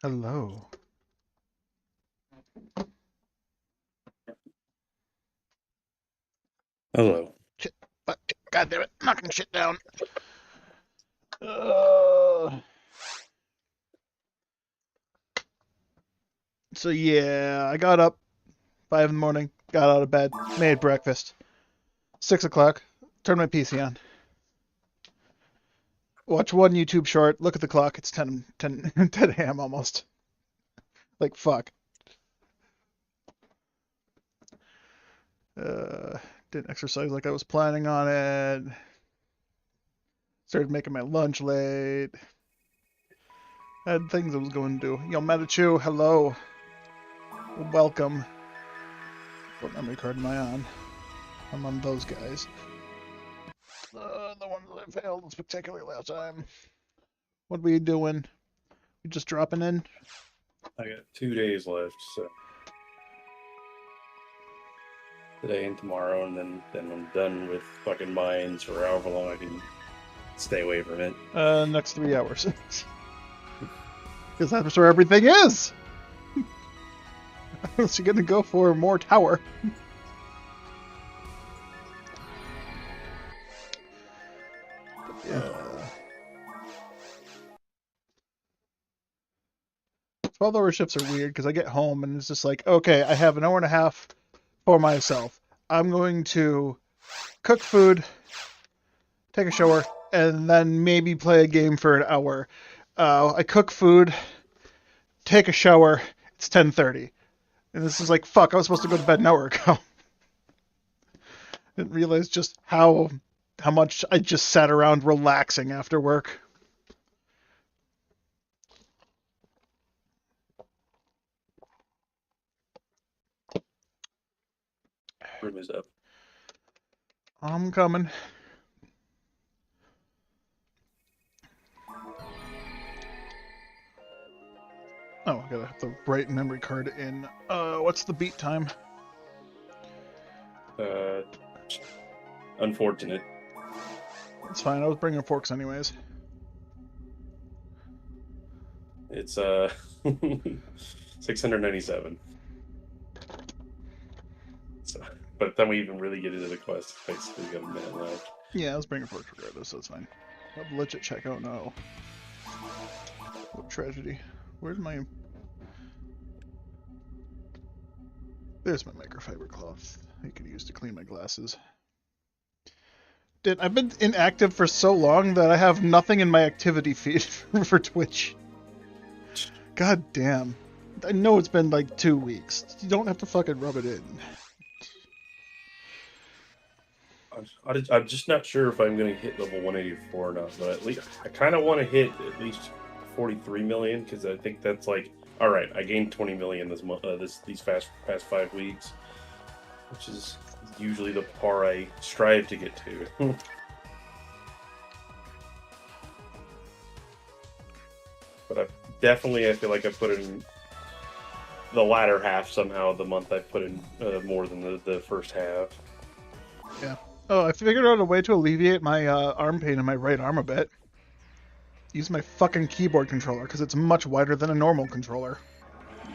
Hello. Hello. Shit. Fuck. God damn it. Knocking shit down. Uh, so yeah, I got up 5 in the morning, got out of bed, made breakfast. 6 o'clock, turned my PC on. Watch one YouTube short, look at the clock, it's 10 a.m. almost. Like, fuck. Uh, didn't exercise like I was planning on it. Started making my lunch late. Had things I was going to do. Yo, Metachu, hello. Welcome. What memory card am I on? I'm on those guys. The ones that I failed spectacularly last time. What were you doing? You just dropping in? I got 2 days left, so today and tomorrow, and then I'm done with fucking mines for however long I can stay away from it. Next 3 hours. Because that's where everything is! Unless you're gonna go for more tower. Yeah. 12-hour shifts are weird because I get home and it's just like, okay, I have an hour and a half for myself. I'm going to cook food, take a shower, and then maybe play a game for an hour. I cook food, take a shower. It's 10:30, and this is like, fuck. I was supposed to go to bed an hour ago. Didn't realize just how much I just sat around relaxing after work. Room is up. I'm coming. Oh, I gotta have the right memory card in. What's the beat time? Uh, Unfortunate. It's fine. I was bringing forks anyways. It's 697. So, by the time we even really get into the quest, basically got a minute left. Yeah, I was bringing forks regardless, so it's fine. I'll legit check. Oh no. What tragedy. Where's my... There's my microfiber cloth I could use to clean my glasses. Dude, I've been inactive for so long that I have nothing in my activity feed for Twitch. God damn. I know it's been like 2 weeks. You don't have to fucking rub it in. I'm just not sure if I'm going to hit level 184 or not, but at least I kind of want to hit at least 43 million because I think that's like, all right, I gained 20 million this month, these past 5 weeks, which is usually the par I strive to get to. But I feel like I put in the latter half somehow of the month. I put in more than the first half. Yeah. Oh, I figured out a way to alleviate my arm pain in my right arm a bit. Use my fucking keyboard controller, because it's much wider than a normal controller.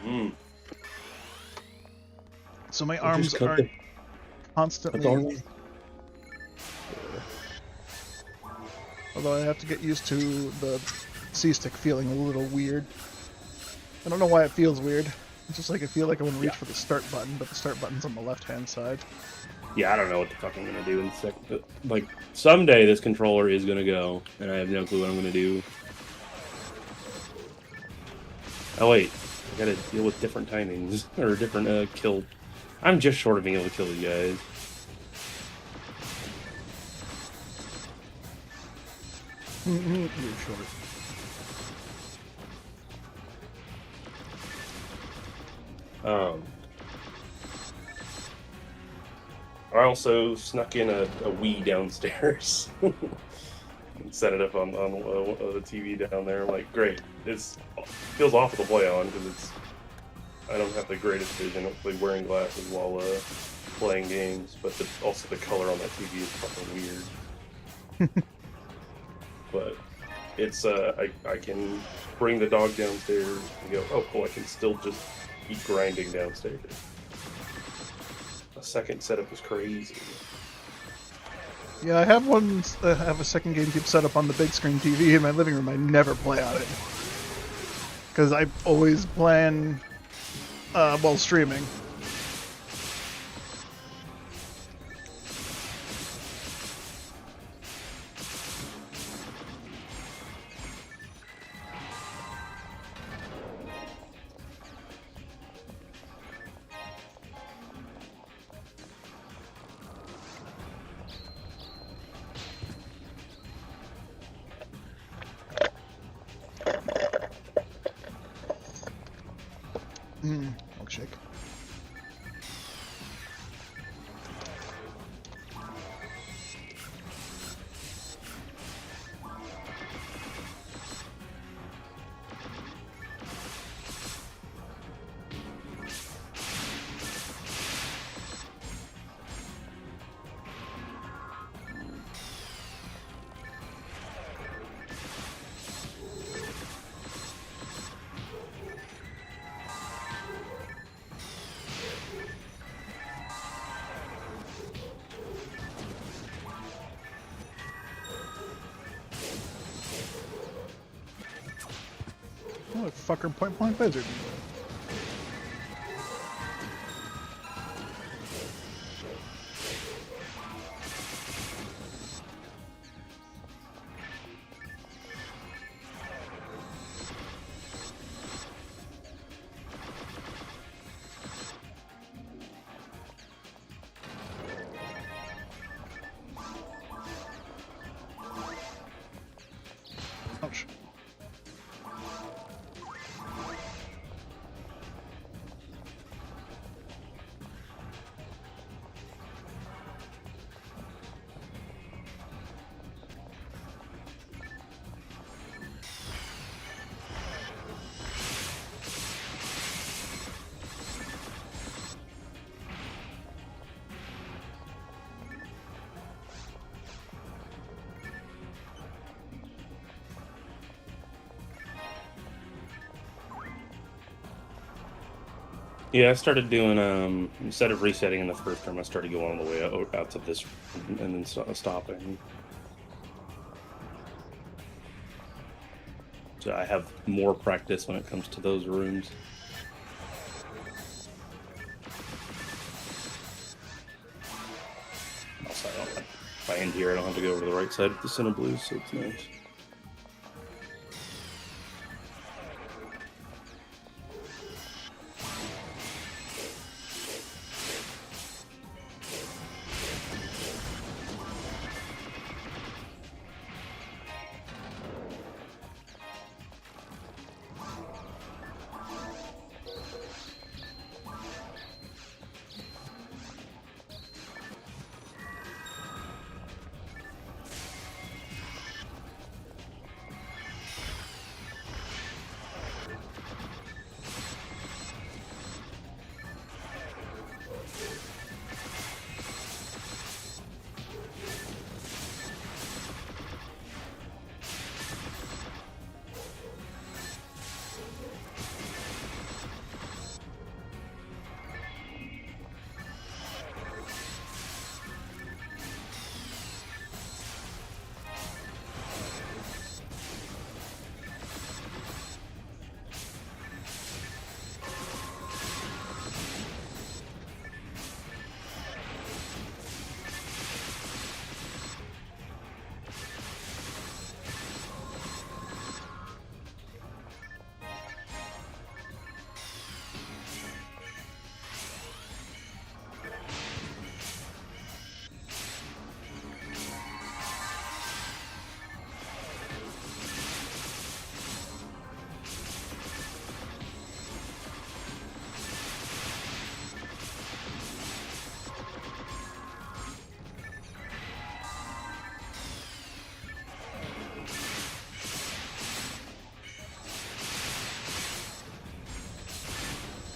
Mm. So my arms aren't constantly... Although I have to get used to the C-stick feeling a little weird. I don't know why it feels weird. It's just like I feel like I want to reach for the start button, but the start button's on the left-hand side. Yeah, I don't know what the fuck I'm gonna do in a second. Like someday, this controller is gonna go, and I have no clue what I'm gonna do. Oh wait, I gotta deal with different timings or different kill. I'm just short of being able to kill you guys. You're short. I also snuck in a Wii downstairs and set it up on the TV down there. I'm like, great. It feels awful to play on because I don't have the greatest vision. Hopefully, wearing glasses while playing games, but also the color on that TV is fucking weird. But it's I can bring the dog downstairs and go, oh cool, I can still just keep grinding downstairs. A second setup is crazy. Yeah, I have a second GameCube set up on the big screen TV in my living room. I never play on it because I always plan while streaming. Milkshake. Oh, fucker, point blank laser. Ouch. Yeah, I started doing instead of resetting in the first room, I started going all the way out to this room and then stopping. So I have more practice when it comes to those rooms. Also, if I end here, I don't have to go over to the right side of the Cine Blues, so it's nice.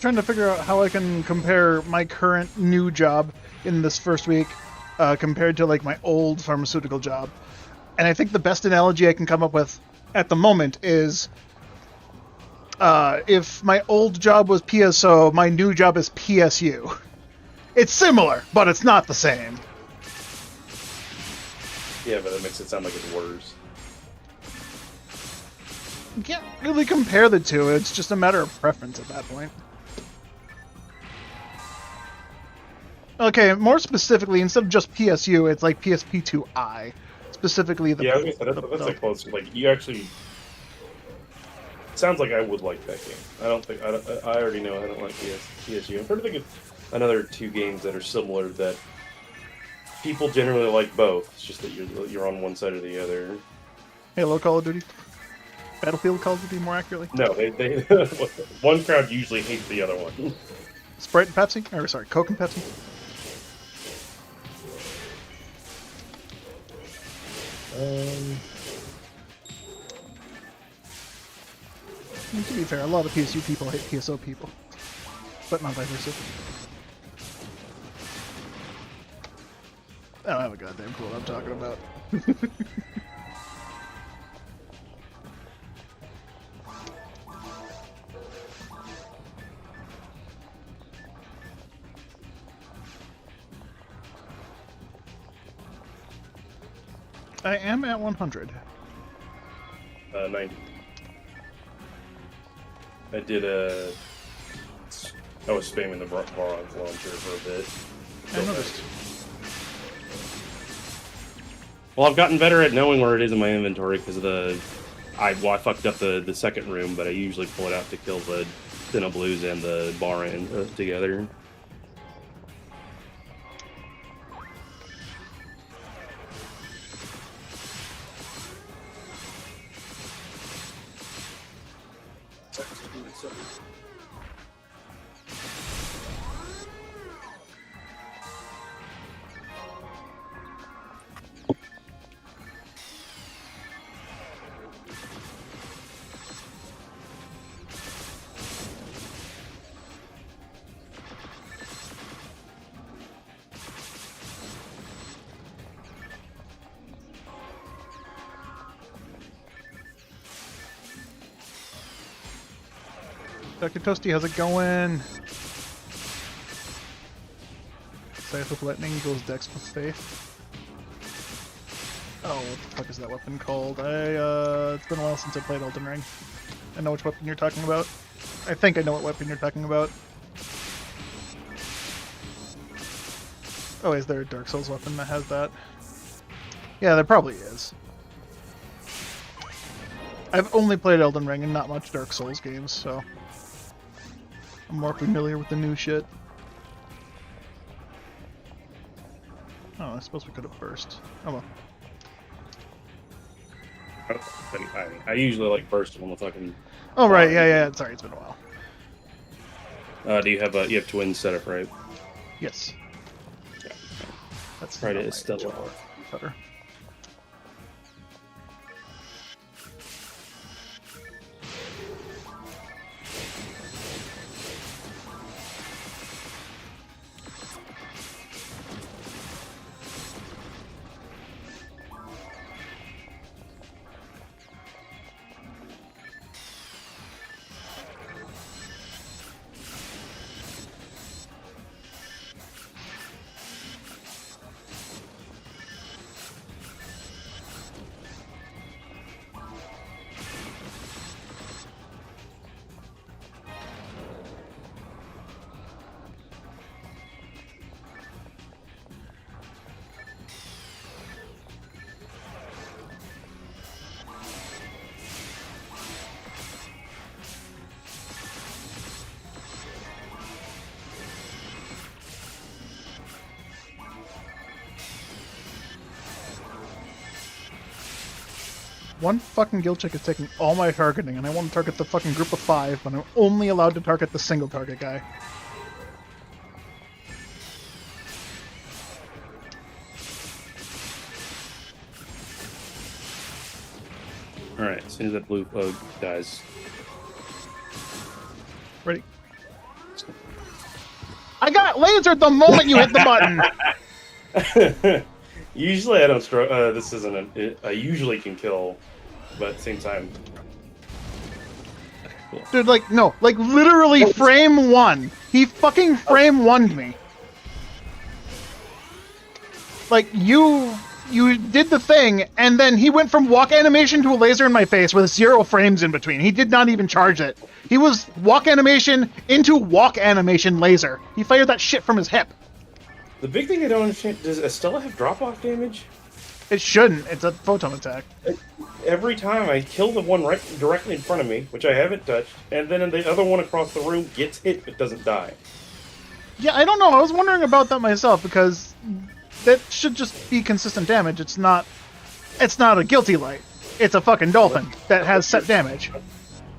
Trying to figure out how I can compare my current new job in this first week compared to like my old pharmaceutical job. And I think the best analogy I can come up with at the moment is if my old job was PSO, my new job is PSU. It's similar, but it's not the same. Yeah, but that makes it sound like it's worse. You can't really compare the two. It's just a matter of preference at that point. Okay, more specifically, instead of just PSU, it's like PSP2I. Specifically, the... Yeah, I was gonna say, that's a close... Like, you actually... Sounds like I would like that game. I don't think... I already know I don't like PSU. I'm trying to think of another two games that are similar that people generally like both. It's just that you're on one side or the other. Halo Call of Duty? Battlefield Call of Duty, more accurately? No, they one crowd usually hates the other one. Sprite and Pepsi? Or, sorry, Coke and Pepsi? I mean, to be fair, a lot of PSU people hate PSO people. But not vice versa. I don't have a goddamn clue what I'm talking about. I am at 100. 90. I did a... I was spamming the Varog launcher for a bit. I noticed. Well, I've gotten better at knowing where it is in my inventory because of the... I fucked up the second room, but I usually pull it out to kill the Sinnoh Blues and the Baran together. Dr. Toasty, how's it going? Scythe with Lightning equals Dex plus Faith. Oh, what the fuck is that weapon called? It's been a while since I played Elden Ring. I know which weapon you're talking about. I think I know what weapon you're talking about. Oh, is there a Dark Souls weapon that has that? Yeah, there probably is. I've only played Elden Ring and not much Dark Souls games, so... I'm more familiar with the new shit. Oh, I suppose we could have burst. Oh well. I usually like bursting when we're talking. Oh right, yeah. Sorry, it's been a while. Do you have twins set up right? Yes. Yeah. That's right. It's still better. One fucking guild check is taking all my targeting, and I want to target the fucking group of 5, but I'm only allowed to target the single target guy. Alright, as soon as that blue dies. Ready? I got lasered the moment you hit the button! Usually I don't struggle. This isn't I usually can kill but at the same time, cool. Dude, like, no, like, literally frame one. He fucking frame one'd me. Like, you did the thing, and then he went from walk animation to a laser in my face with 0 frames in between. He did not even charge it. He was walk animation into walk animation laser. He fired that shit from his hip. The big thing I don't understand, does Estella have drop-off damage? It shouldn't. It's a photon attack. Every time I kill the one right directly in front of me, which I haven't touched, and then the other one across the room gets hit but doesn't die. Yeah, I don't know. I was wondering about that myself, because that should just be consistent damage. It's not a guilty light. It's a fucking dolphin that has set damage.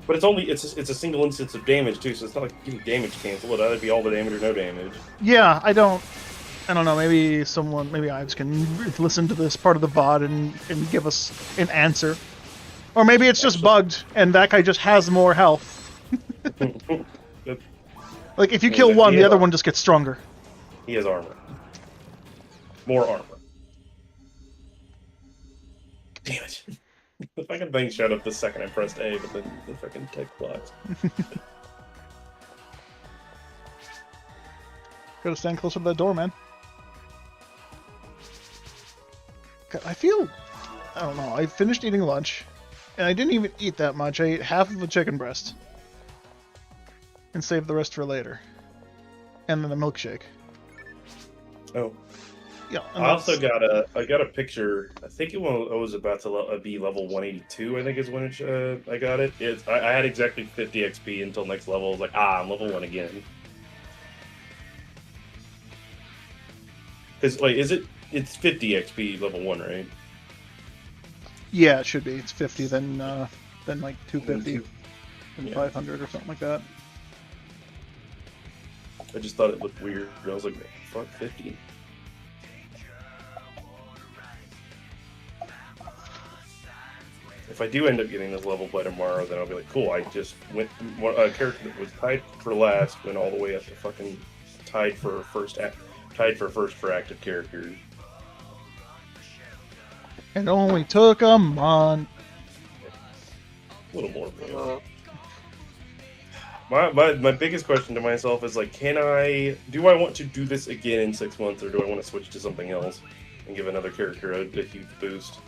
But it's a single instance of damage too, so it's not like you can damage cancel. It'd either be all the damage or no damage. Yeah, I don't know. Maybe Ives can listen to this part of the VOD and give us an answer, or maybe it's just bugged and that guy just has more health. Like if you kill one, the other one just gets stronger. He has armor. More armor. Damn it. The fucking thing showed up the second I pressed A, but then the fucking text blocked. Gotta stand closer to that door, man. I feel... I don't know. I finished eating lunch, and I didn't even eat that much. I ate half of a chicken breast. And saved the rest for later. And then a milkshake. Oh. Yeah. I also got a picture. I think it was about to be level 182. I think is when I got it. I had exactly 50 XP until next level. I was like, I'm level 1 again. Because like, it's 50 XP level 1, right? Yeah, it should be. It's 50, then like 250, and 500 or something like that. I just thought it looked weird. I was like, fuck 50. If I do end up getting this level by tomorrow, then I'll be like, cool, I just went, a character that was tied for last went all the way up to fucking tied for first for active characters. It only took a month. A little more. My biggest question to myself is like, do I want to do this again in 6 months, or do I want to switch to something else and give another character a huge boost?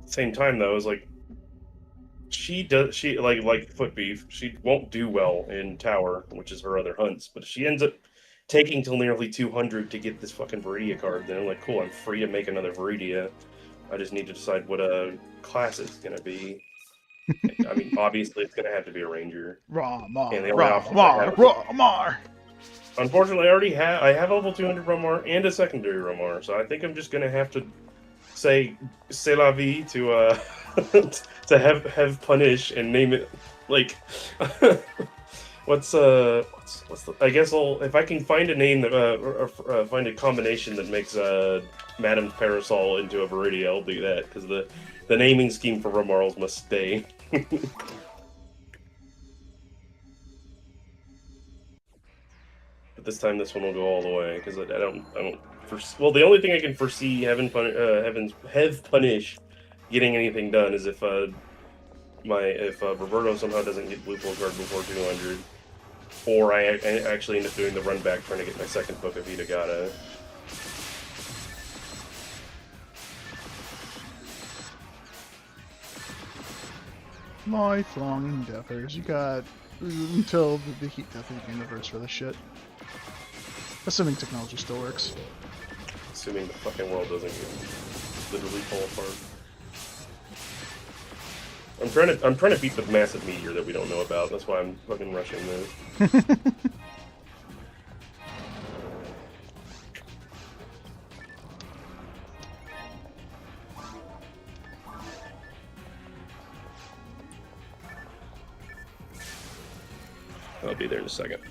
Same time though, is like she like Foot Beef, she won't do well in Tower, which is her other hunts, but she ends up taking till nearly 200 to get this fucking Viridia card. Then I'm like, cool, I'm free to make another Viridia. I just need to decide what class it's gonna be. I mean, obviously it's gonna have to be a Ranger. Ramar. Unfortunately, I have a level 200 Ramar and a secondary Ramar, so I think I'm just gonna have to say "c'est la vie" to to have punish and name it like what's the, I guess if I can find a name that find a combination that makes Madam's Parasol into a Viridia, I'll do that, because the naming scheme for Ramarls must stay. But this time this one will go all the way, because I don't well, the only thing I can foresee have punish getting anything done is if Roberto somehow doesn't get blue pull card before 200, or I actually end up doing the run back trying to get my second book of Hitagata. Lifelong endeavors. You got until the Heat Death of the Universe for this shit. Assuming technology still works. Assuming the fucking world doesn't literally fall apart. I'm trying to beat the massive meteor that we don't know about. That's why I'm fucking rushing this. I'll be there in a second.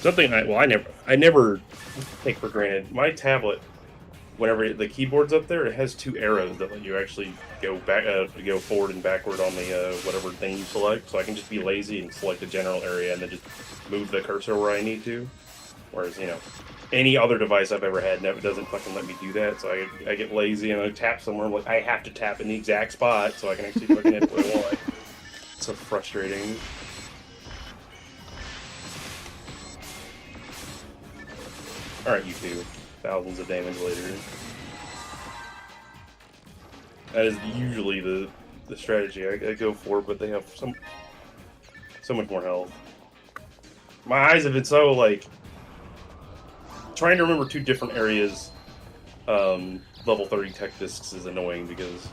Something I never take for granted. My tablet whenever the keyboard's up there, it has 2 arrows that let you actually go back, go forward and backward on the whatever thing you select. So I can just be lazy and select the general area and then just move the cursor where I need to. Whereas, you know, any other device I've ever had never doesn't fucking let me do that. So I get lazy and I tap somewhere. Like I have to tap in the exact spot so I can actually fucking hit what I want. It's so frustrating. All right, you two. Thousands of damage later. That is usually the strategy I go for, but they have so much more health. My eyes have been so like trying to remember 2 different areas. Level 30 tech discs is annoying because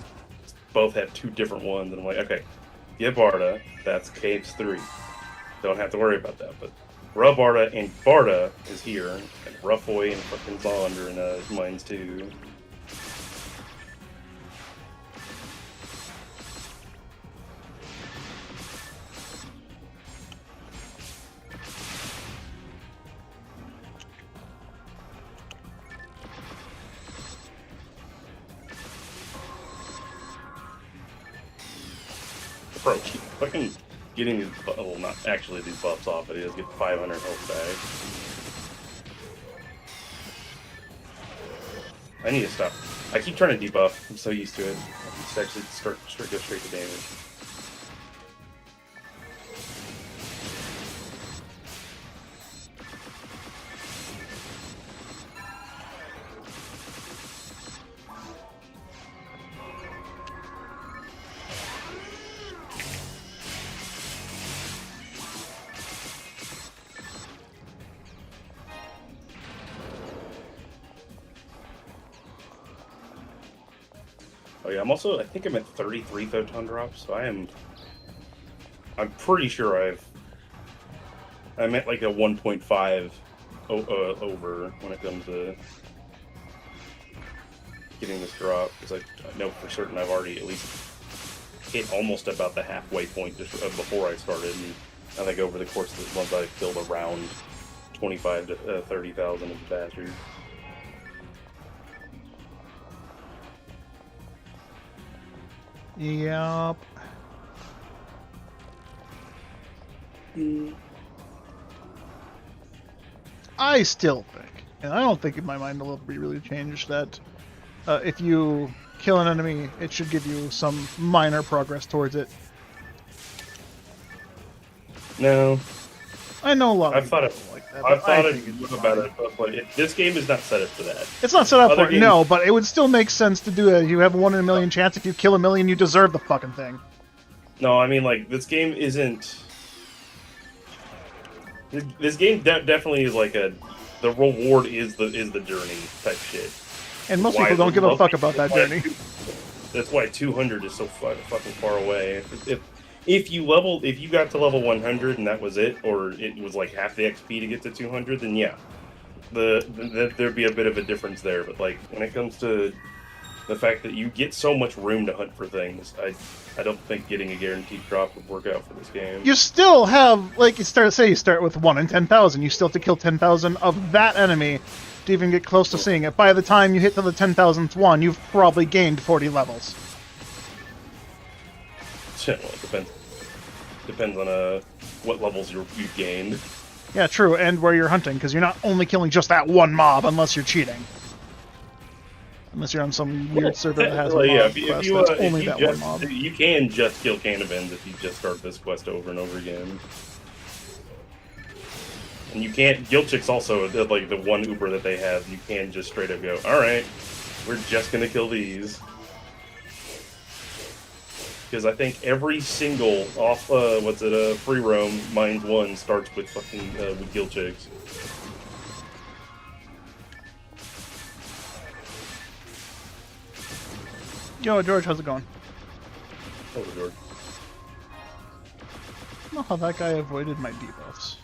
both have 2 different ones, and I'm like, okay, get Barda, that's Caves 3. Don't have to worry about that, but Barda and Barda is here, and Roughway and fucking Bond are in mines too. Bro, keep fucking getting these, well, not actually these buffs off, but he does get 500 health back. I need to stop. I keep trying to debuff. I'm so used to it. I can just actually go straight to damage. Oh yeah, I think I'm at 33 photon drops, so I'm pretty sure I'm at like a 1.5 over when it comes to getting this drop, because I know for certain I've already at least hit almost about the halfway point just before I started, and I think over the course of this month I've killed around 25 to 30,000 of the bastards. Yep. I still think, and I don't think in my mind it'll be really changed, that if you kill an enemy, it should give you some minor progress towards it. No. I know a lot of I've thought people like that. I've thought about it, but like, this game is not set up for that. It's not set up Other for it, games- no, but it would still make sense to do it. You have a 1 in a million chance. If you kill a million, you deserve the fucking thing. No, I mean, like, this game isn't... This game definitely is like the reward is the journey type shit. And most people don't give a fuck about that journey. That's why 200 is so fucking far away. If you got to level 100 and that was it, or it was like half the XP to get to 200, then yeah, there'd be a bit of a difference there. But like when it comes to the fact that you get so much room to hunt for things, I don't think getting a guaranteed drop would work out for this game. You still have, like, you start with 1 in 10,000. You still have to kill 10,000 of that enemy to even get close to seeing it. By the time you hit to the 10,000th one, you've probably gained 40 levels. Well, it depends on what levels you've gained. Yeah, true, and where you're hunting, because you're not only killing just that one mob unless you're cheating. Unless you're on some weird server that has a mob quest that's only that one mob. You can just kill cannibans if you just start this quest over and over again. And you can't... Guild Chicks also, like the one Uber that they have, you can just straight up go, alright, we're just gonna kill these. Because I think every single free roam Mines 1 starts with fucking with Guild Chicks. Yo, George, how's it going? Oh, George. I don't know how that guy avoided my debuffs.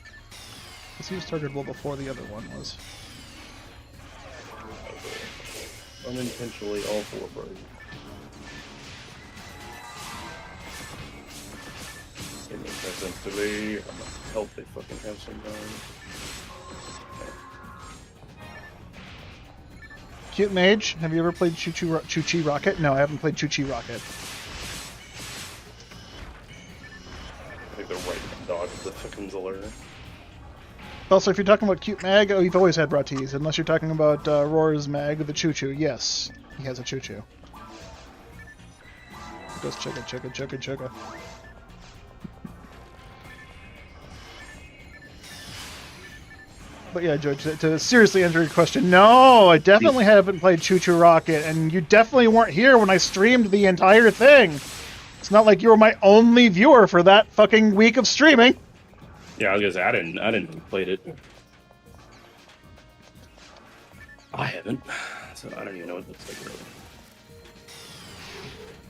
Because he was targeted well before the other one was. Unintentionally, all 4 parties. It makes no sense to me. How much health they fucking have sometimes. Cute Mage, have you ever played Choo-Choo Rocket? No, I haven't played Choo-Choo Rocket. I think they're right dog the fucking Zalura. Also, if you're talking about Cute Mag, oh, you've always had Bratis. Unless you're talking about Roar's Mag, the Choo-Choo. Yes, he has a Choo-Choo. It goes chugga, chugga, chugga, chugga. But yeah, George, to seriously answer your question, no, I definitely haven't played Choo-Choo Rocket, and you definitely weren't here when I streamed the entire thing. It's not like you were my only viewer for that fucking week of streaming. Yeah, I was gonna say I didn't play it. I haven't, so I don't even know what it looks like really.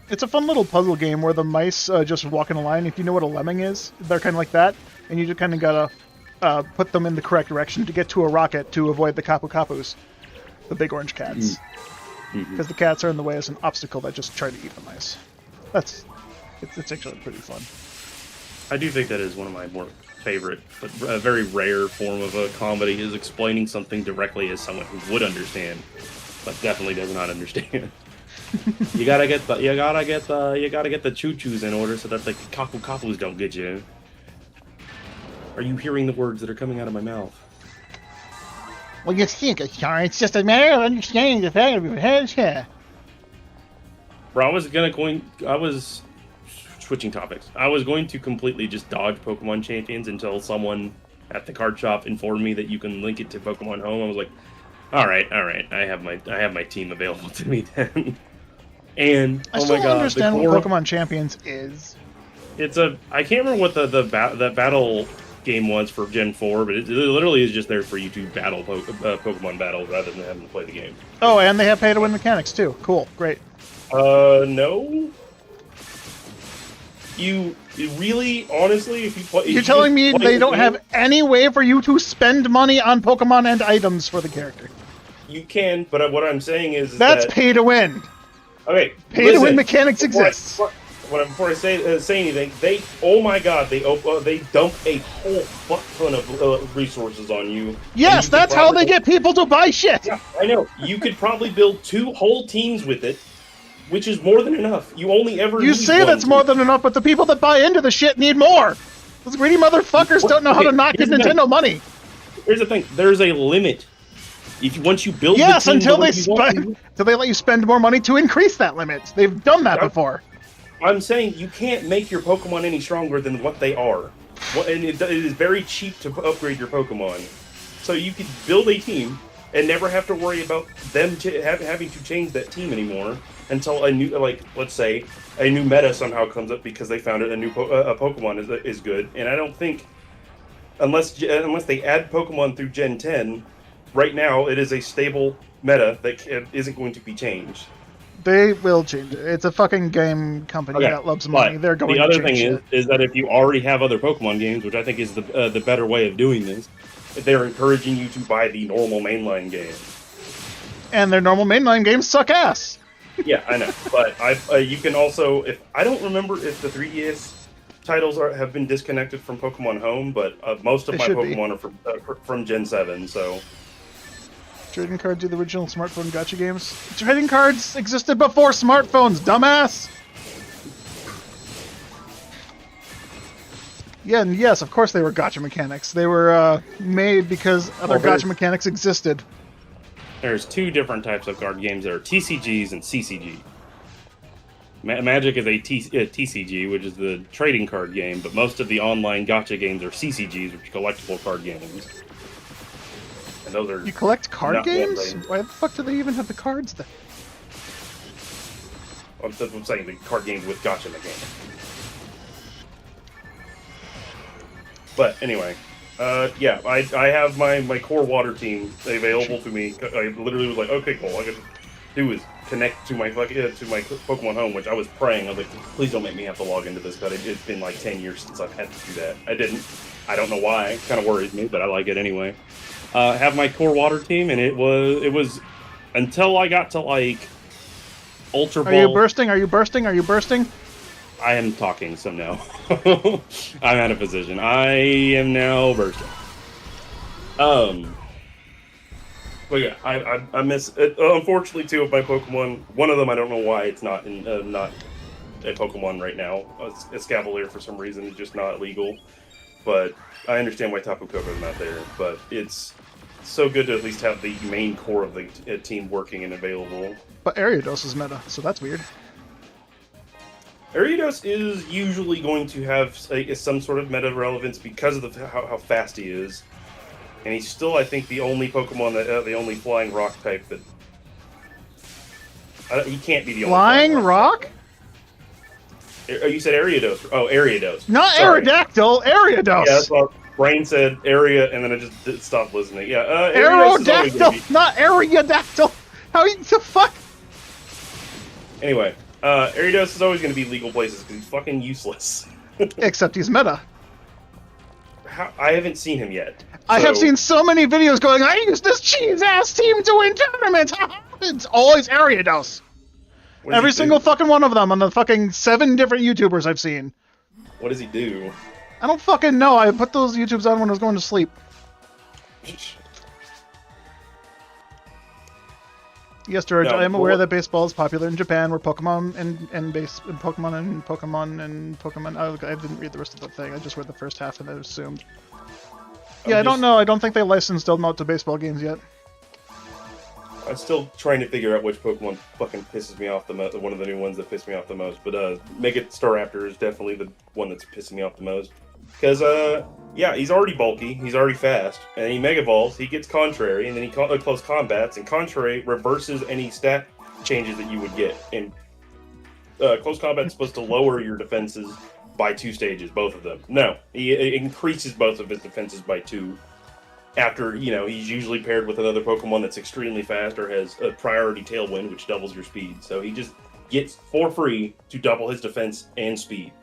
It's a fun little puzzle game where the mice just walk in a line. If you know what a lemming is, they're kind of like that, and you just kind of gotta put them in the correct direction to get to a rocket to avoid the Kapu Kapus, the big orange cats. Because the cats are in the way as an obstacle that just try to eat the mice. It's actually pretty fun. I do think that is one of my more favorite, but a very rare form of a comedy is explaining something directly as someone who would understand, but definitely does not understand. you gotta get the choo-choos in order so that the Kapu Kapus don't get you. Are you hearing the words that are coming out of my mouth? Well, you think it's sorry. It's just a matter of understanding the fact of your head here. Bro, I was switching topics. I was going to completely just dodge Pokemon Champions until someone at the card shop informed me that you can link it to Pokemon Home. I was like, all right, I have my team available to me then. And I still don't understand what Pokemon Champions is. I can't remember what the battle game was for Gen 4, but it literally is just there for you to battle Pokemon battles rather than having to play the game. Oh, and they have pay-to-win mechanics too. Cool, great. No. You really, honestly, if you play... You're telling me they don't have any way for you to spend money on Pokemon and items for the character? You can, but what I'm saying is that's that... pay-to-win. Okay, pay-to-win mechanics exist. Before I say anything, oh my god, they dump a whole fuck ton of resources on you. Yes, that's how they get people to buy shit. Yeah, I know. You could probably build 2 whole teams with it, which is more than enough. You only ever You need say that's more than enough, but the people that buy into the shit need more. Those greedy motherfuckers don't know how to not get Nintendo money. Here's the thing: there's a limit. Once you build, yes, until they let you spend more money to increase that limit. They've done that before. I'm saying you can't make your Pokemon any stronger than what they are. And it is very cheap to upgrade your Pokemon. So you could build a team and never have to worry about them having to change that team anymore until a new, let's say, a new meta somehow comes up because they found a new Pokemon is good. And I don't think, unless they add Pokemon through Gen 10, right now it is a stable meta that isn't going to be changed. They will change it. It's a fucking game company that loves money. They're going to change it. The other thing is that if you already have other Pokemon games, which I think is the better way of doing this, they're encouraging you to buy the normal mainline game. And their normal mainline games suck ass. Yeah, I know. But you can also, I don't remember if the 3DS titles have been disconnected from Pokemon Home, but most of my Pokemon are from Gen 7, so... Trading cards are the original smartphone gacha games. Trading cards existed before smartphones, dumbass! Yeah, and yes, of course they were gacha mechanics. They were made because other gacha mechanics existed. There's 2 different types of card games. There are TCGs and CCG. Magic is a TCG, which is the trading card game, but most of the online gacha games are CCGs, which are collectible card games. And those are... You collect card games? Why the fuck do they even have the cards then? That's what I'm saying, the card games with gacha mechanics. But anyway, yeah, I have my core water team available to me. I literally was like, okay, cool. All I gotta do is connect to my Pokemon Home, which I was praying. I was like, please don't make me have to log into this, but it's been like 10 years since I've had to do that. I didn't. I don't know why. It kind of worries me, but I like it anyway. Have my core water team, and it was until I got to like Ultra Ball. Are you bursting? Are you bursting? Are you bursting? I am talking, so no. I'm out of position. I am now bursting. But yeah, I miss it. Unfortunately, two of my Pokemon. One of them, I don't know why it's not not a Pokemon right now. Escavalier for some reason is just not legal. But I understand why Tapu Koko is not there. But it's so good to at least have the main core of the team working and available. But Ariados is meta, so that's weird. Ariados is usually going to have some sort of meta relevance because of how fast he is. And he's still, I think, the only Pokemon that the only flying rock type that he can't be the only Flying rock? You said Ariados. Oh, Ariados. Not Sorry. Aerodactyl, Ariados. Yeah, that's what Brain said. Area, and then I just stopped listening. Yeah, Aerodactyl, not Ariadactyl. How the fuck? Anyway, Ariados is always going to be legal places because he's fucking useless. Except he's meta. I haven't seen him yet. I have seen so many videos going, I use this cheese-ass team to win tournaments! It's always Ariados! Every single fucking one of them on the fucking 7 different YouTubers I've seen. What does he do? I don't fucking know. I put those YouTubes on when I was going to sleep. Yes, George, I am aware that baseball is popular in Japan, where Pokemon and Pokemon. I didn't read the rest of the thing. I just read the first half and I assumed. Yeah, I don't know. I don't think they licensed them out to baseball games yet. I'm still trying to figure out which Pokemon fucking pisses me off the most. One of the new ones that piss me off the most. But Mega Staraptor is definitely the one that's pissing me off the most. Because, yeah, he's already bulky, he's already fast, and he Mega Evolves, he gets Contrary, and then he close combats, and Contrary reverses any stat changes that you would get. And close combat is supposed to lower your defenses by 2 stages, both of them. No, he increases both of his defenses by 2. After, you know, he's usually paired with another Pokemon that's extremely fast or has a priority Tailwind, which doubles your speed. So he just gets, for free, to double his defense and speed.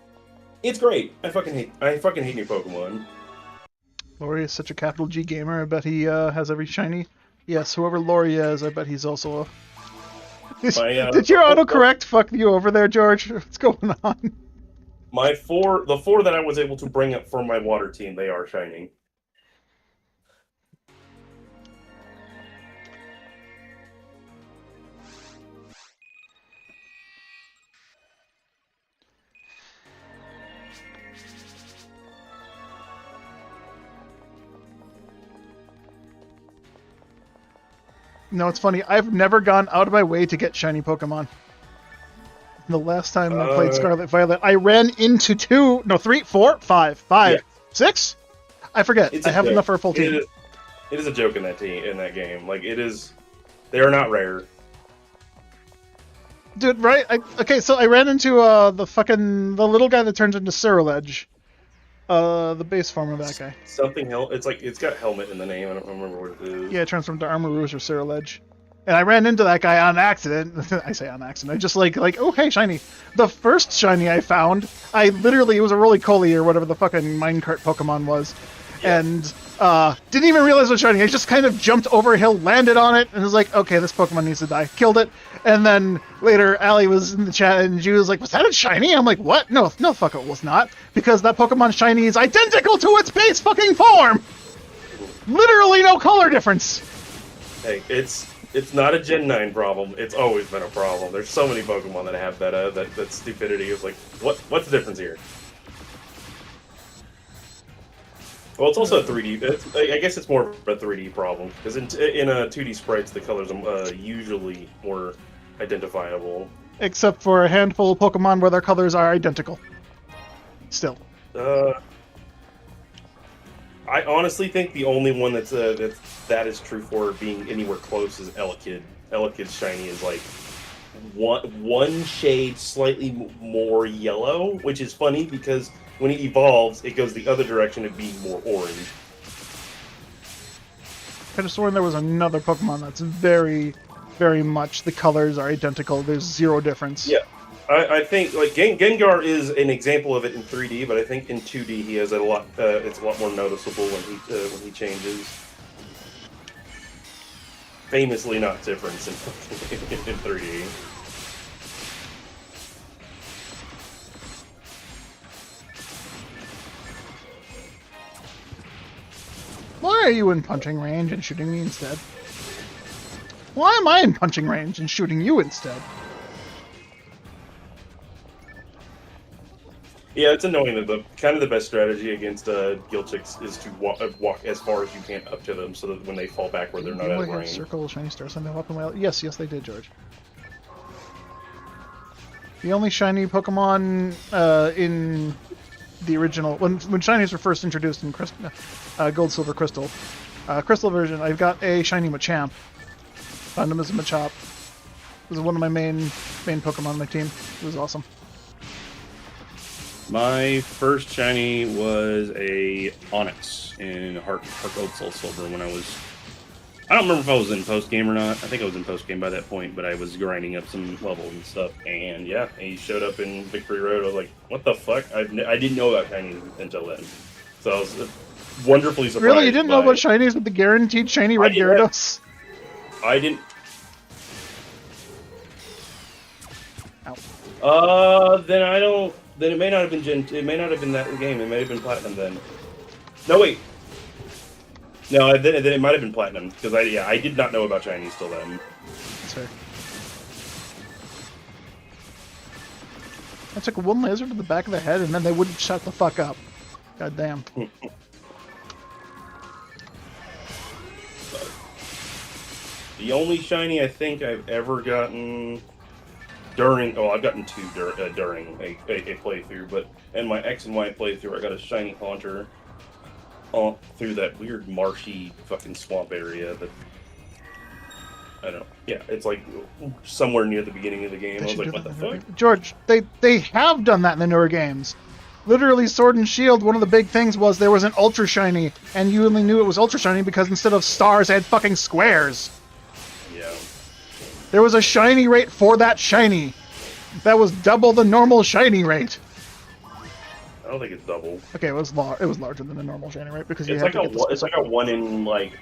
It's great. I fucking hate new Pokemon. Lori is such a capital G gamer. I bet he has every shiny. Yes, whoever Lori is, I bet he's also a... Did your autocorrect fuck you over there, George? What's going on? The 4 that I was able to bring up for my water team, they are shining. No, it's funny. I've never gone out of my way to get shiny Pokemon. The last time I played Scarlet Violet, I ran into 3, 4, 5, 6? I forget. I have enough for a full team. It is a joke in that game. Like, it is... They are not rare. Dude, right? Okay, so I ran into the little guy that turns into Ceruledge. The base form of that guy. It's got helmet in the name. I don't remember what it is. Yeah, it transformed to Armorous or Ceruledge. And I ran into that guy on accident. I say on accident. I just like, oh, hey, shiny. The first shiny I found, it was a Roly-Poly or whatever the fucking minecart Pokemon was. Yeah. And didn't even realize it was shiny. I just kind of jumped over a hill, landed on it, and was like, okay, this Pokemon needs to die. Killed it. And then later, Allie was in the chat, and she was like, was that a shiny? I'm like, what? No, fuck, it was not. Because that Pokemon shiny is identical to its base fucking form! Literally no color difference! Hey, it's not a Gen 9 problem. It's always been a problem. There's so many Pokemon that have that stupidity of like, what's the difference here? Well, it's also a 3D. I guess it's more of a 3D problem because in 2D sprites, the colors are usually more identifiable. Except for a handful of Pokemon where their colors are identical. Still. I honestly think the only one that is true for being anywhere close is Elekid. Elekid's shiny is like one shade slightly more yellow, which is funny because when it evolves, it goes the other direction of being more orange. I could have sworn there was another Pokemon that's very, very much the colors are identical. There's zero difference. Yeah. I think like Gengar is an example of it in 3D, but I think in 2D he has it's a lot more noticeable when he changes. Famously not different in 3D. Why are you in punching range and shooting me instead? Why am I in punching range and shooting you instead? Yeah, it's annoying that the best strategy against Gilchicks is to walk as far as you can up to them, so that when they fall backward, they're not out of range. Circle shiny star something up in my... Yes, they did, George. The only shiny Pokemon in the original, when shinies were first introduced in Gold, Silver, Crystal, Crystal version, I've got a shiny Machamp. Found him as a Machop. It was one of my main Pokemon on my team. It was awesome. My first shiny was a Onyx in Heart Gold, Soul Silver when I was... I don't remember if I was in post-game or not. I think I was in post-game by that point, but I was grinding up some levels and stuff. And yeah, he showed up in Victory Road. I was like, what the fuck? I didn't know about shinies until then. So I was wonderfully surprised. Really? You didn't know about shinies with the guaranteed shiny red Gyarados? I didn't... Ow. Then I don't... Then it may not have been it may not have been that game. It may have been Platinum then. No, wait. No, then it might have been Platinum because I did not know about Chinese till then. That's fair. I took one laser to the back of the head and then they wouldn't shut the fuck up. God damn. The only shiny I think I've ever gotten during... Oh, I've gotten two during a playthrough, but in my X and Y playthrough, I got a shiny Haunter through that weird marshy fucking swamp area that... I don't know. Yeah, it's like somewhere near the beginning of the game. I was like, what the fuck? George, they have done that in the newer games. Literally, Sword and Shield, one of the big things was there was an Ultra Shiny, and you only knew it was Ultra Shiny because instead of stars, it had fucking squares. Yeah. There was a shiny rate for that shiny. That was double the normal shiny rate. I don't think it's double. Okay, it was larger than the normal shiny rate because you It's have like to get it's like a 1 in like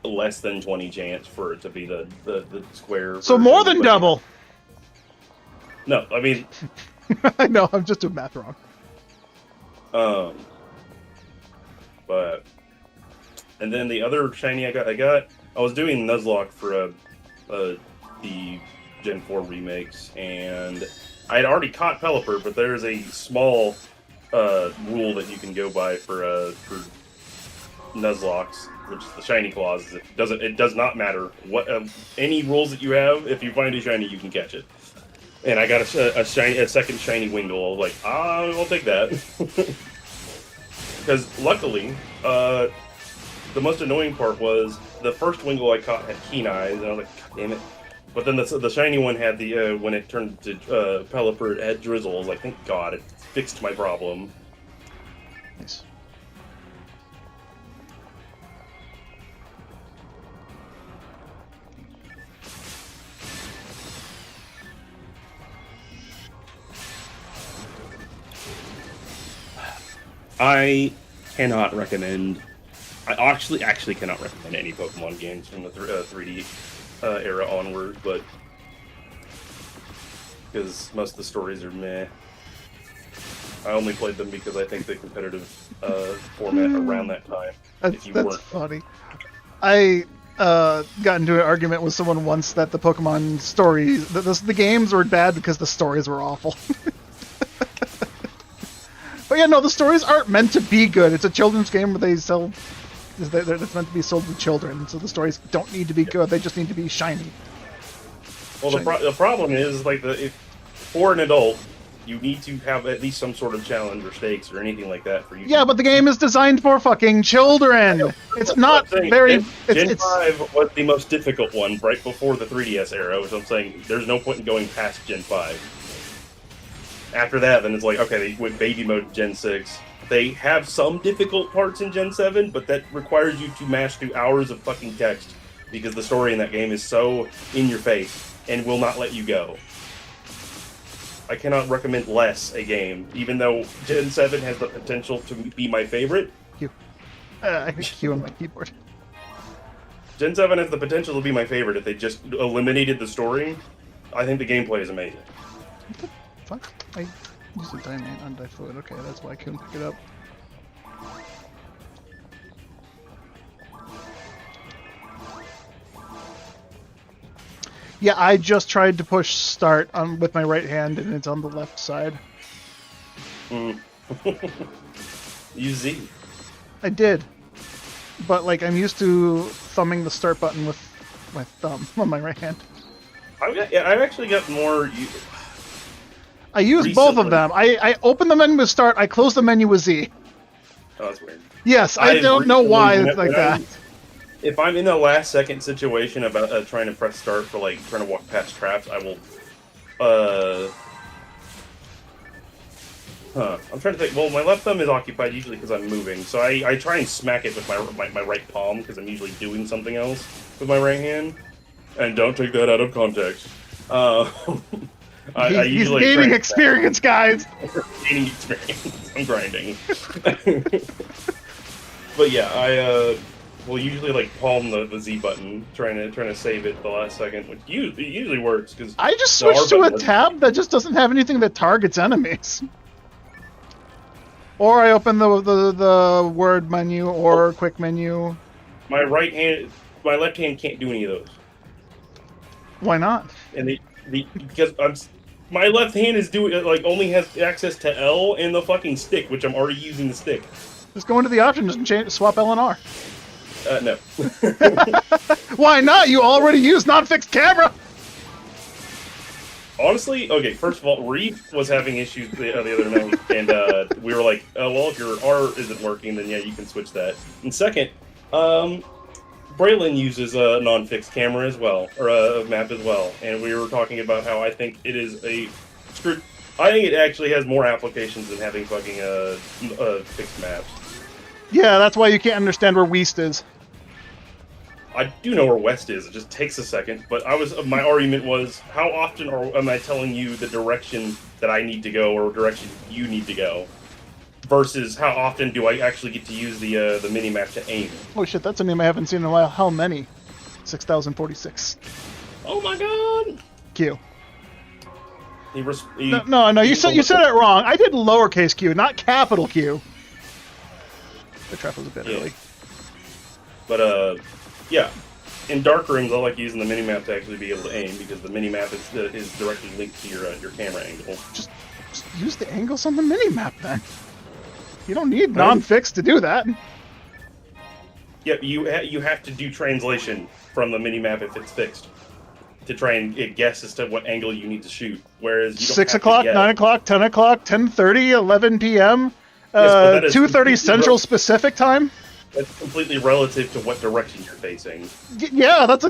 less than 20 chance for it to be the square. So more than double. No, I mean. I know, I'm just doing math wrong. But and then the other shiny I was doing Nuzlocke for the Gen 4 remakes, and I had already caught Pelipper, but there's a small rule that you can go by for Nuzlocks, which is the shiny clause. It does not matter what any rules that you have. If you find a shiny, you can catch it. And I got a second shiny Wingull. I was like, I'll take that. Because luckily, the most annoying part was the first Wingull I caught had keen eyes, and I was like, God damn it. But then the shiny one had the, when it turned to Pelipper, it had Drizzle. I was like, thank God, it fixed my problem. Nice. I cannot recommend... I actually cannot recommend any Pokemon games from the 3D era onward, but... because most of the stories are meh. I only played them because I think the competitive format around that time. That's funny. I got into an argument with someone once that the Pokemon stories... The games were bad because the stories were awful. But yeah, no, the stories aren't meant to be good. It's a children's game where they sell... It's meant to be sold to children, so the stories don't need to be good. They just need to be shiny. Well, the problem is, like, for an adult, you need to have at least some sort of challenge or stakes or anything like that for you. Yeah, but the game is designed for fucking children. It's not very... Gen 5 was the most difficult one right before the 3DS era, which I'm saying there's no point in going past Gen 5. After that, then it's like, okay, they went baby mode Gen 6. They have some difficult parts in Gen 7, but that requires you to mash through hours of fucking text because the story in that game is so in your face and will not let you go. I cannot recommend less a game, even though Gen 7 has the potential to be my favorite. I hit Q on my keyboard. Gen 7 has the potential to be my favorite if they just eliminated the story. I think the gameplay is amazing. What the fuck? I used a diamond on Difoot. Okay, that's why I couldn't pick it up. Yeah, I just tried to push start with my right hand, and it's on the left side. Mm. Use Z. I did. But, like, I'm used to thumbing the start button with my thumb on my right hand. I've actually got more... I use both of Recently. them. I open the menu with start, I close the menu with Z. Oh, that's weird. Yes, I don't know why it's like that. If I'm in a last second situation about trying to press start for like trying to walk past traps, I will. I'm trying to think. Well, my left thumb is occupied usually because I'm moving, so I try and smack it with my right palm because I'm usually doing something else with my right hand. And don't take that out of context. I He's usually gaining experience, guys. Gaining experience. I'm grinding. But yeah, I will usually like palm the Z button, trying to save it at the last second, which it usually works because I just switched to a tab that just doesn't have anything that targets enemies. Or I open the word menu or quick menu. My left hand can't do any of those. Why not? And because my left hand is only has access to L and the fucking stick, which I'm already using the stick. Just go into the options and swap L and R. No. Why not? You already used non-fixed camera! Honestly, okay, first of all, Reef was having issues the other night, and we were like, oh, well, if your R isn't working, then yeah, you can switch that. And second, Braylon uses a non-fixed camera as well, or a map as well, and we were talking about how I think it is I think it actually has more applications than having fucking fixed maps. Yeah, that's why you can't understand where Weast is. I do know where West is. It just takes a second. But my argument was, how often am I telling you the direction that I need to go or direction you need to go, versus how often do I actually get to use the mini map to aim? Oh shit, that's a name I haven't seen in a while. How many? 6046. Oh my god! Q. No. You said it wrong. I did lowercase q, not capital Q. The trap was a bit early. But yeah. In dark rooms, I like using the minimap to actually be able to aim because the minimap is directly linked to your camera angle. Just use the angles on the minimap then. You don't need non-fixed to do that. Yeah, you have to do translation from the minimap if it's fixed to try and guess as to what angle you need to shoot. Whereas you don't 6 have o'clock, to guess. 9 o'clock, 10 o'clock, 10:30, 11 p.m. Yes, 2:30 Central Specific Time. That's completely relative to what direction you're facing. Yeah, that's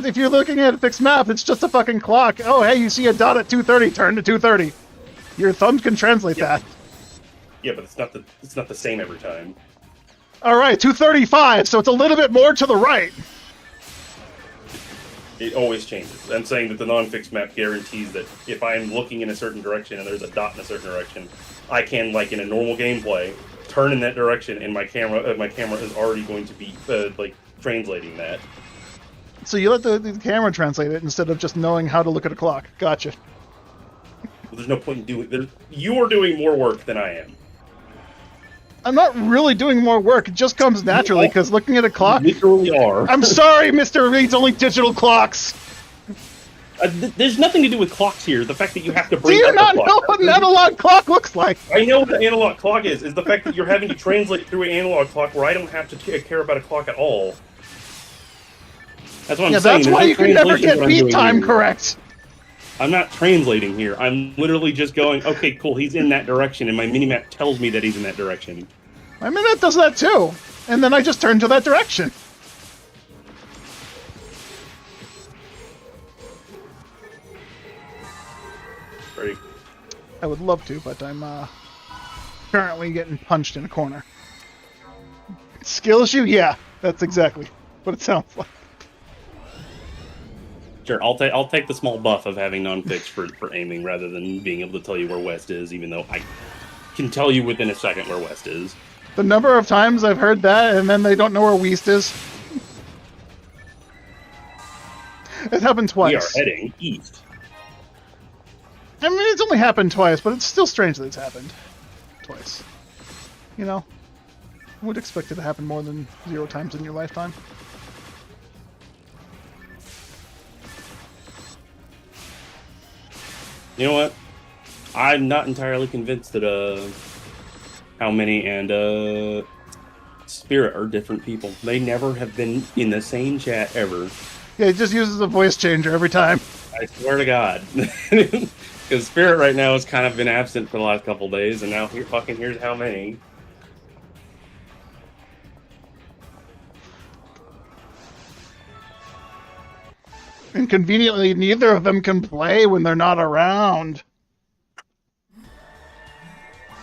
if you're looking at a fixed map, it's just a fucking clock. Oh, hey, you see a dot at 2:30, turn to 2:30. Your thumb can translate that. Yeah, but it's not the same every time. All right, 2:35, so it's a little bit more to the right. It always changes. I'm saying that the non-fixed map guarantees that if I'm looking in a certain direction and there's a dot in a certain direction, I can, like in a normal gameplay, turn in that direction, and my camera is already going to be like translating that. So you let the camera translate it instead of just knowing how to look at a clock. Gotcha. Well, there's no point in doing. You are doing more work than I am. I'm not really doing more work. It just comes naturally because looking at a clock. You literally are. I'm sorry, Mr. Reed's only digital clocks. There's nothing to do with clocks here. The fact that you have to Do bring you up not the know clock. what an analog clock looks like? I know what the analog clock is the fact that you're having to translate through an analog clock where I don't have to care about a clock at all. That's what I'm Yeah, saying. that's There's why no you can never translation get to what I'm beat doing time here. correct. I'm not translating here. I'm literally just going, okay, cool, he's in that direction, and my minimap tells me that he's in that direction. I mean, that does that too. And then I just turn to that direction. Ready? I would love to, but I'm currently getting punched in a corner. Skill issue? Yeah, that's exactly what it sounds like. Sure, I'll take the small buff of having non-fixed for aiming rather than being able to tell you where West is, even though I can tell you within a second where West is. The number of times I've heard that, and then they don't know where Weast is. It happened twice. We are heading east. I mean, it's only happened twice, but it's still strange that it's happened twice. You know? I would expect it to happen more than 0 times in your lifetime. You know what? I'm not entirely convinced that how many and Spirit are different people. They never have been in the same chat ever. Yeah, he just uses a voice changer every time. I swear to God. Because Spirit right now has kind of been absent for the last couple days, and now here's how many. And conveniently, neither of them can play when they're not around.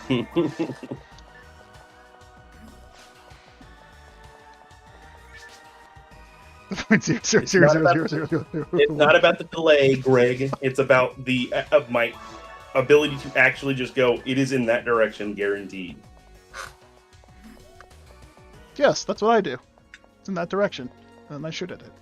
It's not about the delay, Greg. It's about the of my ability to actually just go. It is in that direction, guaranteed. Yes, that's what I do. It's in that direction, and I shoot at it.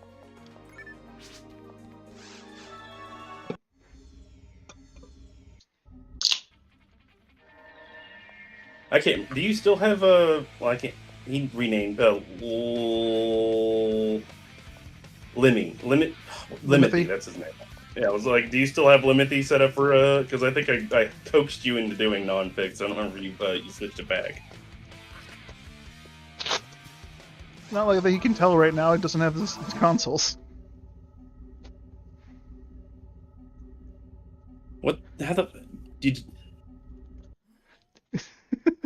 I can't. Do you still have a? Well, I can't. He renamed Limothy. That's his name. Yeah, I was like, do you still have Limothy set up for? Because I think I coaxed you into doing non-fix. I don't remember you switched it back. Not like that. He can tell right now. He doesn't have his consoles. What? How the? Did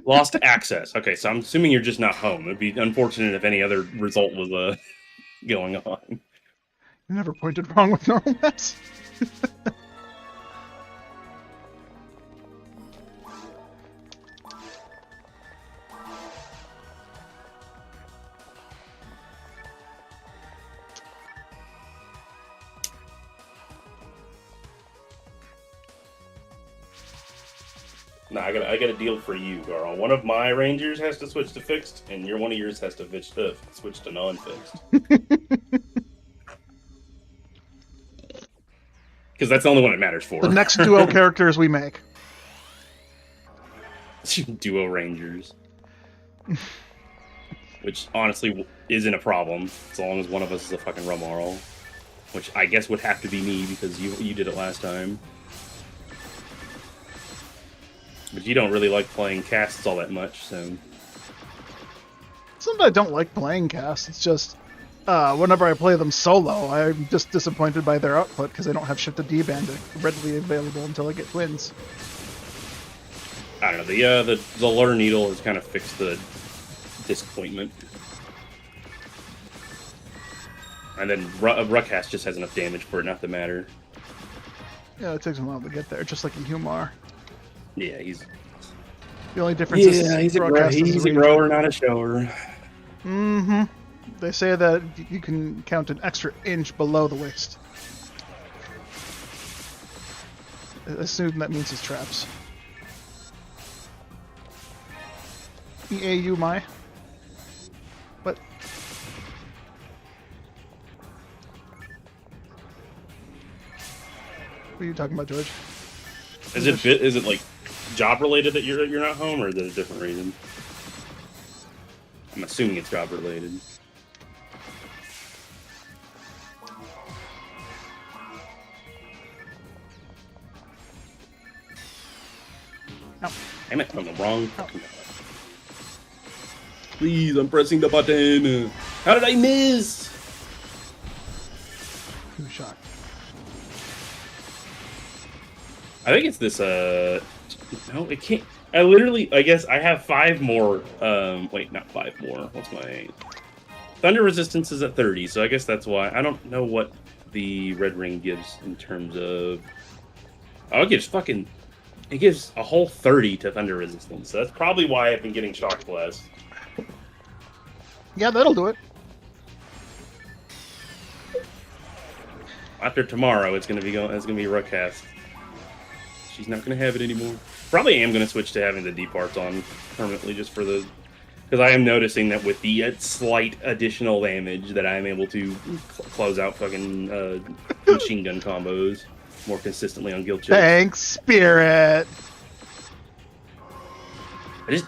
lost access. Okay, so I'm assuming you're just not home. It'd be unfortunate if any other result was going on. You never pointed wrong with normal maps. No, I got a deal for you, Carl. One of my rangers has to switch to fixed, and one of yours has to switch to non-fixed. Because that's the only one it matters for. The next duo characters we make. Duo rangers. Which, honestly, isn't a problem, as long as one of us is a fucking Romarl. Which I guess would have to be me, because you did it last time. But you don't really like playing casts all that much, so... It's not that I don't like playing casts, it's just... whenever I play them solo, I'm just disappointed by their output, because I don't have Shift to D-Band readily available until I get twins. I don't know, the Lure Needle has kind of fixed the disappointment. And then Ruckcast just has enough damage for it not to matter. Yeah, it takes a while to get there, just like in Humar. Yeah, he's... The only difference is... Yeah, he's a grower, not a shower. Mm-hmm. They say that you can count an extra inch below the waist. I assume that means his traps. EAU my. What? What are you talking about, George? Is it like job related that you're not home, or is it a different reason? I'm assuming it's job related. No. Damn it, I'm the wrong fucking button. Please, I'm pressing the button. How did I miss? Two shot. I think it's this, no, it can't. I guess I have 5 more, wait, not 5 more. What's my... Thunder resistance is at 30, so I guess that's why. I don't know what the red ring gives in terms of... Oh, it gives a whole 30 to thunder resistance, so that's probably why I've been getting shock blast. Yeah, that'll do it. After tomorrow, it's gonna be Ruckcast. She's not gonna have it anymore. Probably am gonna switch to having the D parts on permanently, just for the... Because I am noticing that with the slight additional damage that I am able to close out fucking machine gun combos more consistently on guild chips. Thanks, Spirit!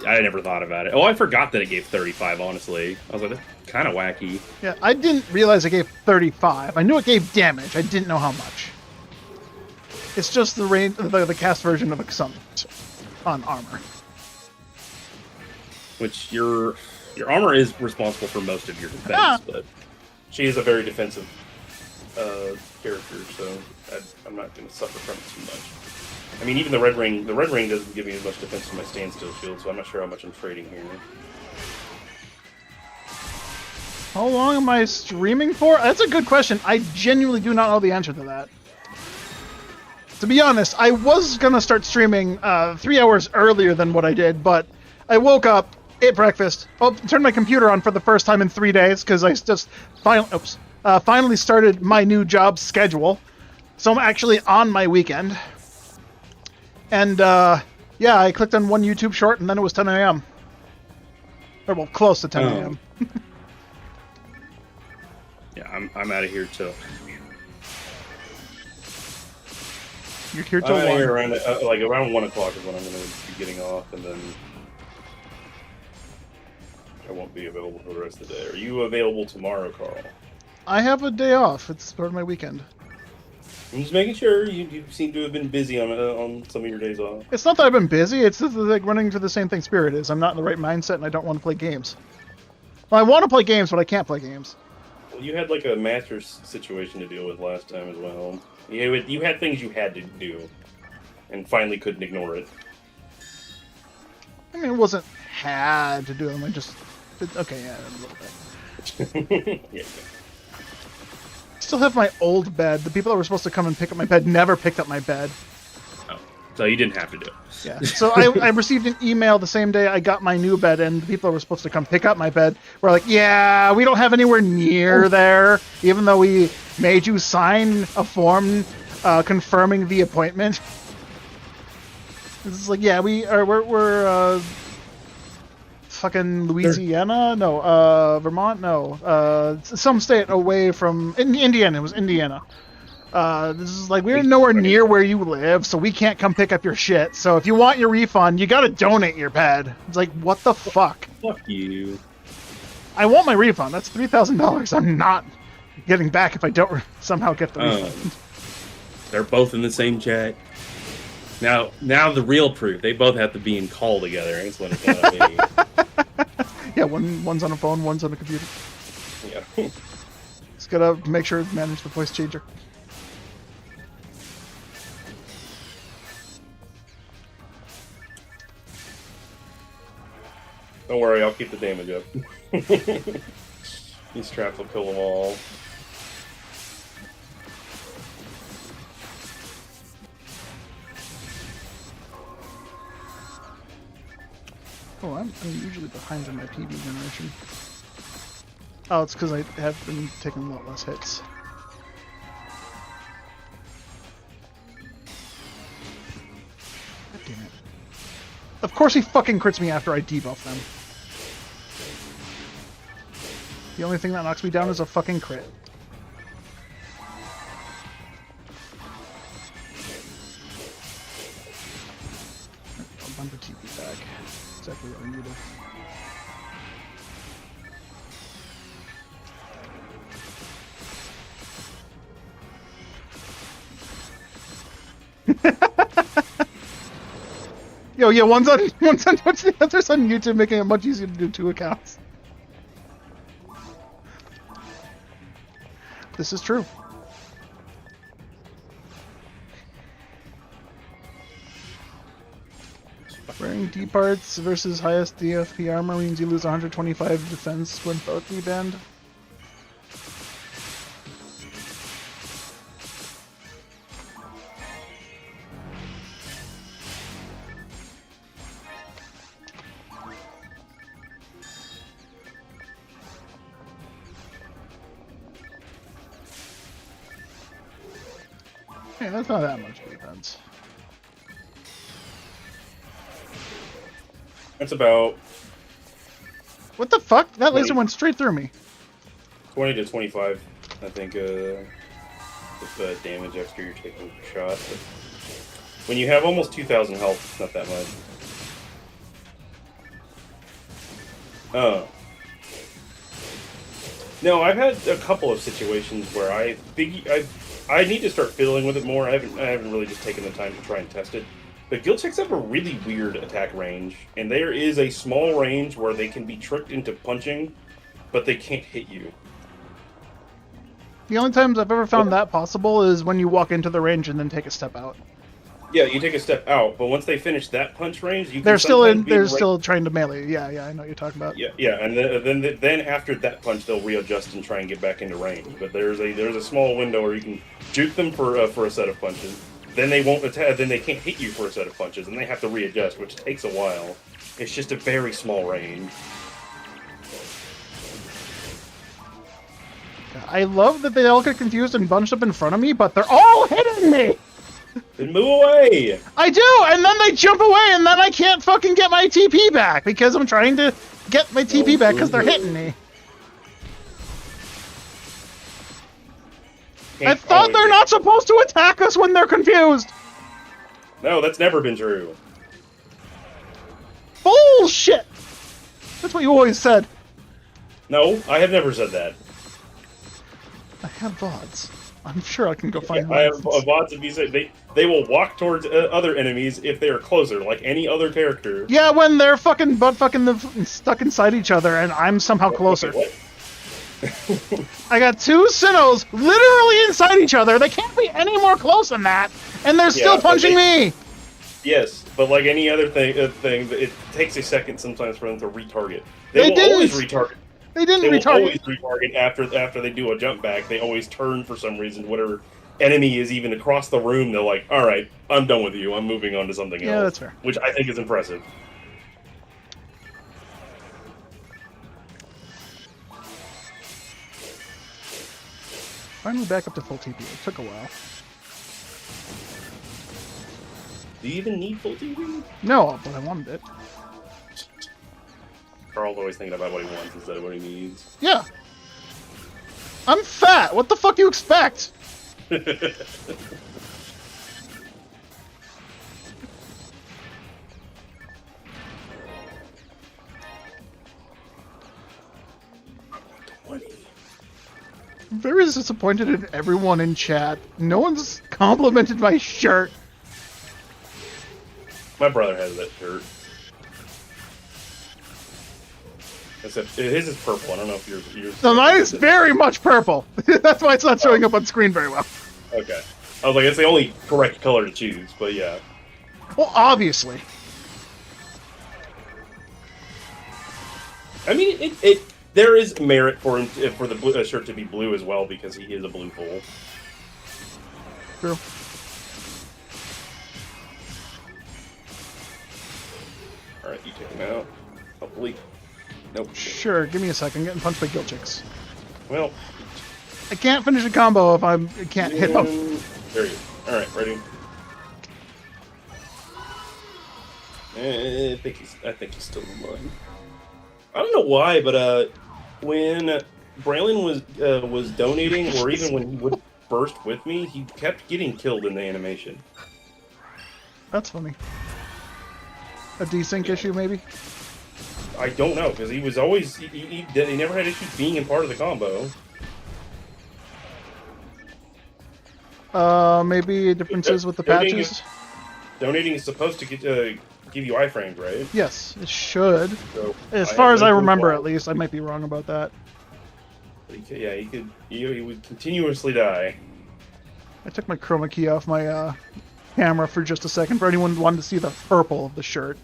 I never thought about it. Oh, I forgot that it gave 35, honestly. I was like, that's kind of wacky. Yeah, I didn't realize it gave 35. I knew it gave damage. I didn't know how much. It's just the range, the cast version of Exunt on armor. Which your armor is responsible for most of your defense, but She is a very defensive character, so I'm not going to suffer from it too much. I mean, even the red ring doesn't give me as much defense as my standstill shield, so I'm not sure how much I'm trading here. How long am I streaming for? That's a good question. I genuinely do not know the answer to that. To be honest, I was going to start streaming 3 hours earlier than what I did, but I woke up, ate breakfast, turned my computer on for the first time in 3 days because I just finally started my new job schedule. So I'm actually on my weekend. And yeah, I clicked on one YouTube short and then it was 10 a.m. Or well, close to 10 a.m. Yeah, I'm out of here too. You're here till I'm 1. here around around 1 o'clock is when I'm going to be getting off, and then I won't be available for the rest of the day. Are you available tomorrow, Carl? I have a day off. It's part of my weekend. I'm just making sure. You seem to have been busy on some of your days off. It's not that I've been busy. It's just like running to the same thing Spirit is. I'm not in the right mindset and I don't want to play games. Well, I want to play games, but I can't play games. Well, you had like a Masters situation to deal with last time as well. You had things you had to do, and finally couldn't ignore it. I mean, it wasn't had to do them. I just okay, yeah, a little bit. Yeah. Still have my old bed. The people that were supposed to come and pick up my bed never picked up my bed. Oh, so you didn't have to do it. Yeah. So I received an email the same day I got my new bed, and the people that were supposed to come pick up my bed were like, "Yeah, we don't have anywhere near there, even though we made you sign a form confirming the appointment." It's like, yeah, we're fucking Louisiana? No, Vermont? No, some state away from Indiana. It was Indiana. This is like, we're nowhere near where you live, so we can't come pick up your shit. So if you want your refund, you gotta donate your bed. It's like, what the fuck? Fuck you. I want my refund. That's $3,000. I'm not getting back if I don't somehow get the refund. They're both in the same chat. Now the real proof. They both have to be in call together. That's what it's gonna be. Yeah, one's on a phone, one's on a computer. Yeah. Just gotta make sure to manage the voice changer. Don't worry, I'll keep the damage up. These traps will kill them all. Oh, I'm usually behind in my PB generation. Oh, it's because I have been taking a lot less hits. God damn it. Of course he fucking crits me after I debuff them. The only thing that knocks me down is a fucking crit. I'll bump the TP back. Exactly what I needed. Yo, yeah, one's on Twitch, the other's on YouTube, making it much easier to do 2 accounts. This is true. Wearing D parts versus highest DFP armor means you lose 125 defense when both reband. Hey, that's not that much defense. That's about What the fuck? That laser went straight through me. 20 to 25, I think, with damage after you're taking a shot. But when you have almost 2,000 health, it's not that much. Oh. No, I've had a couple of situations where I I need to start fiddling with it more. I haven't really just taken the time to try and test it. But guild checks have a really weird attack range, and there is a small range where they can be tricked into punching, but they can't hit you. The only times I've ever found that possible is when you walk into the range and then take a step out. Yeah, you take a step out, but once they finish that punch range, you can They're still sometimes be they're right- still trying to melee. Yeah, I know what you're talking about. Yeah, and then after that punch, they'll readjust and try and get back into range. But there's a small window where you can juke them for a set of punches. Then they won't attack. Then they can't hit you for a set of punches, and they have to readjust, which takes a while. It's just a very small range. I love that they all get confused and bunched up in front of me, but they're all hitting me! Then move away! I do, and then they jump away, and then I can't fucking get my TP back because I'm trying to get my TP back because they're hitting me. I thought they're not supposed to attack us when they're confused! No, that's never been true. Bullshit! That's what you always said. No, I have never said that. I have VODs. I'm sure I can go find I have VODs. bots if you say they will walk towards other enemies if they are closer, like any other character. Yeah, when they're fucking stuck inside each other and I'm somehow closer. What? I got two Sinnohs literally inside each other. They can't be any more close than that, and they're still but punching me. Yes, but like any other thing, it takes a second sometimes for them to retarget. They will didn't. always retarget. They didn't They will retarget. always retarget after they do a jump back. They always turn for some reason. Whatever enemy is even across the room, they're like, "All right, I'm done with you. I'm moving on to something else." Yeah, that's fair. Which I think is impressive. Finally back up to full TP. It took a while. Do you even need full TV? No, but I wanted it. Carl's always thinking about what he wants instead of what he needs. Yeah. I'm fat. What the fuck do you expect? I'm very disappointed in everyone in chat. No one's complimented my shirt. My brother has that shirt. Except his is purple. I don't know if yours. No, mine is very much purple. That's why it's not showing up on screen very well. Okay. I was like, it's the only correct color to choose, but yeah. Well, obviously. I mean, there is merit for him for the blue, shirt to be blue as well because he is a blue fool. True. All right, you take him out. Hopefully. Nope. Sure, give me a second. I'm getting punched by guild chicks. Well, I can't finish a combo if I can't hit them. there you go. All right, ready. I think he's still in line. I don't know why, but when Braylon was donating, or even when he would burst with me, he kept getting killed in the animation. That's funny. A desync issue, maybe? I don't know, because he was always he never had issues being in part of the combo. Maybe differences with the patches? Donating is supposed to give you iframes, right? Yes, it should. So As far as I no remember, clue at least. I might be wrong about that. He would continuously die. I took my chroma key off my camera for just a second for anyone who wanted to see the purple of the shirt.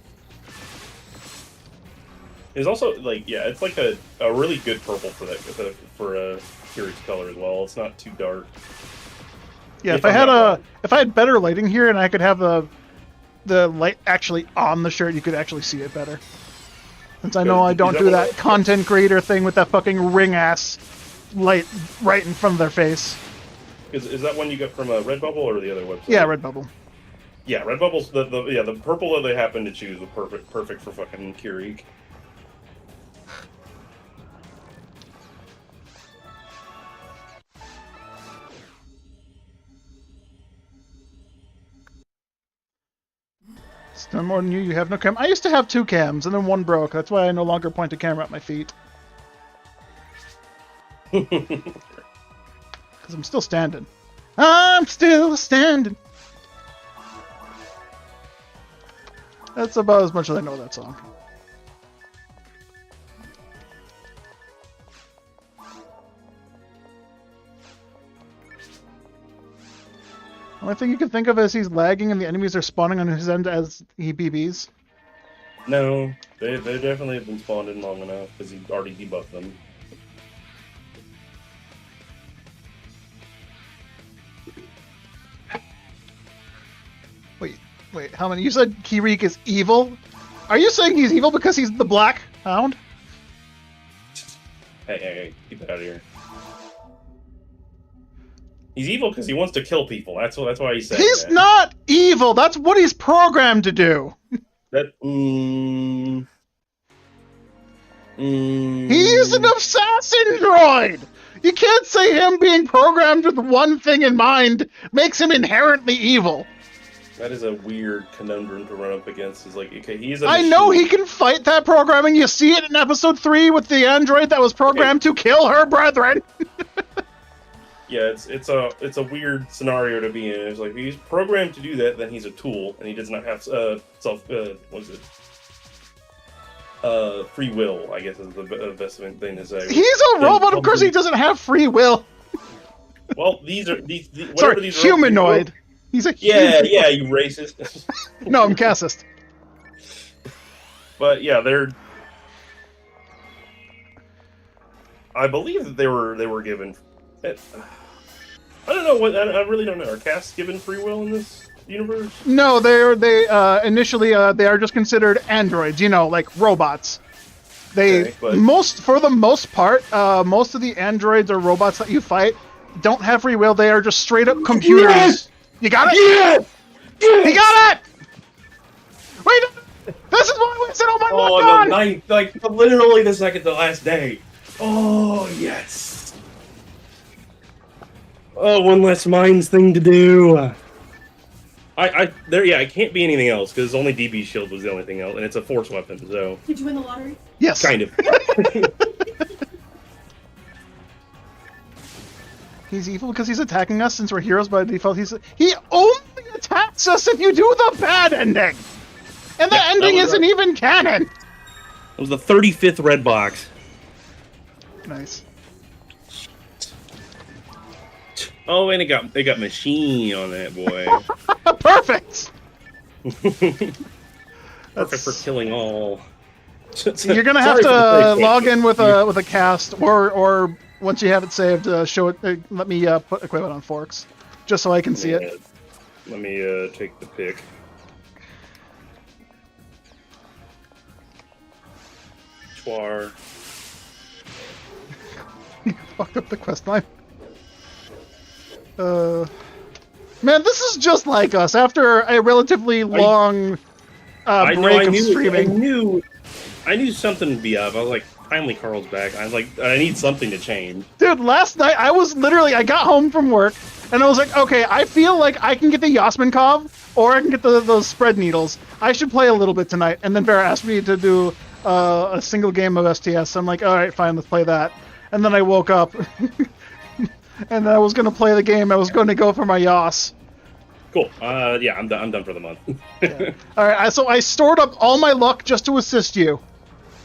It's also like it's like a really good purple for that for a Kyrie's color as well. It's not too dark. Yeah, if I had better lighting here and I could have the light actually on the shirt, you could actually see it better. Since I know I don't do that content creator thing with that fucking ring ass light right in front of their face. Is that one you got from Redbubble or the other website? Yeah, Redbubble. Yeah, Redbubble's the purple that they happen to choose was perfect for fucking Kyrie. It's done more than you. You have no cam. I used to have 2 cams, and then one broke. That's why I no longer point a camera at my feet. Because I'm still standing. I'm still standing. That's about as much as I know that song. Only thing you can think of is he's lagging and the enemies are spawning on his end as he BBs. No, they definitely have been spawned in long enough because he already debuffed them. Wait, how many? You said Kirik is evil? Are you saying he's evil because he's the Black Hound? Hey, keep it out of here. He's evil because he wants to kill people. That's why he's saying He's that. not evil. That's what he's programmed to do. That. He's an assassin droid. You can't say him being programmed with one thing in mind makes him inherently evil. That is a weird conundrum to run up against. Is like, okay, he's a I machine. know he can fight that programming. You see it in episode 3 with the android that was programmed to kill her brethren. Yeah, it's a weird scenario to be in. It's like if he's programmed to do that, then he's a tool, and he does not have free will. I guess is the best thing to say. He's a robot. Of course, he doesn't have free will. Well, these are these. Sorry, these humanoid. He's a yeah, humanoid. yeah, you racist. No, I'm cassist. But yeah, they're. I believe that they were given. I don't know what I really don't know. Are casts given free will in this universe? No, they initially they are just considered androids. You know, like robots. They Okay, but- for the most part, most of the androids or robots that you fight don't have free will. They are just straight up computers. Yes! You got it? Yes! He got it! Wait, this is why I wasted all my luck Oh, on! the ninth, like literally the second to last day. Oh yes. Oh, one less mines thing to do. I can't be anything else because only DB shield was the only thing else, and it's a force weapon, so Did you win the lottery? Yes. kind of. He's evil because he's attacking us since we're heroes by default. He only attacks us if you do the bad ending! And the Yeah, ending that was isn't even canon! It was the 35th red box. Nice. Oh, and it got machine on that boy. Perfect! Perfect for killing all. You're gonna have Sorry for the to fake log in with name. a cast, or once you have it saved, show it. Let me put equipment on forks, just so I can see it. Let me take the pic. Chwar. Fucked up the quest line. Man, this is just like us. After a relatively long break of streaming, I knew something would be up. I was like, finally, Carl's back. I was like, I need something to change. dude, last night I got home from work and I was like, okay, I feel like I can get the Yasminkov or I can get those spread needles. I should play a little bit tonight. And then Vera asked me to do a single game of STS. I'm like, all right, fine, let's play that. And then I woke up. And I was going to play the game. I was going to go for my Yas. Cool. Yeah, I'm done for the month. Yeah. All right, so I stored up all my luck just to assist you.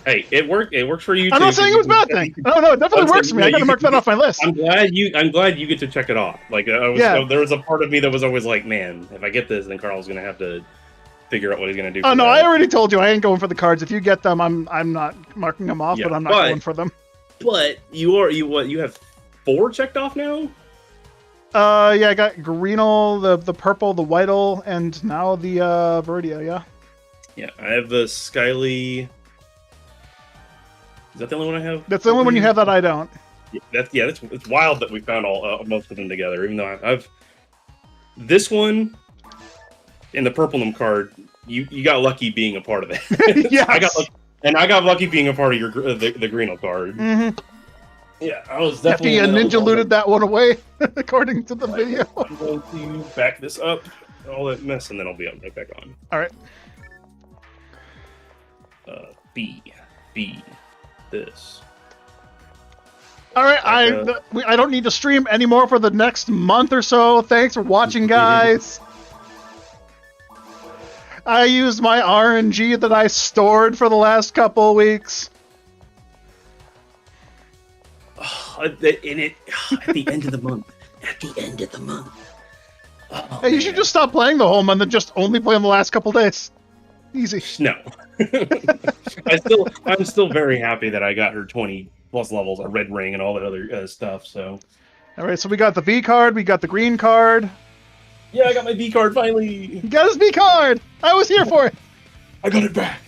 Hey, it worked. It works for you. I'm too, not saying it was a bad thing. No, it definitely works for me. I got to mark that off my list. I'm glad you get to check it off. Like, there was a part of me that was always like, man, if I get this, then Carl's gonna have to figure out what he's gonna do. Oh for no, that. I already told you I ain't going for the cards. If you get them, I'm not marking them off, Yeah, but I'm not but- going for them. But you have 4 checked off now? Yeah, I got Greenel, the purple, the Whitel, and now the Viridia. Yeah. Yeah, I have the Skyly. Is that the only one I have? That's the only one you have that I don't. Yeah, it's wild that we found all most of them together. Even though I've this one and the Purplenum card, you got lucky being a part of that. Yes. I got lucky being a part of your the Greenel card. Mm-hmm. Yeah, I was After you ninja looted that one away, according to the video. I'm going to back this up, all that mess, and then I'll be right back on. All right. B, this. All right, Like, I don't need to stream anymore for the next month or so. Thanks for watching, guys. I used my RNG that I stored for the last couple of weeks. At the end of the month. At the end of the month. Oh, Hey, you should just stop playing the whole month and just only play on the last couple days. Easy. No. I'm still very happy that I got her 20 plus levels, a red ring, and all that other stuff. So. All right, so we got the V card, we got the green card. Yeah, I got my V card finally. You got his V card. I was here for it. I got it back.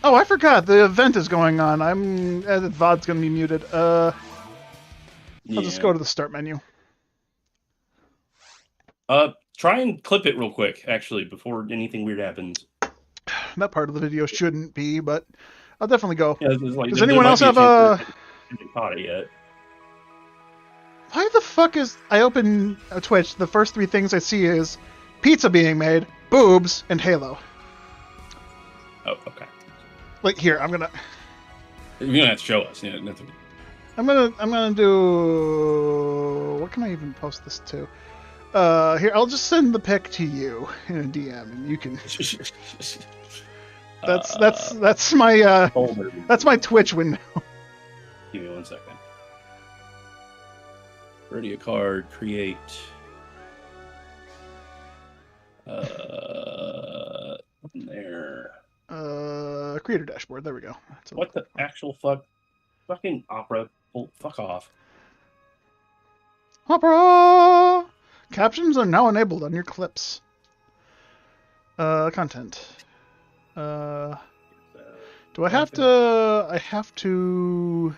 Oh, I forgot. The event is going on. The VOD's going to be muted. I'll just go to the start menu. Try and clip it real quick, actually, before anything weird happens. That part of the video shouldn't be, but I'll definitely go. Yeah, Does anyone else have a... haven't caught it yet. Why the fuck is... I open Twitch, the first three things I see is pizza being made, boobs, and Halo. Oh, okay. Like, here, I'm gonna... You're gonna have to show us. Yeah, nothing. I'm gonna do... What can I even post this to? Here, I'll just send the pic to you in a DM, and you can... That's my Twitch window. Give me 1 second. Radio card, create. There. Creator dashboard. There we go. What the actual fuck? Fucking Opera. Oh, fuck off. Opera! Captions are now enabled on your clips. Content. Do I have to... I have to...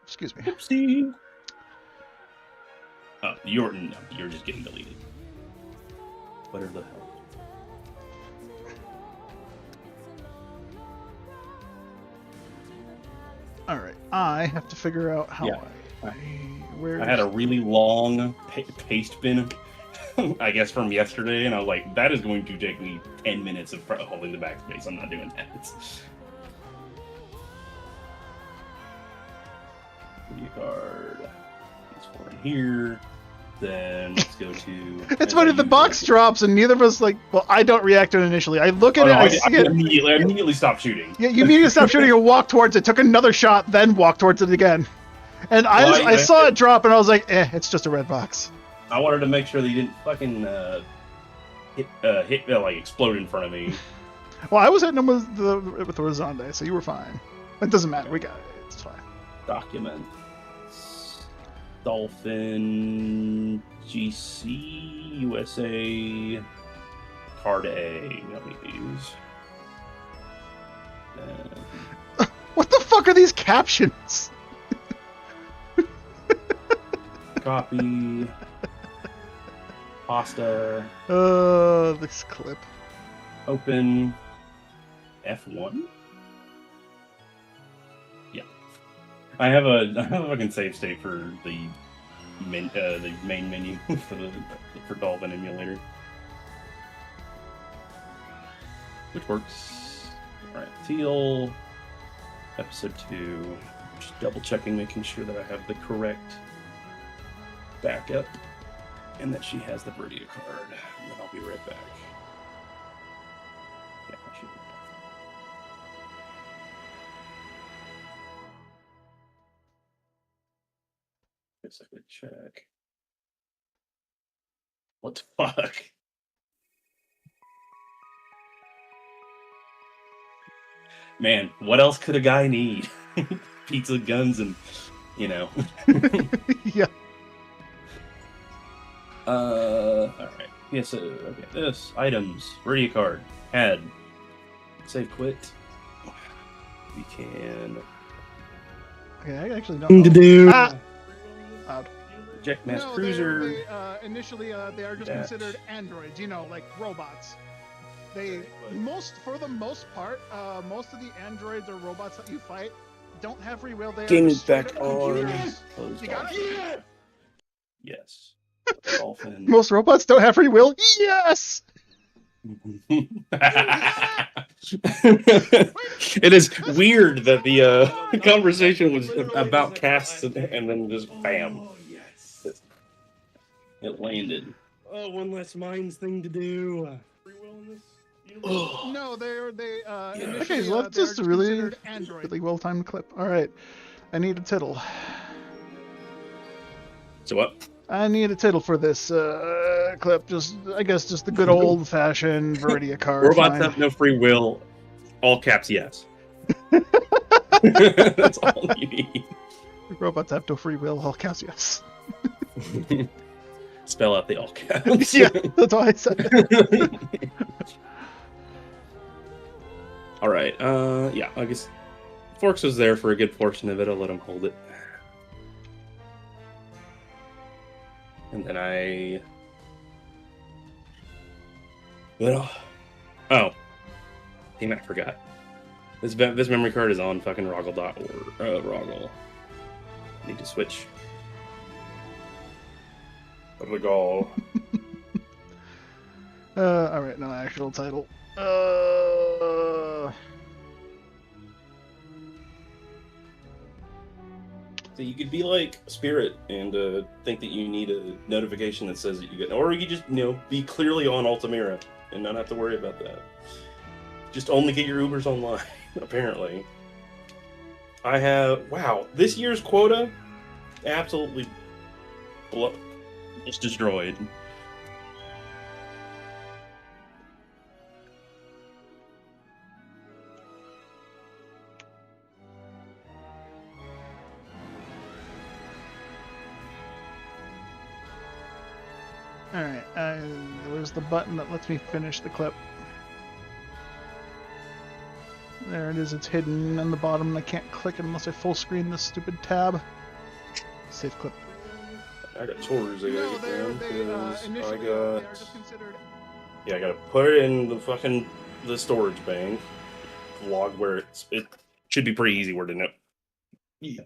Excuse me. Oopsie. Oh, you're just getting deleted. What the hell? All right, I have to figure out how I had a really long paste bin, I guess, from yesterday, and I was like, that is going to take me 10 minutes of holding the backspace. I'm not doing that. Video card. These four in here. Then let's go to... It's funny, the box drops and neither of us, like... Well, I don't react to it initially. I look at it, I see it... I immediately stopped shooting. Yeah, you immediately stopped shooting and walked towards it, took another shot, then walked towards it again. And I saw it drop and I was like, it's just a red box. I wanted to make sure that you didn't fucking like explode in front of me. Well, I was hitting him with the Rosande, so you were fine. It doesn't matter, we got it. It's fine. Document. Dolphin, GC, USA, card A. Got me these. What the fuck are these captions? Copy. Pasta. This clip. Open. F1. Yeah. I have a fucking save state for the main menu for Dolphin Emulator, which works. All right, Teal, episode 2. Just double checking, making sure that I have the correct backup and that she has the radio card. And then I'll be right back. Yeah, I should. Guess I could check. What the fuck? Man, what else could a guy need? Pizza, guns, and, you know. Yeah. Alright. Yeah, so, okay, this. Items. Radio card. Add. Save quit. We can... Okay, I actually don't know. Loud. Eject Mass No, Cruiser. Initially, they are just considered androids, like robots. For the most part, most of the androids or robots that you fight don't have free will. They Game are is back computers. on. You got it? Yes. Dolphin. Most robots don't have free will? Yes! It is weird that the conversation was about casts and then just bam, it landed. Oh, one less minds thing to do. Free will in this universe? No, they Yeah. okay, so that's just a really well timed clip. All right, I need a tittle. So what? I need a tittle for this clip. I guess just the good old fashioned Viridia card. Robots fine. have no free will. All caps, yes. That's all you need. Robots have no free will. All caps, yes. Spell out the all caps. Yeah, that's why I said it. All right. Yeah. I guess Forks was there for a good portion of it. I'll let him hold it. And then oh, damn it, I forgot. This memory card is on fucking Roggle.org. Roggle. Need to switch. Let go. All right, no actual title. So you could be like Spirit and think that you need a notification that says that you get, or you could just be clearly on Altamira and not have to worry about that. Just only get your Ubers online. Apparently, I have this year's quota absolutely It's destroyed. All right, where's the button that lets me finish the clip? There it is. It's hidden on the bottom, and I can't click it unless I full screen this stupid tab. Save clip. I got chores I gotta get done. Initially, I they are got just considered. I gotta put it in the storage bank log where it Should be pretty easy where to know.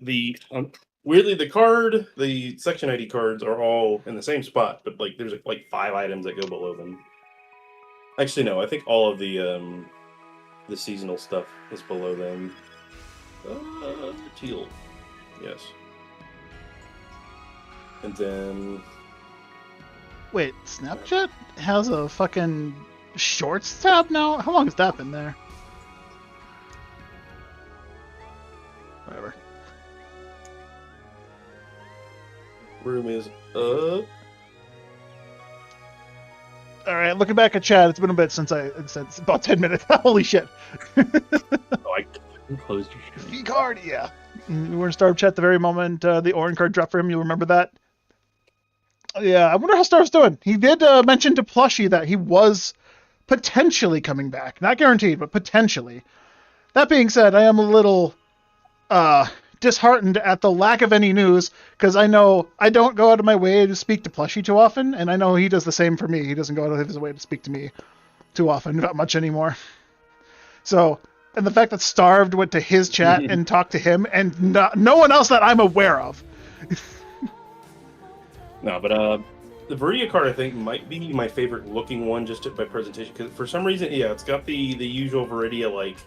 the weirdly the section ID cards are all in the same spot, but like there's like 5 items that go below them. Actually, no, I think all of the seasonal stuff is below them. Teal, yes. And then Wait, Snapchat has a fucking shorts tab now? How long has that been there? Whatever. room is up. All right, looking back at chat, it's been a bit since it's about 10 minutes. Holy shit. Oh, I closed your stream. V card, yeah. We were in Starve chat the very moment the Orin card dropped for him. You remember that? Yeah, I wonder how Starve's doing. He did mention to Plushie that he was potentially coming back. Not guaranteed, but potentially. That being said, I am a little disheartened at the lack of any news, because I know I don't go out of my way to speak to Plushie too often, and I know he does the same for me. He doesn't go out of his way to speak to me too often, not much anymore. So, and the fact that Starved went to his chat and talked to him, and no one else that I'm aware of. No, but the Viridia card I think might be my favorite looking one just by presentation, because for some reason, yeah, it's got the usual Viridia, like,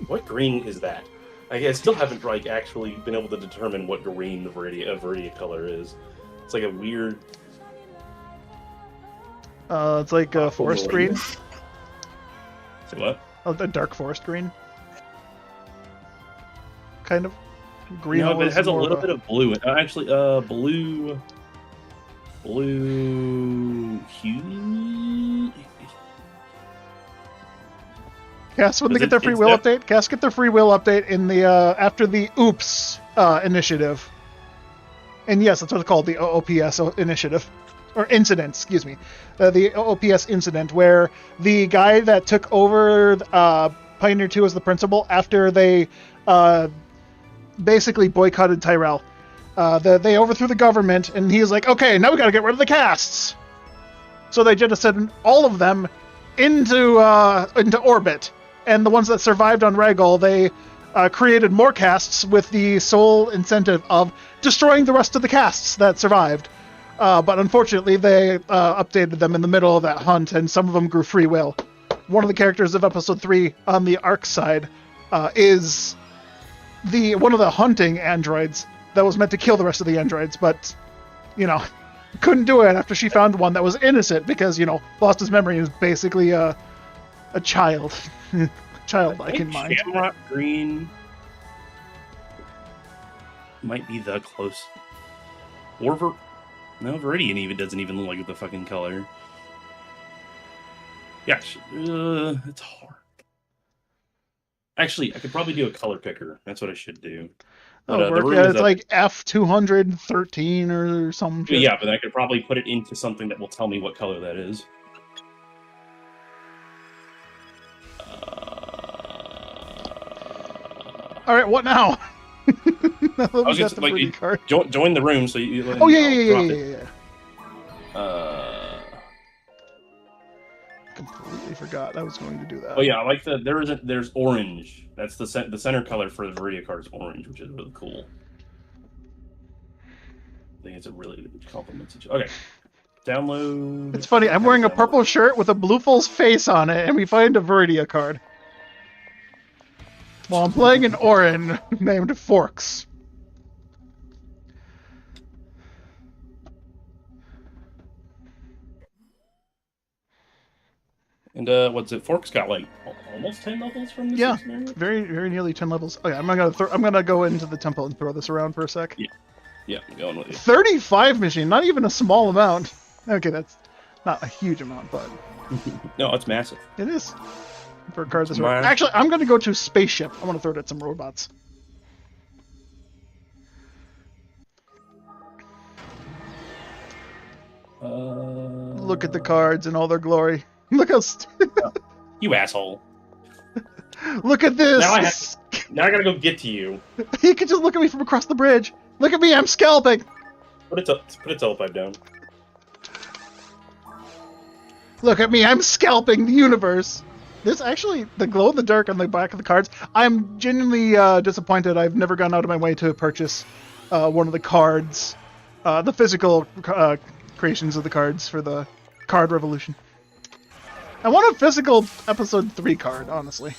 what green is that? I still haven't like actually been able to determine what green the Viridia color is. It's like a weird. It's like a forest green. Say what? A dark forest green. Kind of. Green. No, but it has a more little bit of blue. Actually, blue hue. Cass, when they Is get their it- free it's will def- update, Cass get their free will update in the after the Oops initiative. And yes, that's what it's called, the OOPS initiative. Or incident, excuse me. The OOPS incident, where the guy that took over Pioneer 2 as the principal after they basically boycotted Tyrell. They overthrew the government, and he was like, okay, now we gotta get rid of the casts. So they just sent all of them into orbit. And the ones that survived on Ragol, they created more casts with the sole incentive of destroying the rest of the casts that survived. But unfortunately, they updated them in the middle of that hunt, and some of them grew free will. One of the characters of episode 3 on the Ark side is one of the hunting androids that was meant to kill the rest of the androids, but, couldn't do it after she found one that was innocent because, lost his memory and was basically a child. Childlike in mind. Shamrock green might be the close. Or no, Viridian even doesn't even look like the fucking color. Yeah, it's hard. Actually, I could probably do a color picker. That's what I should do. But, it's like F213 or something. Yeah, but I could probably put it into something that will tell me what color that is. All right, what now? I was just like, join the room so you. Oh yeah. Completely forgot I was going to do that. Oh yeah, I like there's orange. That's the center color for the Viridia card is orange, which is really cool. I think it's a really good compliment. Okay, download. It's funny. I'm wearing a purple shirt with a blue fool's face on it, and we find a Viridia card. Well, I'm playing an Orin named Forks. And what's it? Forks got like almost 10 levels from this. Yeah, very, very nearly 10 levels. Okay, I'm gonna go into the temple and throw this around for a sec. Yeah, I'm going with you. 35 machine, not even a small amount. Okay, that's not a huge amount, but no, it's massive. It is. For a card this way. Actually, I'm going to go to Spaceship. I want to throw it at some robots. Look at the cards in all their glory. Look how... You asshole. Look at this! Now I gotta go get to you. You can just look at me from across the bridge. Look at me, I'm scalping! Put a telepipe down. Look at me, I'm scalping the universe! There's actually the glow in the dark on the back of the cards. I'm genuinely disappointed. I've never gone out of my way to purchase one of the cards, the physical creations of the cards for the card revolution. I want a physical episode 3 card, honestly.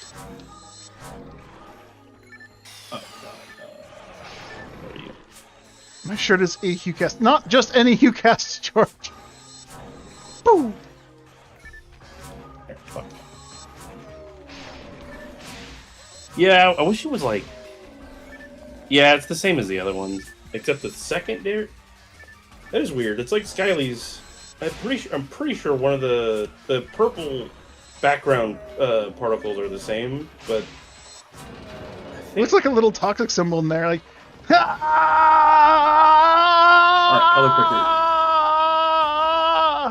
My shirt is a HuCast, not just any HuCast, George. Boom. Yeah, I wish it was like... Yeah, it's the same as the other ones. Except the second there... That is weird. It's like Skyly's... I'm pretty sure one of the purple background particles are the same, but... It looks like a little toxic symbol in there, like... Alright, color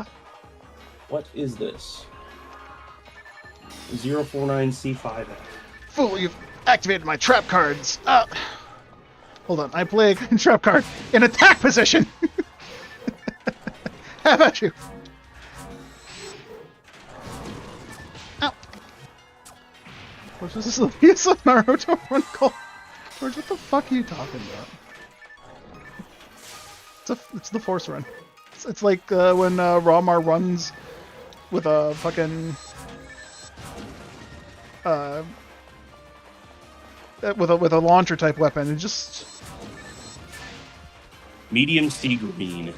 picker. What is this? 049C5F. Fool, you've activated my trap cards. Hold on, I play a trap card in attack position. How about you? Ow. What is this? The piece of Naruto run call? George, what the fuck are you talking about? It's the force run. It's like when Ramar runs with a fucking with a launcher type weapon. It just medium sea green.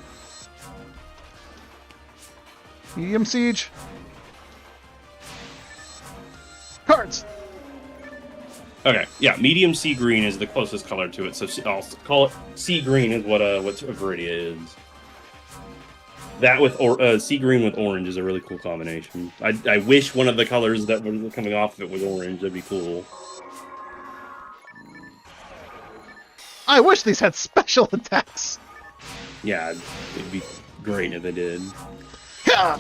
Medium siege. Cards. Okay, yeah, medium sea green is the closest color to it, so I'll call it sea green is what Viridia is. That with sea green with orange is a really cool combination. I wish one of the colors that were coming off of it was orange. That'd be cool. I wish these had special attacks. Yeah, it'd be great if they did. Yeah.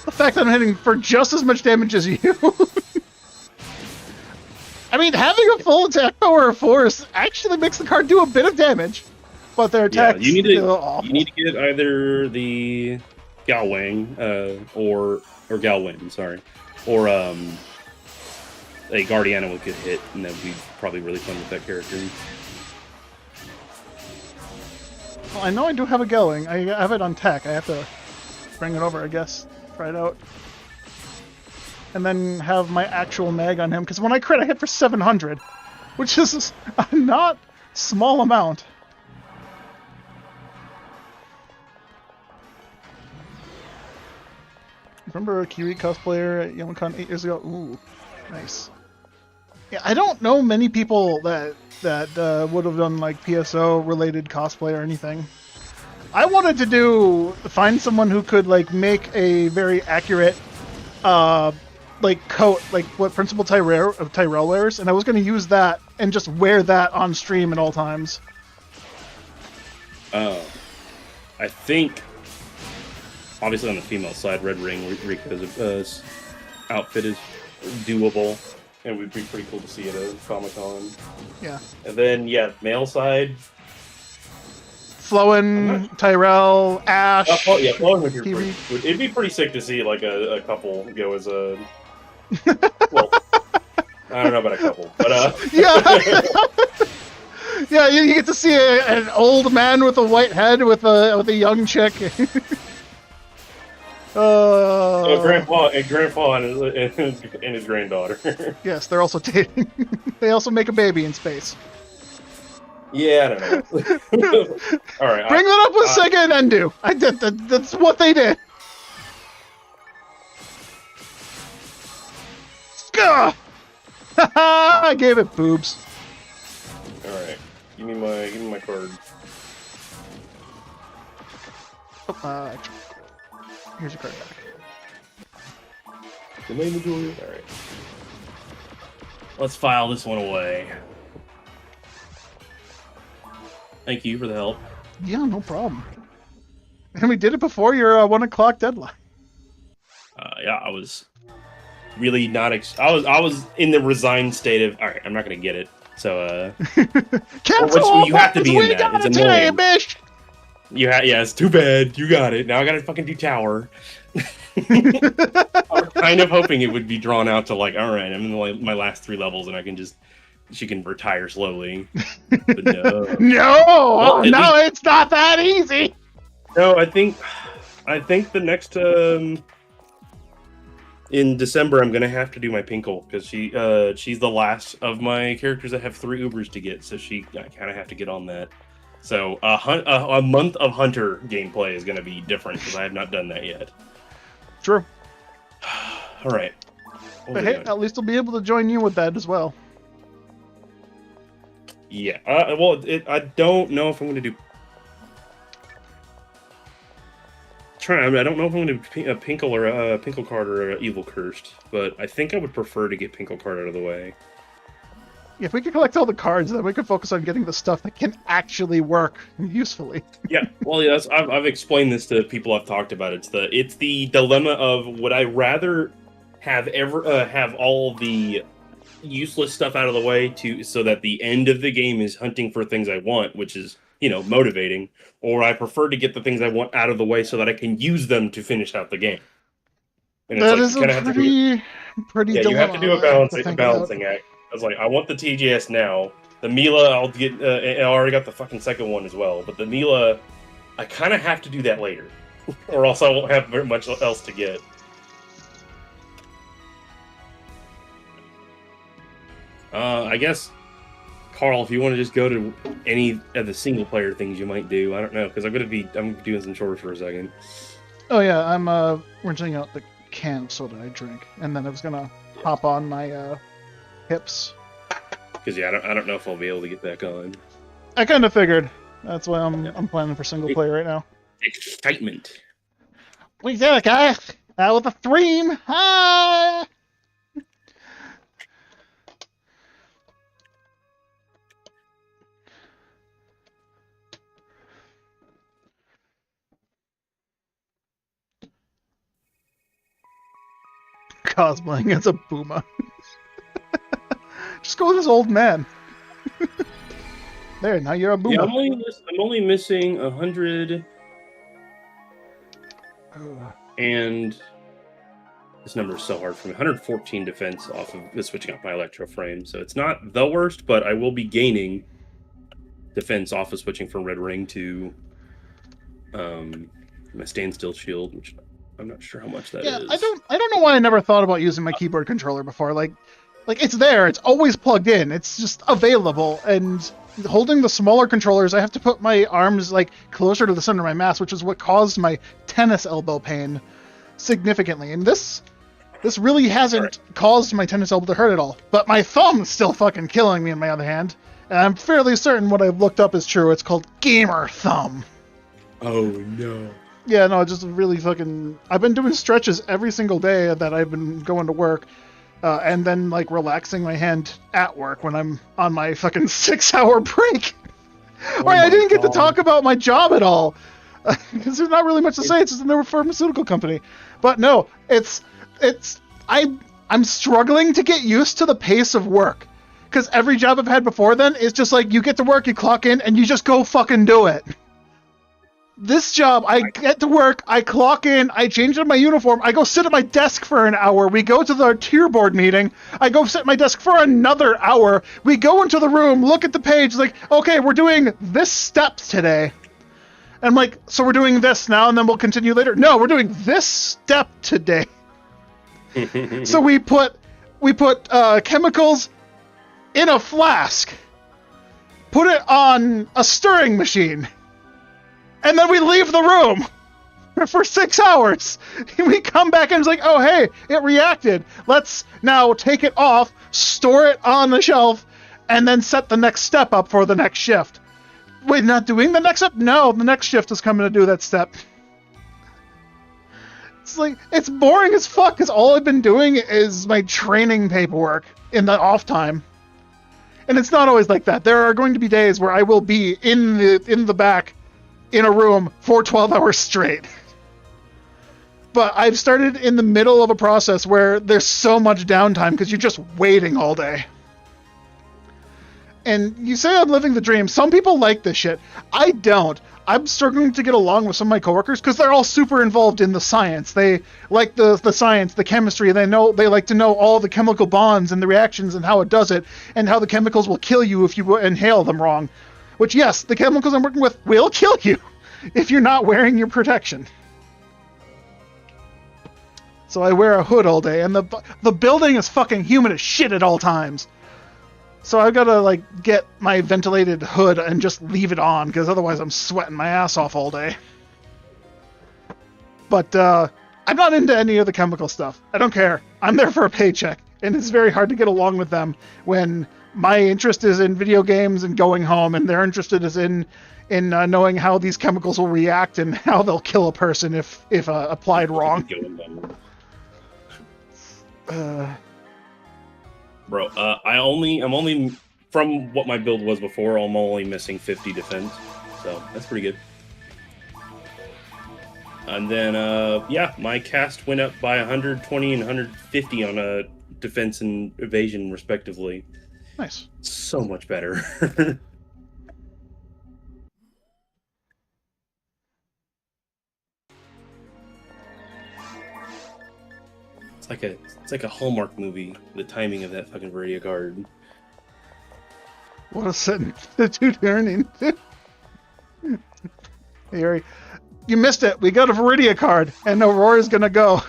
The fact that I'm hitting for just as much damage as you. I mean, having a full attack power of force actually makes the card do a bit of damage, but their attacks you need awful. You need to get either the Galwang or Galwin, sorry, or a Guardiana would get hit, and that would be probably really fun with that character. Well, I know I do have a Gelling. I have it on tech. I have to bring it over, I guess. Try it out. And then have my actual mag on him, because when I crit, I hit for 700, which is a not small amount. Remember a Kiwi cosplayer at YomoCon 8 years ago? Ooh, nice. Yeah, I don't know many people that would have done like PSO related cosplay or anything. I wanted to find someone who could like make a very accurate like coat, like what Principal Tyrell wears, and I was going to use that and just wear that on stream at all times. I think, obviously on the female side, Red Ring Rika's outfit is doable, and would be pretty cool to see at a Comic-Con. Yeah. And then, yeah, male side, Flowin, Tyrell, Ash. yeah, Flowin would be Kiwi. it'd be pretty sick to see like a couple go as a. Well, I don't know about a couple, but Yeah. Yeah, you get to see an old man with a white head with a young chick. grandpa and his granddaughter. Yes, they're also dating. They also make a baby in space. Yeah, I don't know. All right, Bring that up with Sega and Endu. I did that's what they did. Gah! I gave it boobs. All right, give me my card. Oh, here's your card back. The main majority. All right. Let's file this one away. Thank you for the help. Yeah, no problem. And we did it before your 1 o'clock deadline. Yeah, I was really not. I was in the resigned state of. All right, I'm not gonna get it. So, Cancel. You have to be in that. It's today, annoying. bitch. Yeah, it's too bad. You got it. Now I gotta fucking do tower. I was kind of hoping it would be drawn out to like, all right, I'm in my last 3 levels and she can retire slowly. But no. No, Well, no, it's not that easy. No, I think the next in December I'm gonna have to do my Pinkle because she's the last of my characters that have 3 Ubers to get, so I kind of have to get on that. So a month of Hunter gameplay is gonna be different because I have not done that yet. True. All right. But hey, at least I'll be able to join you with that as well. Yeah. Well, I don't know if I'm going to do. I don't know if I'm going to do a Pinkle or a Pinkle card or a Evil Cursed, but I think I would prefer to get Pinkle card out of the way. If we could collect all the cards, then we could focus on getting the stuff that can actually work usefully. Yeah. Well, yes, I've explained this to people I've talked about. It's the dilemma of would I rather have all the useless stuff out of the way so that the end of the game is hunting for things I want, which is, motivating, or I prefer to get the things I want out of the way so that I can use them to finish out the game. And that is a pretty yeah, you have to do a balancing act. I was like, I want the TGS now. The Mila, I'll get. I already got the fucking second one as well, but the Mila, I kind of have to do that later, or else I won't have very much else to get. I guess, Carl, if you want to just go to any of the single player things you might do, I don't know, because I'm doing some chores for a second. Oh yeah, I'm rinsing out the can of soda I drink, and then I was gonna hop on my hips. Because yeah, I don't know if I'll be able to get back on. I kind of figured. That's why I'm planning for single player right now. Excitement. We did it, guys! With a stream! Ah! Cosplaying as a Booma. Just go with this old man. There, now you're a Booma. Yeah, I'm only missing 100. And this number is so hard for me. 114 defense off of switching up my electro frame. So it's not the worst, but I will be gaining defense off of switching from Red Ring to My standstill shield, which I'm not sure how much that Yeah, is. I don't know why I never thought about using my keyboard controller before. Like it's there, it's always plugged in, it's just available. And holding the smaller controllers, I have to put my arms like closer to the center of my mass, which is what caused my tennis elbow pain significantly. And this really hasn't caused my tennis elbow to hurt at all. But my thumb's still fucking killing me on my other hand. And I'm fairly certain what I've looked up is true. It's called gamer thumb. Oh no. Yeah, no, just really fucking... I've been doing stretches every single day that I've been going to work. And then, like, relaxing my hand at work when I'm on my fucking 6-hour break. Wait, I didn't get to talk about my job at all. Because there's not really much to say. It's just a pharmaceutical company. But no, I'm struggling to get used to the pace of work. Because every job I've had before then is just like, you get to work, you clock in, and you just go fucking do it. This job, I get to work, I clock in, I change into my uniform, I go sit at my desk for an hour, we go to the tier board meeting, I go sit at my desk for another hour, we go into the room, look at the page, like, okay, we're doing this step today. And I'm like, so we're doing this now and then we'll continue later? No, we're doing this step today. So we put chemicals in a flask, put it on a stirring machine, and then we leave the room for 6 hours. We come back and it's like, oh, hey, it reacted. Let's now take it off, store it on the shelf, and then set the next step up for the next shift. Wait, not doing the next step? No, the next shift is coming to do that step. It's like, it's boring as fuck, because all I've been doing is my training paperwork in the off time. And it's not always like that. There are going to be days where I will be in the back in a room for 12 hours straight. But I've started in the middle of a process where there's so much downtime because you're just waiting all day. And you say I'm living the dream. Some people like this shit. I don't. I'm struggling to get along with some of my coworkers because they're all super involved in the science. They like the science, the chemistry. They like to know all the chemical bonds and the reactions and how it does it, and how the chemicals will kill you if you inhale them wrong. Which, yes, the chemicals I'm working with will kill you if you're not wearing your protection. So I wear a hood all day, and the building is fucking humid as shit at all times. So I've got to, like, get my ventilated hood and just leave it on, because otherwise I'm sweating my ass off all day. But I'm not into any of the chemical stuff. I don't care. I'm there for a paycheck, and it's very hard to get along with them when my interest is in video games and going home, and their interest is in knowing how these chemicals will react and how they'll kill a person if applied wrong. Bro, I'm only from what my build was before. I'm only missing 50 defense, so that's pretty good. And then, yeah, my cast went up by 120 and 150 on a defense and evasion, respectively. Nice. So much better. It's like a Hallmark movie. The timing of that fucking Viridia card. What a sentence to turn into. Hey, Harry, you missed it. We got a Viridia card, and Aurora's gonna go.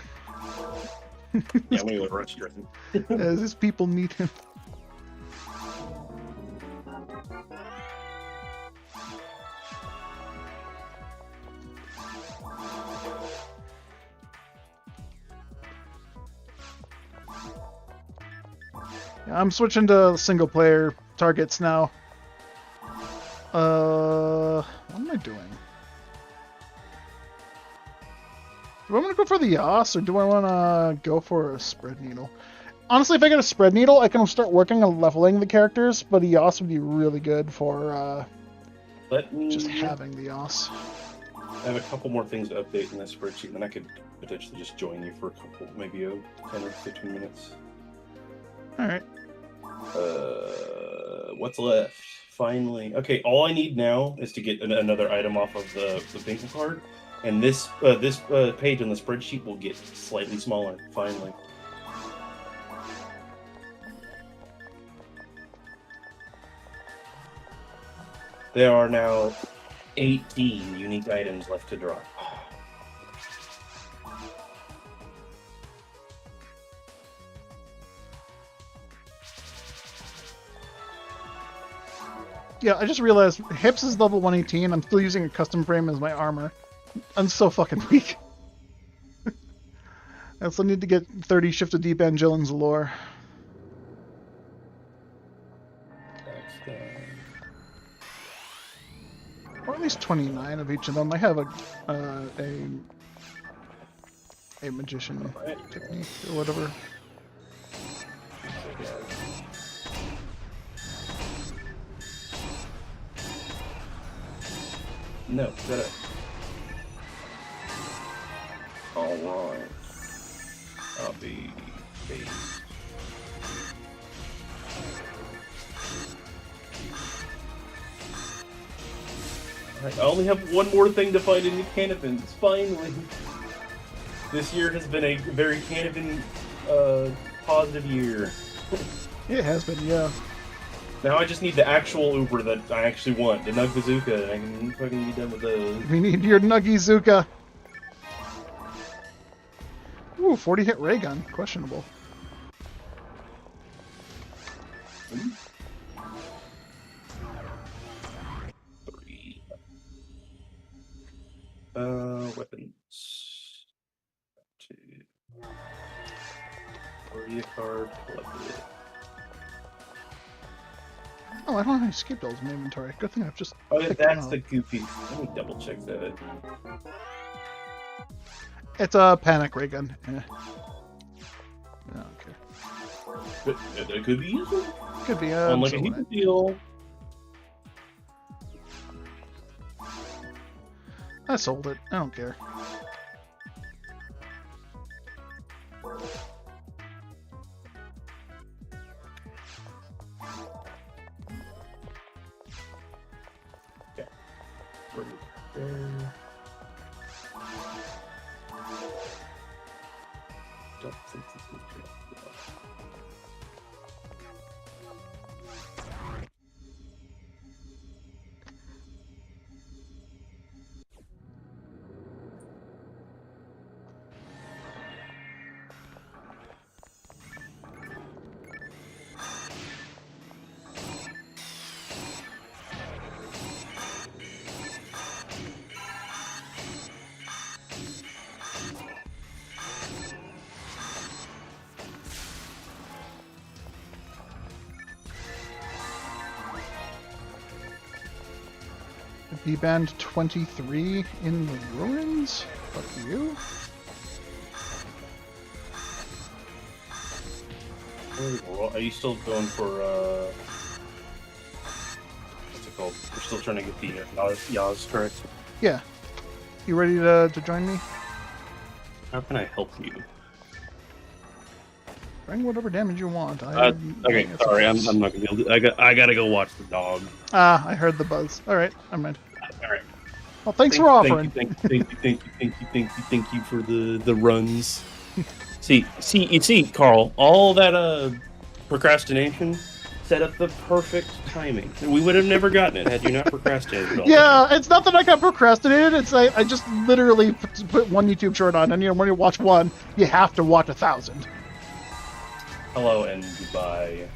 Yeah, I'm gonna go rush dressing. These people need him. I'm switching to single player targets now. What am I doing? Do I want to go for the Yas, or do I want to go for a spread needle? Honestly, if I get a spread needle, I can start working on leveling the characters, but a Yas would be really good for just having the Yas. I have a couple more things to update in this spreadsheet, and then I could potentially just join you for a couple, maybe 10 or 15 minutes. Alright. What's left? Finally. Okay, all I need now is to get another item off of the bingo card, and this page on the spreadsheet will get slightly smaller, finally. There are now 18 unique items left to drop. Yeah, I just realized Hips is level 118. I'm still using a custom frame as my armor. I'm so fucking weak. I also need to get 30 Shift of Deep Angelins lore. Or at least 29 of each of them. I have a magician technique or whatever. No, shut up. Alright. I'll be based. Alright, I only have one more thing to find in the Canopins. Finally! This year has been a very Canopin positive year. It has been, yeah. Now I just need the actual Uber that I actually want, the Nug Bazooka, and I can fucking be done with those. We need your Nuggy-Zuka. Ooh, 40 hit ray gun. Questionable. Three. Weapons. 2. Already a card, collected. Oh, I don't have any escape dolls in my inventory. Good thing I've just. Oh, yeah, picked them that's up. the goofy. Let me double check that. It's a panic ray gun. Eh. Okay. But that could be useful. Could be. Unlike a heap of deal. I sold it. I don't care. Don't think this is good. B-Band 23 in the ruins? Fuck you. Are you still going for, what's it called? We're still trying to get the Yaz, correct? Yeah. You ready to join me? How can I help you? Bring whatever damage you want. Okay, sorry, I'm not gonna be able to. I gotta go watch the dog. Ah, I heard the buzz. Alright, never mind. All right. Well, thanks for offering. Thank you for the runs. see, you see, Carl, all that procrastination set up the perfect timing. We would have never gotten it had you not procrastinated. All Yeah, it's not that I got procrastinated. It's I just literally put one YouTube short on, and when you watch one, you have to watch 1,000. Hello and goodbye.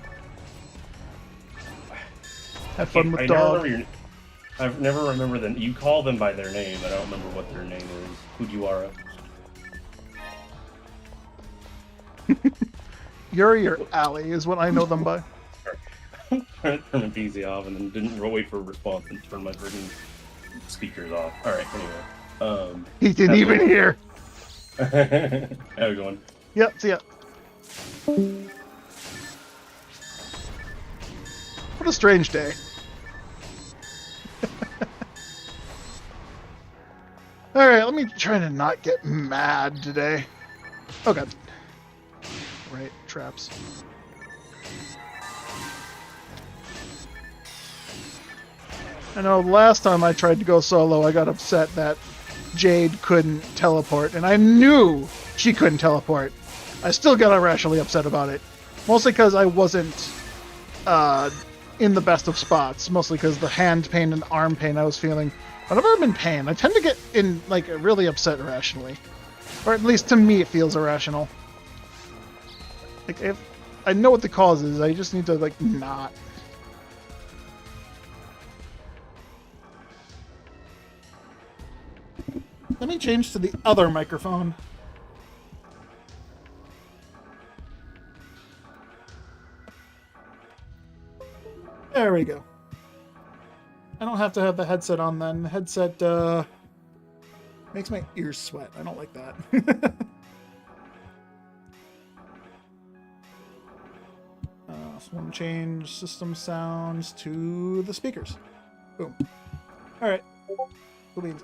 Have fun with dog. I never remember them. You call them by their name. I don't remember what their name is. Fujiwara. Yuri or Ali is what I know them by. I turned the PC off and then didn't wait for a response and turn my freaking speakers off. Alright, anyway. He didn't even hear. How we going? Yep, see ya. What a strange day. Alright, let me try to not get mad today. Oh god. Right, traps. I know last time I tried to go solo, I got upset that Jade couldn't teleport, and I knew she couldn't teleport. I still got irrationally upset about it. Mostly because I wasn't in the best of spots. Mostly because the hand pain and arm pain I was feeling Whenever I'm in pain, I tend to get in like really upset irrationally, or at least to me it feels irrational. Like if I know what the cause is, I just need to like not. Let me change to the other microphone. There we go. I don't have to have the headset on then. The headset makes my ears sweat. I don't like that. So I'm going to change system sounds to the speakers. Boom. All right. Cool beans.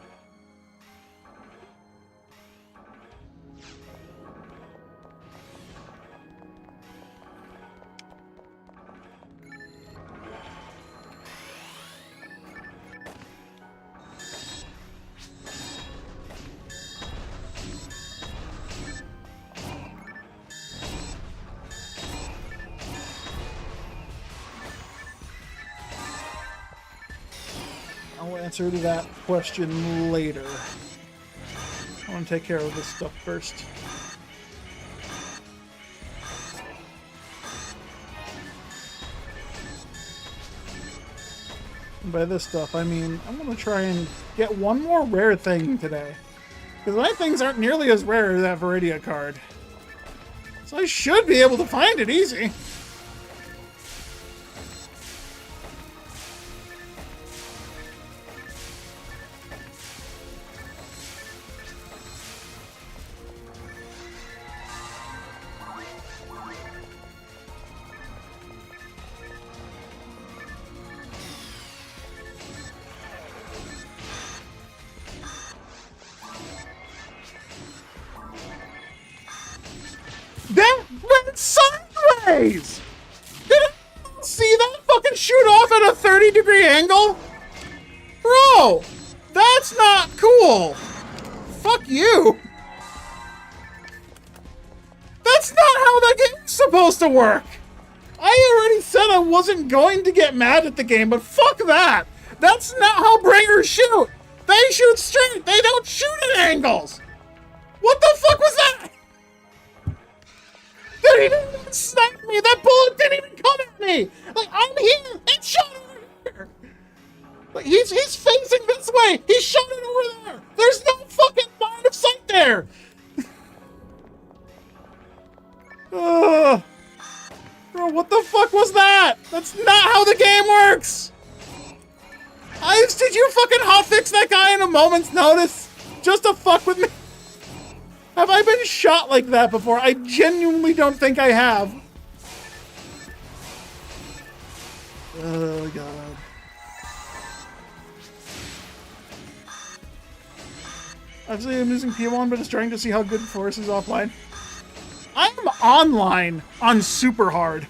I'll answer to that question later. I want to take care of this stuff first. And by this stuff, I mean I'm going to try and get one more rare thing today. Because my things aren't nearly as rare as that Viridia card. So I should be able to find it easy. That went sideways! Did I see that fucking shoot off at a 30-degree angle? Bro, that's not cool. Fuck you. That's not how the game's supposed to work. I already said I wasn't going to get mad at the game, but fuck that. That's not how bringers shoot. They shoot straight. They don't shoot at angles. What the fuck was that? That he didn't even snipe me! That bullet didn't even come at me! Like, I'm here! It shot over here! Like, he's facing this way! He shot it over there! There's no fucking line of sight there! Bro, what the fuck was that? That's not how the game works! Did you fucking hotfix that guy in a moment's notice? Just to fuck with me? Have I been shot like that before? I genuinely don't think I have. Oh, God. Obviously, I'm using P1, but it's trying to see how good Force is offline. I'm online on super hard.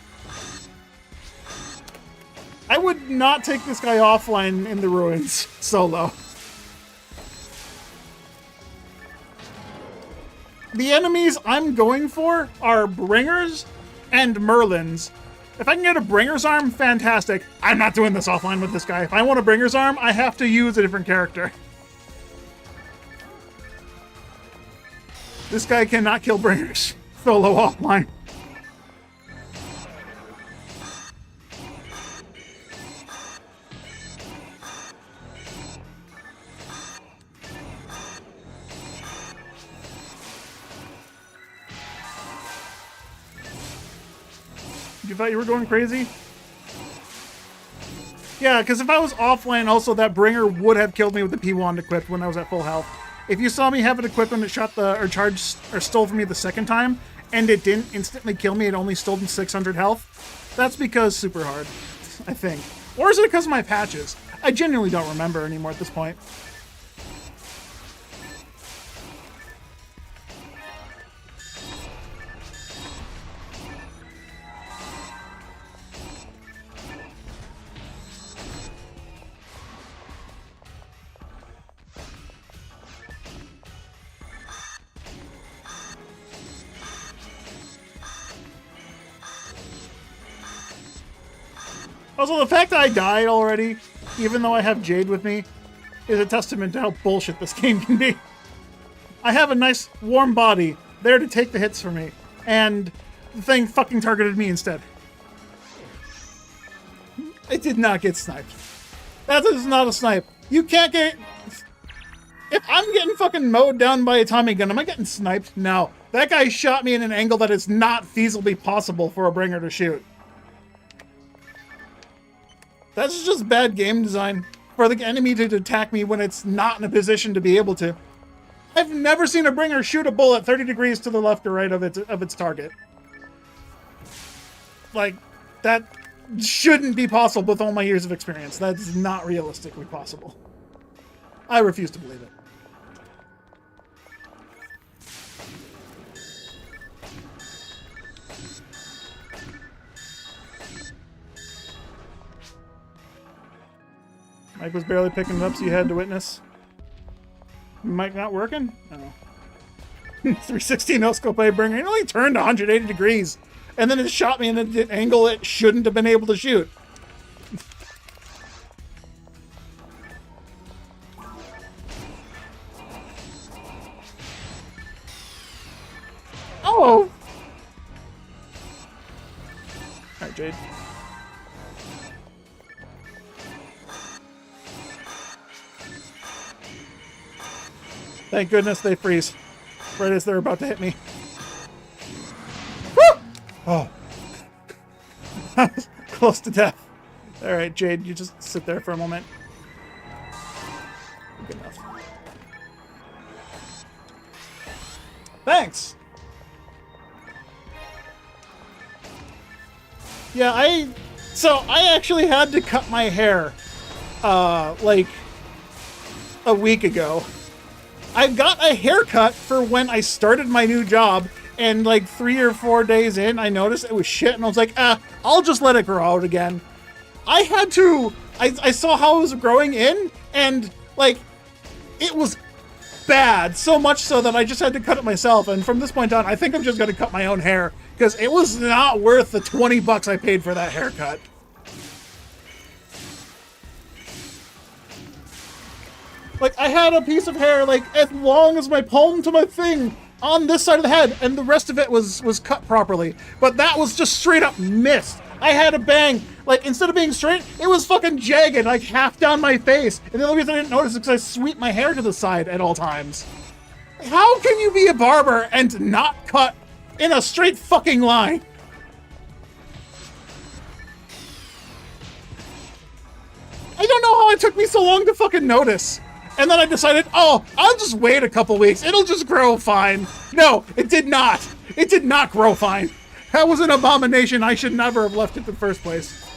I would not take this guy offline in the ruins solo. The enemies I'm going for are Bringers and Merlins. If I can get a Bringer's Arm, fantastic. I'm not doing this offline with this guy. If I want a Bringer's Arm, I have to use a different character. This guy cannot kill Bringers solo offline. You thought you were going crazy? Yeah, because if I was offline, also that Bringer would have killed me with the P1 equipped when I was at full health. If you saw me have it equipped when it shot or charged or stole from me the second time, and it didn't instantly kill me, it only stole 600 health, that's because super hard, I think. Or is it because of my patches? I genuinely don't remember anymore at this point. Also, the fact that I died already, even though I have Jade with me, is a testament to how bullshit this game can be. I have a nice warm body there to take the hits for me, and the thing fucking targeted me instead. It did not get sniped. That is not a snipe. You can't get... If I'm getting fucking mowed down by a Tommy gun, am I getting sniped? No. That guy shot me in an angle that is not feasibly possible for a bringer to shoot. That's just bad game design for the enemy to attack me when it's not in a position to be able to. I've never seen a bringer shoot a bullet 30 degrees to the left or right of its target. Like, that shouldn't be possible with all my years of experience. That's not realistically possible. I refuse to believe it. Mike was barely picking it up, so you had to witness. Mic not working? Oh. 316 no-scope A bringer. It only turned 180 degrees. And then it shot me in an angle it shouldn't have been able to shoot. Oh! Alright, Jade. Thank goodness they freeze right as they're about to hit me. Woo! Oh. Close to death. Alright, Jade, you just sit there for a moment. Good enough. Thanks! Yeah, I actually had to cut my hair, like, a week ago. I got a haircut for when I started my new job, and like 3 or 4 days in, I noticed it was shit, and I was like, I'll just let it grow out again. I saw how it was growing in, and like, it was bad, so much so that I just had to cut it myself, and from this point on, I think I'm just gonna cut my own hair, because it was not worth the 20 bucks I paid for that haircut. Like, I had a piece of hair, like, as long as my palm to my thing on this side of the head, and the rest of it was cut properly. But that was just straight up missed. I had a bang. Like, instead of being straight, it was fucking jagged, like, half down my face. And the only reason I didn't notice is because I sweep my hair to the side at all times. How can you be a barber and not cut in a straight fucking line? I don't know how it took me so long to fucking notice. And then I decided, oh, I'll just wait a couple weeks. It'll just grow fine. No, it did not. It did not grow fine. That was an abomination. I should never have left it in the first place.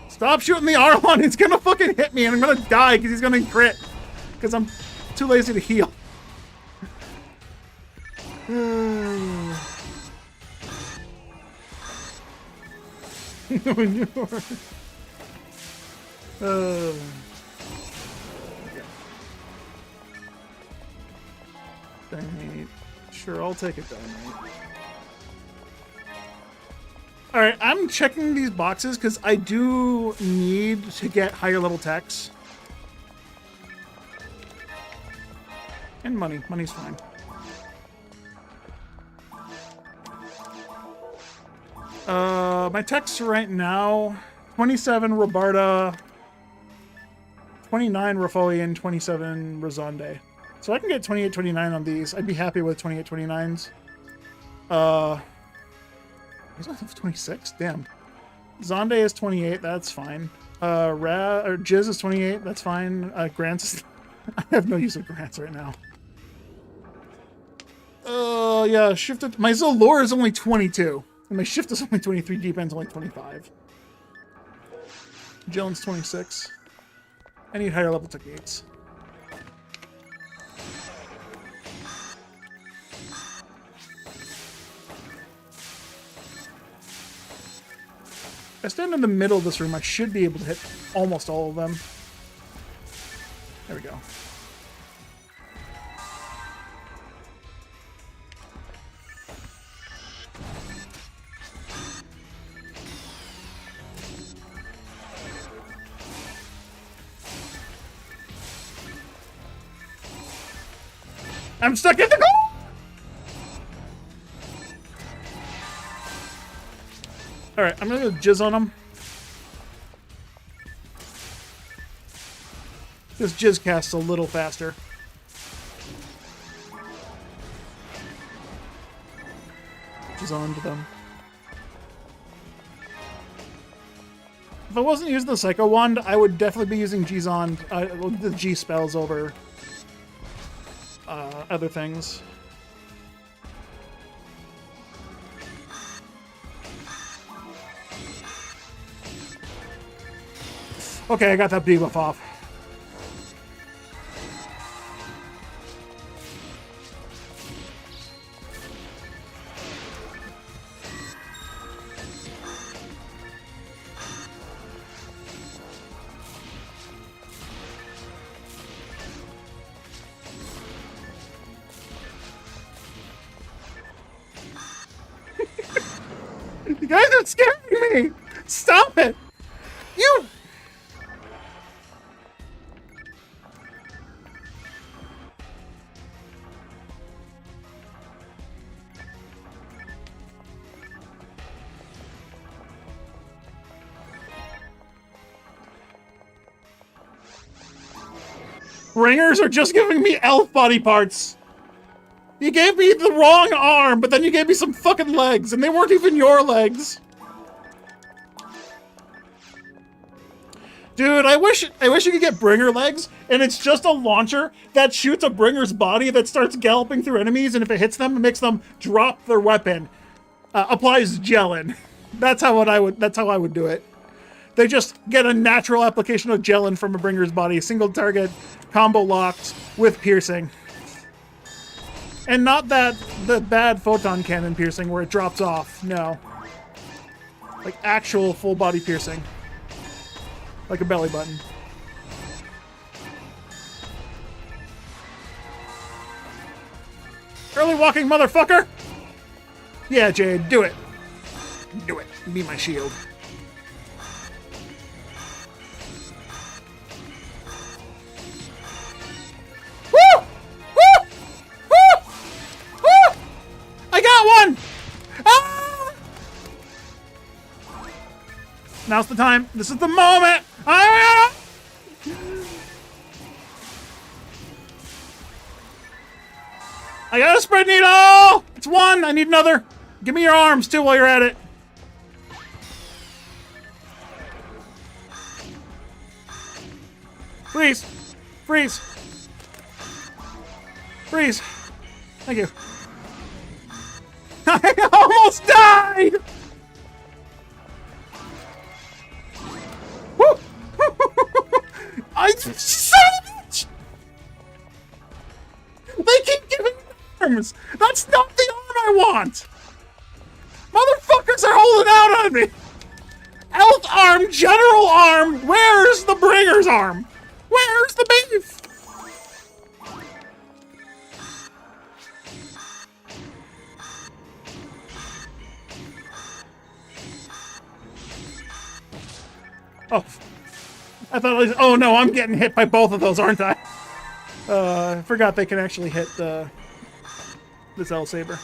Stop shooting the Arlon. He's gonna fucking hit me and I'm gonna die because he's gonna crit. Because I'm too lazy to heal. Dynamite. Sure, I'll take it, Dynamite. Alright, I'm checking these boxes because I do need to get higher level techs. And money. Money's fine. My techs right now, 27 Robarda, 29 Rafolian, 27 Rosande. So I can get 28, 29 on these. I'd be happy with 28, 29s. I have 26? Damn. Zonde is 28, that's fine. Jizz is 28, that's fine. Grants is... I have no use of Grants right now. Yeah, shifted... My Zolor is only 22. And my shift is only 23, deep end's only 25. Jillen's 26. I need higher level techniques. If I stand in the middle of this room, I should be able to hit almost all of them. There we go. I'm stuck in the core! Alright, I'm gonna go jizz on him. This jizz casts a little faster. Jizz on to them. If I wasn't using the Psycho Wand, I would definitely be using the G spells over other things. Okay, I got that debuff off. You guys are scaring me! Stop it! You! Ringers are just giving me elf body parts. You gave me the wrong arm, but then you gave me some fucking legs, and they weren't even your legs. Dude, I wish you could get Bringer legs, and it's just a launcher that shoots a Bringer's body that starts galloping through enemies, and if it hits them, it makes them drop their weapon. Applies gelin. That's how I would do it. They just get a natural application of gelin from a Bringer's body, single target, combo locked with piercing. And not the bad photon cannon piercing where it drops off. No. Like actual full body piercing. Like a belly button. Early walking motherfucker! Yeah, Jade, do it. Do it. Be my shield. Woo! Woo! Woo! Woo! I got one! Ah! Now's the time. This is the moment. I got a spread needle! It's one. I need another. Give me your arms, too, while you're at it. Freeze. Freeze. Freeze. Thank you. I almost died! Woo! I son of a bitch! They keep giving me arms! That's not the arm I want! Motherfuckers are holding out on me! Elf arm, general arm, where's the Bringer's arm? Where's the beef? Oh, I thought, oh no, I'm getting hit by both of those, aren't I? I forgot they can actually hit this L Saber.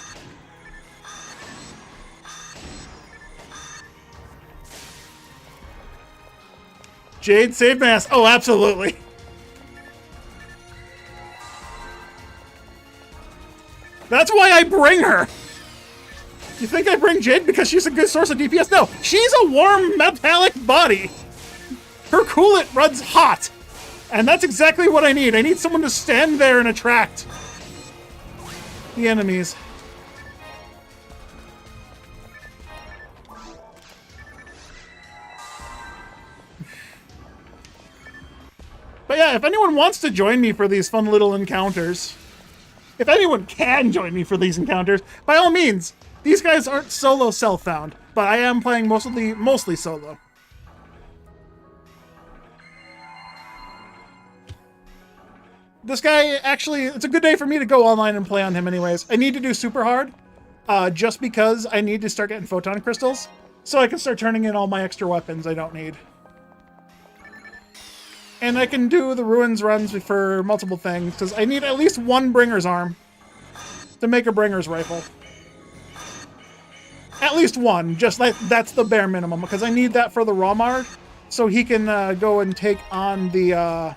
Jade, save mass. Oh, absolutely. That's why I bring her. You think I bring Jade because she's a good source of DPS? No, she's a warm metallic body. Her coolant runs hot. And that's exactly what I need. I need someone to stand there and attract the enemies. But yeah, if anyone wants to join me for these fun little encounters, if anyone can join me for these encounters, by all means. These guys aren't solo self-found, but I am playing mostly solo. This guy, actually, it's a good day for me to go online and play on him anyways. I need to do super hard, just because I need to start getting photon crystals, so I can start turning in all my extra weapons I don't need. And I can do the ruins runs for multiple things, because I need at least one Bringer's arm. to make a Bringer's rifle. At least one, just like that's the bare minimum, because I need that for the Ramar, so he can go and take on the.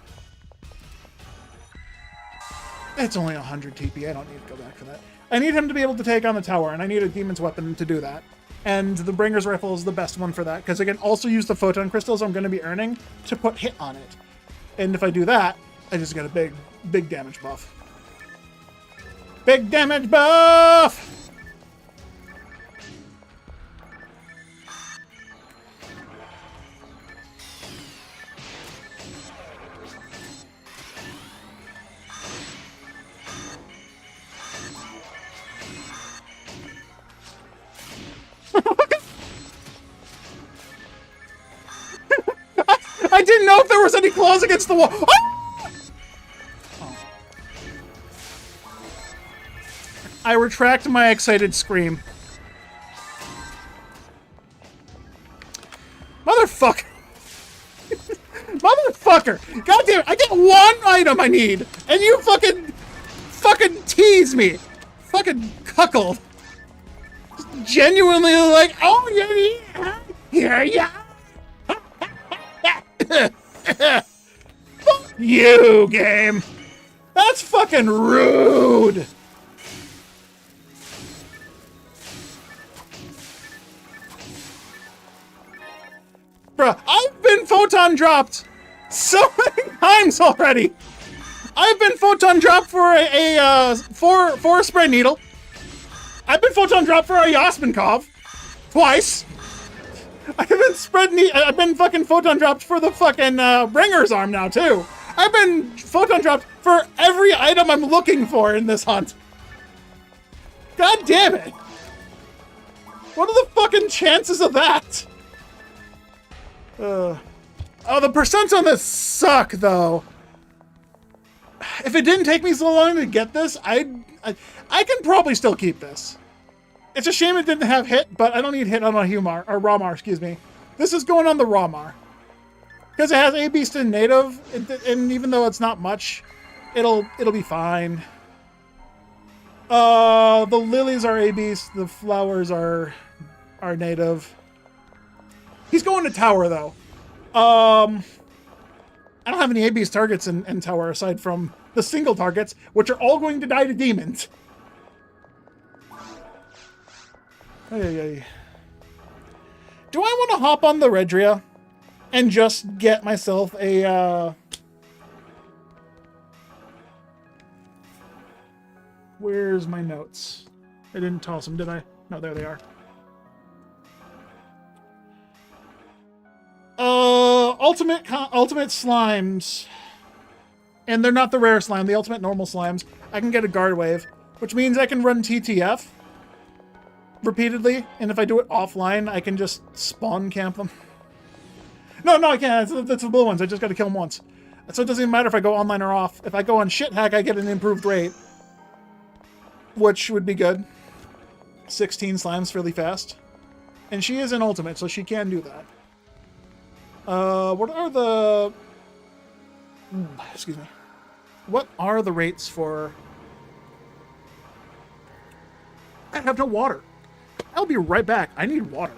It's only 100 TP. I don't need to go back for that. I need him to be able to take on the tower, and I need a demon's weapon to do that. And the Bringer's rifle is the best one for that, because I can also use the photon crystals I'm going to be earning to put hit on it. And if I do that, I just get a big damage buff. Big damage buff! I didn't know if there was any claws against the wall. Ah! Oh. I retract my excited scream. Motherfucker. Motherfucker. God damn it. I get one item I need, and you fucking tease me. Fucking cuckold. Genuinely like, oh yeah. Fuck you, game. That's fucking rude. Bruh, I've been photon dropped so many times already. I've been photon dropped for for a spray needle. I've been photon dropped for a Yasminkov twice. I've been fucking photon dropped for the fucking Bringer's arm now too. I've been photon dropped for every item I'm looking for in this hunt. God damn it. What are the fucking chances of that? Oh, the percents on this suck though. If it didn't take me so long to get this, I can probably still keep this. It's a shame it didn't have hit, but I don't need hit on a Humar, or Ramar, excuse me. This is going on the Ramar. Because it has A-Beast in native, and even though it's not much, it'll be fine. The lilies are A-Beast, the flowers are native. He's going to tower, though. I don't have any A-Beast targets in tower, aside from the single targets, which are all going to die to demons. Ay. Do I want to hop on the Redria and just get myself a, Where's my notes? I didn't toss them, did I? No, there they are. Ultimate slimes. And they're not the rare slime, the ultimate normal slimes. I can get a guard wave, which means I can run TTF repeatedly, and if I do it offline, I can just spawn camp them. No, I can't. That's the blue ones. I just got to kill them once. So it doesn't even matter if I go online or off. If I go on shit hack, I get an improved rate, which would be good. 16 slimes really fast. And she is an ultimate, so she can do that. What are the... Excuse me. What are the rates for... I have no water. I'll be right back. I need water.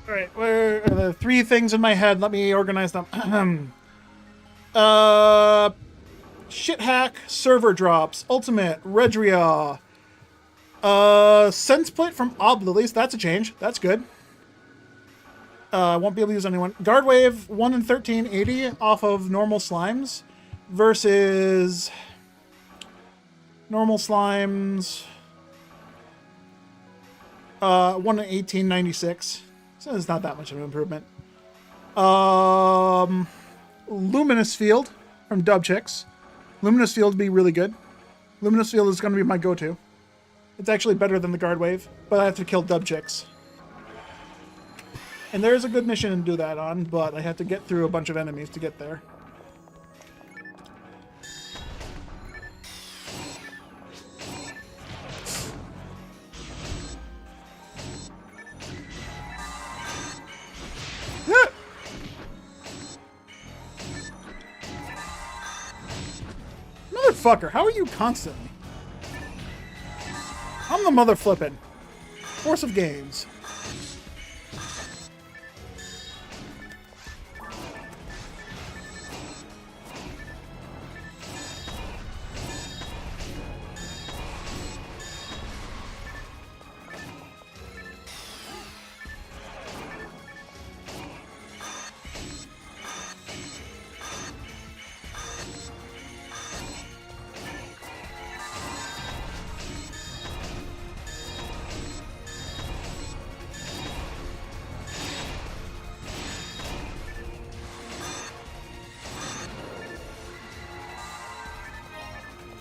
Alright, where are the three things in my head? Let me organize them. Shit hack, server drops, ultimate, Redria. Sense plate from Oblilies, that's a change. That's good. Won't be able to use anyone. Guard wave, 1 in 1380 off of normal slimes versus normal slimes 1 in 1896. So it's not that much of an improvement. Luminous field, from Dub Chicks. Luminous Field would be really good. Luminous Field is going to be my go-to. It's actually better than the Guard Wave, but I have to kill Dub Chicks. And there is a good mission to do that on, but I have to get through a bunch of enemies to get there. Motherfucker, how are you constantly? I'm the mother flippin'. Force of games.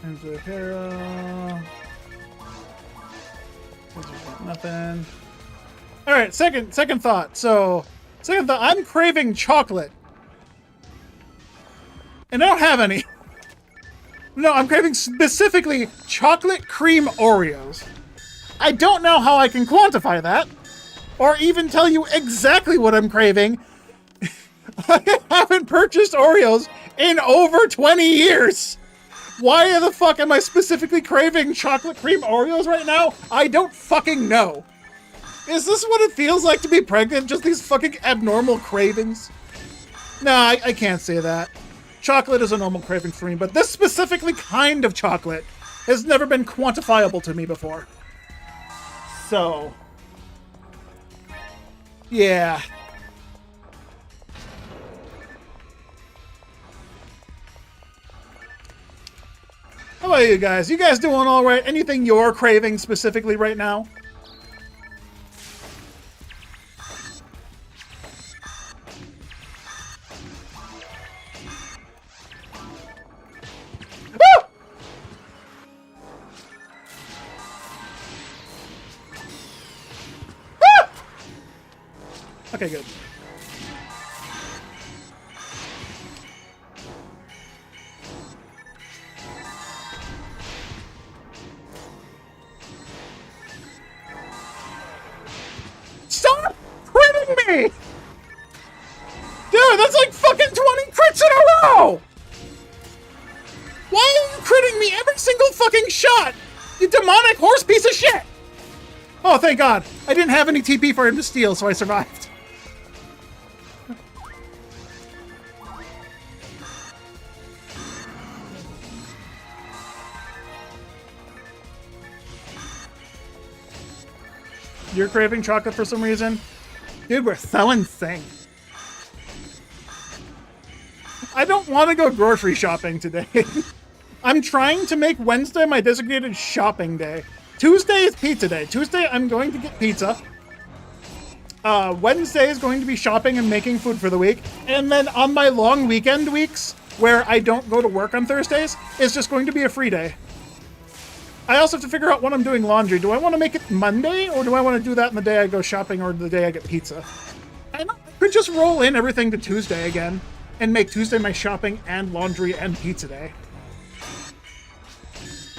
Into hero. Nothing. All right, second thought. Second thought, I'm craving chocolate. And I don't have any. No, I'm craving specifically chocolate cream Oreos. I don't know how I can quantify that, or even tell you exactly what I'm craving. I haven't purchased Oreos in over 20 years. Why the fuck am I specifically craving chocolate cream Oreos right now? I don't fucking know. Is this what it feels like to be pregnant? Just these fucking abnormal cravings? Nah, I can't say that. Chocolate is a normal craving for me, but this specifically kind of chocolate has never been quantifiable to me before. So, yeah. How about you guys? You guys doing all right? Anything you're craving specifically right now? Woo! Woo! Okay, good. Stop critting me! Dude, that's like fucking 20 crits in a row! Why are you critting me every single fucking shot? You demonic horse piece of shit! Oh, thank God. I didn't have any TP for him to steal, so I survived. You're craving chocolate for some reason? Dude, we're so insane. I don't want to go grocery shopping today. I'm trying to make Wednesday my designated shopping day. Tuesday is pizza day. Tuesday, I'm going to get pizza. Wednesday is going to be shopping and making food for the week. And then on my long weekend weeks, where I don't go to work on Thursdays, it's just going to be a free day. I also have to figure out when I'm doing laundry. Do I want to make it Monday, or do I want to do that on the day I go shopping or the day I get pizza? I could just roll in everything to Tuesday again and make Tuesday my shopping and laundry and pizza day.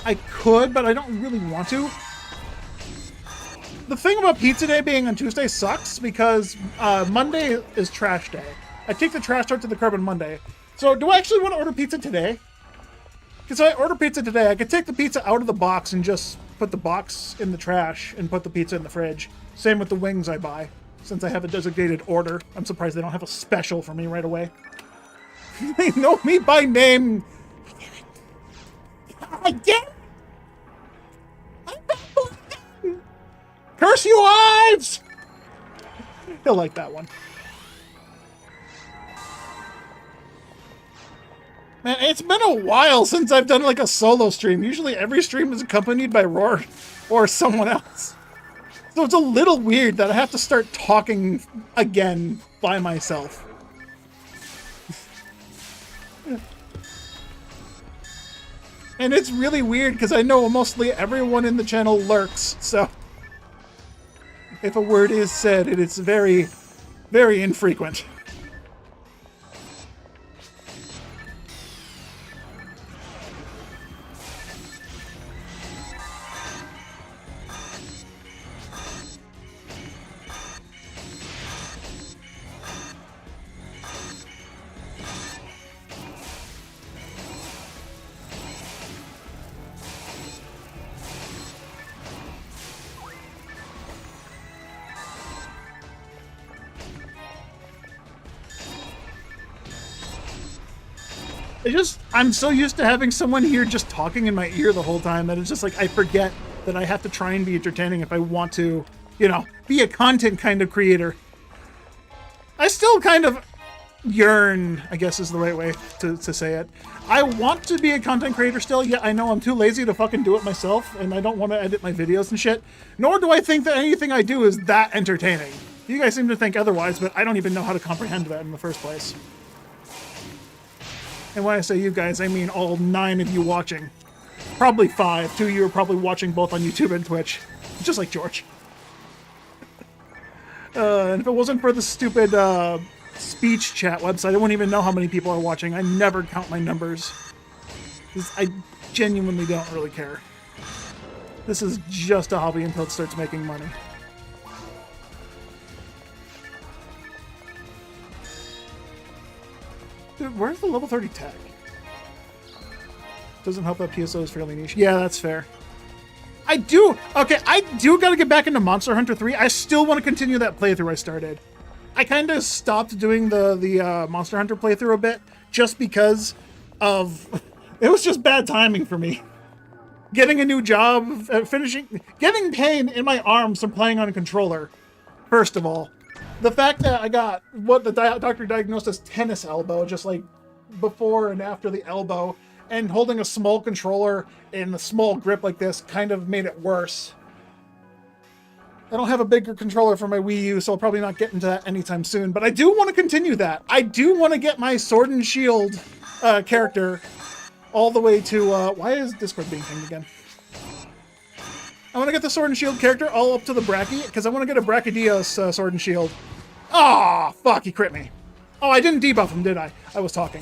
I could, but I don't really want to. The thing about pizza day being on Tuesday sucks because Monday is trash day. I take the trash out to the curb on Monday. So do I actually want to order pizza today? Because if I order pizza today, I could take the pizza out of the box and just put the box in the trash and put the pizza in the fridge. Same with the wings I buy. Since I have a designated order, I'm surprised they don't have a special for me right away. They know me by name. Again? Curse you, Ives! He'll like that one. Man, it's been a while since I've done like a solo stream. Usually every stream is accompanied by Roar or someone else. So it's a little weird that I have to start talking again by myself. And it's really weird because I know mostly everyone in the channel lurks, so if a word is said, it is very, very infrequent. I'm so used to having someone here just talking in my ear the whole time that it's just like I forget that I have to try and be entertaining if I want to, you know, be a content kind of creator. I still kind of yearn, I guess is the right way to say it. I want to be a content creator still, yet I know I'm too lazy to fucking do it myself, and I don't want to edit my videos and shit. Nor do I think that anything I do is that entertaining. You guys seem to think otherwise, but I don't even know how to comprehend that in the first place. And when I say you guys, I mean all 9 of you watching. Probably 5. 2 of you are probably watching both on YouTube and Twitch. Just like George. And if it wasn't for the stupid speech chat website, I wouldn't even know how many people are watching. I never count my numbers. I genuinely don't really care. This is just a hobby until it starts making money. Dude, where's the level 30 tech? Doesn't help that PSO is fairly niche. Yeah, that's fair. I do gotta get back into Monster Hunter 3. I still want to continue that playthrough I started. I kind of stopped doing the Monster Hunter playthrough a bit just because of... It was just bad timing for me. Getting a new job, getting pain in my arms from playing on a controller, first of all. The fact that I got what the doctor diagnosed as tennis elbow, just like before and after the elbow, and holding a small controller in a small grip like this kind of made it worse. I don't have a bigger controller for my Wii U, so I'll probably not get into that anytime soon, but I do want to continue that. I do want to get my Sword and Shield character all the way to, why is Discord being pinged again? I want to get the Sword and Shield character all up to the Bracky, because I want to get a Brachydios Sword and Shield. Ah, oh, fuck, he crit me. Oh, I didn't debuff him, did I? I was talking.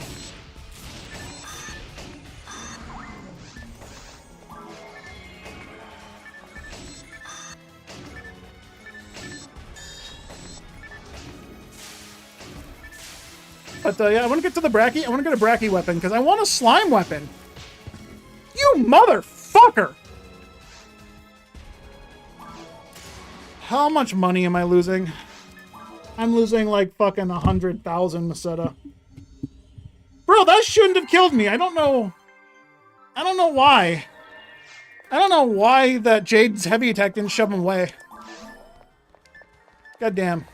But yeah, I want to get to the Bracky. I want to get a Bracky weapon, because I want a slime weapon. You motherfucker! How much money am I losing? I'm losing like fucking 100,000 Masetta. Bro, that shouldn't have killed me. I don't know why. I don't know why that Jade's heavy attack didn't shove him away. God damn.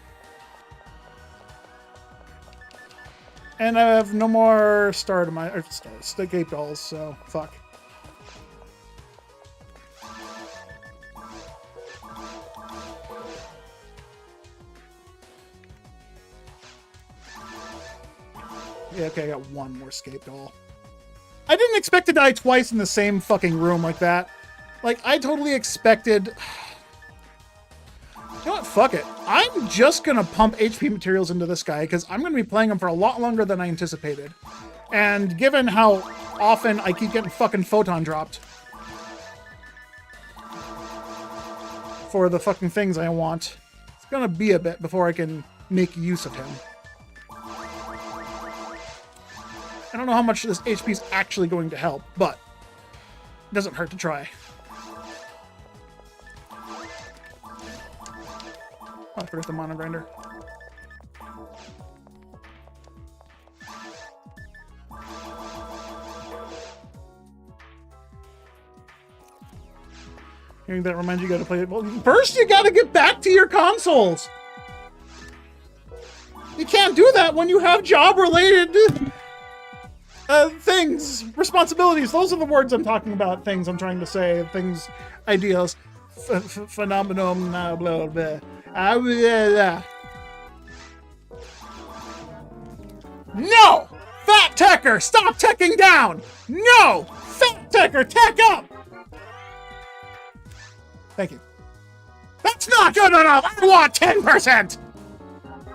And I have no more escape dolls, so fuck. Yeah, okay, I got one more escape doll. I didn't expect to die twice in the same fucking room like that. Like, I totally expected... You know what? Fuck it. I'm just gonna pump HP materials into this guy, because I'm gonna be playing him for a lot longer than I anticipated. And given how often I keep getting fucking photon dropped for the fucking things I want, it's gonna be a bit before I can make use of him. I don't know how much this HP is actually going to help, but it doesn't hurt to try. Oh, I forgot the mono grinder. Hearing that reminds you gotta play it. Well, first you gotta get back to your consoles! You can't do that when you have job-related things, responsibilities. Those are the words I'm talking about. Things I'm trying to say. Things, ideas, phenomenon, blah, blah, blah. No! Fat Techer! Stop teching down! No! Fat Attacker, tack up! Thank you. That's not good enough! I want 10%!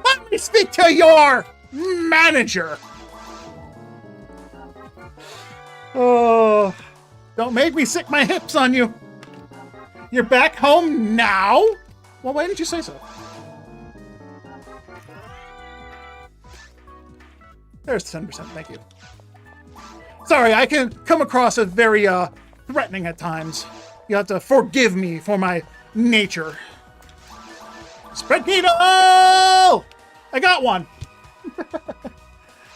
Let me speak to your manager! Oh, don't make me sick my hips on you. You're back home now? Well, why didn't you say so? There's 10%, thank you. Sorry, I can come across as very, threatening at times. You have to forgive me for my nature. Spread needle! I got one!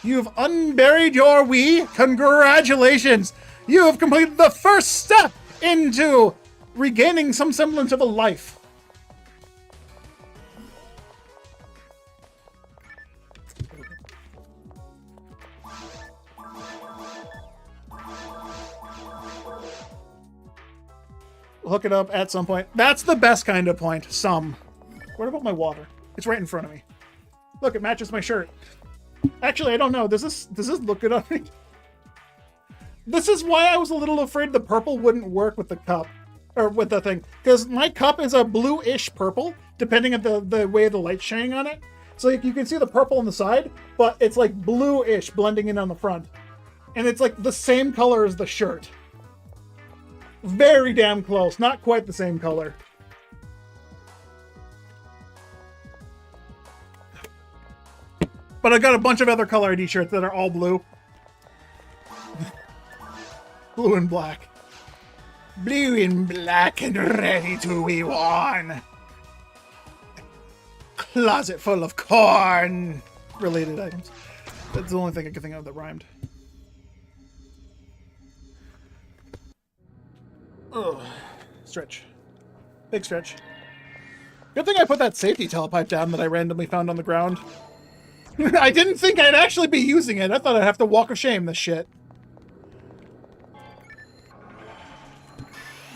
You've unburied your Wii. Congratulations! You have completed the first step into regaining some semblance of a life. Hook it up at some point. That's the best kind of point. Some. What about my water? It's right in front of me. Look, it matches my shirt. Actually, I don't know. Does this look good on me? This is why I was a little afraid the purple wouldn't work with the cup. Or with the thing. Because my cup is a blue-ish purple, depending on the way the light's shining on it. So you can see the purple on the side, but it's like blue-ish blending in on the front. And it's like the same color as the shirt. Very damn close. Not quite the same color. But I got a bunch of other color ID shirts that are all blue. Blue and black. Blue and black and ready to be worn. Closet full of corn related items. That's the only thing I can think of that rhymed. Ugh. Stretch. Big stretch. Good thing I put that safety telepipe down that I randomly found on the ground. I didn't think I'd actually be using it. I thought I'd have to walk of shame this shit.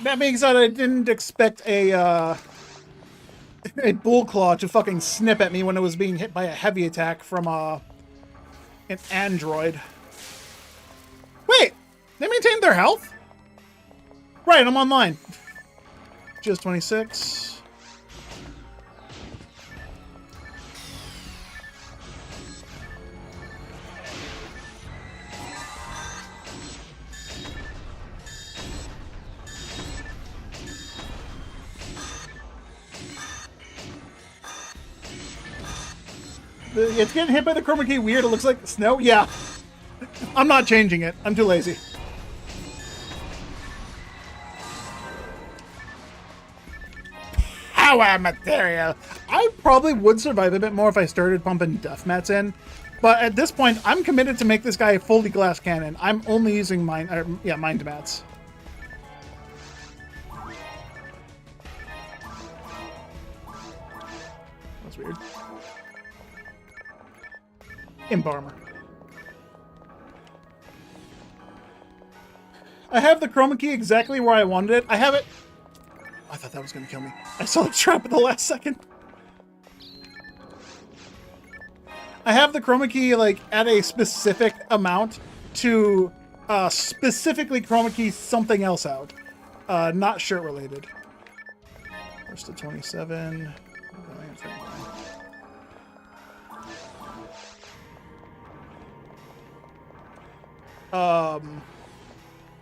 That being said, I didn't expect a bull claw to fucking snip at me when it was being hit by a heavy attack from an android. Wait, they maintained their health? Right, I'm online. Just 26. It's getting hit by the chroma key weird. It looks like snow. Yeah. I'm not changing it. I'm too lazy. Power material. I probably would survive a bit more if I started pumping death mats in. But at this point, I'm committed to make this guy a fully glass cannon. I'm only using mind mats. That's weird. Embalmer. I have the chroma key exactly where I wanted it. I have it. I thought that was going to kill me. I saw the trap at the last second. I have the chroma key like at a specific amount to specifically chroma key something else out. Not shirt related. First to 27.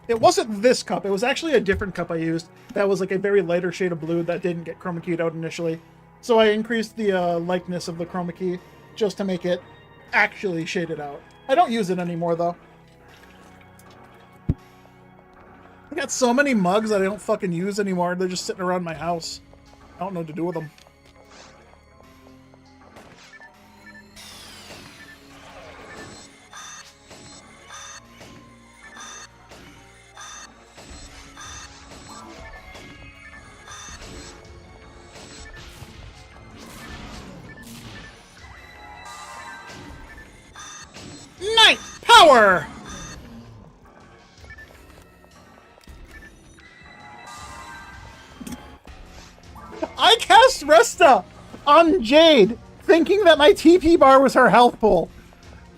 It wasn't this cup. It was actually a different cup I used. That was like a very lighter shade of blue that didn't get chroma keyed out initially. So I increased the likeness of the chroma key just to make it actually shaded out. I don't use it anymore though. I got so many mugs that I don't fucking use anymore. They're just sitting around my house. I don't know what to do with them. Night power! I cast Resta on Jade, thinking that my TP bar was her health pool.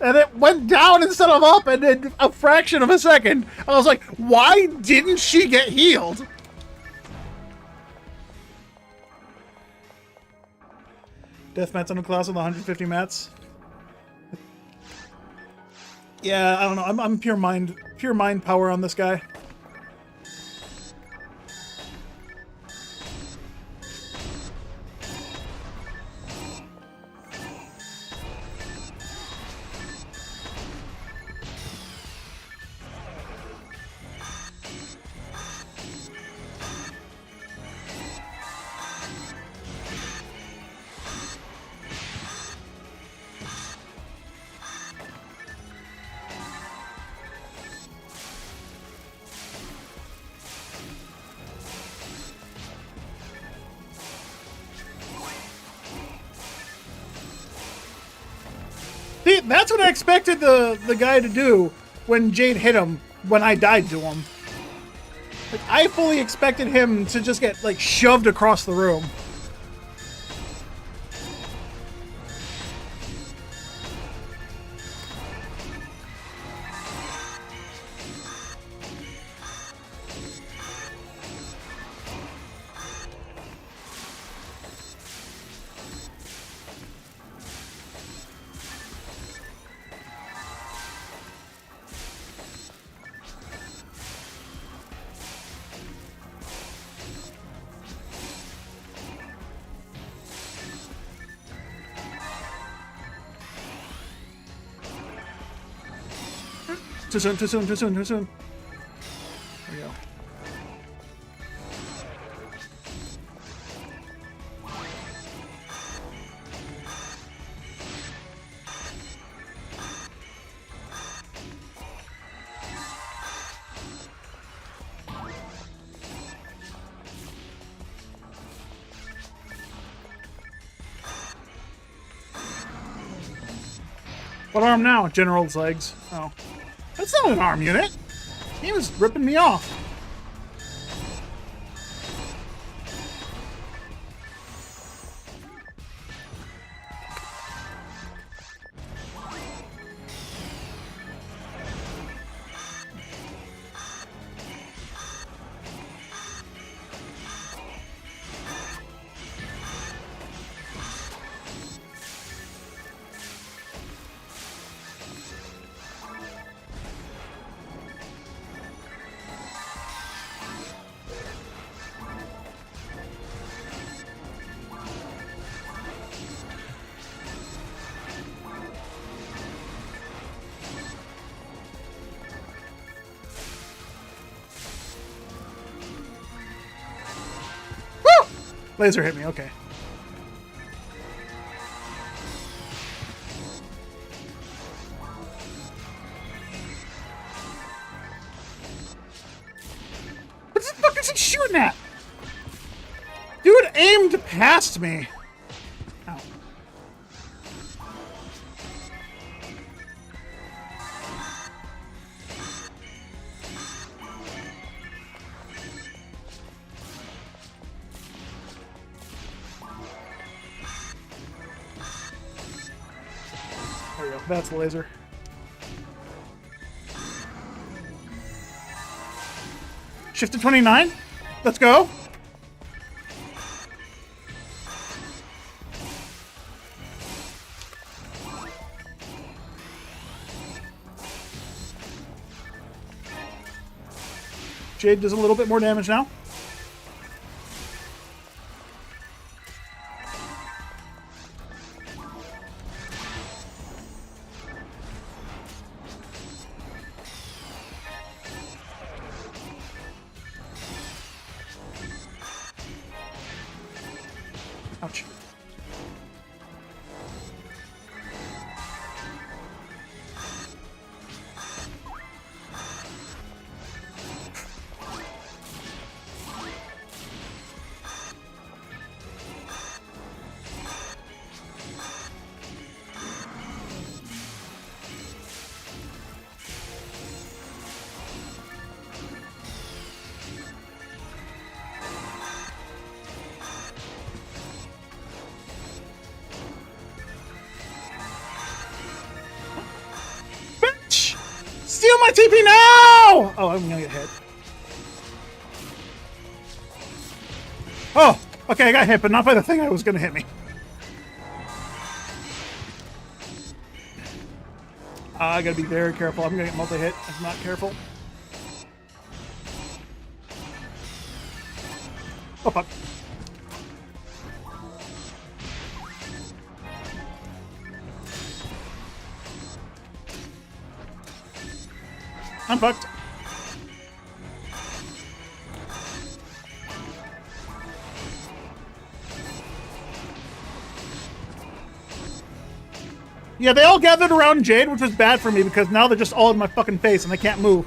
And it went down instead of up, and in a fraction of a second. I was like, why didn't she get healed? Death mats on a class with 150 mats. Yeah, I don't know. I'm pure mind power on this guy. See, that's what I expected the guy to do when Jade hit him when I died to him. Like, I fully expected him to just get, like, shoved across the room. Too soon, too soon, too soon, too soon. There we go. What arm now? General's legs. Oh. That's not an arm unit. He was ripping me off. Laser hit me, okay. What the fuck is he shooting at? Dude aimed past me. Ow. There we go. That's the laser. Shift to 29. Let's go. Jade does a little bit more damage now. Ouch. my TP now! Oh, I'm gonna get hit. Oh, okay, I got hit, but not by the thing that was gonna hit me. I gotta be very careful. I'm gonna get multi-hit if I'm not careful. Oh, fuck. I'm fucked. Yeah, they all gathered around Jade, which was bad for me because now they're just all in my fucking face and I can't move.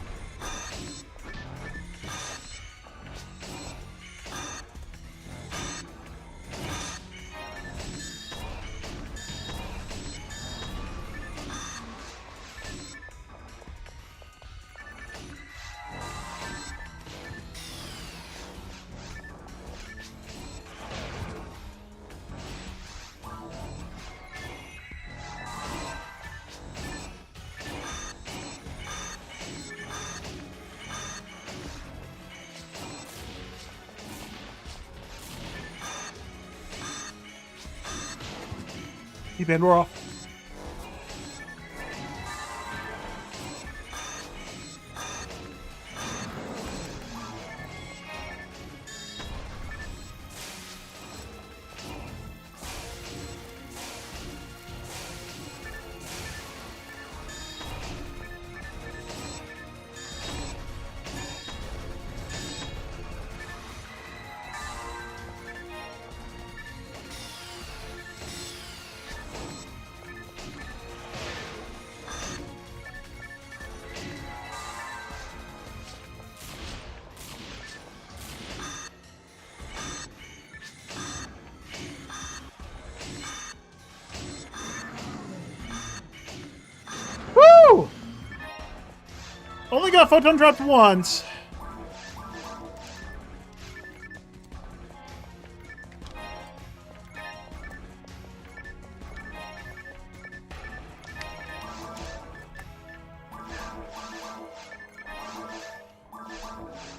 Keep it, we're off. Woo! Only got photon dropped once.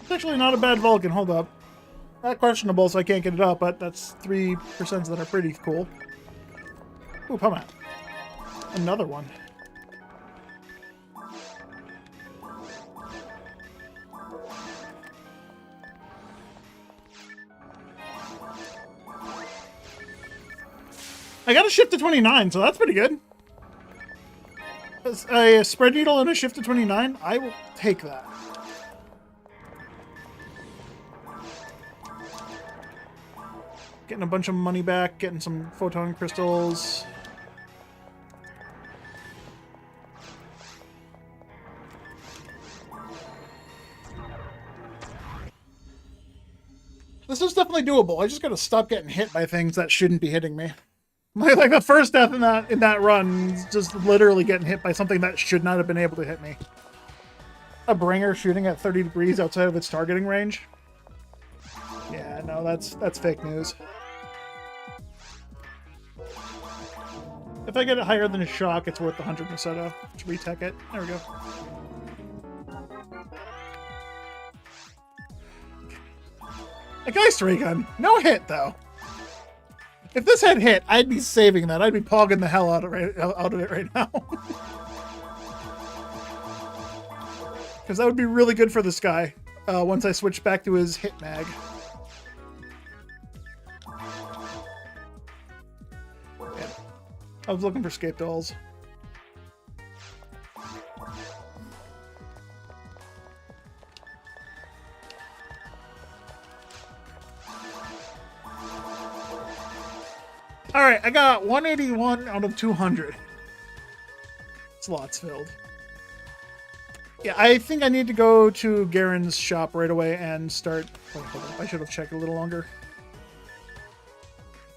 It's actually not a bad Vulcan. Hold up. Not questionable, so I can't get it up, but that's 3% that are pretty cool. Ooh, come on. Another one. I got a shift to 29, so that's pretty good. A spread needle and a shift to 29, I will take that. Getting a bunch of money back, getting some photon crystals. This is definitely doable. I just gotta stop getting hit by things that shouldn't be hitting me. Like the first death in that run is just literally getting hit by something that should not have been able to hit me. A bringer shooting at 30 degrees outside of its targeting range. Yeah, no, that's fake news. If I get it higher than a shock, it's worth 100 Masetta. Let's retech it. There we go. A Geist ray gun. No hit, though. If this had hit, I'd be saving that. I'd be pogging the hell out of it right now. Because that would be really good for this guy once I switch back to his hit mag. Yeah. I was looking for scape dolls. Alright, I got 181 out of 200. Slots filled. Yeah, I think I need to go to Garen's shop right away and start... Wait, hold on. I should have checked a little longer.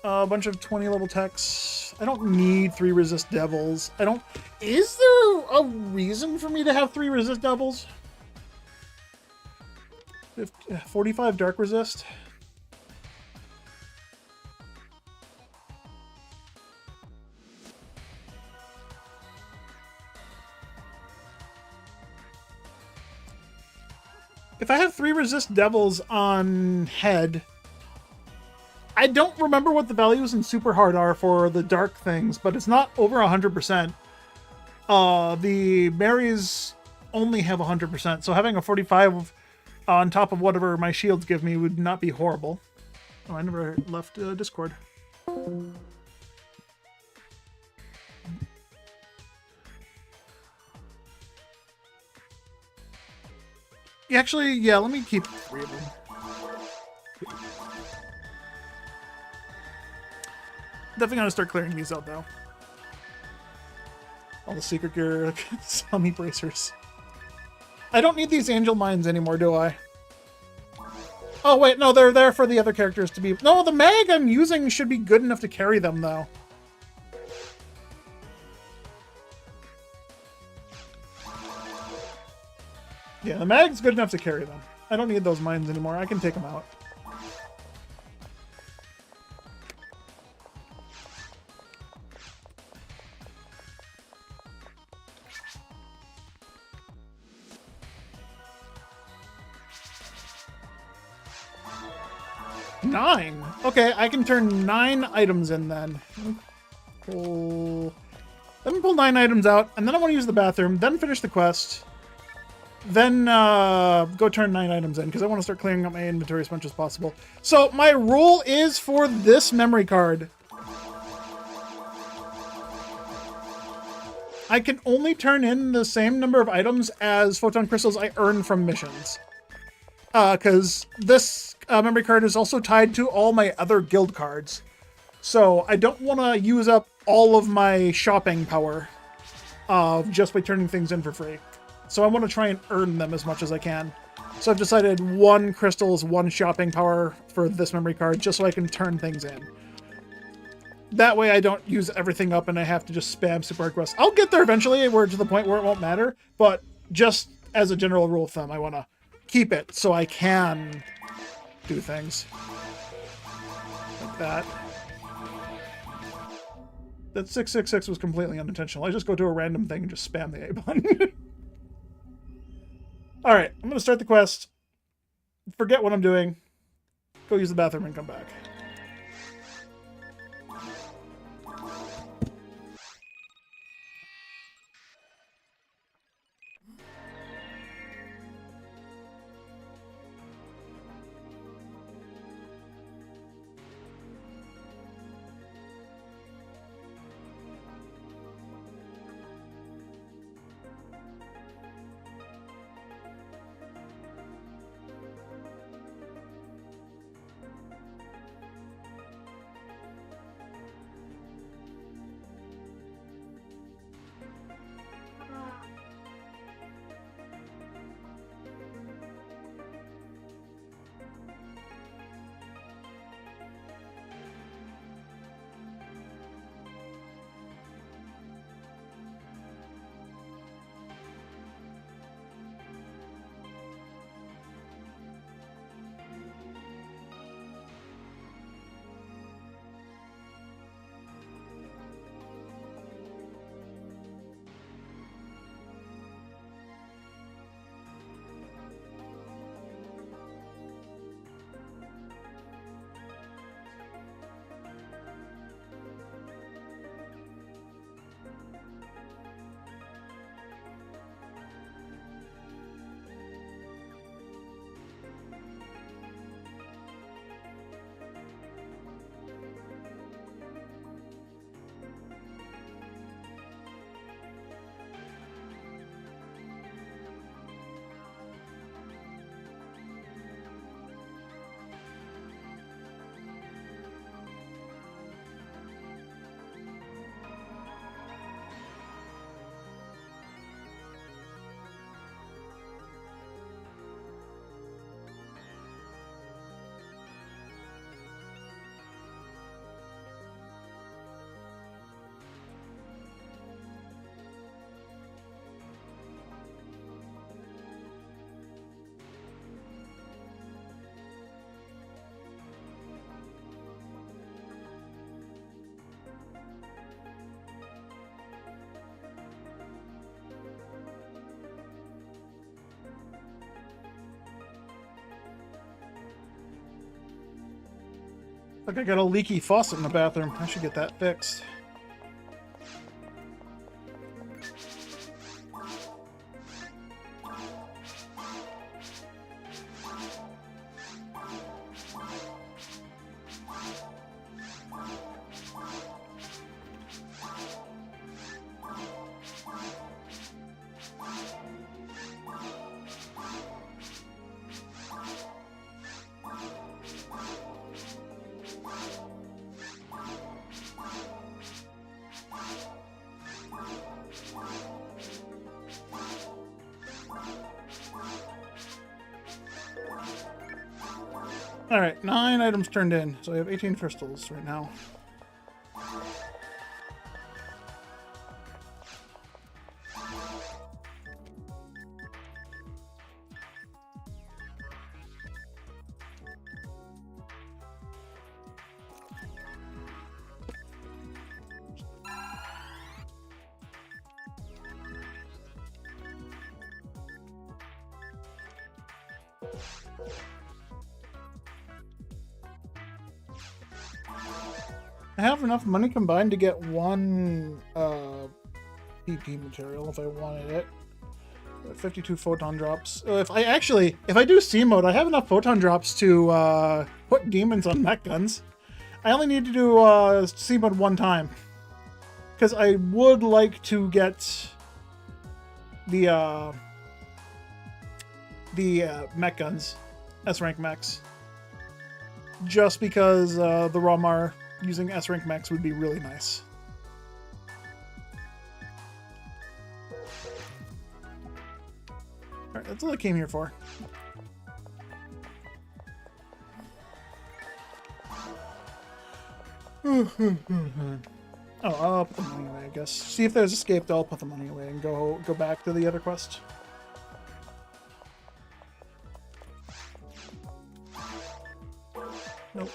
A bunch of 20 level techs. I don't need 3 resist devils. I don't... Is there a reason for me to have 3 resist devils? 45 dark resist? if I have 3 resist devils on head, I don't remember what the values in super hard are for the dark things, but it's not over 100%. The Marys only have 100%, so having a 45 on top of whatever my shields give me would not be horrible. Oh, I never left Discord. Actually, yeah, let me keep 3 of them. Definitely gonna start clearing these out, though. All the secret gear, zombie bracers. I don't need these angel mines anymore, do I? Oh, wait, no, they're there for the other characters to be... No, the mag I'm using should be good enough to carry them, though. Yeah, the mag's good enough to carry them. I don't need those mines anymore. I can take them out. Nine? Okay, I can turn 9 items in then. Let me pull 9 items out, and then I want to use the bathroom, then finish the quest. Then go turn 9 items in, because I want to start clearing up my inventory as much as possible. So my rule is for this memory card, I can only turn in the same number of items as photon crystals I earn from missions. Because this memory card is also tied to all my other guild cards. So I don't want to use up all of my shopping power just by turning things in for free. So I want to try and earn them as much as I can. So I've decided 1 crystal is 1 shopping power for this memory card, just so I can turn things in. That way I don't use everything up and I have to just spam super hard quests. I'll get there eventually, to the point where it won't matter, but just as a general rule of thumb, I want to keep it so I can do things. Like that. That 666 was completely unintentional. I just go to a random thing and just spam the A button. Alright, I'm going to start the quest. Forget what I'm doing. Go use the bathroom and come back. Like I got a leaky faucet in the bathroom. I should get that fixed. Alright, 9 items turned in, so I have 18 crystals right now. I have enough money combined to get one PP material if I wanted it. 52 photon drops. If I do C mode, I have enough photon drops to put demons on mech guns. I only need to do C mode one time. Because I would like to get the mech guns, S-rank mechs. Just because the Ramar using S-rank mechs would be really nice. Alright, that's all I came here for. Oh, I'll put the money away, I guess. See if there's escaped, I'll put the money away and go back to the other quest. Nope.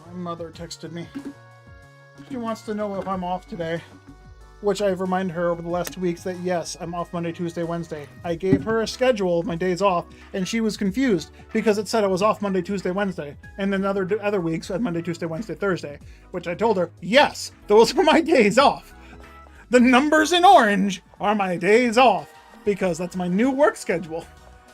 My mother texted me. She wants to know if I'm off today, which I've reminded her over the last 2 weeks that yes, I'm off Monday, Tuesday, Wednesday. I gave her a schedule of my days off, and she was confused because it said I was off Monday, Tuesday, Wednesday, and then other weeks at Monday, Tuesday, Wednesday, Thursday, which I told her, yes, those are my days off. The numbers in orange are my days off because that's my new work schedule.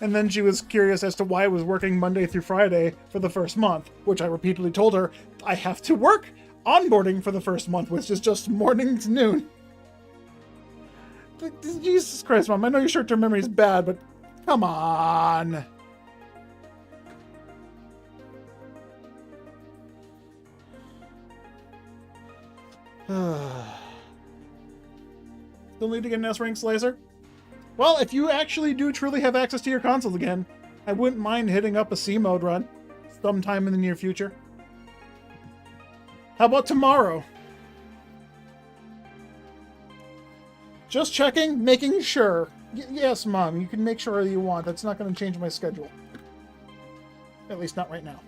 And then she was curious as to why I was working Monday through Friday for the first month, which I repeatedly told her I have to work onboarding for the first month, which is just morning to noon. Jesus Christ, Mom, I know your short-term memory is bad, but come on. Still need to get an S-rank slicer? Well, if you actually do truly have access to your consoles again, I wouldn't mind hitting up a C mode run sometime in the near future. How about tomorrow? Just checking, making sure. Yes, Mom, you can make sure you want. That's not going to change my schedule. At least not right now.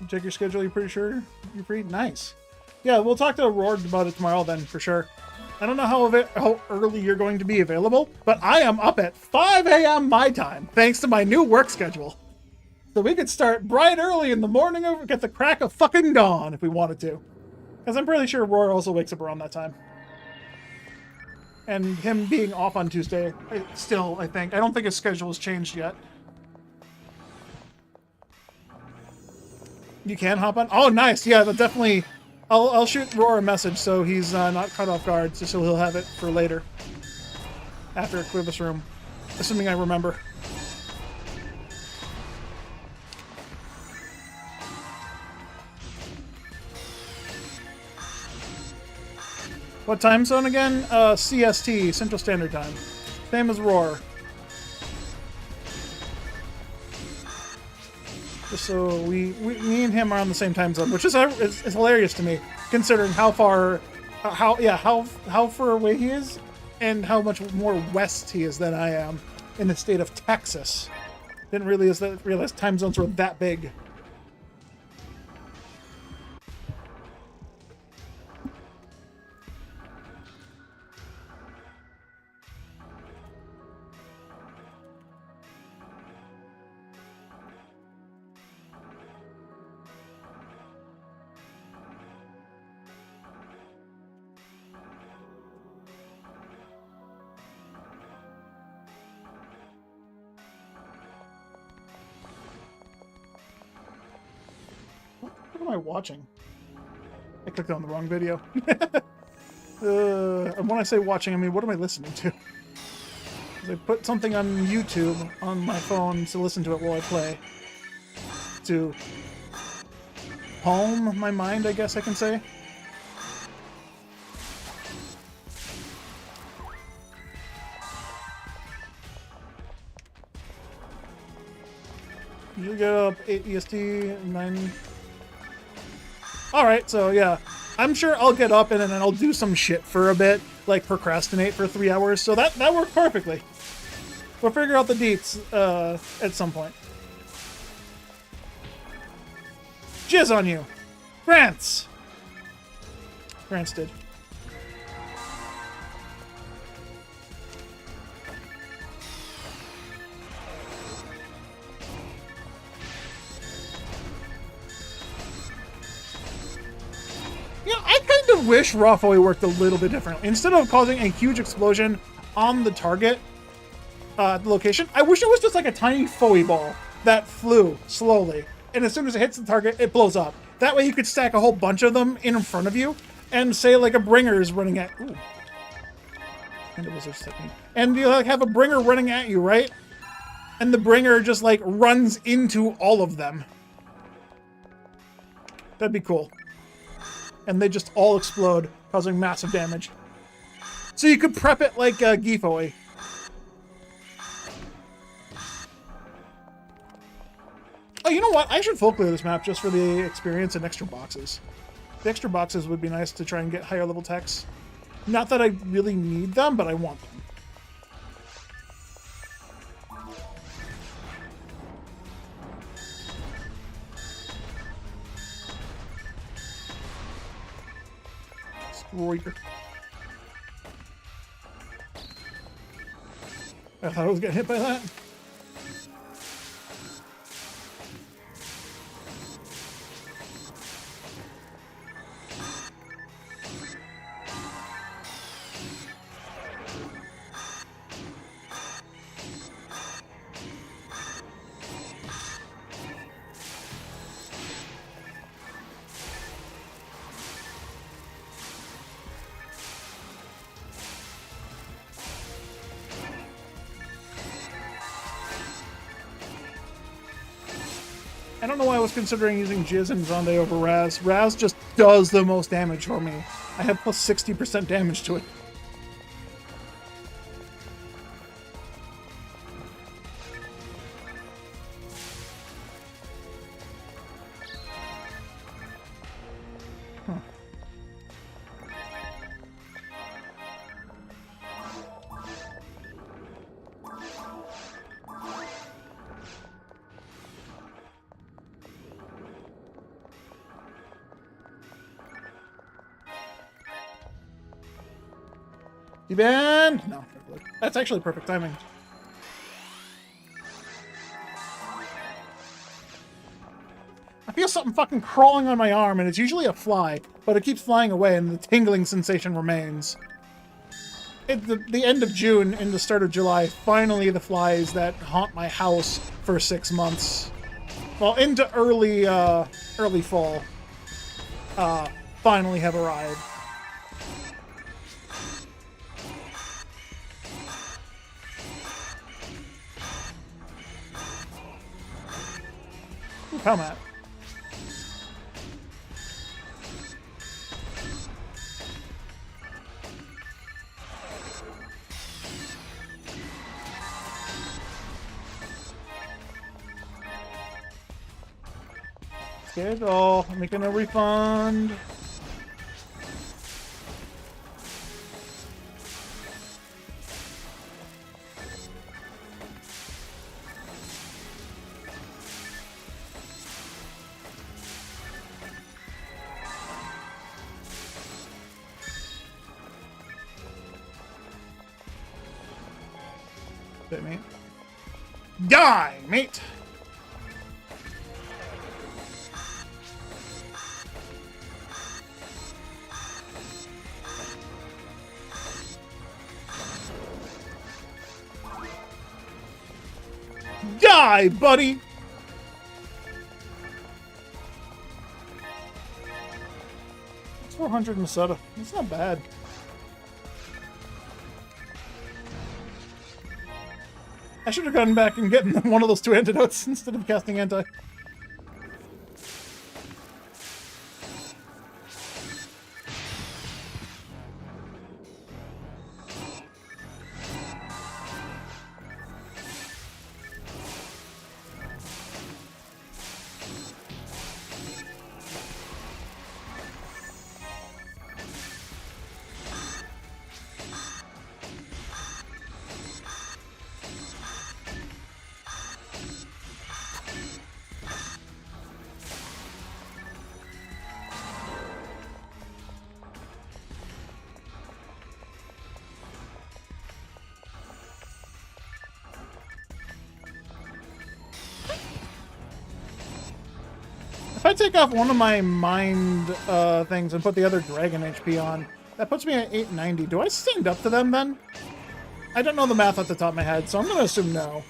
You check your schedule. You're pretty sure you're free. Nice. Yeah, we'll talk to Roar about it tomorrow then for sure. I don't know how early you're going to be available, but I am up at 5 a.m. my time thanks to my new work schedule. So we could start bright early in the morning or get the crack of fucking dawn if we wanted to. Because I'm pretty sure Roar also wakes up around that time. And him being off on Tuesday, still, I think. I don't think his schedule has changed yet. You can hop on? Oh, nice. Yeah, that definitely... I'll shoot Roar a message so he's not caught off guard, just so he'll have it for later. After Equibus Room. Assuming I remember. What time zone again? CST, Central Standard Time. Same as Roar. Just so me and him are on the same time zone, which is hilarious to me, considering how far, how far away he is, and how much more west he is than I am in the state of Texas. Didn't realize time zones were that big. What am I watching? I clicked on the wrong video. And when I say watching, I mean, what am I listening to? 'Cause I put something on YouTube on my phone to listen to it while I play. To calm my mind, I guess I can say. You get up 8 EST, 9... Alright, so yeah. I'm sure I'll get up and then I'll do some shit for a bit, like procrastinate for 3 hours, so that worked perfectly. We'll figure out the deets at some point. Jizz on you! France! France did. You know, I kind of wish Raw Foey worked a little bit differently. Instead of causing a huge explosion on the target, the location, I wish it was just like a tiny Foey ball that flew slowly. And as soon as it hits the target, it blows up. That way you could stack a whole bunch of them in front of you and say like a bringer is running at... Ooh. And it was a technique. And you like have a bringer running at you, right? And the bringer just like runs into all of them. That'd be cool. And they just all explode, causing massive damage. So you could prep it like Gifoy. Oh, you know what? I should full clear this map just for the experience and extra boxes. The extra boxes would be nice to try and get higher level techs. Not that I really need them, but I want them. Squeaker. I thought I was getting hit by that. I don't know why I was considering using Jizz and Zonde over Raz. Raz just does the most damage for me. I have plus 60% damage to it. Even! No, that's actually perfect timing. I feel something fucking crawling on my arm, and it's usually a fly, but it keeps flying away, and the tingling sensation remains. At the end of June and the start of July, finally the flies that haunt my house for 6 months, well, into early fall, finally have arrived. Ooh, come at. Schedule, making a refund. Hit me. Die, mate! Die, buddy! It's 400 Masada. It's not bad. I should have gone back and gotten one of those 2 antidotes instead of casting anti. If I take off one of my mind things and put the other dragon HP on, that puts me at 890. Do I stand up to them then? I don't know the math off the top of my head, so I'm going to assume no.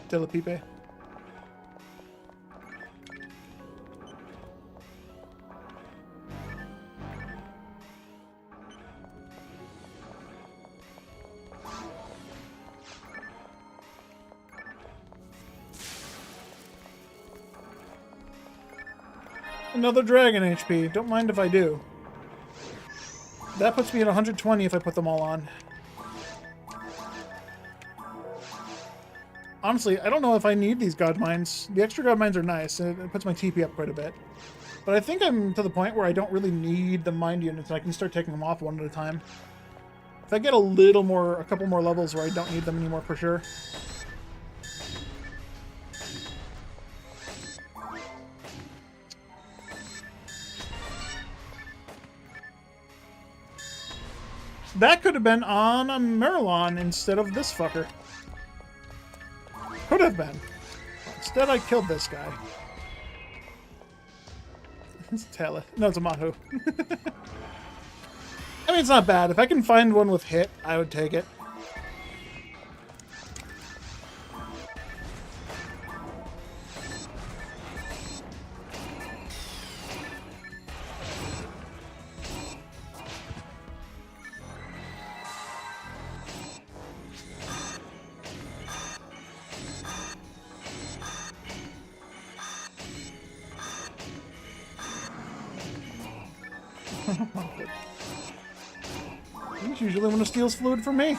Telepipe. Another dragon HP. Don't mind if I do. That puts me at 120 if I put them all on. Honestly, I don't know if I need these God Mines. The extra God Mines are nice, and it puts my TP up quite a bit. But I think I'm to the point where I don't really need the Mind Units, and I can start taking them off one at a time. If I get a couple more levels where I don't need them anymore for sure. That could have been on a Merlon instead of this fucker. Could have been. Instead, I killed this guy. It's Tala. No, it's a Mahu. I mean, it's not bad. If I can find one with hit, I would take it. He's usually one who steals fluid from me.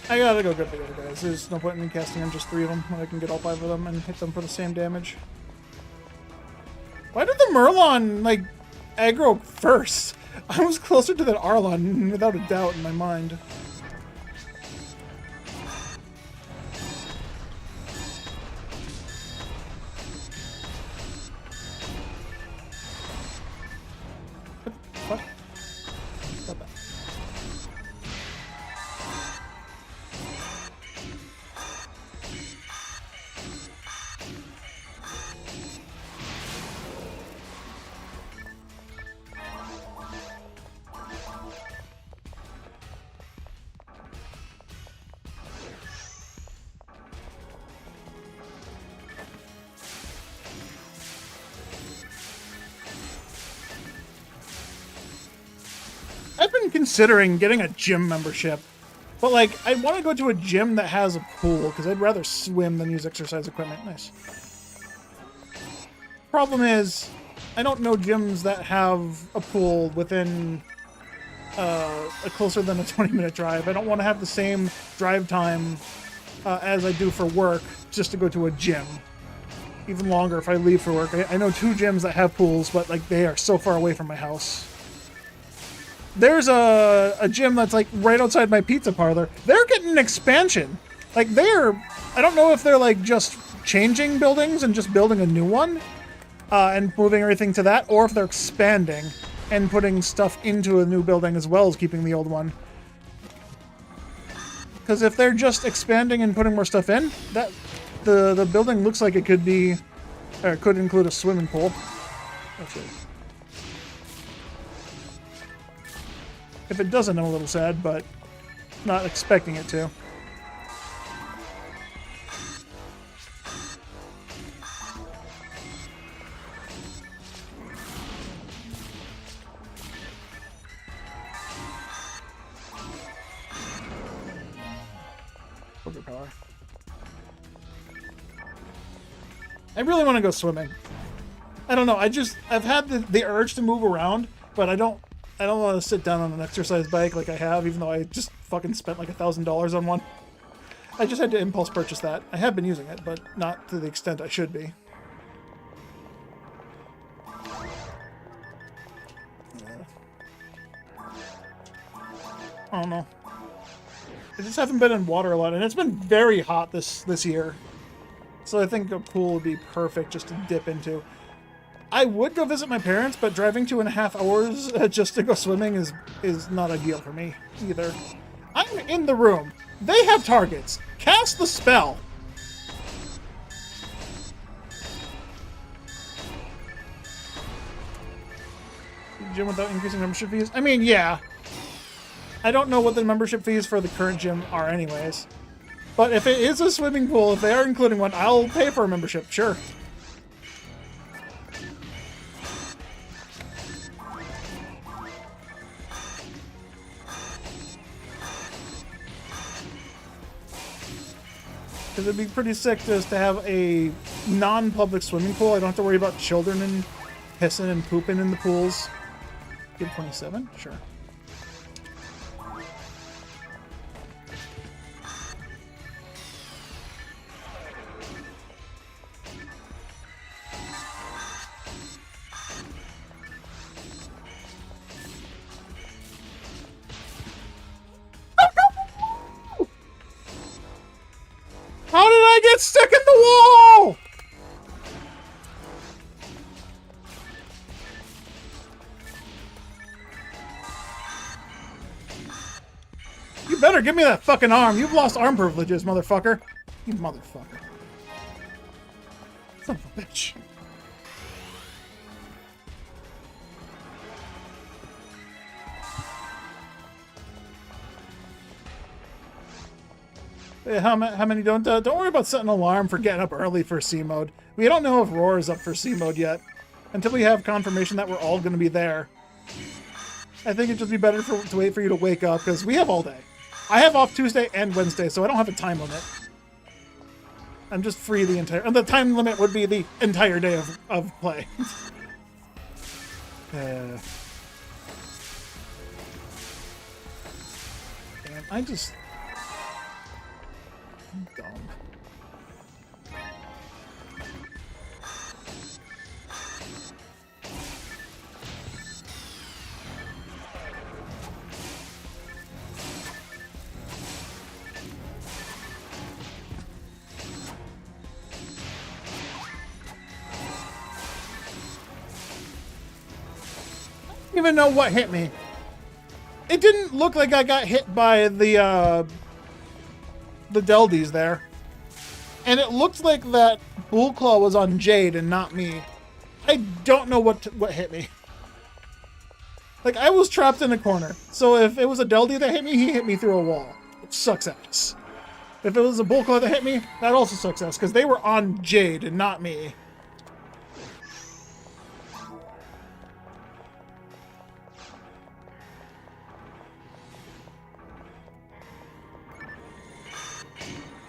I gotta go get the other guys. There's no point in me casting on just 3 of them when I can get all 5 of them and hit them for the same damage. Why did the Merlon, like, aggro first? I was closer to that Arlon, without a doubt, in my mind. What? Stop that. I've been considering getting a gym membership, but like, I want to go to a gym that has a pool because I'd rather swim than use exercise equipment. Nice. Problem is, I don't know gyms that have a pool within a closer than a 20-minute drive. I don't want to have the same drive time as I do for work just to go to a gym. Even longer if I leave for work. I know 2 gyms that have pools, but like they are so far away from my house. There's a gym that's like right outside my pizza parlor. They're getting an expansion. Like I don't know if they're like just changing buildings and just building a new one and moving everything to that, or if they're expanding and putting stuff into a new building as well as keeping the old one. Because if they're just expanding and putting more stuff in, that the building looks like it could be, or it could include a swimming pool. Actually. If it doesn't, I'm a little sad, but not expecting it to. Overpower. I really want to go swimming. I don't know. I've had the urge to move around, but I don't want to sit down on an exercise bike like I have, even though I just fucking spent like $1,000 on one. I just had to impulse purchase that. I have been using it, but not to the extent I should be. I don't know. I just haven't been in water a lot, and it's been very hot this year. So I think a pool would be perfect just to dip into. I would go visit my parents, but driving 2.5 hours just to go swimming is not ideal for me either. I'm in the room. They have targets. Cast the spell. Gym without increasing membership fees? I mean, yeah. I don't know what the membership fees for the current gym are anyways. But if it is a swimming pool, if they are including one, I'll pay for a membership, sure. Because it'd be pretty sick just to have a non-public swimming pool. I don't have to worry about children and pissing and pooping in the pools. Give 27? Sure. How did I get stuck in the wall? You better give me that fucking arm. You've lost arm privileges, motherfucker. You motherfucker. Son of a bitch. Hey, how many don't worry about setting an alarm for getting up early for C mode. We don't know if Roar is up for C mode yet. Until we have confirmation that we're all going to be there. I think it'd just be better to wait for you to wake up, because we have all day. I have off Tuesday and Wednesday, so I don't have a time limit. I'm just free the entire... And the time limit would be the entire day of play. Damn, I just... I'm dumb. I don't even know what hit me. It didn't look like I got hit by the Deldies there. And it looked like that Bull Claw was on Jade and not me. I don't know what hit me. Like, I was trapped in a corner. So if it was a Deldie that hit me, he hit me through a wall. Which sucks ass. If it was a Bull Claw that hit me, that also sucks ass, because they were on Jade and not me.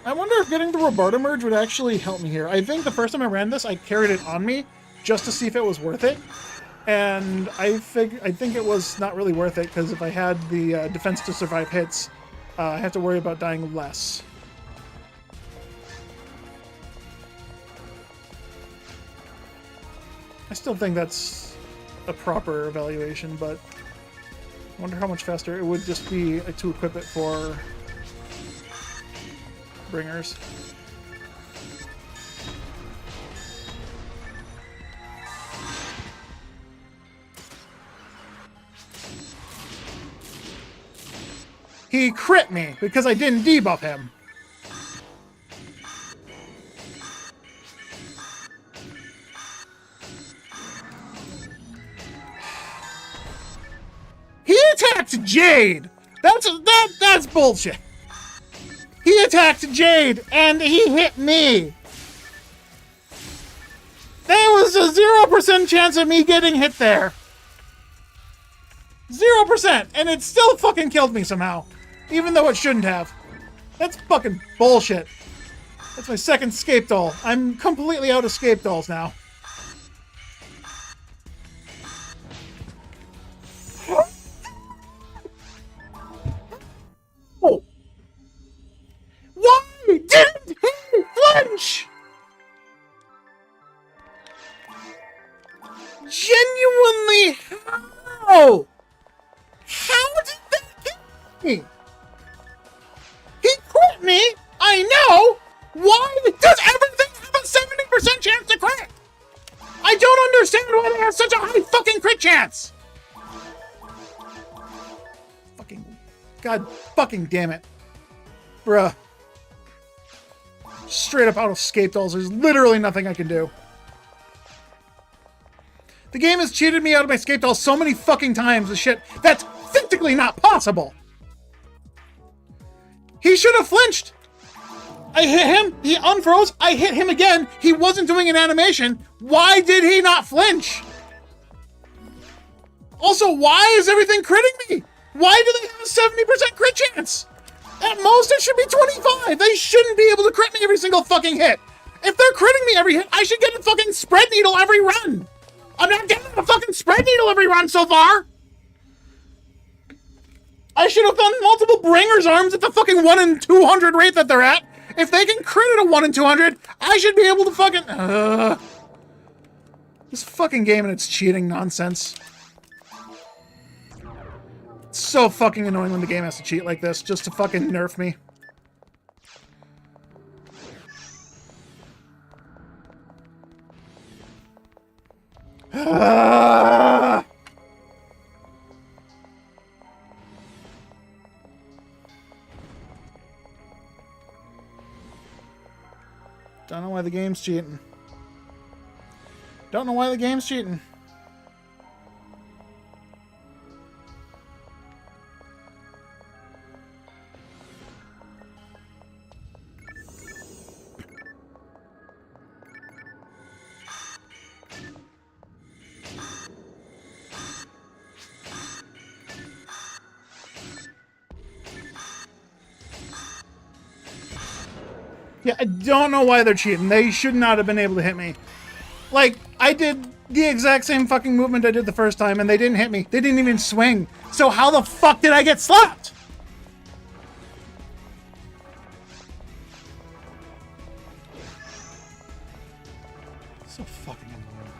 I wonder if getting the Roberta merge would actually help me here. I think the first time I ran this, I carried it on me just to see if it was worth it. And I think it was not really worth it, because if I had the defense to survive hits, I have to worry about dying less. I still think that's a proper evaluation, but I wonder how much faster it would just be to equip it for bringers. He crit me because I didn't debuff him. He attacked Jade. That's bullshit. He attacked Jade, and he hit me. There was a 0% chance of me getting hit there. 0%, and it still fucking killed me somehow. Even though it shouldn't have. That's fucking bullshit. That's my second scape doll. I'm completely out of scape dolls now. Oh. Why? Genuinely, how? How did that get me? He crit me, I know! Why does everything have a 70% chance to crit? I don't understand why they have such a high fucking crit chance! Fucking... God fucking damn it. Bruh. Straight up out of escape dolls, there's literally nothing I can do. The game has cheated me out of my escape dolls so many fucking times with shit that's physically not possible! He should have flinched! I hit him, he unfroze, I hit him again, he wasn't doing an animation. Why did he not flinch? Also, why is everything critting me? Why do they have a 70% crit chance? At most, it should be 25. They shouldn't be able to crit me every single fucking hit. If they're critting me every hit, I should get a fucking spread needle every run. I'm not getting a fucking spread needle every run so far. I should have done multiple bringer's arms at the fucking 1 in 200 rate that they're at. If they can crit at a 1 in 200, I should be able to fucking... This fucking game and its cheating nonsense. It's so fucking annoying when the game has to cheat like this, just to fucking nerf me. Don't know why the game's cheating. Don't know why the game's cheating. Yeah, I don't know why they're cheating. They should not have been able to hit me. Like, I did the exact same fucking movement I did the first time, and they didn't hit me. They didn't even swing. So how the fuck did I get slapped? So fucking annoying.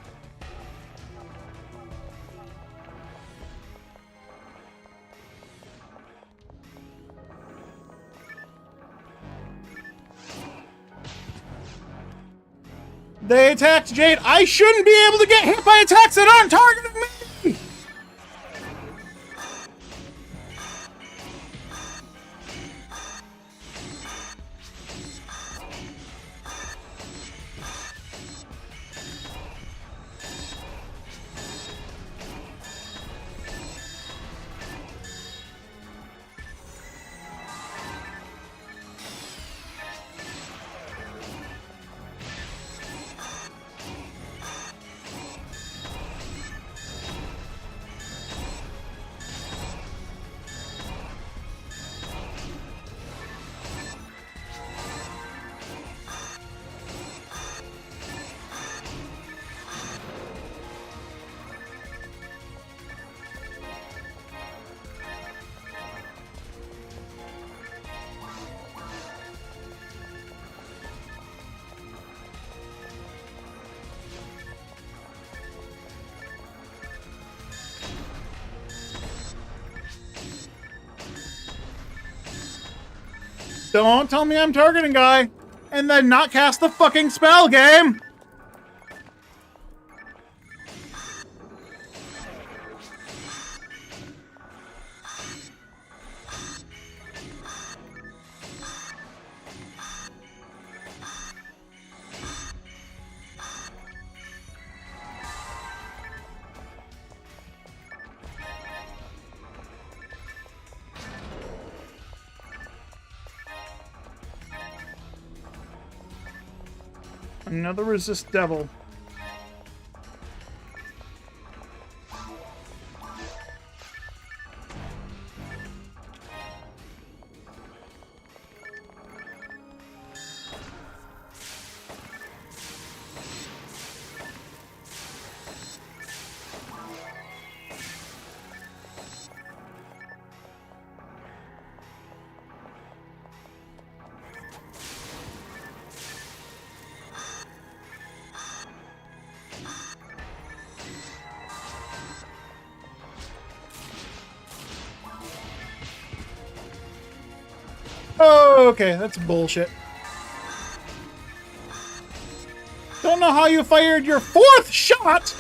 They attacked Jade. I shouldn't be able to get hit by attacks that aren't targeting me! Don't tell me I'm targeting guy, and then not cast the fucking spell, game! Another resist devil. Oh, okay, that's bullshit. Don't know how you fired your 4th shot!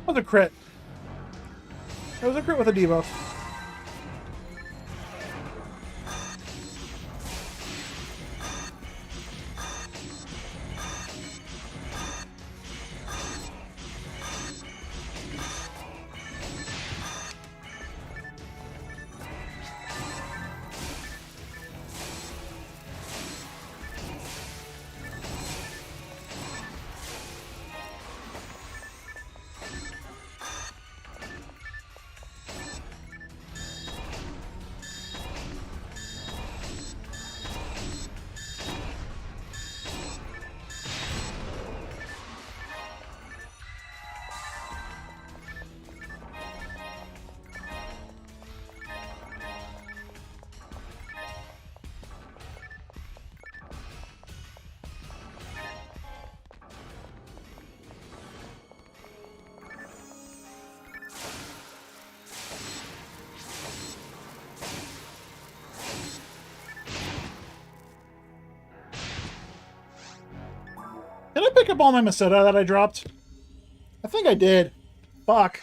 That was a crit. That was a crit with a debuff. Did I pick up all my Masetta that I dropped? I think I did. Fuck.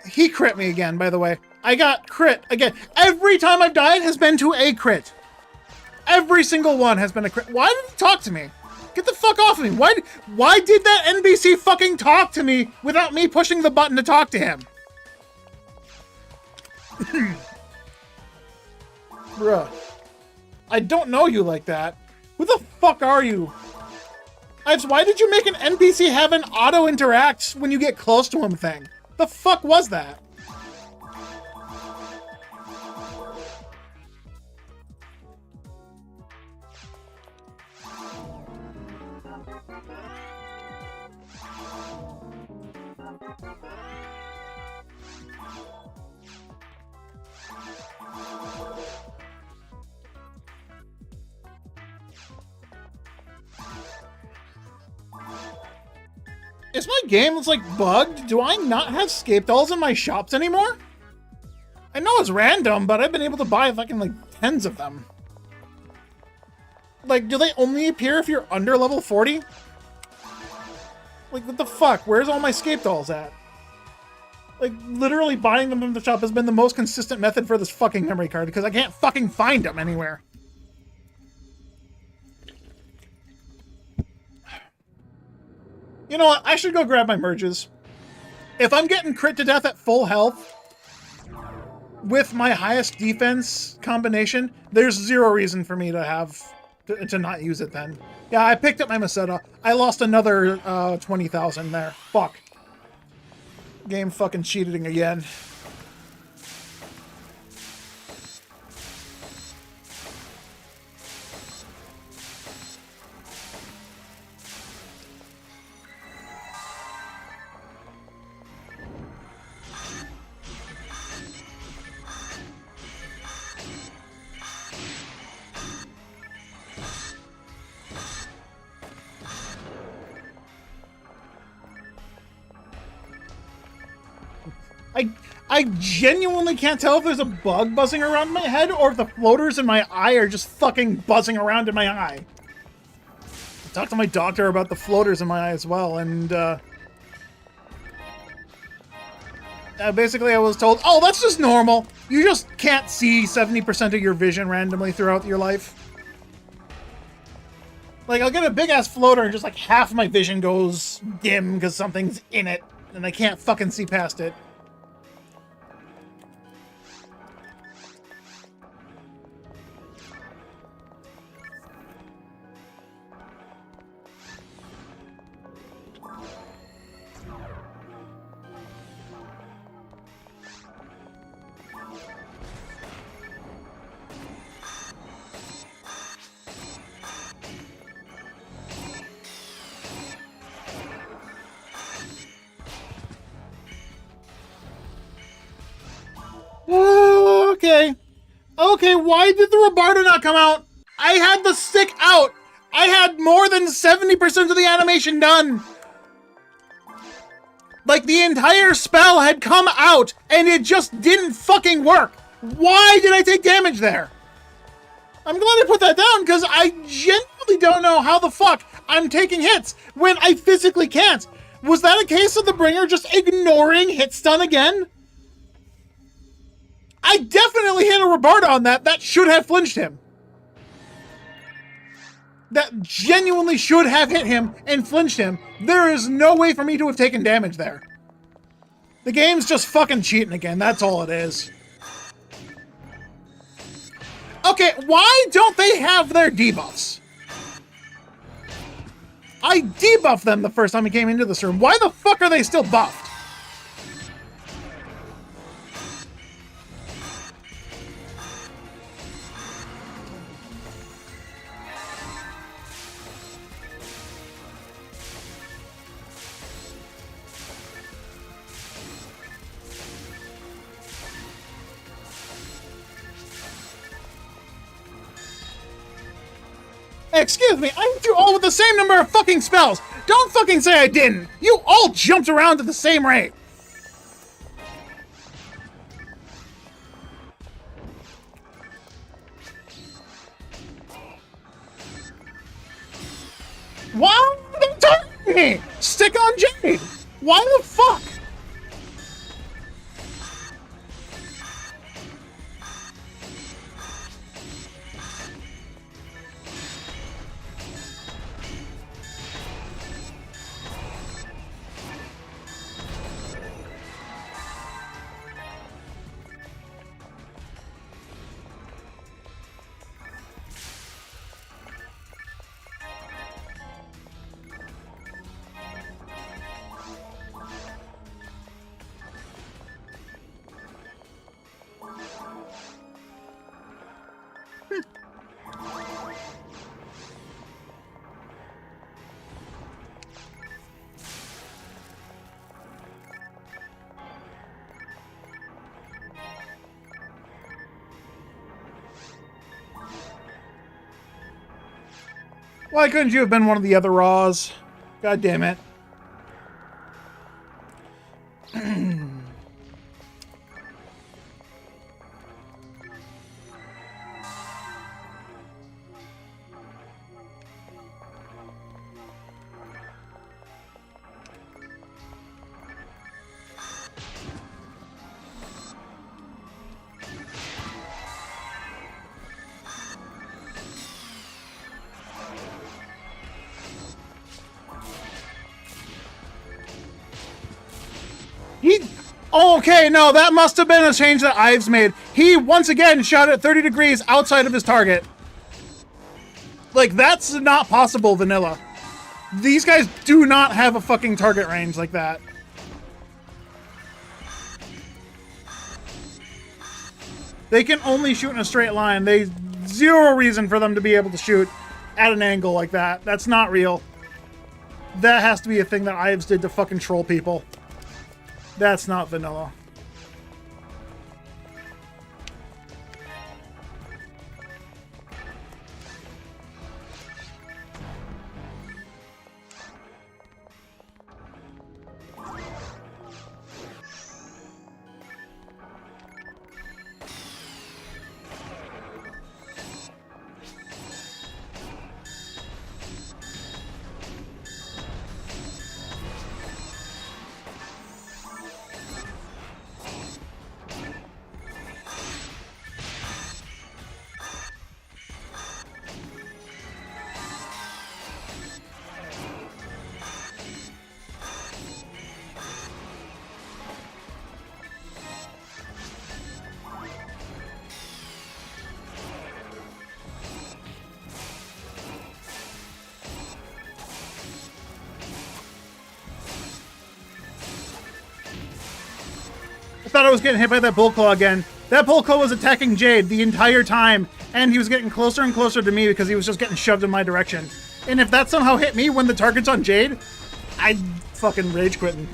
He crit me again, by the way. I got crit again. Every time I've died has been to a crit. Every single one has been a crit. Why did he talk to me? Get the fuck off of me. Why did that NPC fucking talk to me without me pushing the button to talk to him? Bruh. I don't know you like that. Who the fuck are you? Ives, why did you make an NPC have an auto-interact when you get close to him thing? The fuck was that? Is my game like bugged? Do I not have scape dolls in my shops anymore? I know it's random, but I've been able to buy fucking like tens of them. Like, do they only appear if you're under level 40? Like, what the fuck? Where's all my scape dolls at? Like, literally buying them from the shop has been the most consistent method for this fucking memory card because I can't fucking find them anywhere. You know what? I should go grab my merges. If I'm getting crit to death at full health with my highest defense combination, there's zero reason for me to have to not use it then. Yeah, I picked up my Maseta. I lost another 20,000 there. Fuck. Game fucking cheating again. I genuinely can't tell if there's a bug buzzing around my head or if the floaters in my eye are just fucking buzzing around in my eye. I talked to my doctor about the floaters in my eye as well, and basically I was told, oh, that's just normal. You just can't see 70% of your vision randomly throughout your life. Like, I'll get a big-ass floater and just, like, half my vision goes dim because something's in it, and I can't fucking see past it. Okay. Okay, why did the Rabarda not come out? I had the stick out. I had more than 70% of the animation done. Like, the entire spell had come out, and it just didn't fucking work. Why did I take damage there? I'm glad I put that down, because I genuinely don't know how the fuck I'm taking hits when I physically can't. Was that a case of the Bringer just ignoring hit stun again? I definitely hit a Rabarda on that. That should have flinched him. That genuinely should have hit him and flinched him. There is no way for me to have taken damage there. The game's just fucking cheating again. That's all it is. Okay, why don't they have their debuffs? I debuffed them the first time I came into this room. Why the fuck are they still buffed? Excuse me, I hit you all with the same number of fucking spells! Don't fucking say I didn't! You all jumped around at the same rate! Why are they targeting me? Stick on Jade! Why the fuck? Why couldn't you have been one of the other Raws? God damn it. Okay, no, that must have been a change that Ives made. He, once again, shot at 30 degrees outside of his target. Like, that's not possible, vanilla. These guys do not have a fucking target range like that. They can only shoot in a straight line. There's zero reason for them to be able to shoot at an angle like that. That's not real. That has to be a thing that Ives did to fucking troll people. That's not vanilla. I thought I was getting hit by that Bullclaw again. That Bullclaw was attacking Jade the entire time, and he was getting closer and closer to me because he was just getting shoved in my direction. And if that somehow hit me when the target's on Jade, I'd fucking rage quitting.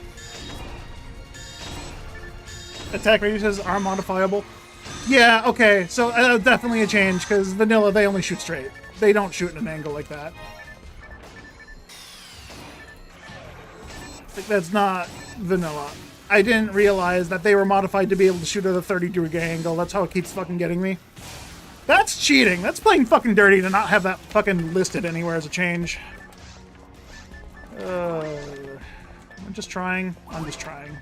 Attack radiuses are modifiable. Yeah, okay, so definitely a change, because vanilla, they only shoot straight. They don't shoot in an angle like that. Like, that's not vanilla. I didn't realize that they were modified to be able to shoot at a 30-degree angle. That's how it keeps fucking getting me. That's cheating. That's playing fucking dirty to not have that fucking listed anywhere as a change. I'm just trying. I'm just trying.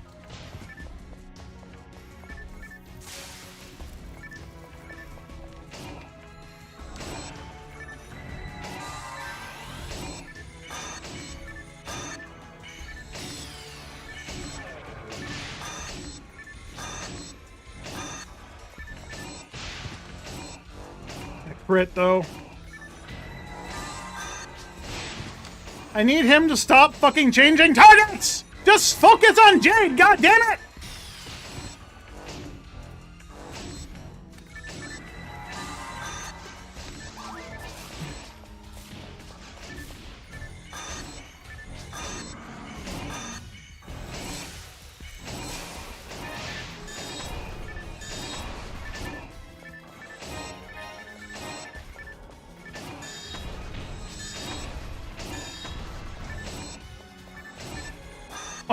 Crit, though. I need him to stop fucking changing targets! Just focus on Jade, god damn it!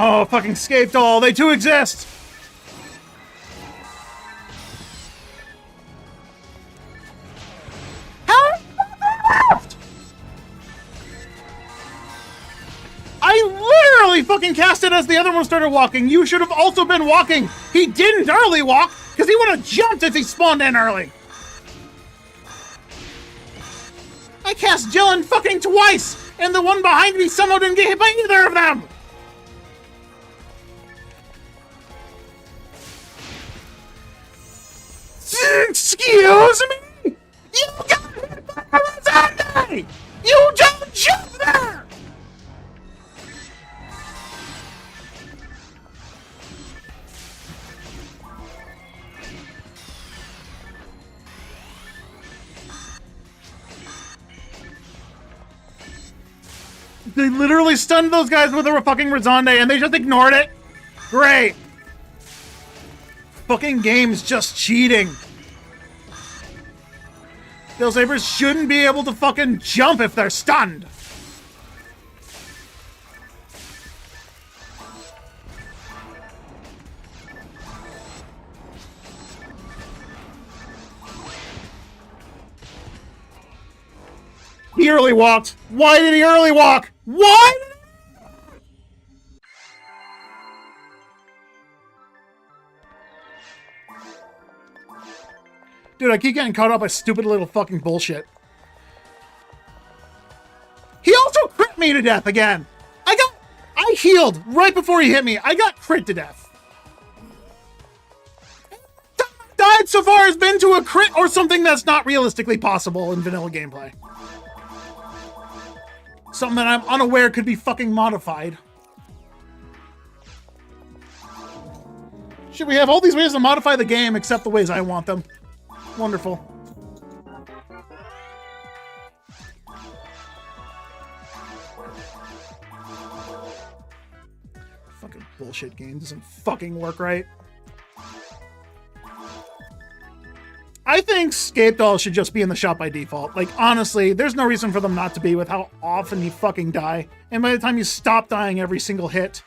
Oh, fucking escaped all. They too exist. How left? I literally fucking cast it as the other one started walking. You should have also been walking. He didn't early walk because he would have jumped if he spawned in early. I cast Jillen fucking twice, and the one behind me somehow didn't get hit by either of them. Excuse me? You got hit by a Rosande! You don't jump there! They literally stunned those guys with a fucking Rosande and they just ignored it? Great! Fucking game's just cheating. Those sabers shouldn't be able to fucking jump if they're stunned. He early walked. Why did he early walk? Why? Dude, I keep getting caught up by stupid little fucking bullshit. He also crit me to death again. I healed right before he hit me. I got crit to death. died so far has been to a crit or something that's not realistically possible in vanilla gameplay. Something that I'm unaware could be fucking modified. Shit, we have all these ways to modify the game except the ways I want them. Wonderful. Fucking bullshit game doesn't fucking work right. I think Scape Doll should just be in the shop by default. Like, honestly, there's no reason for them not to be with how often you fucking die. And by the time you stop dying every single hit.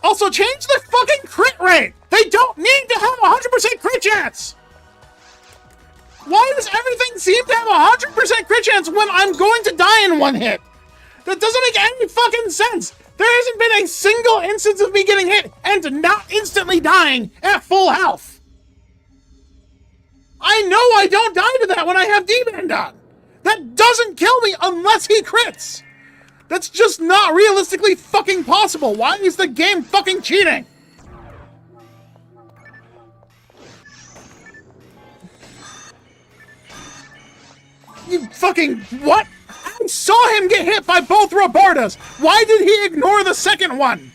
Also, change the fucking crit rate! They don't need to have 100% crit chance! Why does everything seem to have 100% crit chance when I'm going to die in one hit? That doesn't make any fucking sense! There hasn't been a single instance of me getting hit and not instantly dying at full health! I know I don't die to that when I have D-Band on! That doesn't kill me unless he crits! That's just not realistically fucking possible! Why is the game fucking cheating? You fucking what? I saw him get hit by both Robertas! Why did he ignore the second one?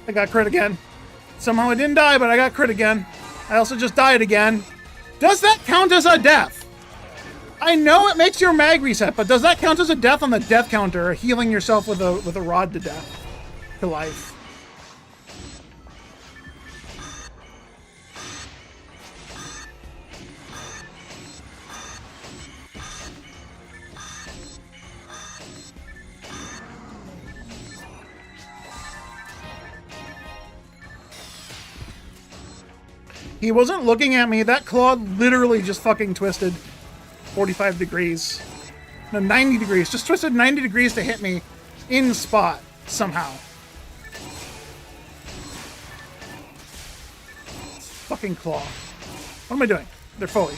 I got crit again. Somehow I didn't die, but I got crit again. I also just died again. Does that count as a death? I know it makes your mag reset, but does that count as a death on the death counter, or healing yourself with a rod to death? To life. He wasn't looking at me. That claw literally just fucking twisted 45 degrees. No, 90 degrees. Just twisted 90 degrees to hit me in spot somehow. Fucking claw. What am I doing? They're fully.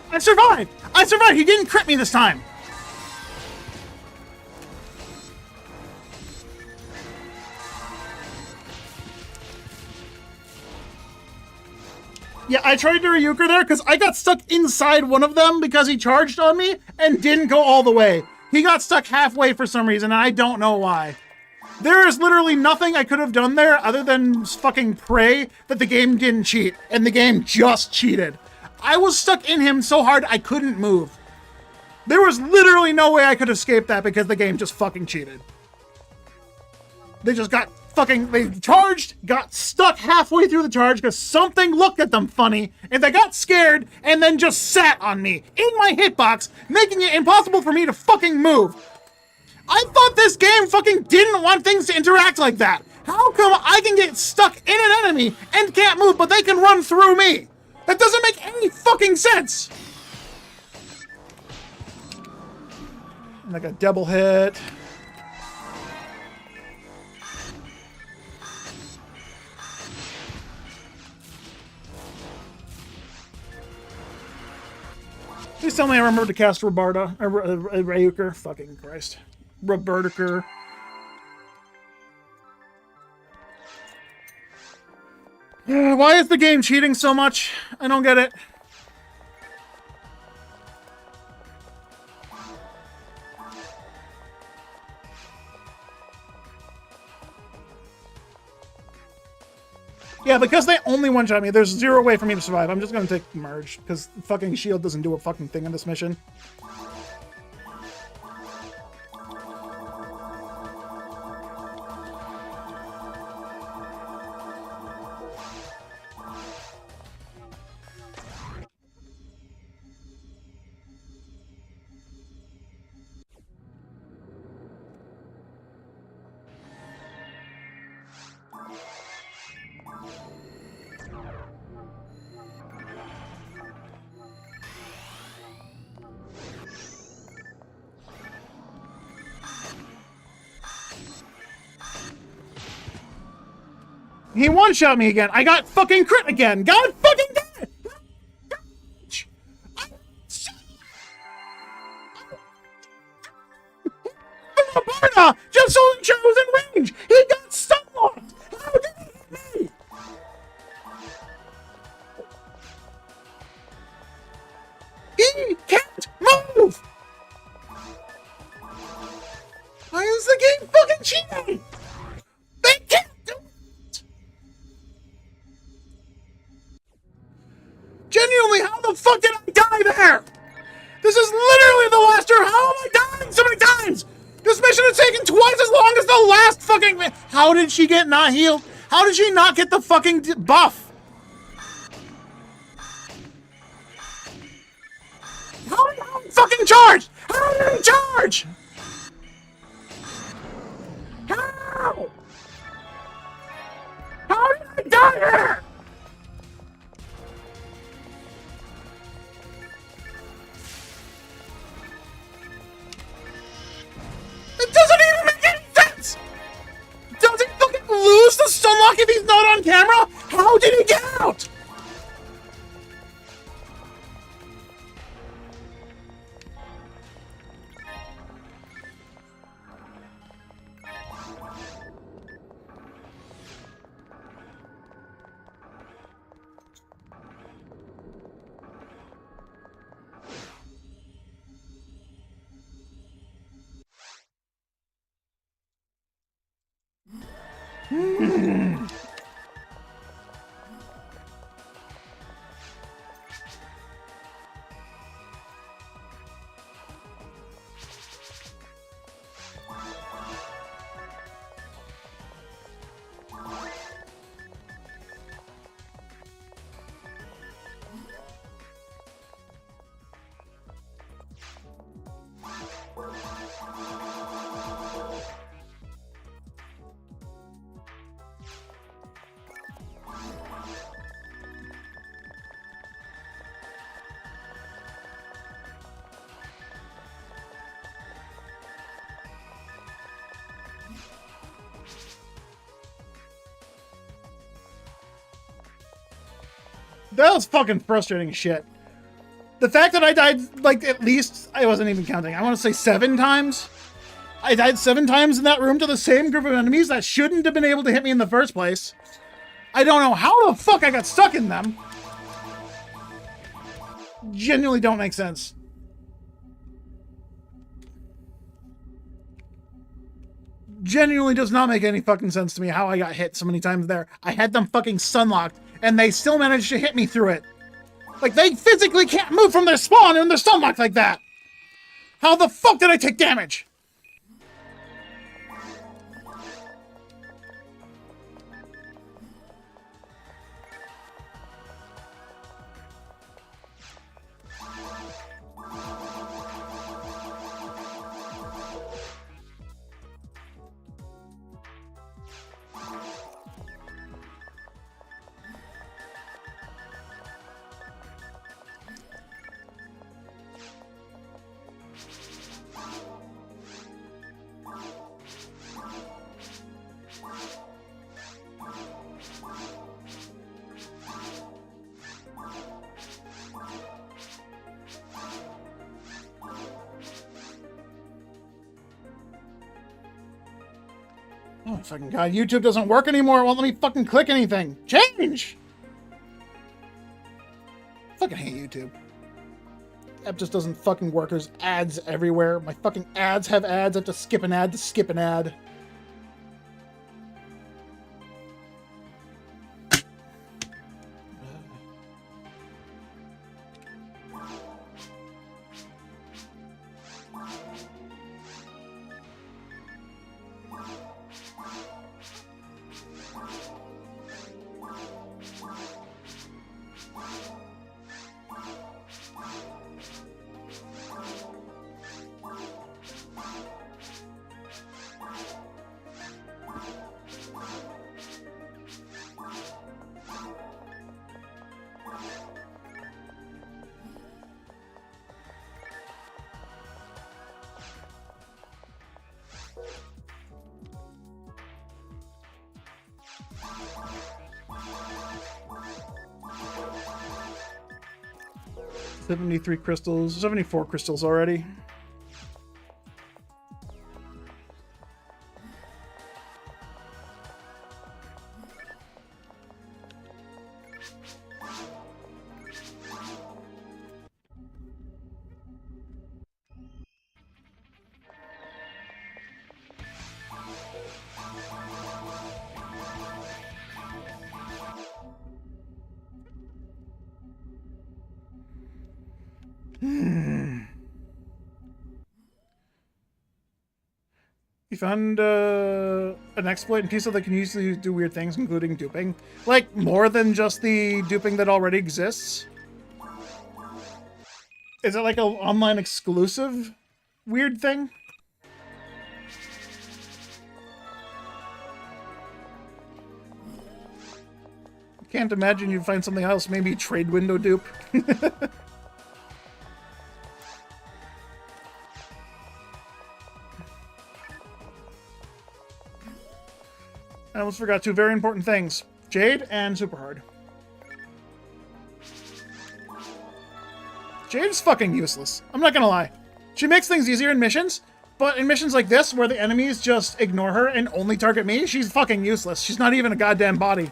I survived! I survived! He didn't crit me this time! Yeah, I tried to Ryuker there because I got stuck inside one of them because he charged on me and didn't go all the way. He got stuck halfway for some reason, and I don't know why. There is literally nothing I could have done there other than fucking pray that the game didn't cheat, and the game just cheated. I was stuck in him so hard I couldn't move. There was literally no way I could escape that because the game just fucking cheated. They just got fucking, they charged, got stuck halfway through the charge because something looked at them funny, and they got scared and then just sat on me in my hitbox, making it impossible for me to fucking move. I thought this game fucking didn't want things to interact like that. How come I can get stuck in an enemy and can't move, but they can run through me? That doesn't make any fucking sense! Like a double hit. Please tell me I remember to cast Ryuker. Fucking Christ. Robertiker. Why is the game cheating so much? I don't get it. Yeah, because they only one-shot me, there's zero way for me to survive. I'm just gonna take merge, because fucking shield doesn't do a fucking thing in this mission. He one-shot me again. I got fucking crit again. God fucking damn it! Barna just only chose in range. He got stunlocked. How did he hit me? He can't move. Why is the game fucking cheating? They can't do it. Genuinely, how the fuck did I die there? This is literally the last turn. How am I dying so many times? This mission has taken twice as long as the last fucking... How did she get not healed? How did she not get the fucking buff? How did I fucking charge? How did I charge? How? How did I die here? It doesn't even make any sense! Does he fucking lose the stunlock if he's not on camera? How did he get out? That was fucking frustrating as shit. The fact that I died, like, at least, I wasn't even counting, I want to say 7 times? I died 7 times in that room to the same group of enemies that shouldn't have been able to hit me in the first place. I don't know how the fuck I got stuck in them. Genuinely don't make sense. Genuinely does not make any fucking sense to me how I got hit so many times there. I had them fucking sunlocked, and they still managed to hit me through it. Like, they physically can't move from their spawn when they're sunlocked like that. How the fuck did I take damage? Oh, fucking God. YouTube doesn't work anymore. It won't let me fucking click anything. Change! Fucking hate YouTube. App just doesn't fucking work. There's ads everywhere. My fucking ads have ads. I have to skip an ad to skip an ad. $73 crystals, 74 crystals already. You found an exploit in Pisa that can usually do weird things, including duping. Like, more than just the duping that already exists? Is it like an online exclusive weird thing? Can't imagine you'd find something else. Maybe trade window dupe. I almost forgot two very important things. Jade and Super Hard. Jade is fucking useless. I'm not gonna lie. She makes things easier in missions, but in missions like this, where the enemies just ignore her and only target me, she's fucking useless. She's not even a goddamn body.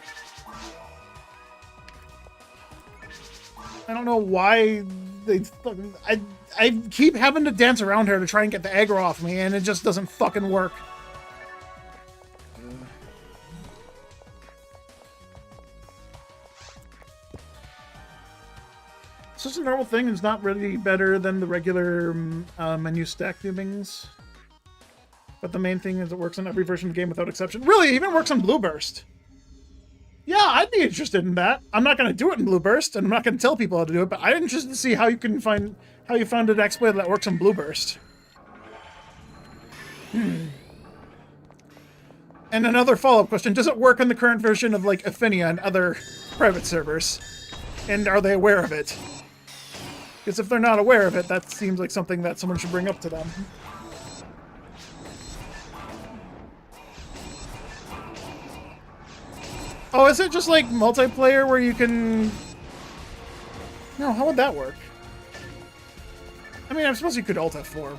I don't know why they fucking... I keep having to dance around her to try and get the aggro off me, and it just doesn't fucking work. It's just a normal thing. It's not really better than the regular menu stack dupings. But the main thing is it works on every version of the game without exception. Really, it even works on Blueburst. Yeah, I'd be interested in that. I'm not going to do it in Blueburst, and I'm not going to tell people how to do it, but I'm interested to see how you can find how you found an exploit that works on Blueburst. And another follow-up question: does it work on the current version of like Affinia and other private servers? And are they aware of it? Because if they're not aware of it, that seems like something that someone should bring up to them. Oh, is it just like multiplayer where you can... No, how would that work? I mean, I suppose you could Alt F4.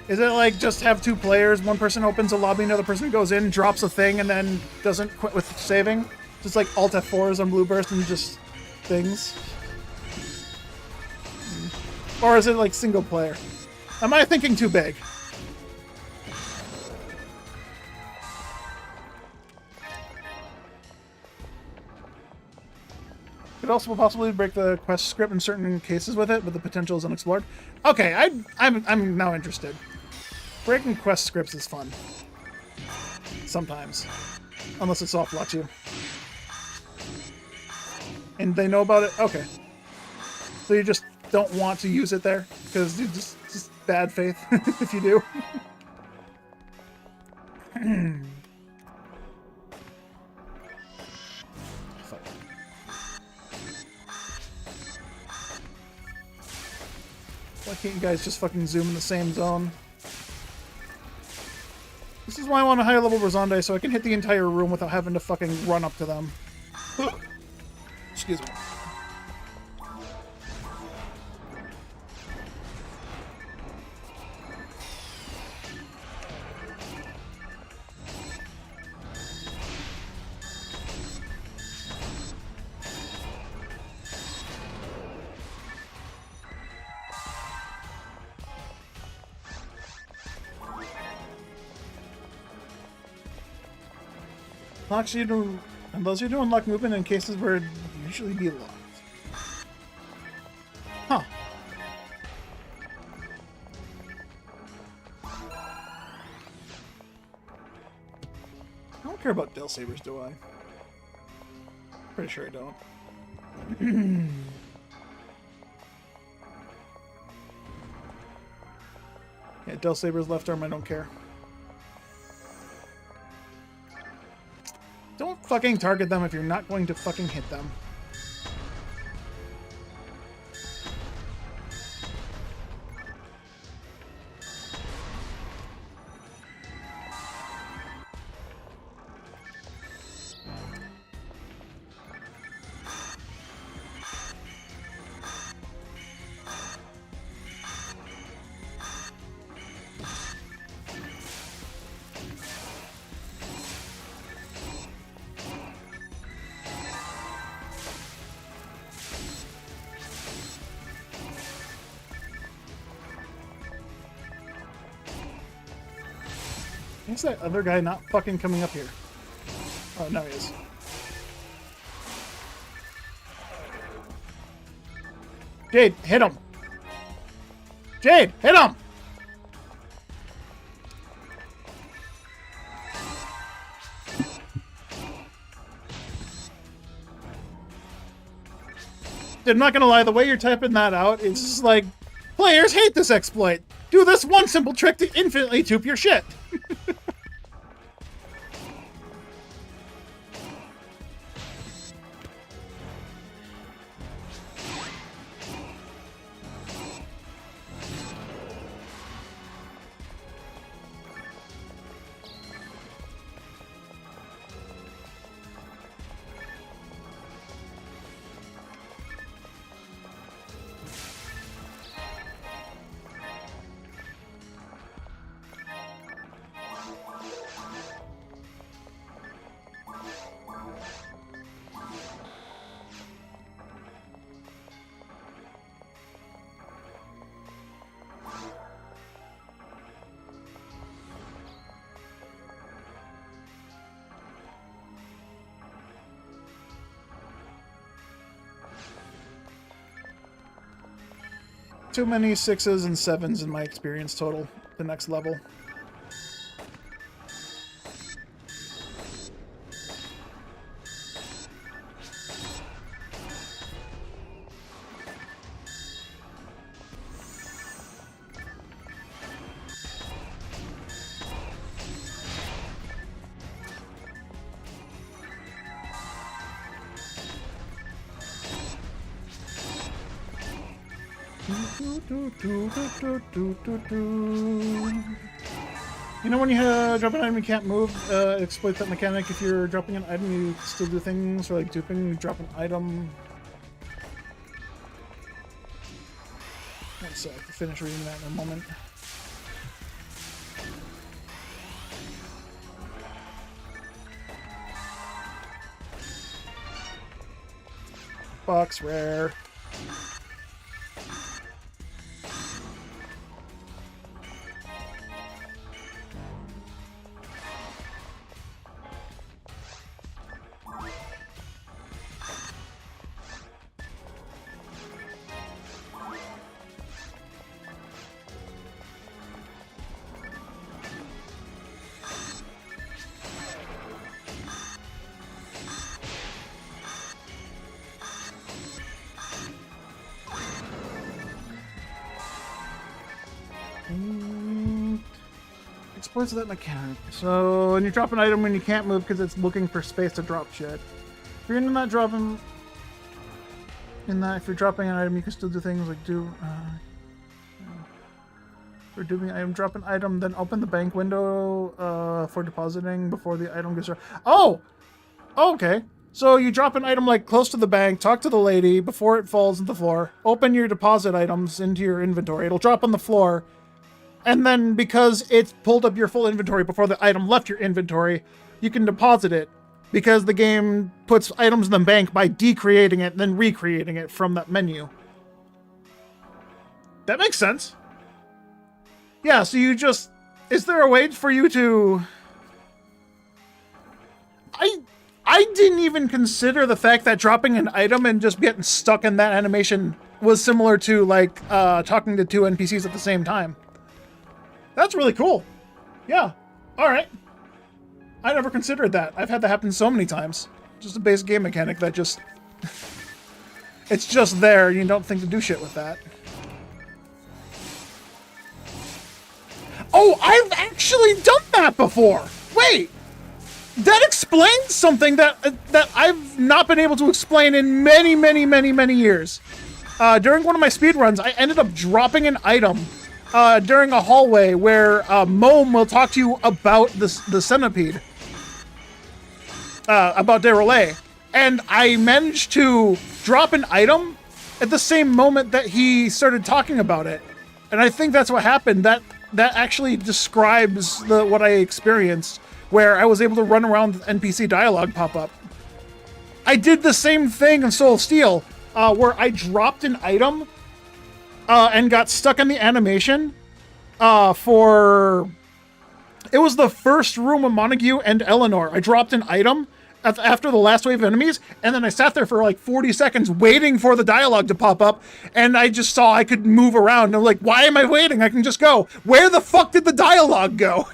Is it like just have two players, one person opens a lobby, another person goes in, drops a thing, and then doesn't quit with saving? Just like Alt F4s on Blueburst and just things? Or is it like single player? Am I thinking too big? Could also possibly break the quest script in certain cases with it, but the potential is unexplored. Okay, I'm now interested. Breaking quest scripts is fun. Sometimes. Unless it soft locks you. And they know about it? Okay. So you just don't want to use it there? Because it's just bad faith if you do. Fuck. Why can't you guys just fucking zoom in the same zone? This is why I want a higher level Rosande, so I can hit the entire room without having to fucking run up to them. Excuse me. Locks you to, unless you do unlock movement in cases where it usually be locked. Huh. I don't care about Del Sabers, do I? Pretty sure I don't. Yeah, Del Saber's left arm, I don't care. Don't fucking target them if you're not going to fucking hit them. Why's that other guy not fucking coming up here? Oh, no, he is. Jade, hit him! Jade, hit him! I'm not gonna lie, the way you're typing that out, it's just like, players hate this exploit. Do this one simple trick to infinitely dupe your shit. Too many 6s and 7s in my experience total. The next level. You know when you drop an item you can't move, exploit that mechanic. If you're dropping an item you still do things, or like duping, drop an item. One sec, I'll finish reading that in a moment. Box rare. Exploits that mechanic. So, when you drop an item when you can't move because it's looking for space to drop shit. If you're not dropping... if you're dropping an item, you can still do things like for doing item, drop an item, then open the bank window for depositing before the item gets... Oh! Okay. So you drop an item like close to the bank, talk to the lady before it falls on the floor, open your deposit items into your inventory. It'll drop on the floor. And then because it's pulled up your full inventory before the item left your inventory, you can deposit it because the game puts items in the bank by decreating it and then recreating it from that menu. That makes sense. Yeah, so you just... Is there a way for you to... didn't even consider the fact that dropping an item and just getting stuck in that animation was similar to, like, talking to two NPCs at the same time. That's really cool. Yeah. All right. I never considered that. I've had that happen so many times. Just a basic game mechanic that just... it's just there, and you don't think to do shit with that. Oh, I've actually done that before! Wait! That explains something that I've not been able to explain in many, many, many, many years. During one of my speedruns, I ended up dropping an item during a hallway where Mome will talk to you about the centipede. About Derolay. And I managed to drop an item at the same moment that he started talking about it. And I think that's what happened. That actually describes what I experienced, where I was able to run around with NPC dialogue pop up. I did the same thing in Soul of Steel, where I dropped an item and got stuck in the animation for... It was the first room of Montague and Eleanor. I dropped an item after the last wave of enemies, and then I sat there for like 40 seconds waiting for the dialogue to pop up, and I just saw I could move around. And I'm like, why am I waiting? I can just go. Where the fuck did the dialogue go?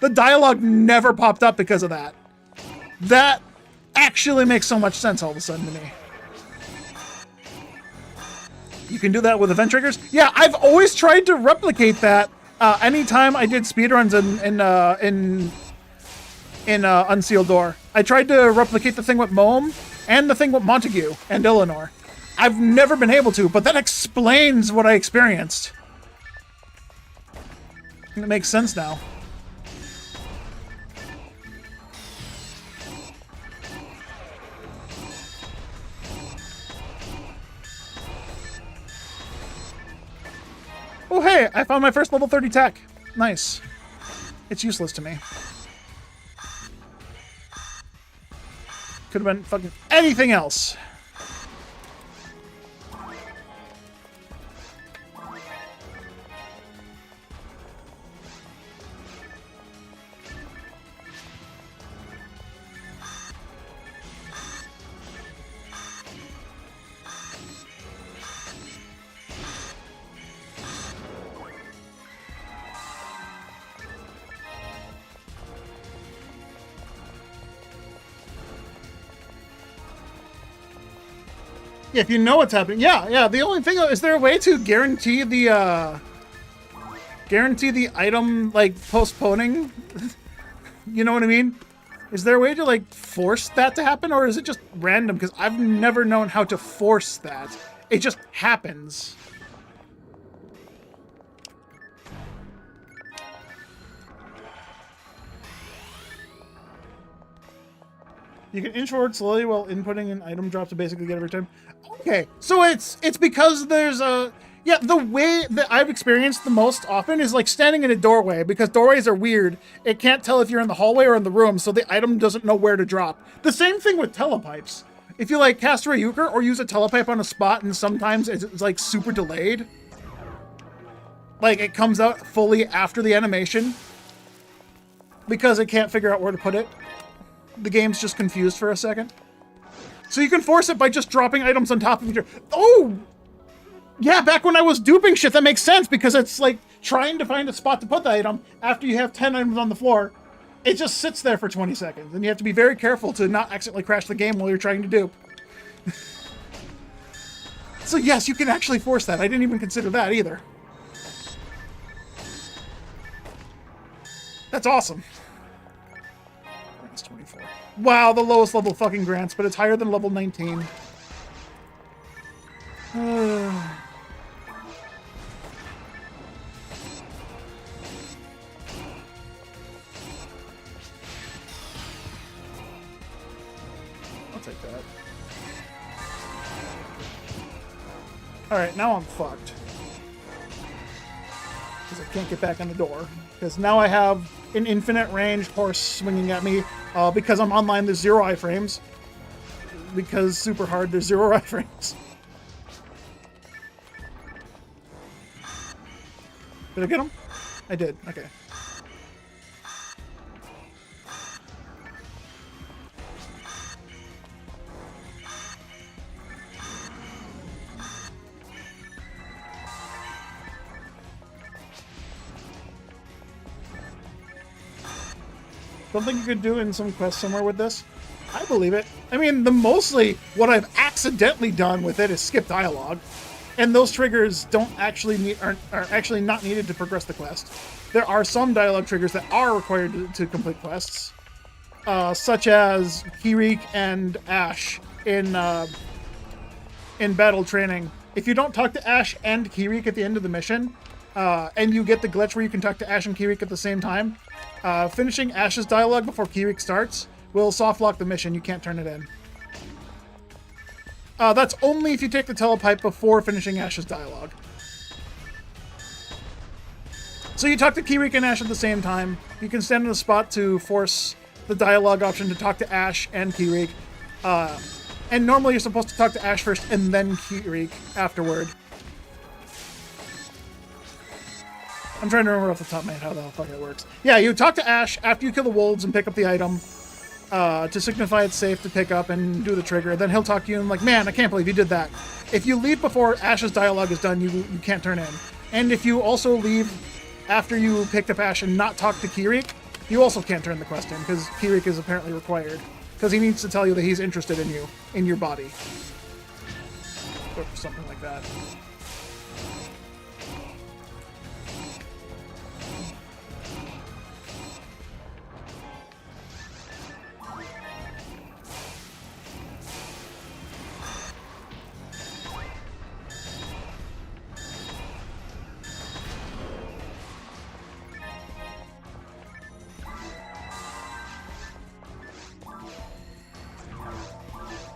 The dialogue never popped up because of that. That actually makes so much sense all of a sudden to me. You can do that with event triggers? Yeah, I've always tried to replicate that anytime I did speedruns in Unsealed Door. I tried to replicate the thing with Mome and the thing with Montague and Eleanor. I've never been able to, but that explains what I experienced. It makes sense now. Oh hey, I found my first level 30 tech. Nice. It's useless to me. Could have been fucking anything else. Yeah, if you know what's happening. Yeah. The only thing is there a way to guarantee the item like postponing? You know what I mean? Is there a way to like force that to happen, or is it just random? Because I've never known how to force that. It just happens. You can inch forward slowly while inputting an item drop to basically get every time. Okay, so it's because there's a... Yeah, the way that I've experienced the most often is like standing in a doorway, because doorways are weird. It can't tell if you're in the hallway or in the room, so the item doesn't know where to drop. The same thing with telepipes. If you like cast Ryuker or use a telepipe on a spot, and sometimes it's like super delayed. Like it comes out fully after the animation, because it can't figure out where to put it. The game's just confused for a second. So you can force it by just dropping items on top of each other. Oh! Yeah, back when I was duping shit, that makes sense, because it's like trying to find a spot to put the item after you have 10 items on the floor. It just sits there for 20 seconds, and you have to be very careful to not accidentally crash the game while you're trying to dupe. So yes, you can actually force that. I didn't even consider that either. That's awesome. That's 24. Wow, the lowest level fucking grants, but it's higher than level 19. I'll take that. Alright, now I'm fucked. Because I can't get back in the door. Because now I have an infinite range horse swinging at me. Because I'm online, there's 0 iframes. Because super hard, there's 0 iframes. Did I get him? I did, okay. Something you could do in some quest somewhere with this? I believe it. I mean, mostly what I've accidentally done with it is skip dialogue. And those triggers don't actually are actually not needed to progress the quest. There are some dialogue triggers that are required to complete quests, such as Kirik and Ash in battle training. If you don't talk to Ash and Kirik at the end of the mission, and you get the glitch where you can talk to Ash and Kirik at the same time, finishing Ash's dialogue before Kirik starts will soft lock the mission. You can't turn it in. That's only if you take the telepipe before finishing Ash's dialogue. So you talk to Kirik and Ash at the same time. You can stand in a spot to force the dialogue option to talk to Ash and Kirik. And normally you're supposed to talk to Ash first and then Kirik afterward. I'm trying to remember off the top of my head how the fuck it works. Yeah, you talk to Ash after you kill the wolves and pick up the item to signify it's safe to pick up and do the trigger. Then he'll talk to you and like, man, I can't believe you did that. If you leave before Ash's dialogue is done, you can't turn in. And if you also leave after you picked up Ash and not talk to Kirik, you also can't turn the quest in because Kirik is apparently required. Because he needs to tell you that he's interested in you, in your body. Or something like that.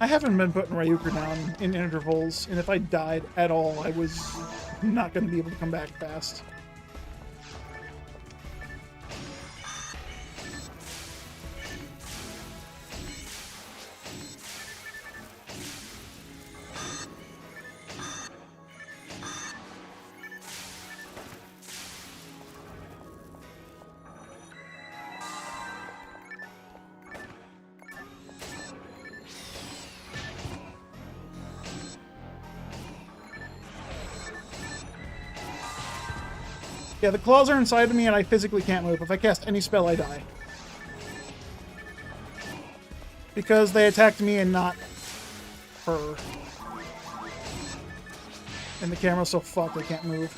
I haven't been putting Ryuker down in intervals, and if I died at all, I was not going to be able to come back fast. Yeah, the claws are inside of me and I physically can't move. If I cast any spell, I die. Because they attacked me and not her. And the camera's so fucked I can't move.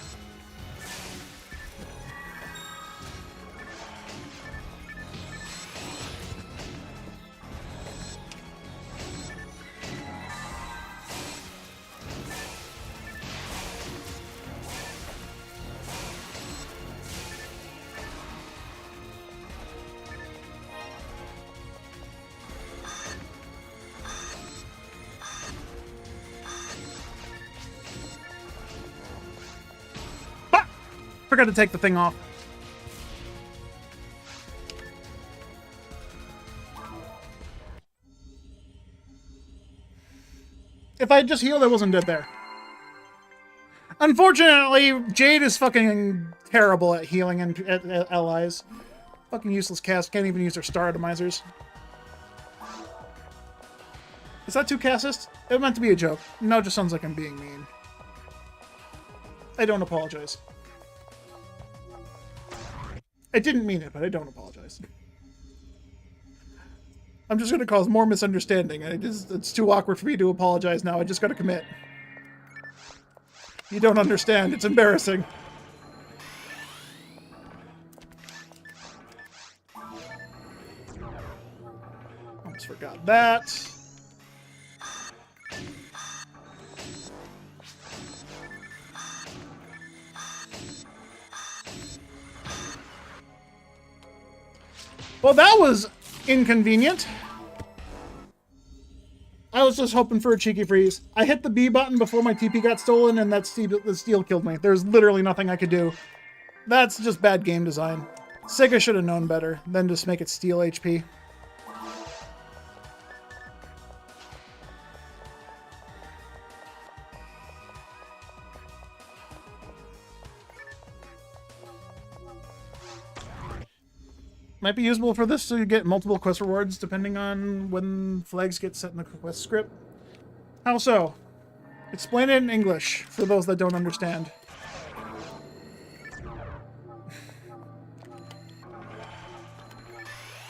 Forgot to take the thing off. If I had just healed, I wasn't dead there. Unfortunately, Jade is fucking terrible at healing and at allies. Fucking useless cast. Can't even use her star atomizers. Is that too cassist? It meant to be a joke. No, it just sounds like I'm being mean. I don't apologize. I didn't mean it, but I don't apologize. I'm just going to cause more misunderstanding. It's too awkward for me to apologize now. I just got to commit. You don't understand. It's embarrassing. Almost forgot that. Well, that was inconvenient. I was just hoping for a cheeky freeze. I hit the B button before my TP got stolen, and the steel killed me. There's literally nothing I could do. That's just bad game design. Sega should have known better than just make it steal HP. Might be usable for this so you get multiple quest rewards depending on when flags get set in the quest script. How so? Explain it in English for those that don't understand.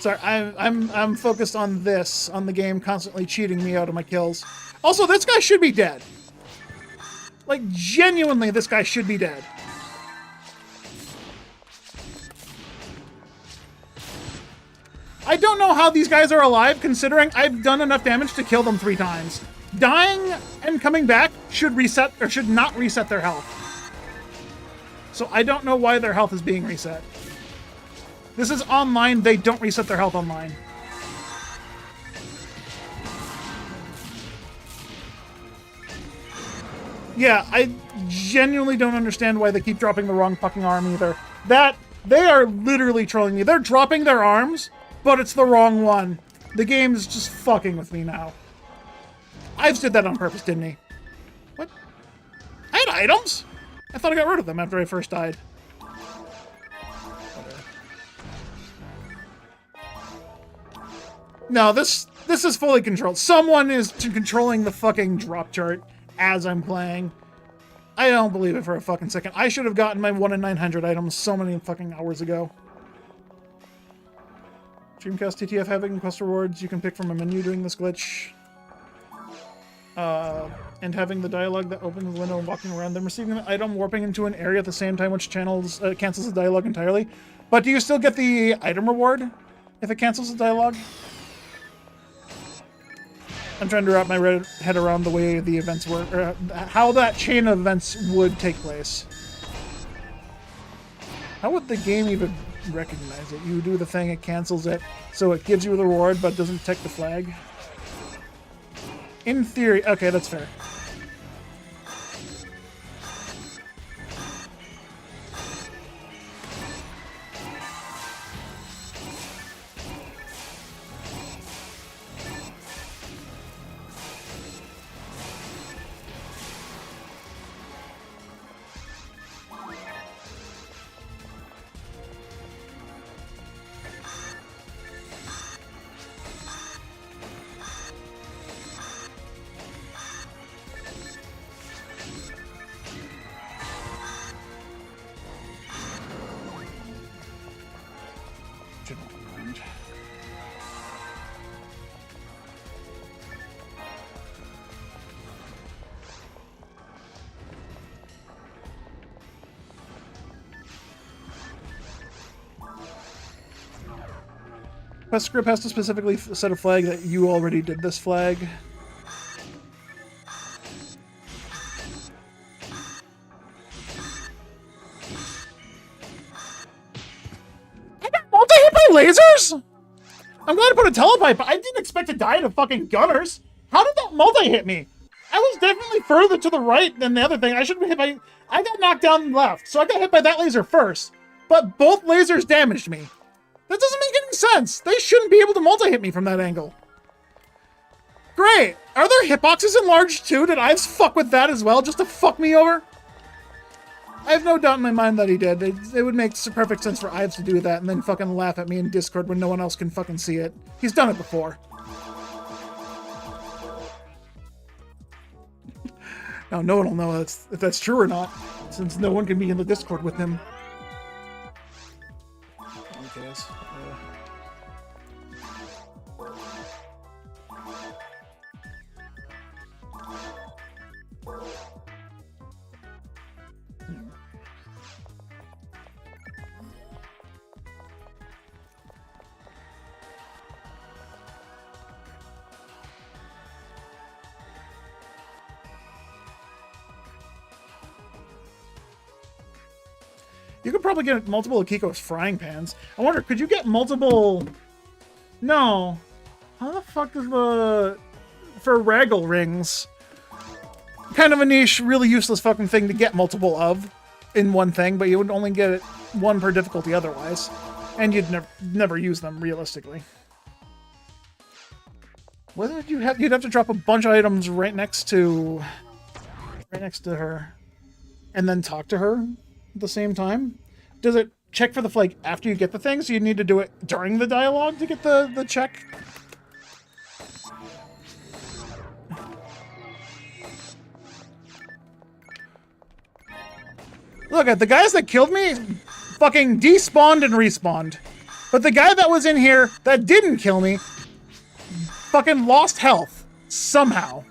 Sorry, I'm focused on this, on the game constantly cheating me out of my kills. Also, this guy should be dead. Like, genuinely, this guy should be dead. I don't know how these guys are alive, considering I've done enough damage to kill them 3 times. Dying and coming back should reset, or should not reset their health. So I don't know why their health is being reset. This is online, they don't reset their health online. Yeah, I genuinely don't understand why they keep dropping the wrong fucking arm either. They are literally trolling me. They're dropping their arms, but it's the wrong one. The game is just fucking with me now. Ives did that on purpose, didn't he? What? I had items? I thought I got rid of them after I first died. No, this is fully controlled. Someone is controlling the fucking drop chart as I'm playing. I don't believe it for a fucking second. I should have gotten my 1 in 900 items so many fucking hours ago. Dreamcast TTF having quest rewards you can pick from a menu doing this glitch. And having the dialogue that opens the window and walking around them, receiving an item, warping into an area at the same time, which cancels the dialogue entirely. But do you still get the item reward if it cancels the dialogue? I'm trying to wrap my head around the way the events work, or how that chain of events would take place. How would the game even recognize it? You do the thing, it cancels it, so it gives you the reward but doesn't detect the flag. In theory, okay, that's fair. Quest script has to specifically set a flag that you already did this flag. I got multi-hit by lasers? I'm glad I put a telepipe, but I didn't expect to die to fucking gunners. How did that multi-hit me? I was definitely further to the right than the other thing. I should have been hit by... I got knocked down left, so I got hit by that laser first. But both lasers damaged me. That doesn't make any sense. They shouldn't be able to multi-hit me from that angle. Great. Are there hitboxes enlarged too? Did Ives fuck with that as well just to fuck me over? I have no doubt in my mind that he did. It would make perfect sense for Ives to do that and then fucking laugh at me in Discord when no one else can fucking see it. He's done it before. Now, no one will know if that's true or not, since no one can be in the Discord with him. Okay, you could probably get multiple Akiko's frying pans. I wonder, could you get multiple... No. How the fuck is the... For Raggle rings. Kind of a niche, really useless fucking thing to get multiple of in one thing, but you would only get it one per difficulty otherwise. And you'd never use them, realistically. Whether you'd have to drop a bunch of items right next to her. And then talk to her at the same time? Does it check for the flag after you get the thing, so you need to do it during the dialogue to get the check? Look, the guys that killed me fucking despawned and respawned. But the guy that was in here that didn't kill me fucking lost health somehow.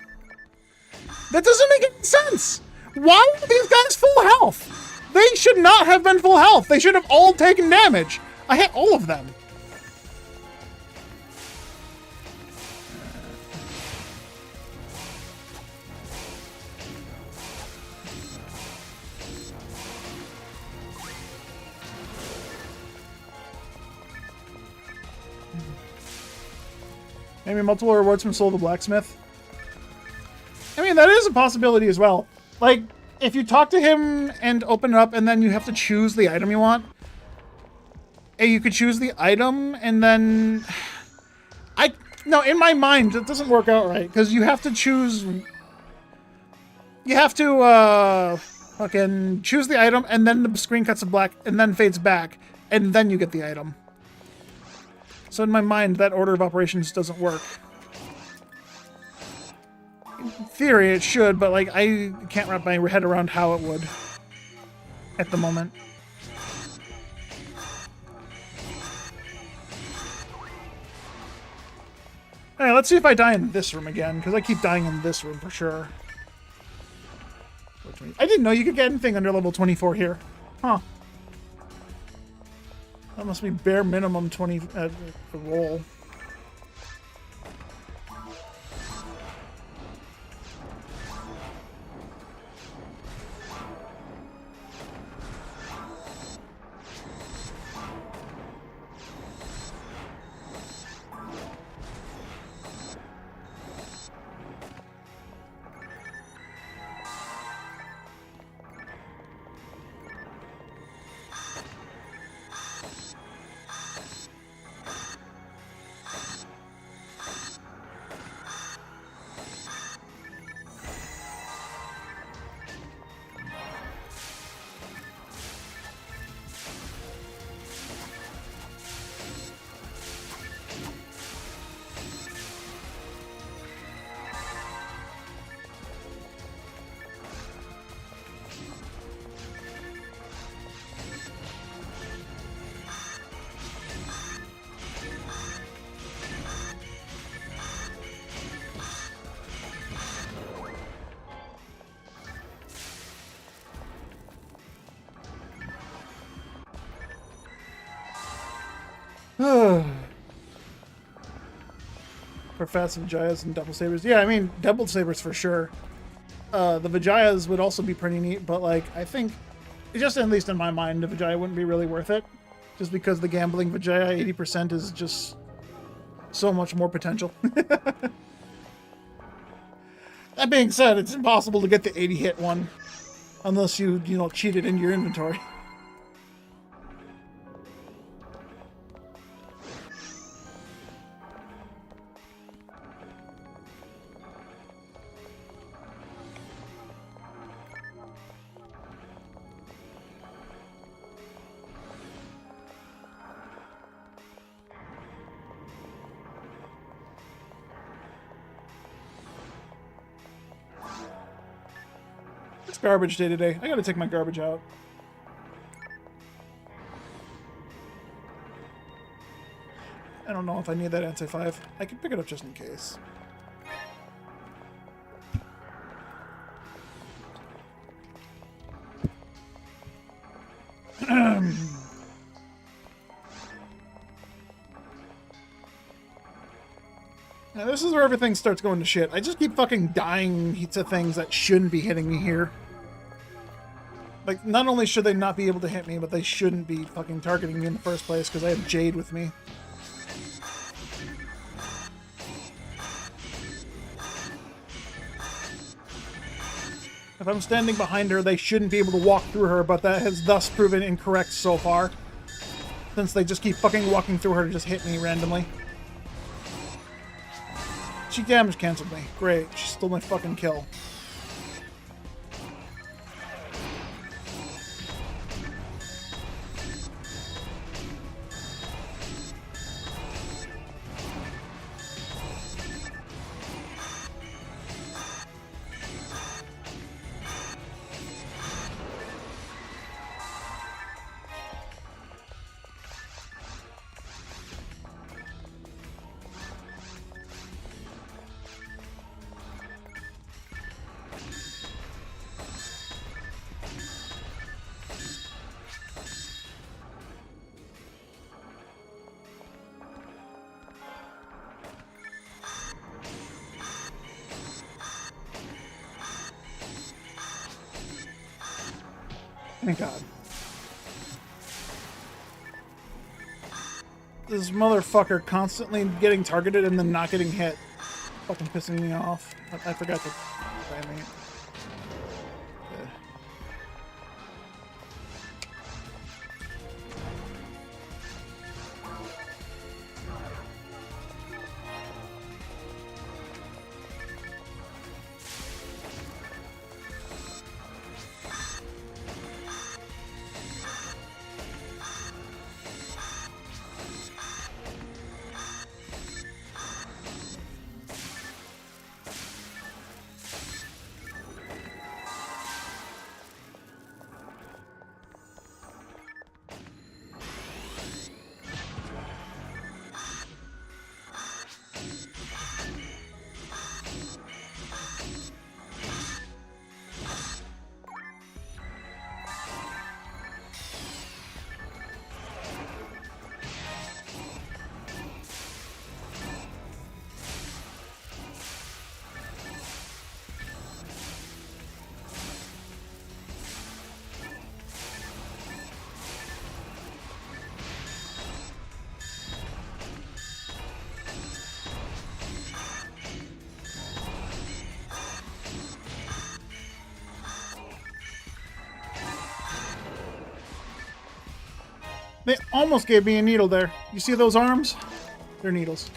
That doesn't make any sense. Why are these guys full health? They should not have been full health. They should have all taken damage. I hit all of them. Maybe multiple rewards from Soul the Blacksmith. I mean, that is a possibility as well. Like, if you talk to him and open it up and then you have to choose the item you want, and you could choose the item and then... No, in my mind, it doesn't work out right, because you have to choose... You have to, fucking choose the item, and then the screen cuts to black, and then fades back, and then you get the item. So in my mind, that order of operations doesn't work. In theory, it should, but, like, I can't wrap my head around how it would at the moment. Alright, let's see if I die in this room again, because I keep dying in this room for sure. I didn't know you could get anything under level 24 here. Huh. That must be bare minimum 20 the roll. For fast Vijayas and double sabers. Yeah, I mean, double sabers for sure. The Vijayas would also be pretty neat, but, like, I think, just at least in my mind, the Vijaya wouldn't be really worth it. Just because the gambling Vijaya 80% is just so much more potential. That being said, it's impossible to get the 80 hit one unless you cheat it into your inventory. It's garbage day today. I gotta take my garbage out. I don't know if I need that anti-5. I can pick it up just in case. Now, this is where everything starts going to shit. I just keep fucking dying to things that shouldn't be hitting me here. Like, not only should they not be able to hit me, but they shouldn't be fucking targeting me in the first place because I have Jade with me. If I'm standing behind her, they shouldn't be able to walk through her, but that has thus proven incorrect so far. Since they just keep fucking walking through her to just hit me randomly. She damage canceled me. Great. She stole my fucking kill. Thank God. This motherfucker constantly getting targeted and then not getting hit. Fucking pissing me off. I forgot to animate. They almost gave me a needle there. You see those arms? They're needles.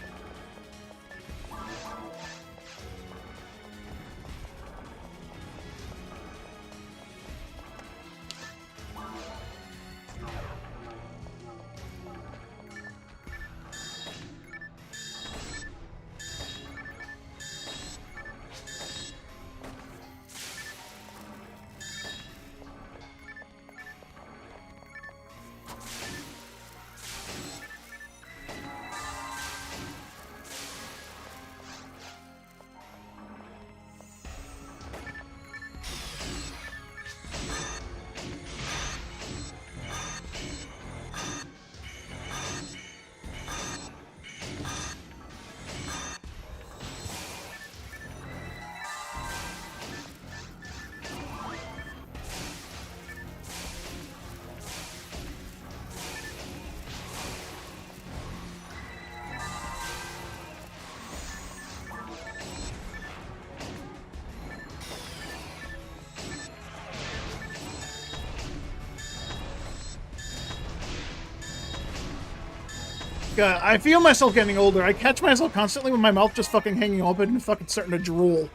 God, I feel myself getting older. I catch myself constantly with my mouth just fucking hanging open and fucking starting to drool.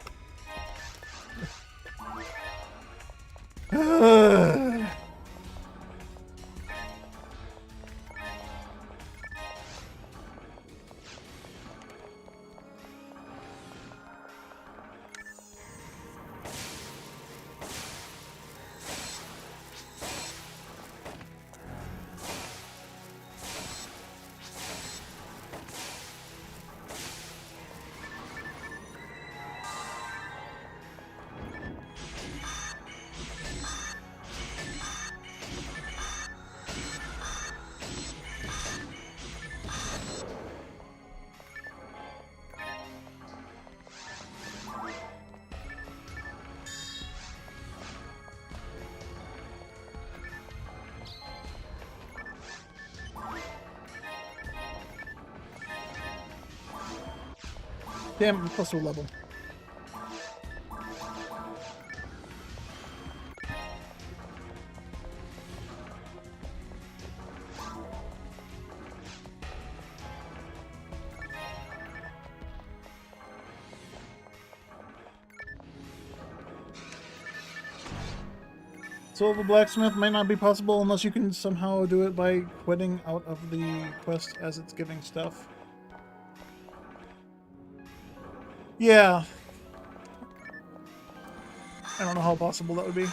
Damn, I'm close to a level. So the blacksmith might not be possible unless you can somehow do it by quitting out of the quest as it's giving stuff. Yeah. I don't know how possible that would be.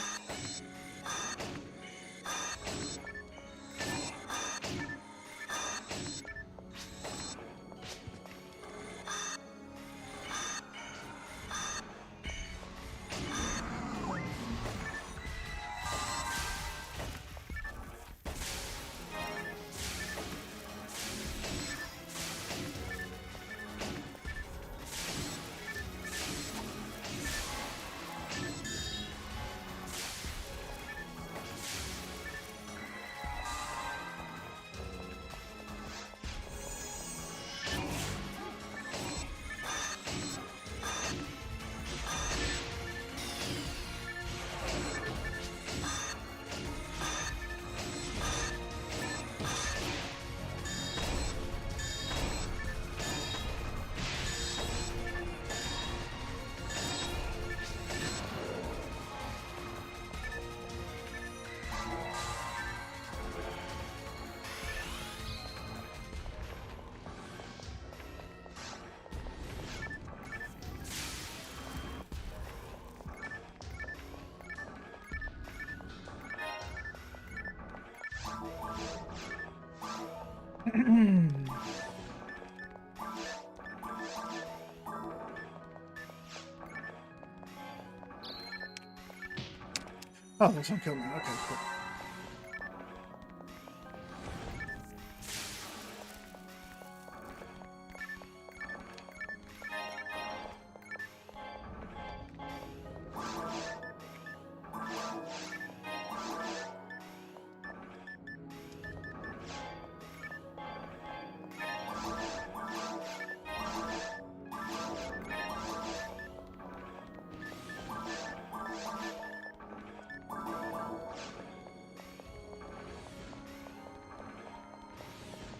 Oh, there's some kill me. Okay, cool.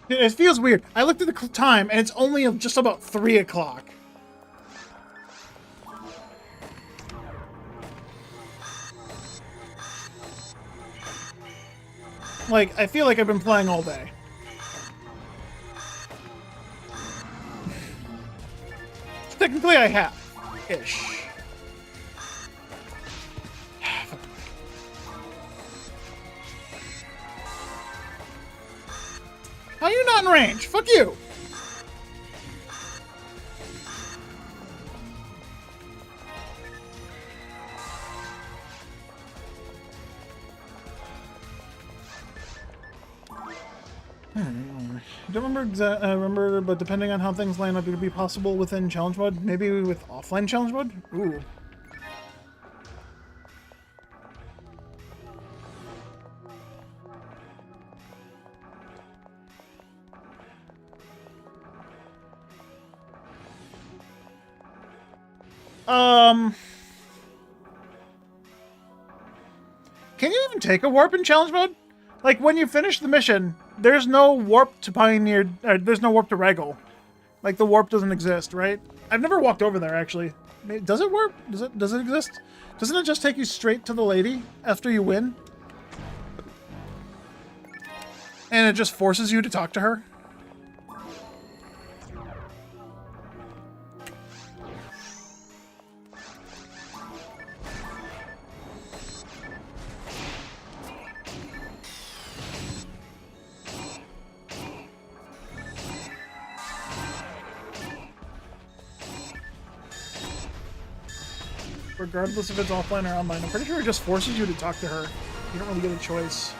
It feels weird. I looked at the time, and it's only just about 3 o'clock. Like, I feel like I've been playing all day. Technically, I have. Ish. How are you not in range? Fuck you! I don't remember, but depending on how things line up, it could be possible within challenge mode. Maybe with offline challenge mode? Ooh. Can you even take a warp in challenge mode? Like, when you finish the mission, there's no warp to Pioneer, there's no warp to Regal. Like, the warp doesn't exist, right? I've never walked over there, actually. Does it warp? Does it exist? Doesn't it just take you straight to the lady after you win? And it just forces you to talk to her? Regardless if it's offline or online, I'm pretty sure it just forces you to talk to her. You don't really get a choice.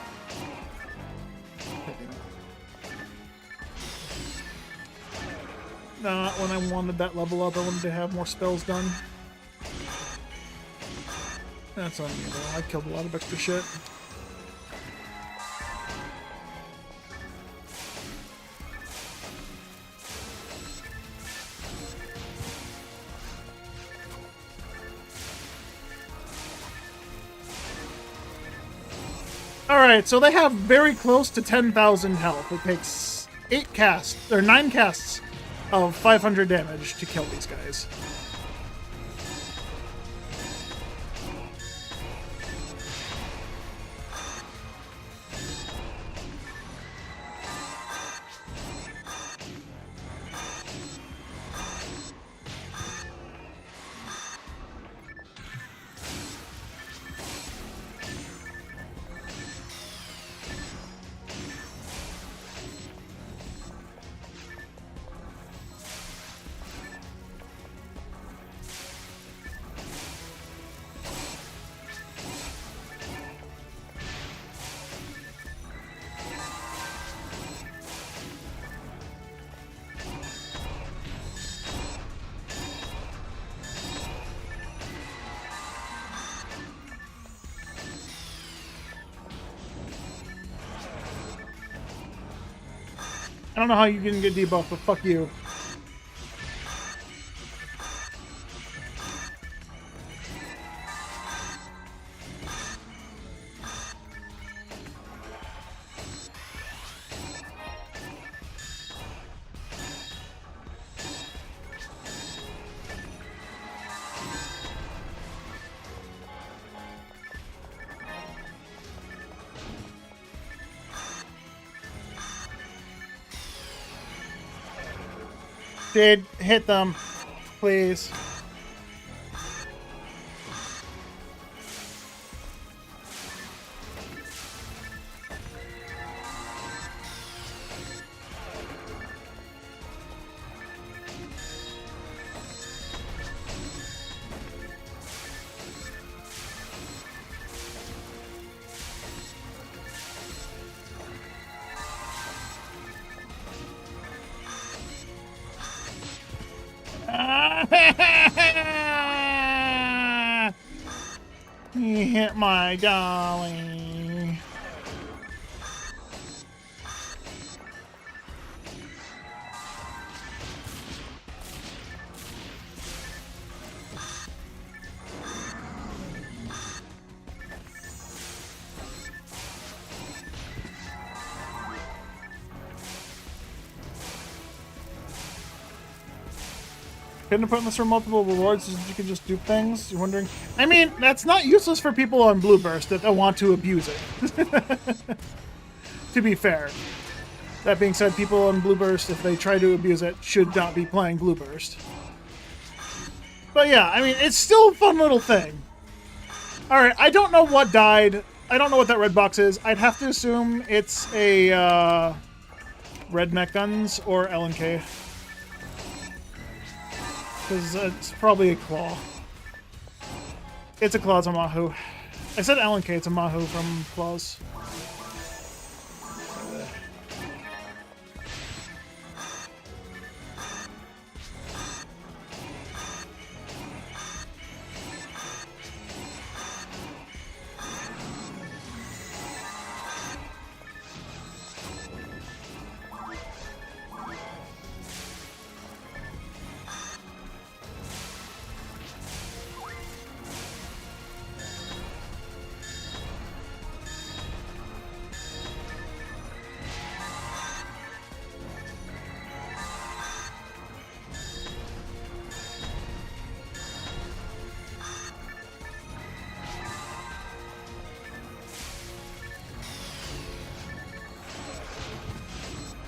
Not when I wanted that level up. I wanted to have more spells done. That's on me though. I killed a lot of extra shit. Alright, so they have very close to 10,000 health. It takes 9 casts of 500 damage to kill these guys. I don't know how you didn't get debuffed, but fuck you. Did hit them, please. He hit my dolly. Couldn't have put in this for multiple rewards so you can just dupe things? You're wondering? I mean, that's not useless for people on Blue Burst that want to abuse it. To be fair. That being said, people on Blue Burst, if they try to abuse it, should not be playing Blue Burst. But yeah, I mean, it's still a fun little thing. Alright, I don't know what died. I don't know what that red box is. I'd have to assume it's a redneck guns or LNK. Because it's probably a claw. It's a claw, it's a Mahu. I said LNK, it's a Mahu from claws.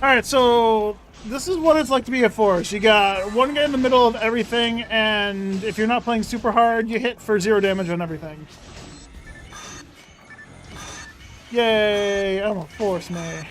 Alright, so this is what it's like to be a force. You got one guy in the middle of everything, and if you're not playing super hard, you hit for 0 damage on everything. Yay, I'm a force, man.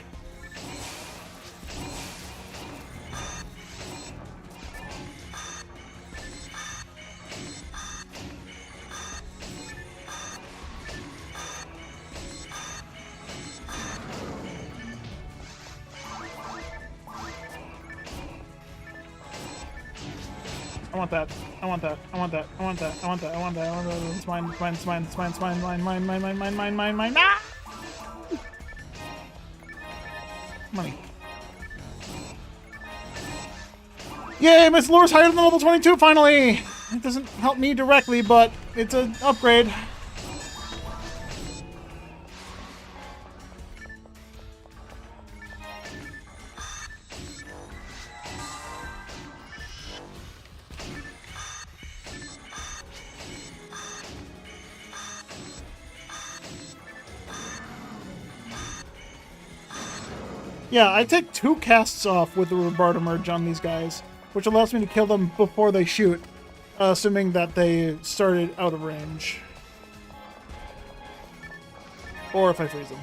I want that. I want that. I want that. I want that. I want that. I want that. I want that. It's mine. It's mine. It's mine. It's mine. It's mine. Mine. Mine. Mine. Mine. Mine. Mine. Mine. Mine. Ah! Money. Yay! My lure's higher than level 22. Finally. It doesn't help me directly, but it's an upgrade. Yeah, I take 2 casts off with the Rubardo merge on these guys, which allows me to kill them before they shoot, assuming that they started out of range. Or if I freeze them.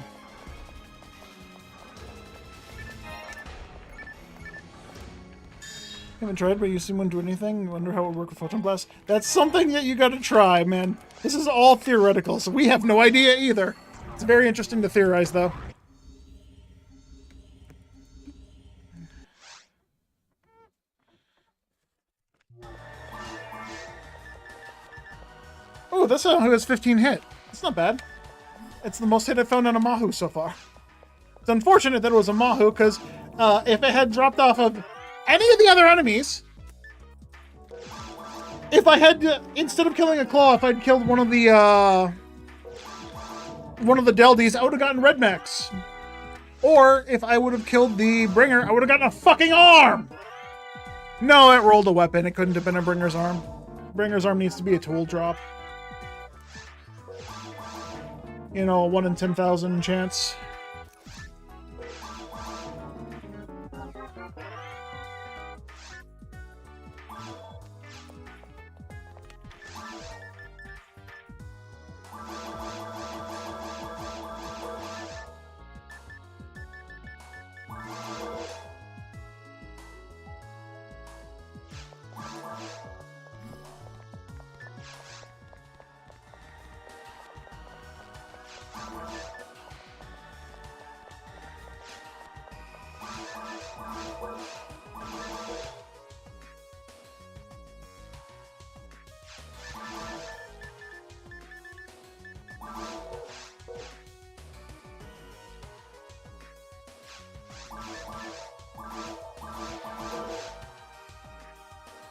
Haven't tried, but you seem to do anything. Wonder how it would work with Photon Blast. That's something that you gotta try, man. This is all theoretical, so we have no idea either. It's very interesting to theorize, though. Oh, that's someone who has 15 hit. That's not bad. It's the most hit I've found on a Mahu so far. It's unfortunate that it was a Mahu, because if it had dropped off of any of the other enemies, if I had, instead of killing a Claw, if I'd killed one of the Deldies, I would have gotten Red Mechs. Or, if I would have killed the Bringer, I would have gotten a fucking arm! No, it rolled a weapon. It couldn't have been a Bringer's arm. Bringer's arm needs to be a tool drop. You know, a 1 in 10,000 chance.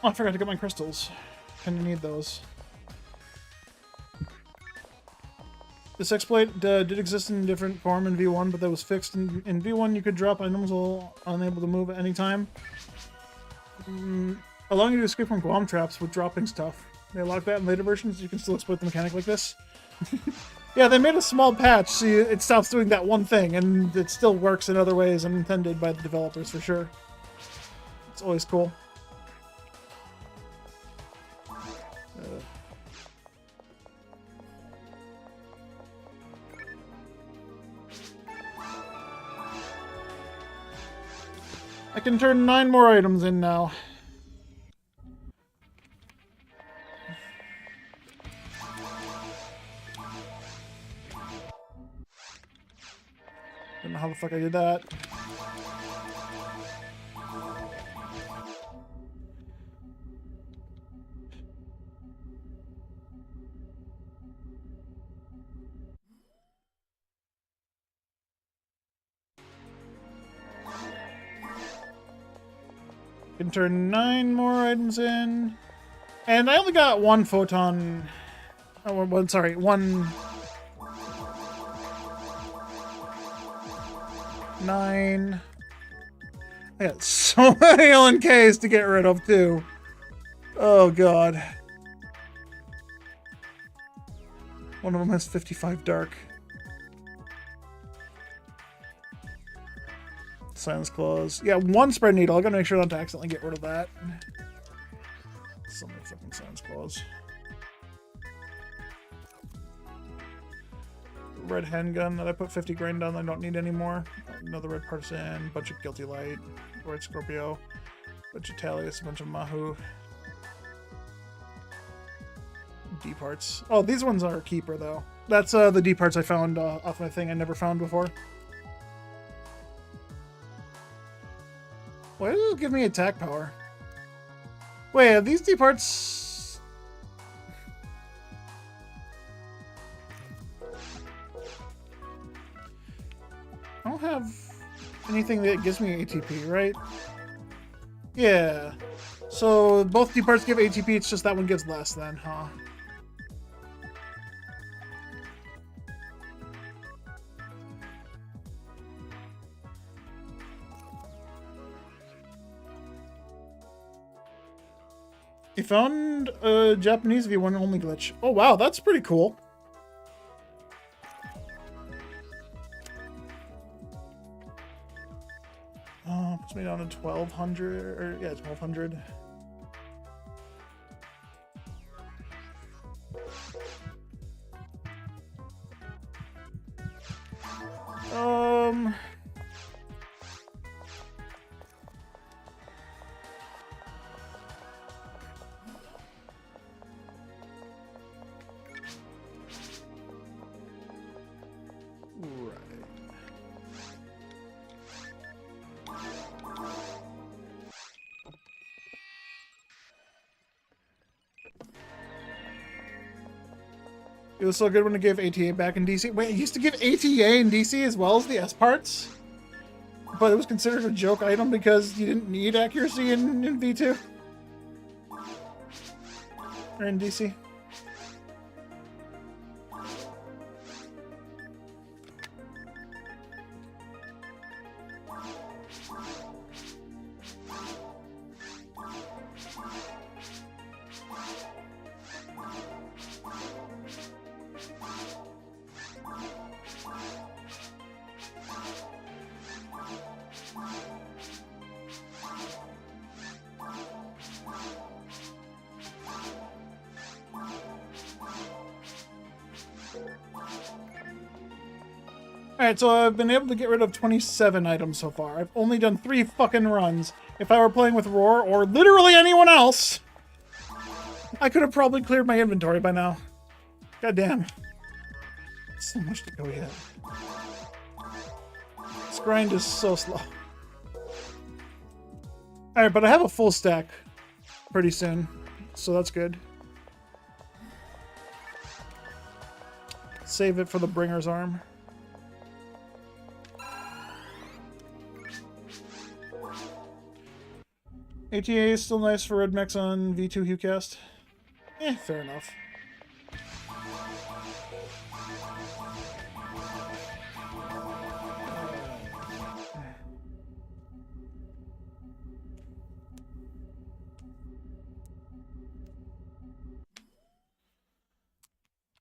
Oh, I forgot to get my crystals. Kinda need those. This exploit did exist in a different form in V1, but that was fixed. In V1, you could drop items while unable to move at any time. Allowing you to escape from Guam traps with dropping stuff. They lock that in later versions. You can still exploit the mechanic like this. Yeah, they made a small patch so it stops doing that one thing, and it still works in other ways intended by the developers for sure. It's always cool. I can turn 9 more items in now. Don't know how the fuck I did that. Can turn 9 more items in. And I only got 1 photon. Oh, one, sorry, 1. 9. I got so many LNKs to get rid of, too. Oh, God. One of them has 55 dark. Silence claws. Yeah, 1 spread needle. I gotta make sure not to accidentally get rid of that. So many fucking silence claws. Red handgun that I put 50 grain down. I don't need anymore. Another red partisan. Bunch of guilty light. Red Scorpio. Bunch of Talius. A bunch of Mahu. D parts. Oh, these ones are a keeper though. That's the D parts I found off my thing I never found before. Why does it give me attack power? Wait, are these D parts? I don't have anything that gives me ATP, right? Yeah. So both D parts give ATP, it's just that one gives less then, huh? You found a Japanese V1 only glitch. Oh wow, that's pretty cool. Puts me down to 1200, or yeah, 1200. It was so good when it gave ATA back in DC. Wait, it used to give ATA in DC as well as the S parts? But it was considered a joke item because you didn't need accuracy in V2? Or in DC? Alright, so I've been able to get rid of 27 items so far. I've only done 3 fucking runs. If I were playing with Roar, or literally anyone else, I could have probably cleared my inventory by now. God damn. So much to go yet. This grind is so slow. Alright, but I have a full stack pretty soon, so that's good. Save it for the Bringer's Arm. ATA is still nice for red mechs on V2 HuCast. Fair enough.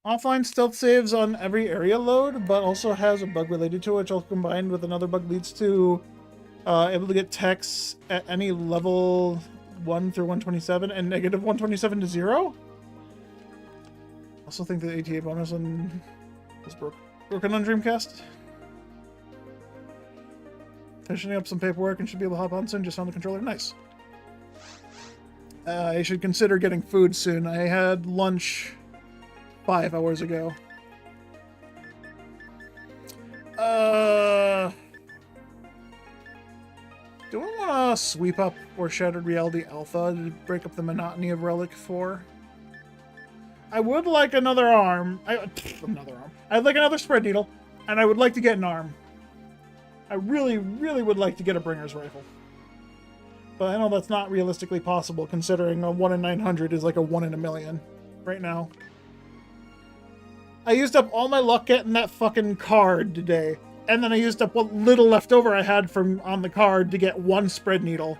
Offline stealth saves on every area load, but also has a bug related to it, which all combined with another bug leads to able to get techs at any level 1 through 127 and negative 127 to 0. Also think the ATA bonus on is broken on Dreamcast. Finishing up some paperwork and should be able to hop on soon. Just on the controller. Nice. I should consider getting food soon. I had lunch 5 hours ago. Do I want to sweep up or Shattered Reality Alpha to break up the monotony of Relic 4? I would like another arm. Another arm. I'd like another spread needle, and I would like to get an arm. I really, really would like to get a Bringer's Rifle. But I know that's not realistically possible, considering a 1 in 900 is like a 1 in a million right now. I used up all my luck getting that fucking card today. And then I used up what little left over I had from on the card to get 1 spread needle.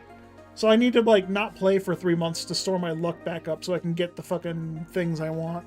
So I need to, like, not play for 3 months to store my luck back up so I can get the fucking things I want.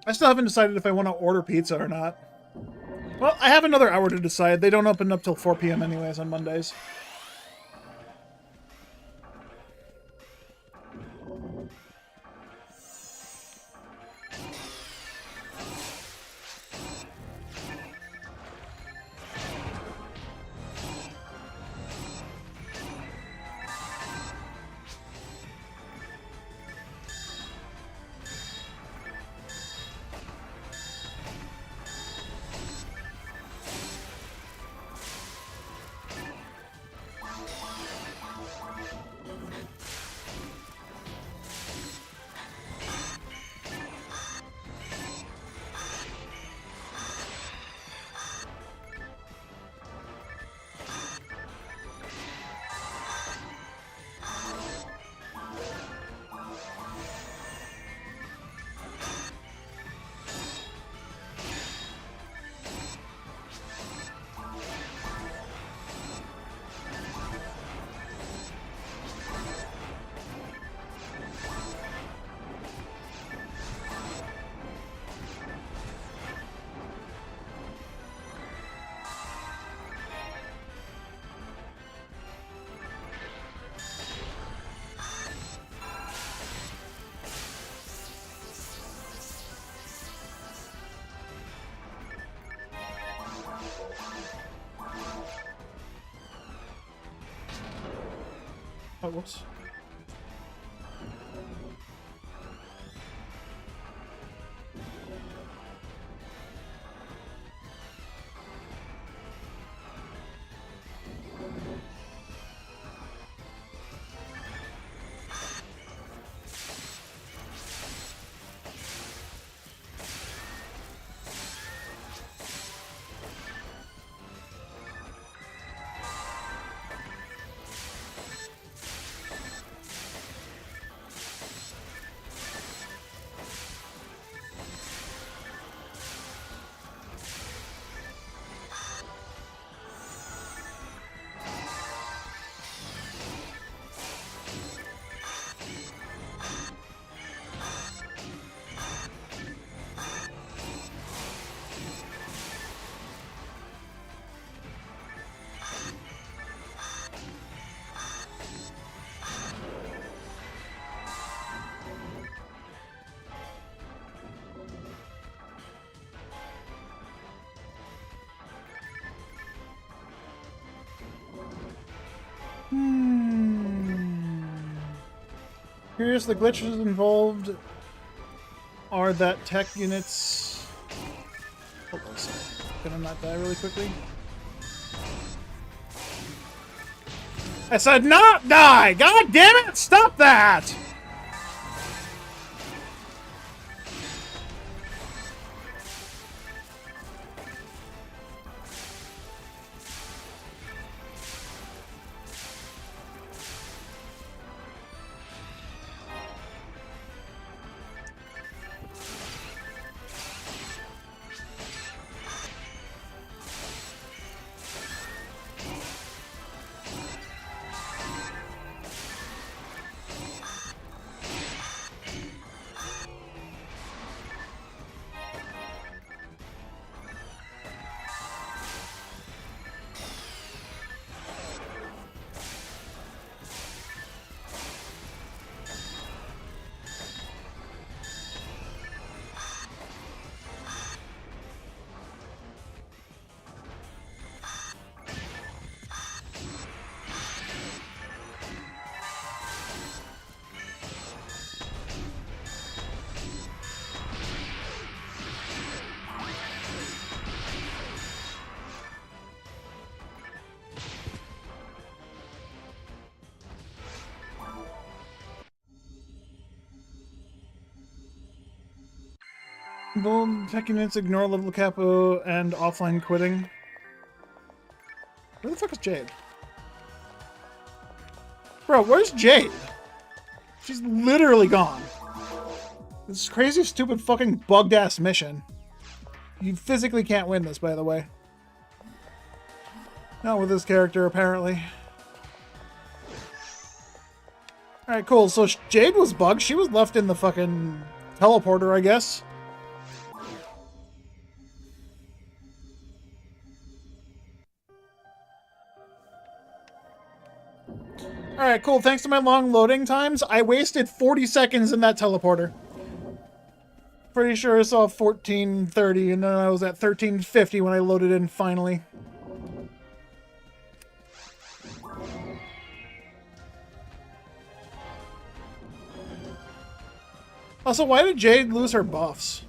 I still haven't decided if I want to order pizza or not. Well, I have another hour to decide. They don't open up till 4 p.m. anyways on Mondays. Oh, whoops. Curious, the glitches involved are that tech units... Hold on a second. Can I not die really quickly? I said not die! God damn it! Stop that! Bold tech units ignore level capo and offline quitting. Where the fuck is Jade? Bro, where's Jade? She's literally gone. This crazy, stupid, fucking bugged-ass mission. You physically can't win this, by the way. Not with this character, apparently. Alright, cool. So Jade was bugged. She was left in the fucking teleporter, I guess. Alright, cool. Thanks to my long loading times, I wasted 40 seconds in that teleporter. Pretty sure I saw 1430, and then I was at 1350 when I loaded in finally. Also, why did Jade lose her buffs?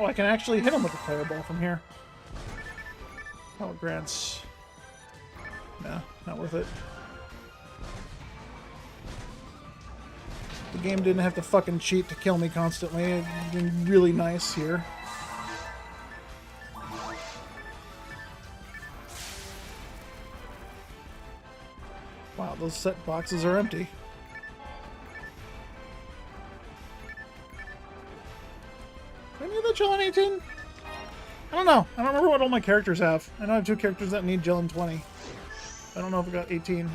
Oh, I can actually hit him with a fireball from here. Oh, it grants. Nah, not worth it. The game didn't have to fucking cheat to kill me constantly. It's been really nice here. Wow, those set boxes are empty. Do I need that Jill in 18? I don't know. I don't remember what all my characters have. I know I have 2 characters that need Jill in 20. I don't know if I got 18.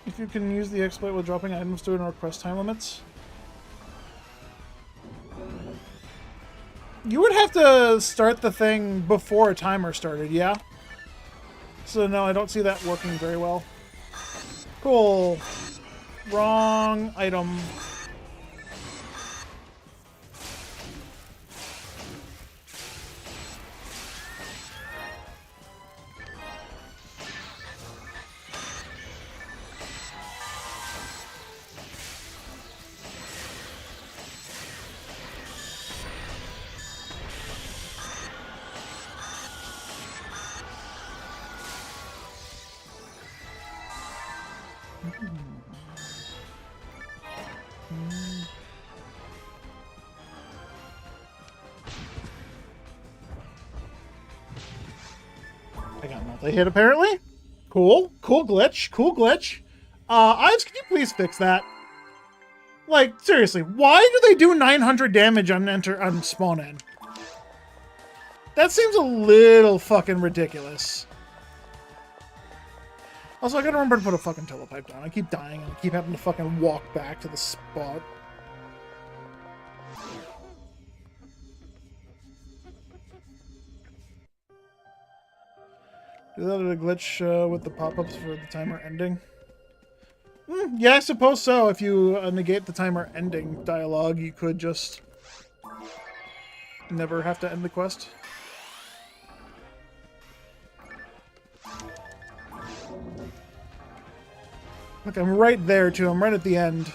If you can use the exploit while dropping items during request time limits. You would have to start the thing before a timer started, yeah? So no, I don't see that working very well. Cool. Wrong item. I got multi-hit apparently. Cool. Cool glitch. Cool glitch. Ives, can you please fix that? Like, seriously, why do they do 900 damage on spawn in? That seems a little fucking ridiculous. Also, I gotta remember to put a fucking telepipe down. I keep dying and I keep having to fucking walk back to the spot. Is that a glitch with the pop-ups for the timer ending? Yeah, I suppose so. If you negate the timer ending dialogue, you could just never have to end the quest. Look, I'm right there, too. I'm right at the end.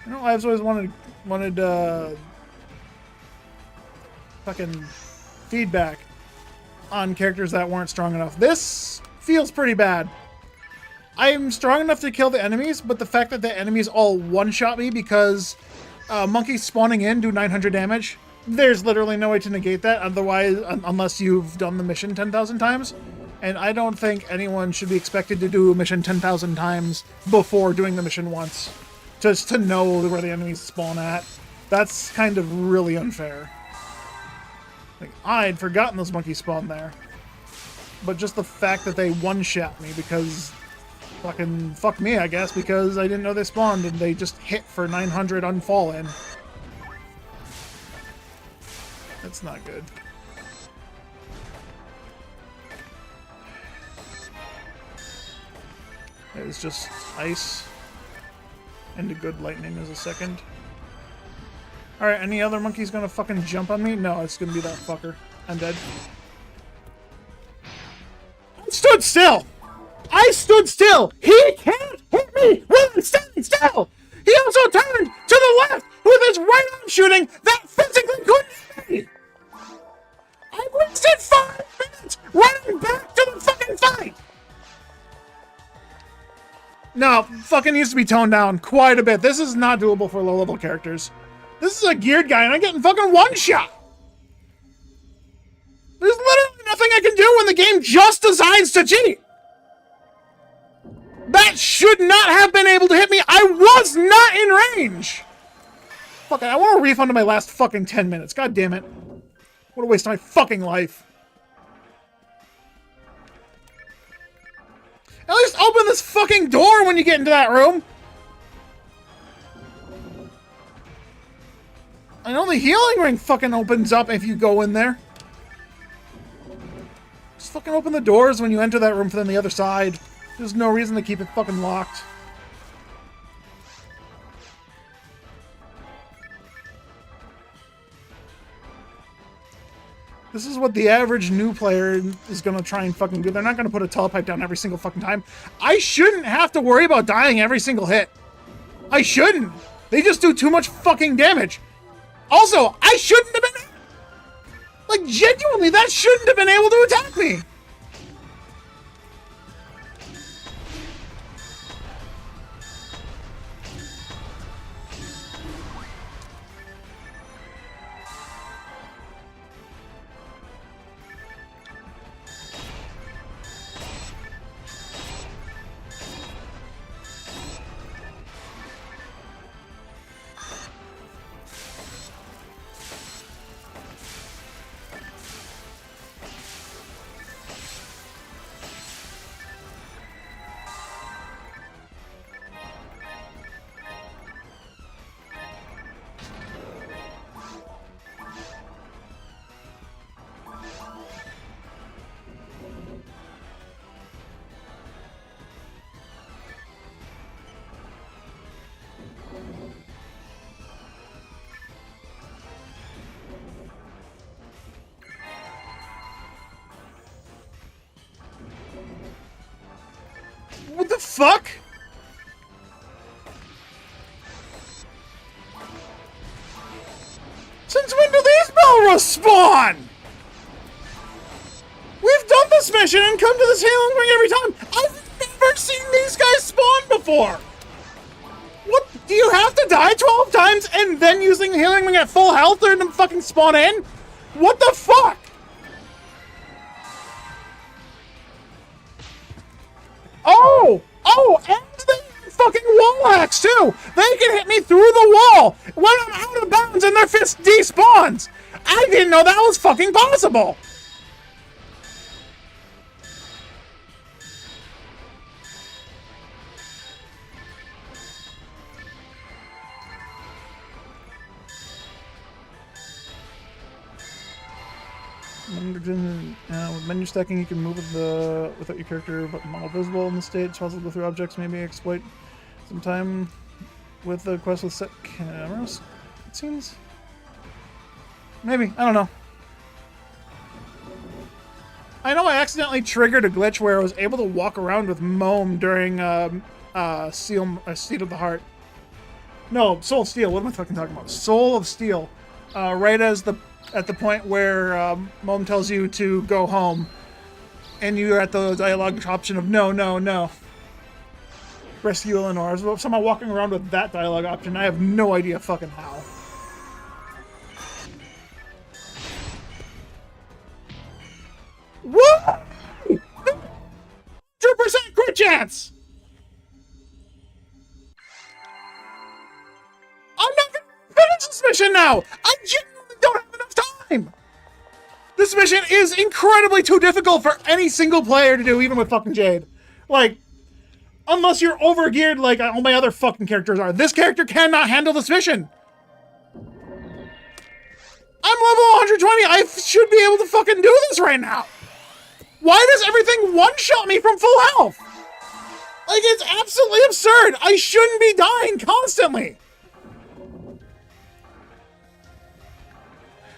You know, I've always wanted fucking feedback on characters that weren't strong enough. This feels pretty bad. I'm strong enough to kill the enemies, but the fact that the enemies all one-shot me because monkeys spawning in do 900 damage, there's literally no way to negate that otherwise, unless you've done the mission 10,000 times. And I don't think anyone should be expected to do a mission 10,000 times before doing the mission once. Just to know where the enemies spawn at. That's kind of really unfair. Like, I'd forgotten those monkeys spawned there. But just the fact that they one-shot me because... fuck me, I guess, because I didn't know they spawned and they just hit for 900 unfallen. That's not good. It's just ice. And a good lightning as a second. Alright, any other monkeys gonna fucking jump on me? No, it's gonna be that fucker. I'm dead. I stood still! I stood still! He can't hit me when I'm standing still! He also turned to the left with his right arm shooting that physically couldn't hit me! I wasted 5 minutes running back to the fucking fight! No, fucking needs to be toned down quite a bit. This is not doable for low-level characters. This is a geared guy, and I'm getting fucking one-shot! There's literally nothing I can do when the game just decides to cheat! That should not have been able to hit me! I was not in range! Fuck, I want a refund of my last fucking 10 minutes. God damn it. What a waste of my fucking life. At least open this fucking door when you get into that room! I know the healing ring fucking opens up if you go in there. Just fucking open the doors when you enter that room from the other side. There's no reason to keep it fucking locked. This is what the average new player is gonna try and fucking do. They're not gonna put a telepipe down every single fucking time. I shouldn't have to worry about dying every single hit. I shouldn't. They just do too much fucking damage. Also, I shouldn't have been... Like, genuinely, that shouldn't have been able to attack me. What the fuck? Since when do these Belras spawn? We've done this mission and come to this healing ring every time. I've never seen these guys spawn before. What? Do you have to die 12 times and then using the healing ring at full health or them fucking spawn in? What the fuck? Oh! Oh, and they fucking wall double axe too. They can hit me through the wall when I'm out of bounds and their fist despawns. I didn't know that was fucking possible. With menu stacking, you can move without your character but model visible in the state. It's possible to go through objects, maybe exploit some time with the quest with set cameras, it seems. Maybe, I don't know. I know I accidentally triggered a glitch where I was able to walk around with Moam during Seed of the Heart. No, Soul of Steel. What am I fucking talking about? Soul of Steel. Right at the point where Moam tells you to go home, and you're at the dialogue option of no, no, no. Rescue Eleanor. So somehow walking around with that dialogue option, I have no idea fucking how. What? 2% crit chance! I'm not gonna finish this mission now! I genuinely don't have enough time! This mission is incredibly too difficult for any single player to do, even with fucking Jade. Like, unless you're overgeared like all my other fucking characters are. This character cannot handle this mission! I'm level 120, I should be able to fucking do this right now! Why does everything one-shot me from full health? Like, it's absolutely absurd! I shouldn't be dying constantly!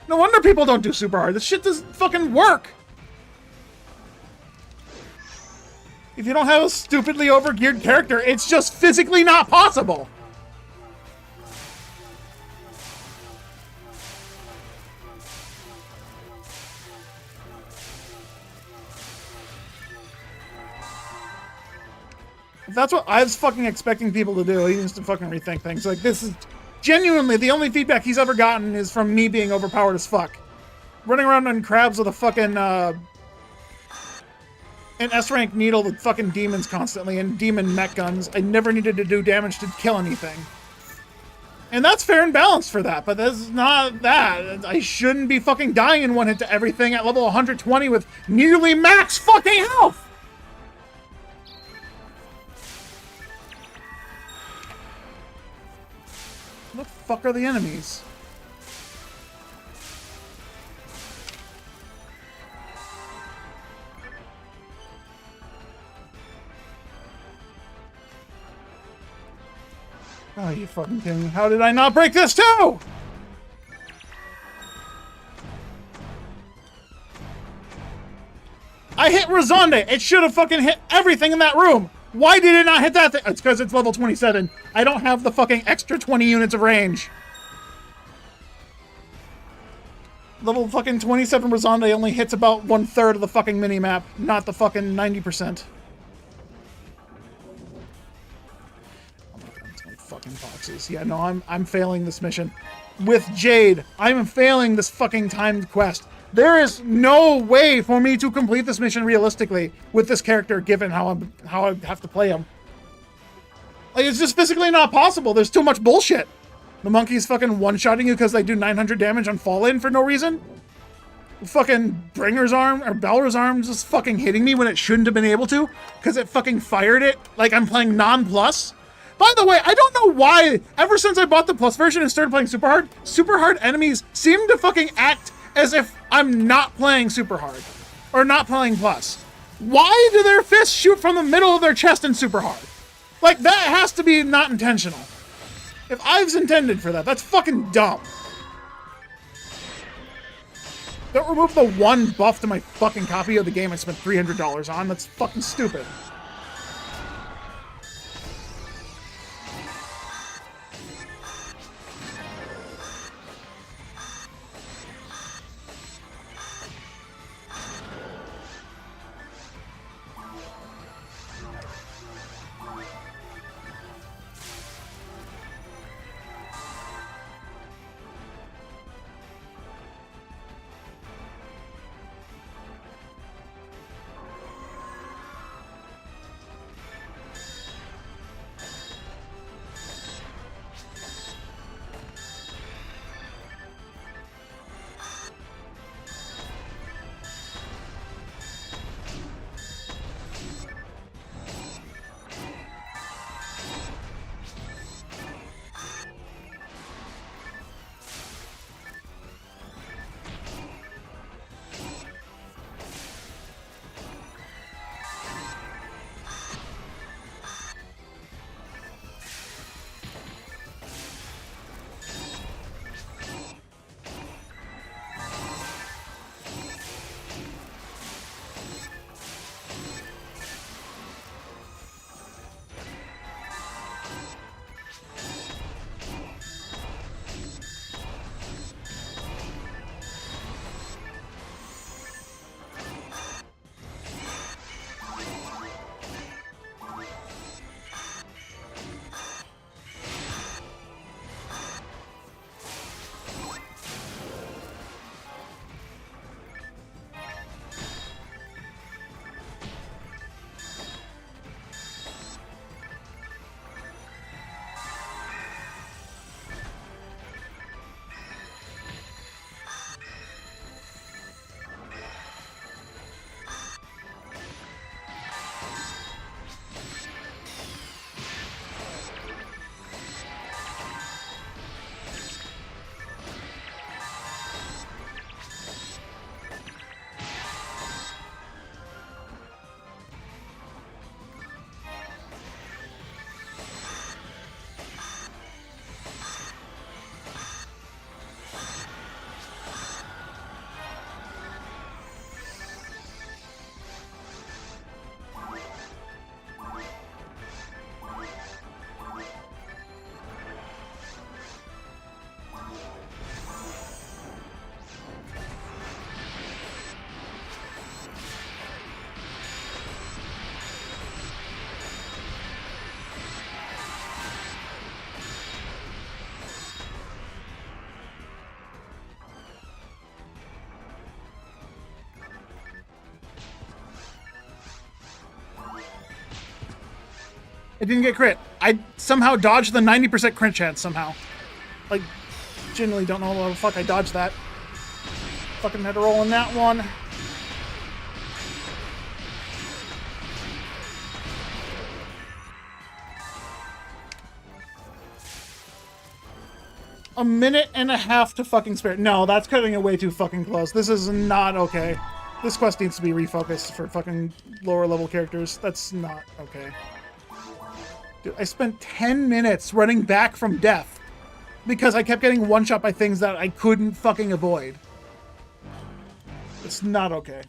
No wonder people don't do super hard. This shit doesn't fucking work! If you don't have a stupidly overgeared character, it's just physically not possible! If that's what I was fucking expecting people to do, he needs to fucking rethink things. Like, this is genuinely the only feedback he's ever gotten is from me being overpowered as fuck. Running around on crabs with a fucking, an S-rank needle with fucking demons constantly and demon mech guns. I never needed to do damage to kill anything. And that's fair and balanced for that, but that's not that. I shouldn't be fucking dying in one hit to everything at level 120 with nearly max fucking health! What the fuck are the enemies? Oh, you fucking kidding me. How did I not break this too? I hit Razonde. It should have fucking hit everything in that room. Why did it not hit that thing? It's because it's level 27. I don't have the fucking extra 20 units of range. Level fucking 27 Razonde only hits about 1/3 of the fucking minimap, not the fucking 90%. Fucking boxes. Yeah, no, I'm failing this mission. With Jade, I'm failing this fucking timed quest. There is no way for me to complete this mission realistically with this character, given how I have to play him. Like, it's just physically not possible. There's too much bullshit. The monkey's fucking one-shotting you because they do 900 damage on fall-in for no reason. Fucking Bringer's arm, or Balor's arm just fucking hitting me when it shouldn't have been able to because it fucking fired it like I'm playing non-plus. By the way, I don't know why, ever since I bought the plus version and started playing super hard enemies seem to fucking act as if I'm not playing super hard. Or not playing plus. Why do their fists shoot from the middle of their chest in super hard? Like, that has to be not intentional. If Ives intended for that, that's fucking dumb. Don't remove the one buff to my fucking copy of the game I spent $300 on. That's fucking stupid. It didn't get crit. I somehow dodged the 90% crit chance somehow. Like, genuinely don't know how the fuck I dodged that. Fucking had to roll in that one. A minute and a half to fucking spare. No, that's cutting it way too fucking close. This is not okay. This quest needs to be refocused for fucking lower level characters. That's not okay. Dude, I spent 10 minutes running back from death because I kept getting one-shot by things that I couldn't fucking avoid. It's not okay.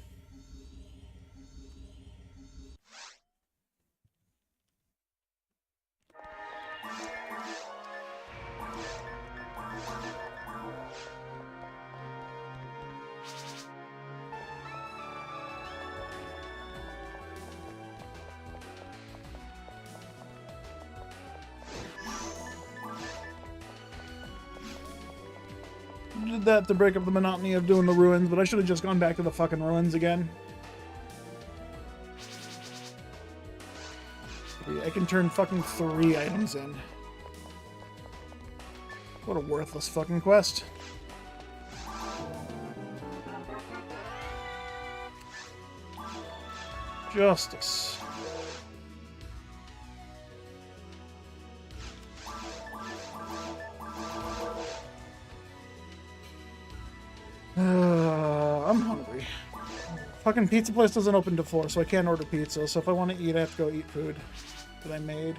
Did that to break up the monotony of doing the ruins, but I should have just gone back to the fucking ruins again. I can turn fucking 3 items in. What a worthless fucking quest. Justice. I'm hungry. Fucking pizza place doesn't open till 4, so I can't order pizza. So if I want to eat, I have to go eat food that I made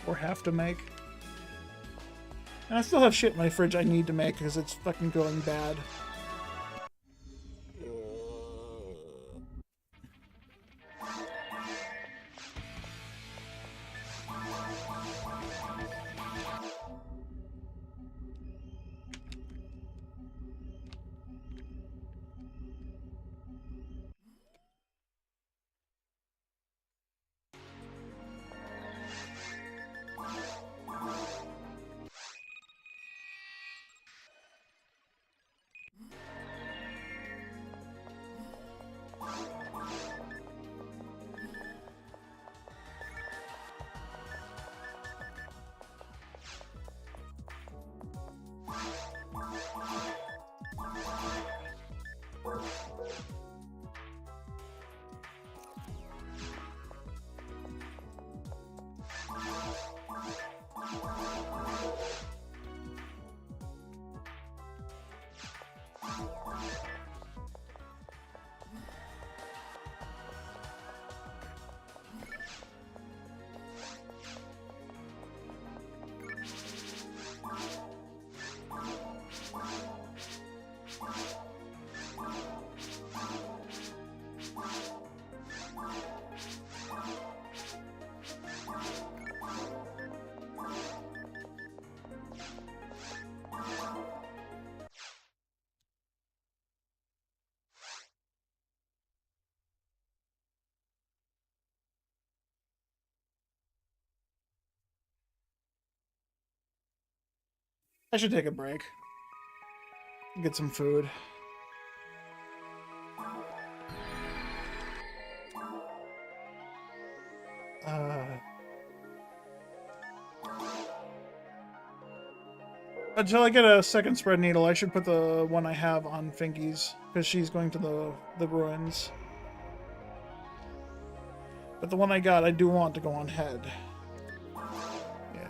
or have to make. And I still have shit in my fridge I need to make because it's fucking going bad. I should take a break. Get some food. Until I get a second spread needle, I should put the one I have on Finky's, because she's going to the ruins. But the one I got, I do want to go on head. Yeah.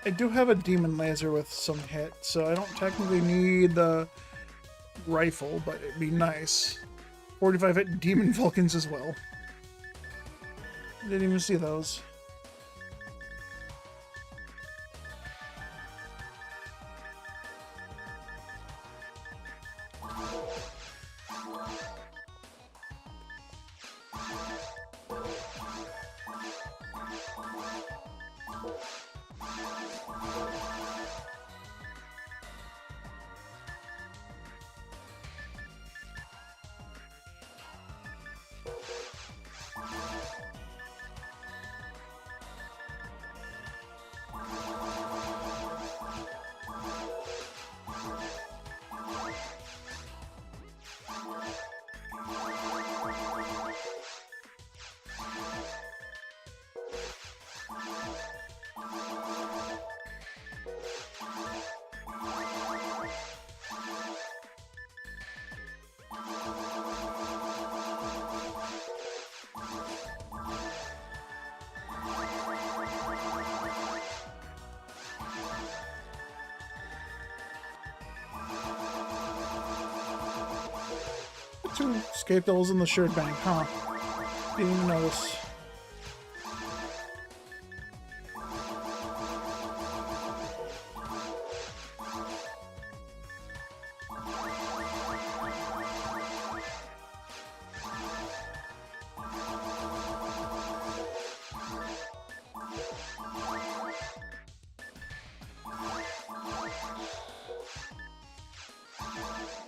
I do have a demon laser with some hit, so I don't technically need the rifle, but it'd be nice. 45 hit demon Vulcans as well. Didn't even see those. 2 escape doubles in the shared bank, huh? Didn't even notice.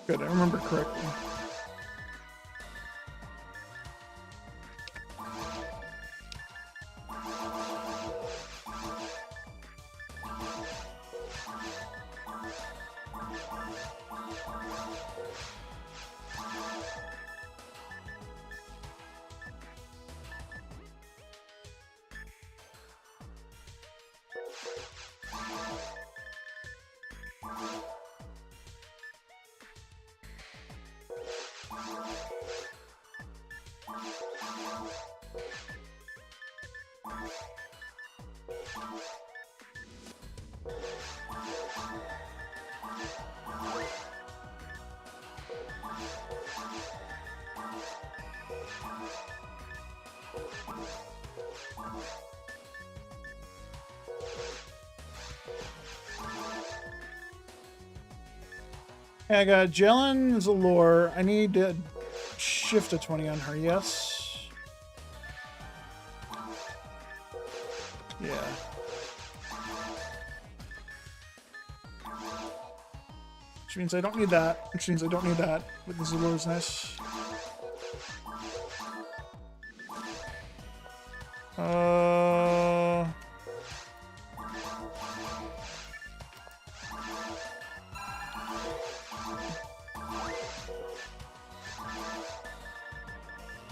Good, I remember correctly. I got Jelen Zalor. I need to shift a 20 on her, yes. Yeah. Which means I don't need that. Which means I don't need that. But the Zalor's nice.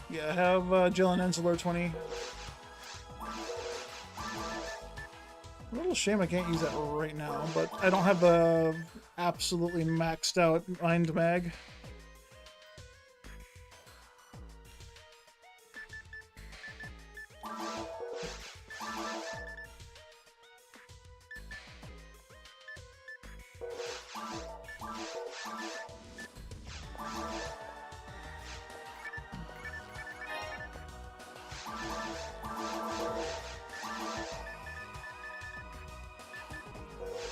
Yeah, I have Jelen Enzeler 20. A little shame I can't use that right now, but I don't have the absolutely maxed out Mind Mag.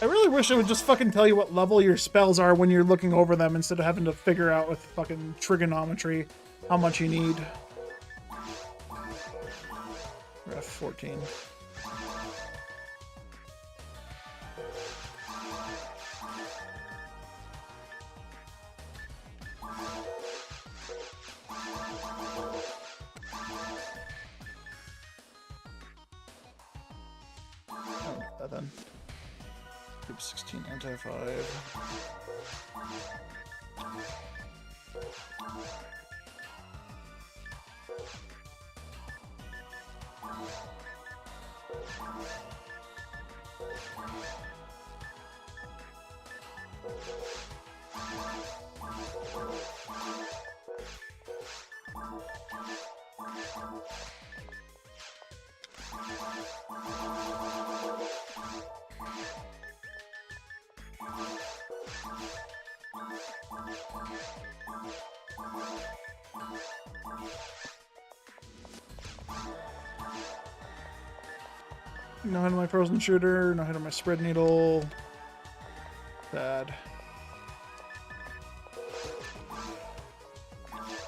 I really wish it would just fucking tell you what level your spells are when you're looking over them instead of having to figure out with fucking trigonometry how much you need. Ref 14. Oh, that then. 16 anti-5. No hit on my frozen shooter, no hit on my spread needle. Bad.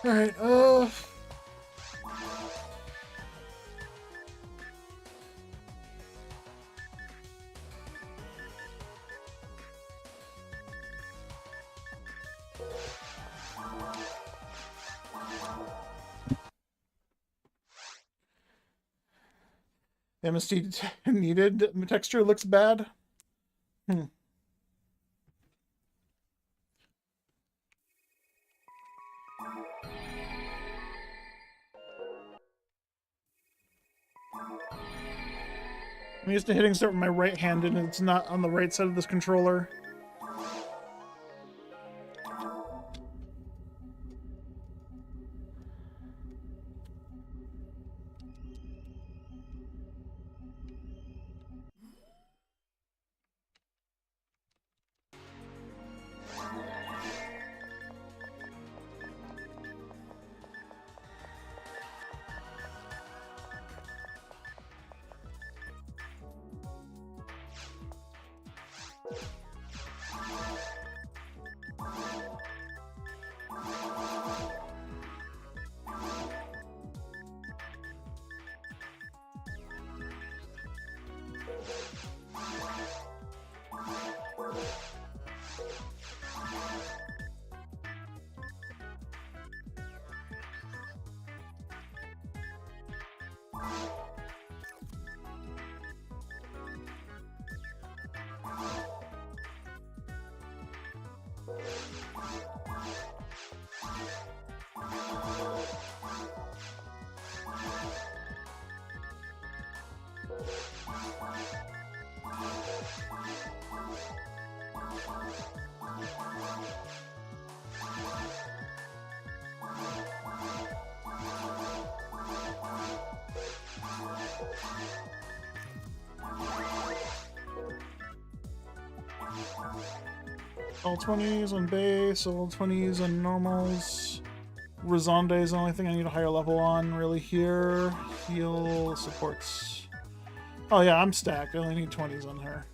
Alright, MST needed. Texture looks bad. I'm used to hitting stuff with my right hand and it's not on the right side of this controller. All 20s on base, all 20s on normals. Rizonde is the only thing I need a higher level on, really, here. Heal supports. Oh yeah, I'm stacked. I only need 20s on her.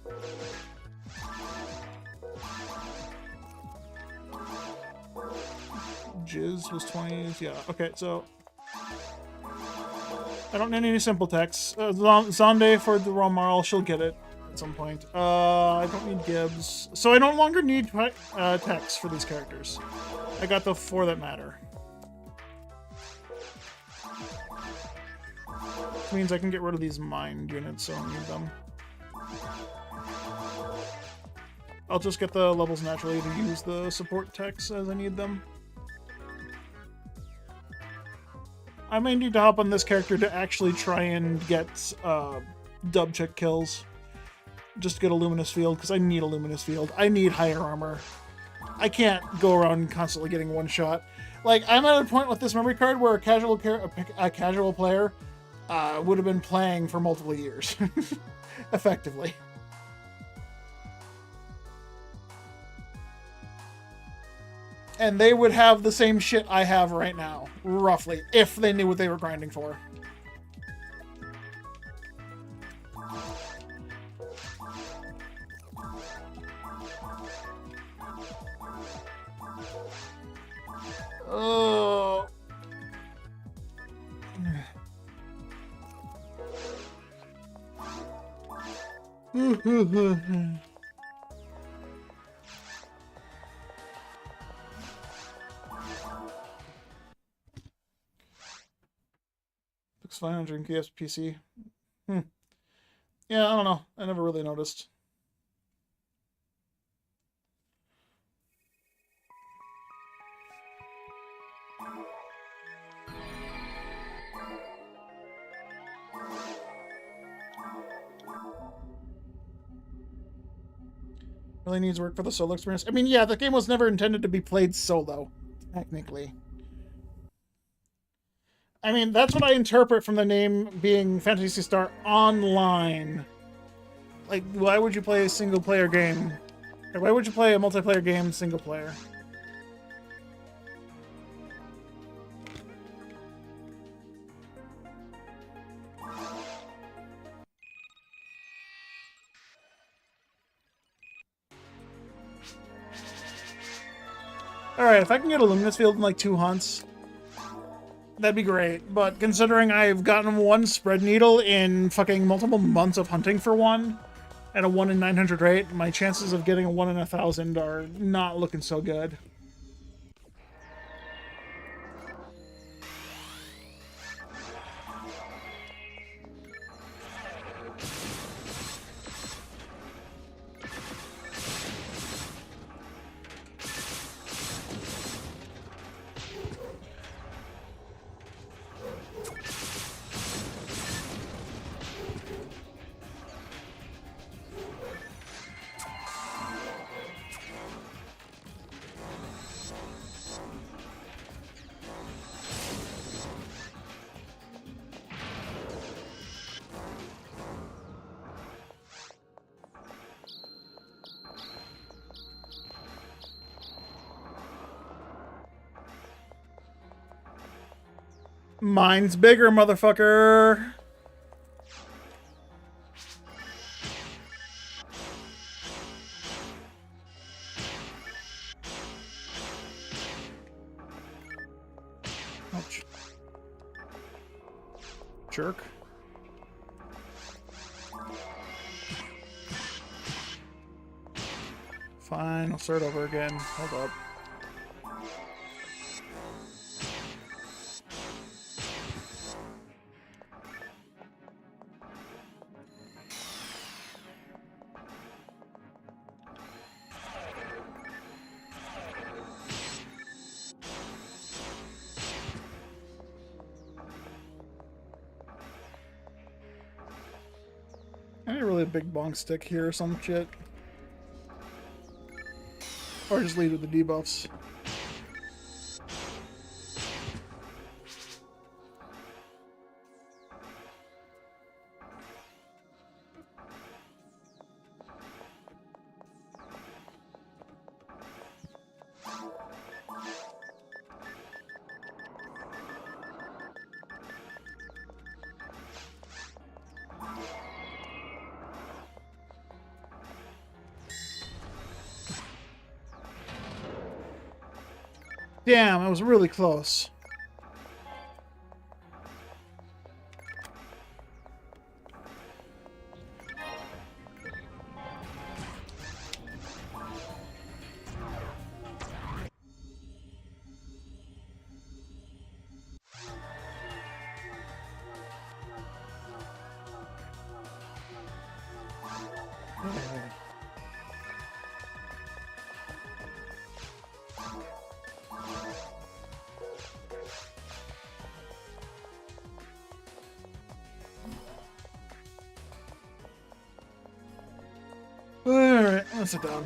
Jizz was 20s. Yeah, okay, so I don't need any simple text. Zonde for the Romarl, she'll get it at some point. I don't need Gibbs. So I no longer need text for these characters. I got the 4 that matter. Which means I can get rid of these mind units, so I don't need them. I'll just get the levels naturally to use the support techs as I need them. I may need to hop on this character to actually try and get dub check kills. Just to get a Luminous Field, because I need a Luminous Field. I need higher armor. I can't go around constantly getting one shot. Like, I'm at a point with this memory card where a casual player would have been playing for multiple years. Effectively. And they would have the same shit I have right now, roughly, if they knew what they were grinding for. Oh. Looks fine on Dreamcast PC. Yeah, I don't know. I never really noticed. Really needs work for the solo experience. I mean, yeah, the game was never intended to be played solo, technically. I mean, that's what I interpret from the name being Phantasy Star Online. Like, why would you play a single-player game? Or why would you play a multiplayer game single-player? Alright, if I can get a Luminous Field in like 2 hunts, that'd be great. But considering I've gotten 1 spread needle in fucking multiple months of hunting for one, at a 1 in 900 rate, my chances of getting a 1 in 1,000 are not looking so good. Mine's bigger, motherfucker. Ouch. Jerk. Fine, I'll start over again. Hold up. I need a really big bonk stick here or some shit. Or just lead with the debuffs. Damn, I was really close. Alright, let's sit down.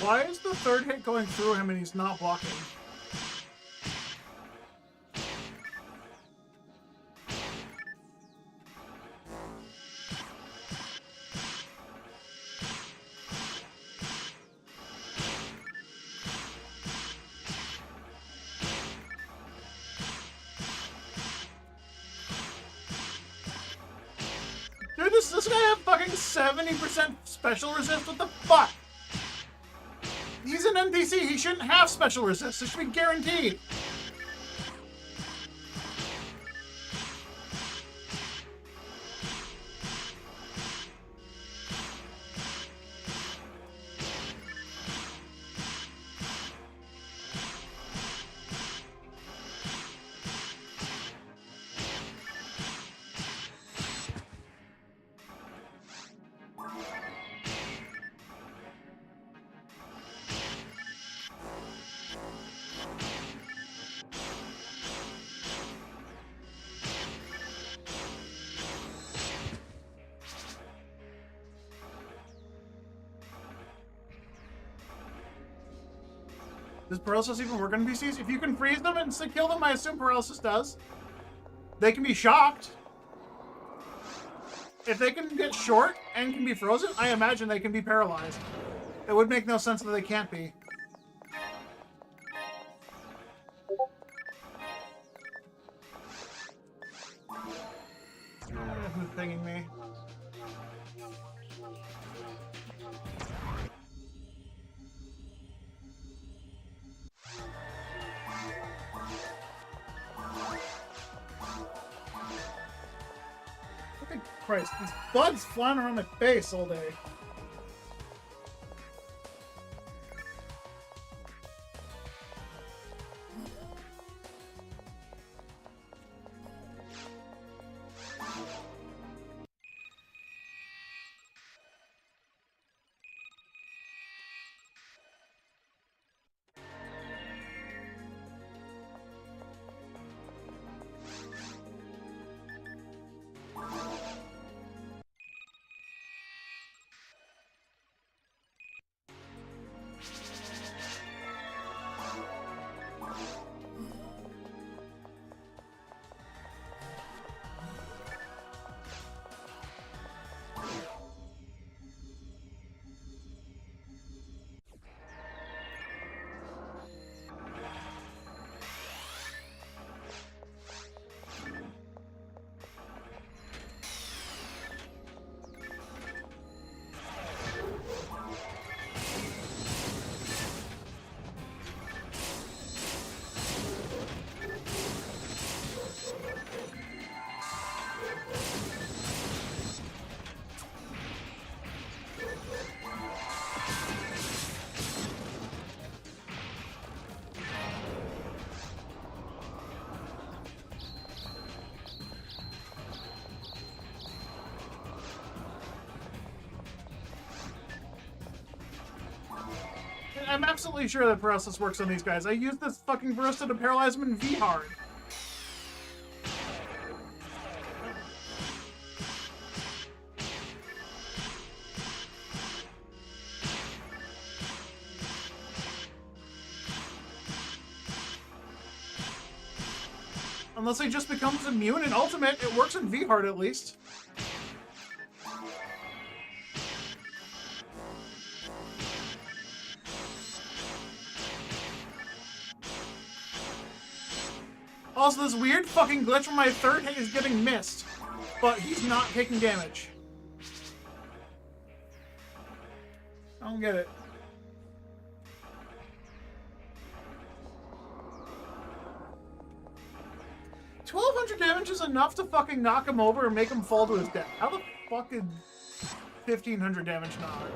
Why is the third hit going through him and he's not blocking? Dude, this guy have fucking 70% special resist? What the fuck? He's an NPC. He shouldn't have special resist. It should be guaranteed. Does paralysis even work on NPCs? If you can freeze them and kill them, I assume paralysis does. They can be shocked. If they can get short and can be frozen, I imagine they can be paralyzed. It would make no sense that they can't be. Who's pinging me? Fucking Christ, these bugs flying around my face all day. I'm absolutely sure that paralysis works on these guys. I used this fucking barista to paralyze them in V-Hard. Unless he just becomes immune in Ultimate, it works in V-Hard at least. Also, this weird fucking glitch where my third hit is getting missed, but he's not taking damage. I don't get it. 1,200 damage is enough to fucking knock him over and make him fall to his death. How the fuck is 1,500 damage not?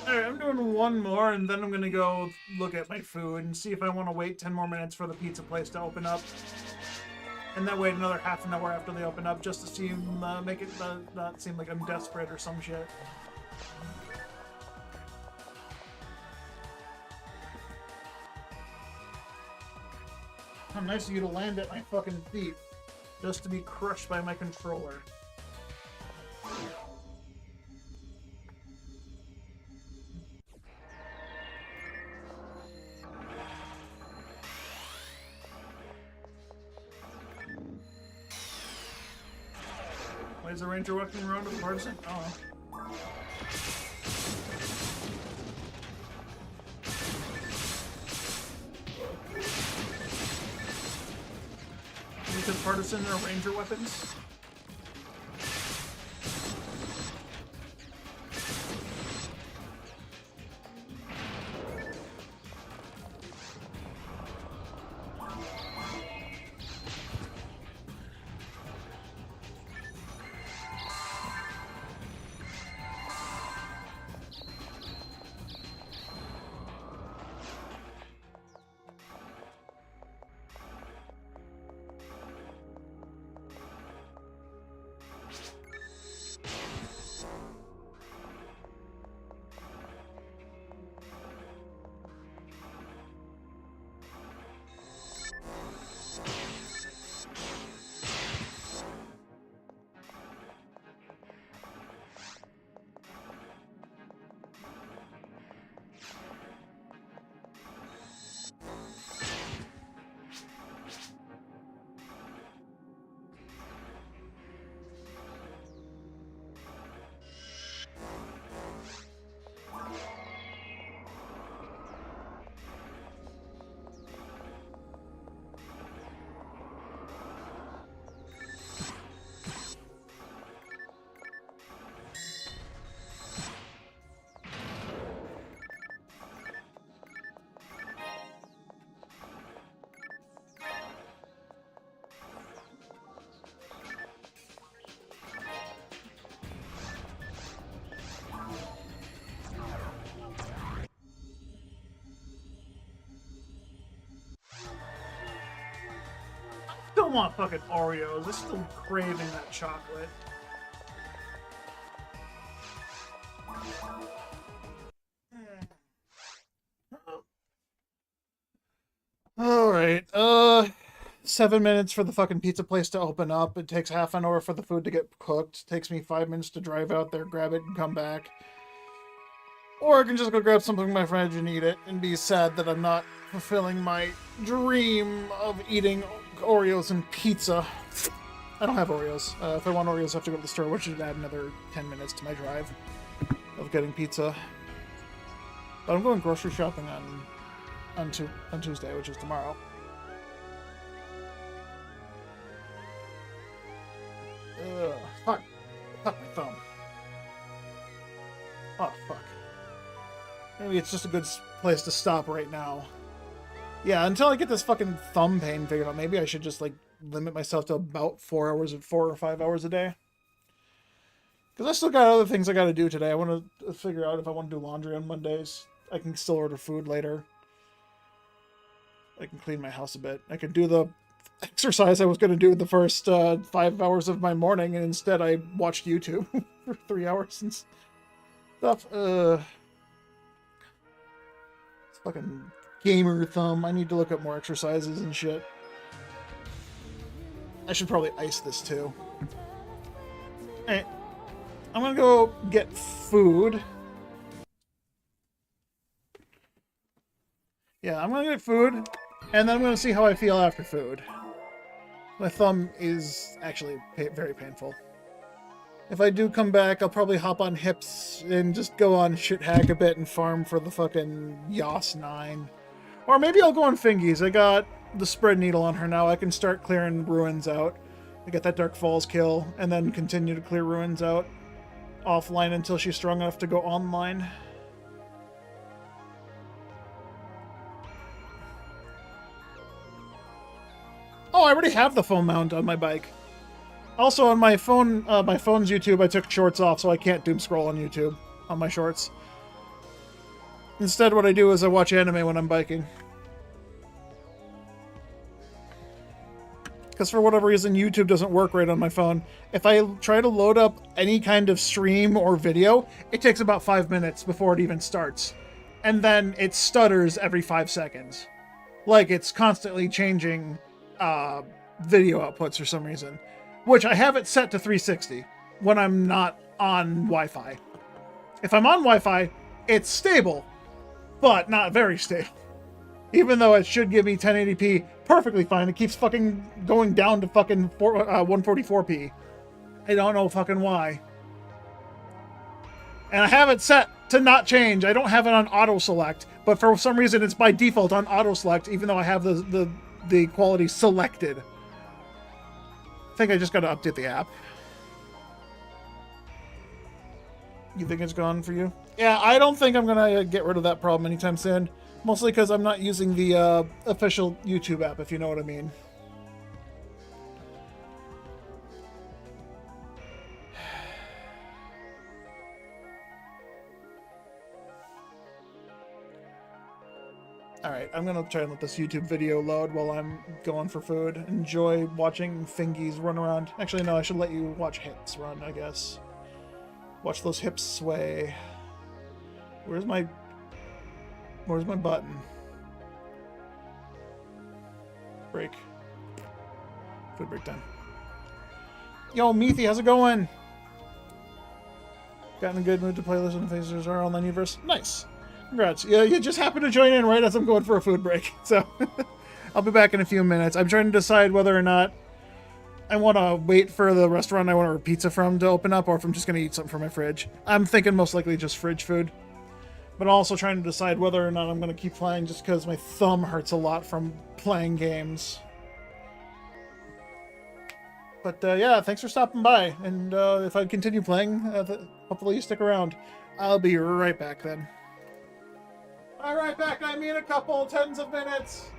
Alright, I'm doing one more, and then I'm gonna go look at my food and see if I want to wait 10 more minutes for the pizza place to open up. And then wait another half an hour after they open up, just to see make it not seem like I'm desperate or some shit. How nice of you to land at my fucking feet, just to be crushed by my controller. Why is the ranger walking around with a partisan? Oh. Because partisan are ranger weapons? still want fucking Oreos. I'm still craving that chocolate. Alright, 7 minutes for the fucking pizza place to open up. It takes half an hour for the food to get cooked. It takes me 5 minutes to drive out there, grab it, and come back. Or I can just go grab something from my fridge and eat it and be sad that I'm not fulfilling my dream of eating Oreos and pizza. I don't have Oreos. If I want Oreos, I have to go to the store, which should add another 10 minutes to my drive of getting pizza. But I'm going grocery shopping on Tuesday, which is tomorrow. Ugh, fuck. Fuck my thumb. Oh, fuck. Maybe it's just a good place to stop right now. Yeah, until I get this fucking thumb pain figured out, maybe I should just, like, limit myself to about 4 or 5 hours a day. Because I still got other things I gotta do today. I want to figure out if I want to do laundry on Mondays. I can still order food later. I can clean my house a bit. I can do the exercise I was going to do the first 5 hours of my morning, and instead I watched YouTube for 3 hours and stuff. It's fucking gamer thumb. I need to look up more exercises and shit. I should probably ice this too. Alright. I'm gonna go get food. Yeah, I'm gonna get food, and then I'm gonna see how I feel after food. My thumb is actually very painful. If I do come back, I'll probably hop on Hips and just go on shit hack a bit and farm for the fucking Yas 9. Or maybe I'll go on Fingies. I got the spread needle on her now. I can start clearing ruins out. I get that Dark Falls kill, and then continue to clear ruins out offline until she's strong enough to go online. Oh, I already have the phone mount on my bike. Also, on my phone, my phone's YouTube, I took shorts off, so I can't doom scroll on YouTube on my shorts. Instead, what I do is I watch anime when I'm biking. Because for whatever reason, YouTube doesn't work right on my phone. If I try to load up any kind of stream or video, it takes about 5 minutes before it even starts. And then it stutters every 5 seconds. Like it's constantly changing video outputs for some reason. Which I have it set to 360 when I'm not on Wi-Fi. If I'm on Wi-Fi, it's stable, but not very stable. Even though it should give me 1080p perfectly fine, it keeps fucking going down to fucking 144p. I don't know fucking why. And I have it set to not change. I don't have it on auto select, but for some reason it's by default on auto select, even though I have the quality selected. I think I just got to update the app. You think it's gone for you? Yeah, I don't think I'm gonna get rid of that problem anytime soon. Mostly because I'm not using the official YouTube app, if you know what I mean. Alright, I'm gonna try and let this YouTube video load while I'm going for food. Enjoy watching Fingies run around. Actually, no, I should let you watch Hips run, I guess. Watch those hips sway. Where's my button? Break. Food break time. Yo, Meathy, how's it going? Got in a good mood to play Listen to Faces our online universe? Nice. Congrats. Yeah, you just happened to join in right as I'm going for a food break. So, I'll be back in a few minutes. I'm trying to decide whether or not I want to wait for the restaurant I want to order pizza from to open up, or if I'm just going to eat something from my fridge. I'm thinking most likely just fridge food. But I'm also trying to decide whether or not I'm going to keep playing just because my thumb hurts a lot from playing games. But yeah, thanks for stopping by. And if I continue playing, hopefully you stick around. I'll be right back then. All right, back. I mean a couple tens of minutes.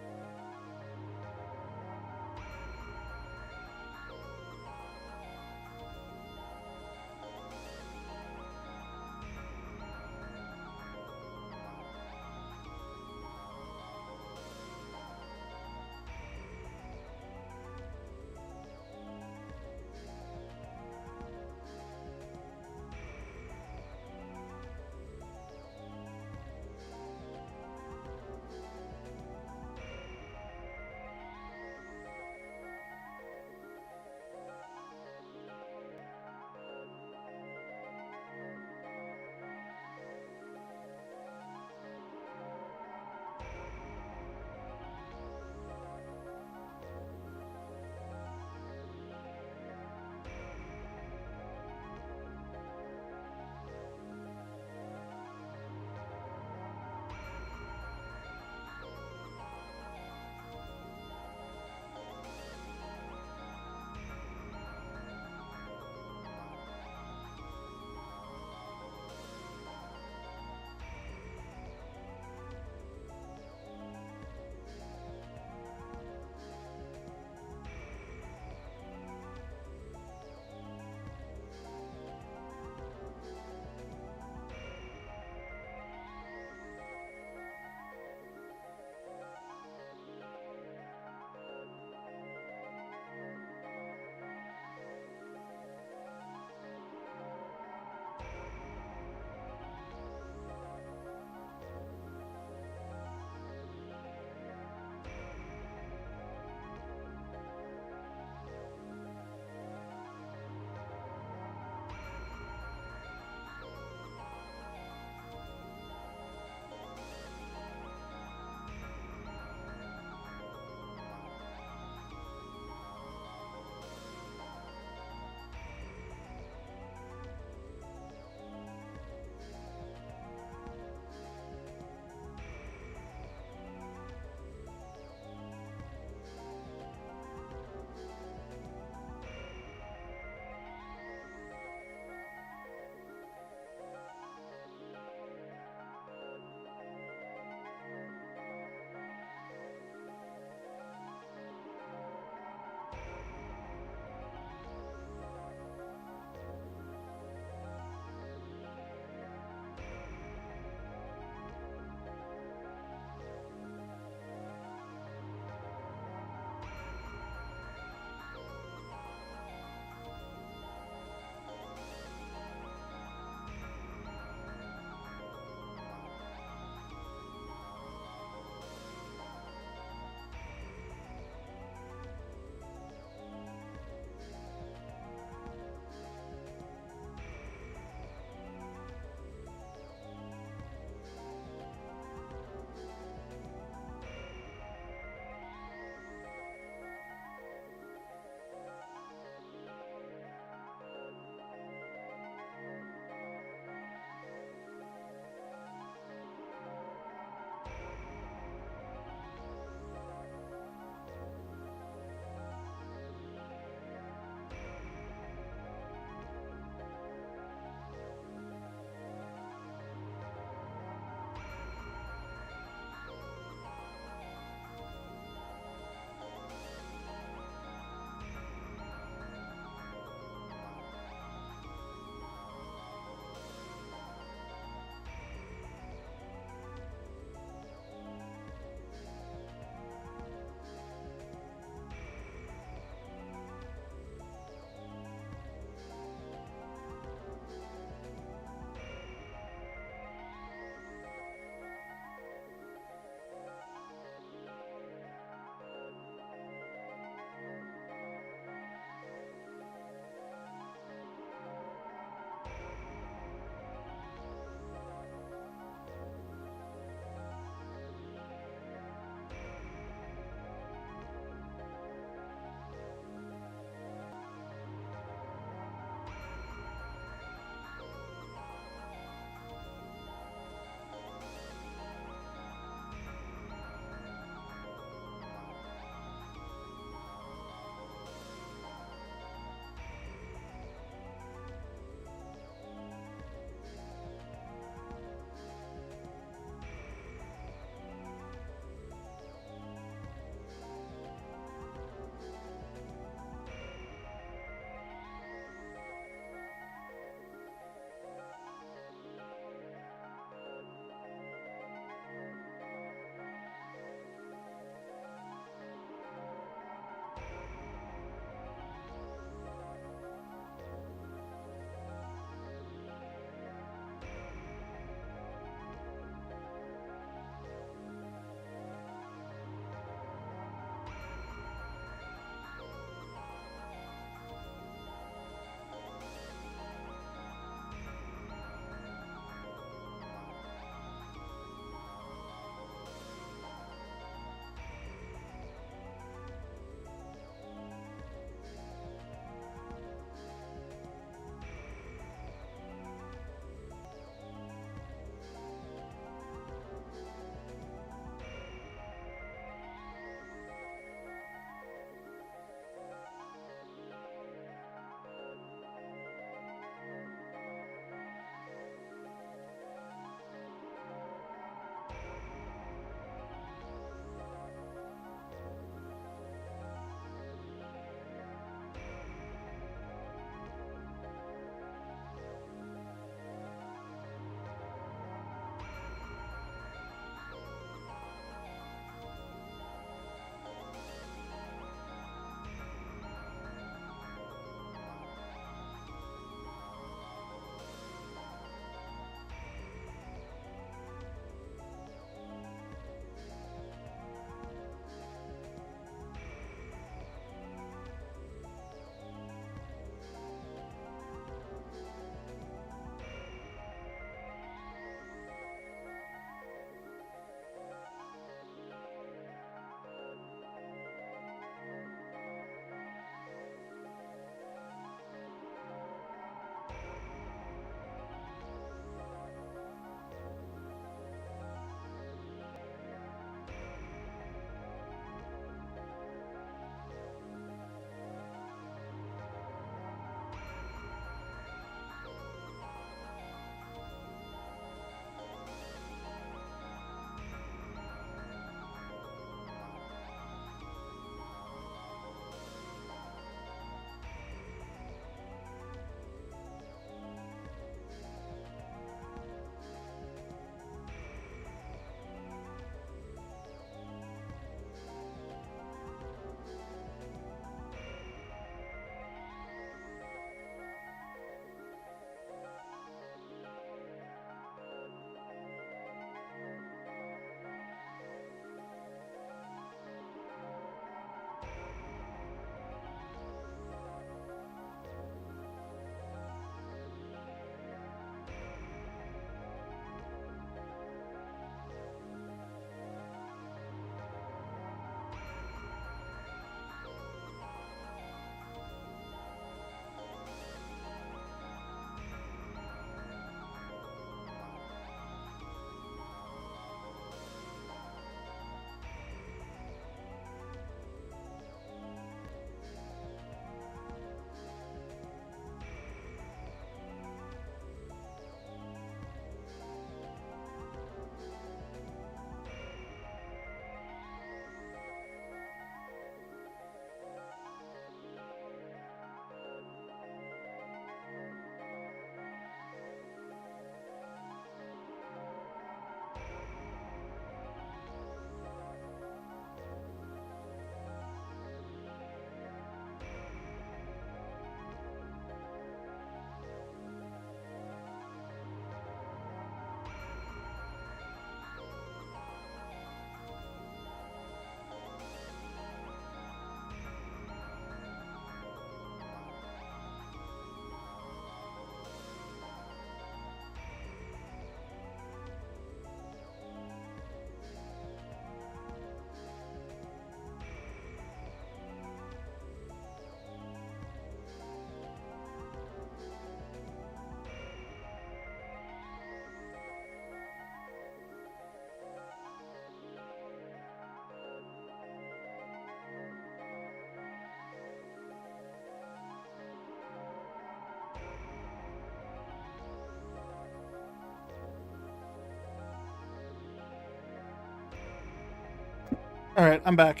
Alright, I'm back.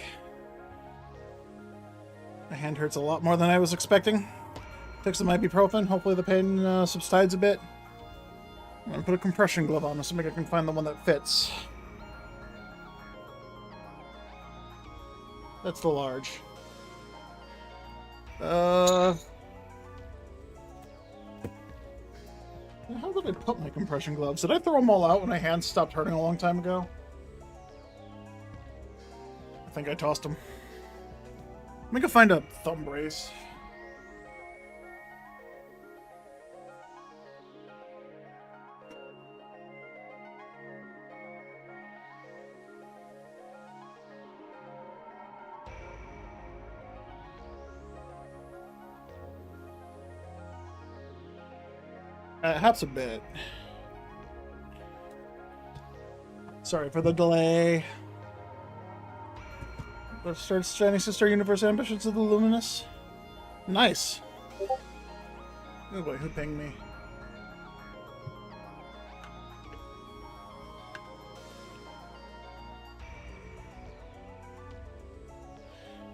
My hand hurts a lot more than I was expecting. Took some ibuprofen. Hopefully the pain subsides a bit. I'm gonna put a compression glove on, assuming I can find the one that fits. That's the large. How did I put my compression gloves? Did I throw them all out when my hands stopped hurting a long time ago? I think I tossed them. I can find a thumb brace. It helps a bit. Sorry for the delay. Let's start Shiny Sister Universe Ambitions of the Luminous. Nice. Oh boy, who pinged me?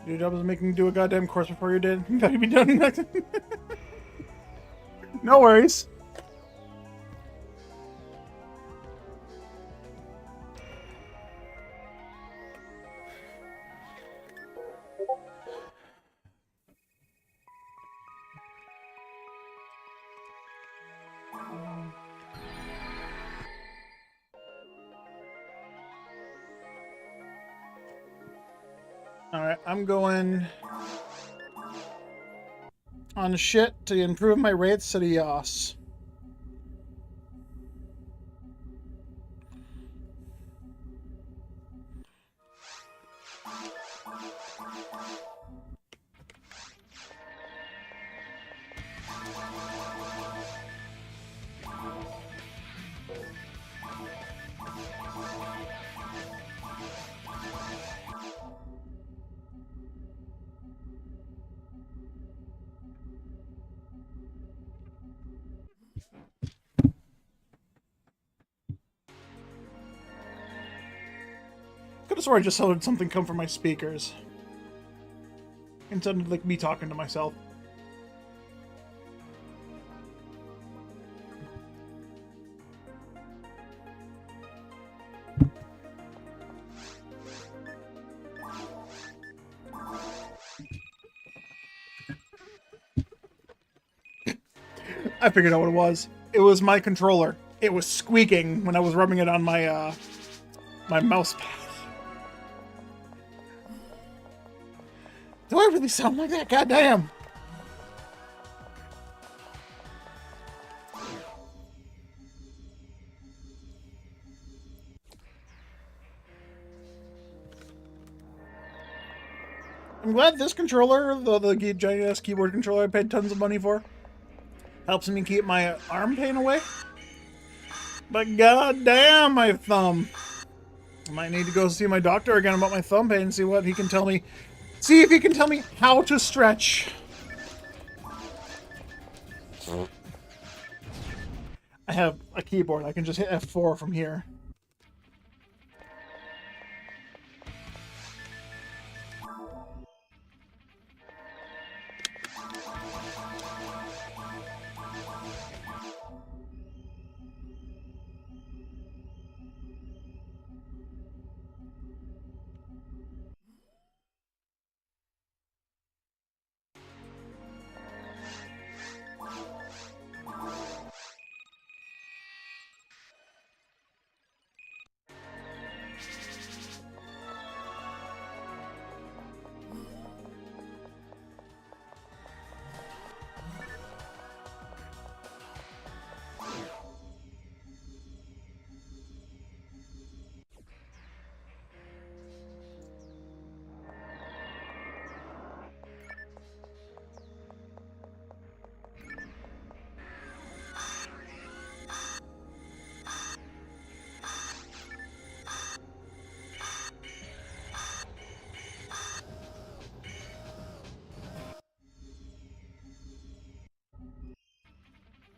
Your job was making you do a goddamn course before you did. You gotta be done. No worries. Alright, I'm going on shit to improve my rates to the Yos. Could have sworn I just heard something come from my speakers. It sounded like me talking to myself. I figured out what it was. It was my controller. It was squeaking when I was rubbing it on my my mouse pad. Do I really sound like that? Goddamn! I'm glad this controller, the giant ass keyboard controller I paid tons of money for, helps me keep my arm pain away. But goddamn, my thumb! I might need to go see my doctor again about my thumb pain and see what he can tell me. See if he can tell me how to stretch. I have a keyboard. I can just hit F4 from here.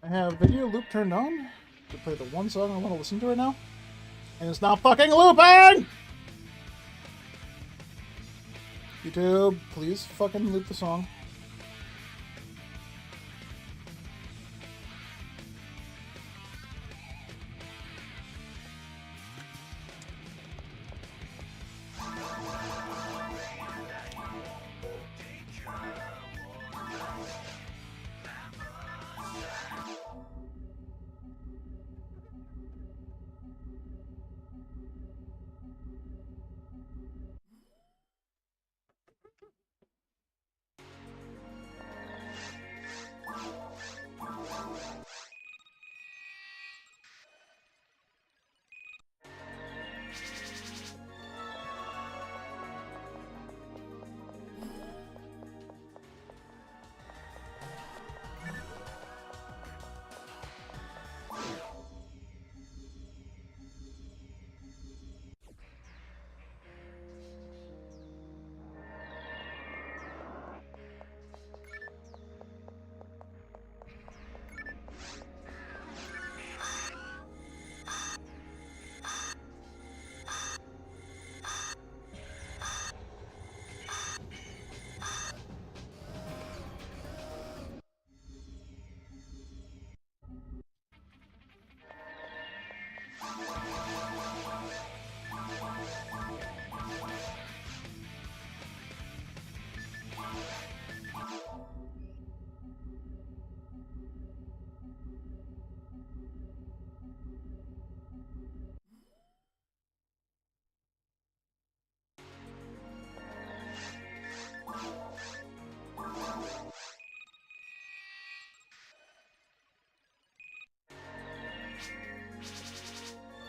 I have video loop turned on to play the one song I want to listen to right now. And it's not fucking looping! YouTube, please fucking loop the song.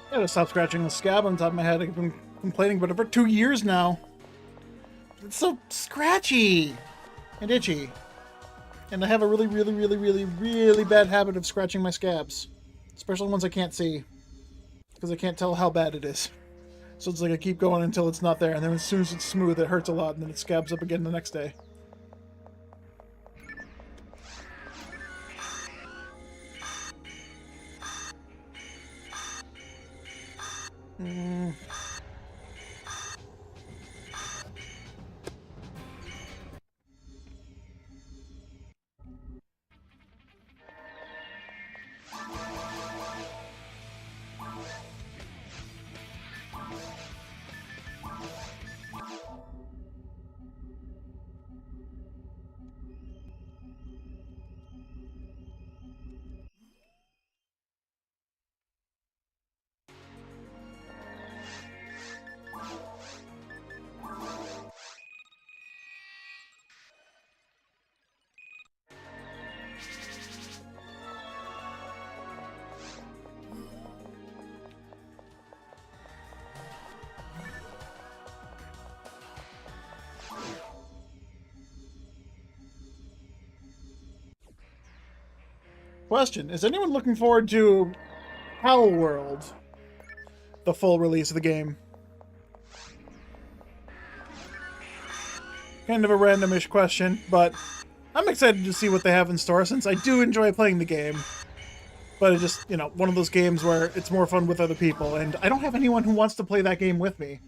I gotta stop scratching the scab on top of my head. I've been complaining about it for 2 years now. It's so scratchy and itchy. And I have a really bad habit of scratching my scabs. Especially ones I can't see. Because I can't tell how bad it is. So it's like I keep going until it's not there, and then as soon as it's smooth, it hurts a lot, and then it scabs up again the next day. Question: is anyone looking forward to Hell World, the full release of the game? Kind of a randomish question, but I'm excited to see what they have in store since I do enjoy playing the game. But it's just, you know, one of those games where it's more fun with other people, and I don't have anyone who wants to play that game with me.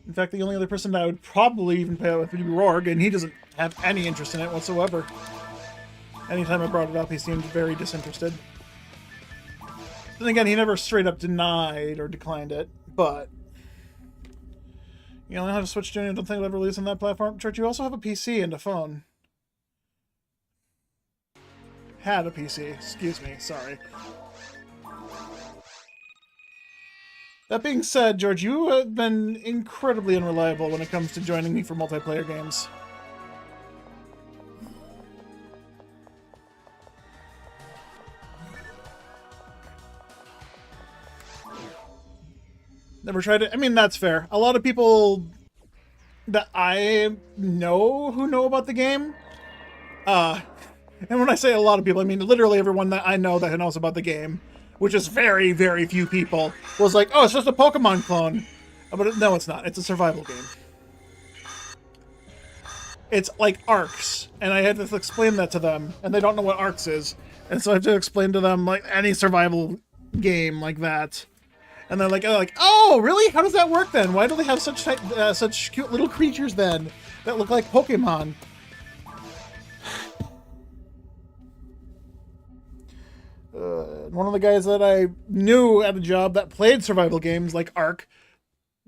In fact, the only other person that I would probably even play it with would be Rorg, and he doesn't have any interest in it whatsoever. Anytime I brought it up, he seemed very disinterested. Then again, he never straight up denied or declined it, but... You only have a Switch Junior, don't think it'll ever release on that platform. Church, you also have a PC and a phone. Had a PC, excuse me, sorry. That being said, George, you have been incredibly unreliable when it comes to joining me for multiplayer games. Never tried it. I mean, that's fair. A lot of people that I know who know about the game, and when I say a lot of people, I mean literally everyone that I know that knows about the game, which is very, very few people, was like, oh, it's just a Pokemon clone. But no, it's not. It's a survival game. It's like Arcs, and I had to explain that to them, and they don't know what Arcs is. And so I have to explain to them, like, any survival game like that. And they're like, oh, really? How does that work then? Why do they have such cute little creatures then? that look like Pokemon. One of the guys that I knew at a job that played survival games like Ark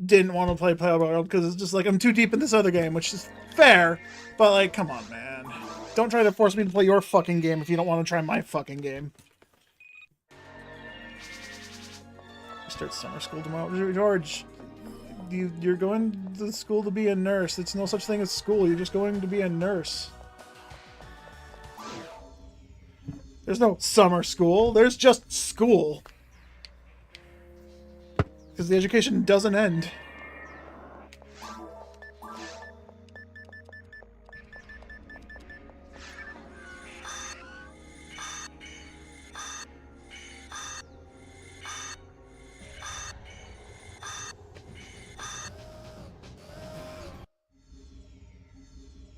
didn't want to play Battleground because it's just like, I'm too deep in this other game, which is fair, but like, come on, man. Don't try to force me to play your fucking game if you don't want to try my fucking game. Start summer school tomorrow. George, you're going to school to be a nurse. It's no such thing as school. You're just going to be a nurse. There's no summer school. There's just school. Because the education doesn't end.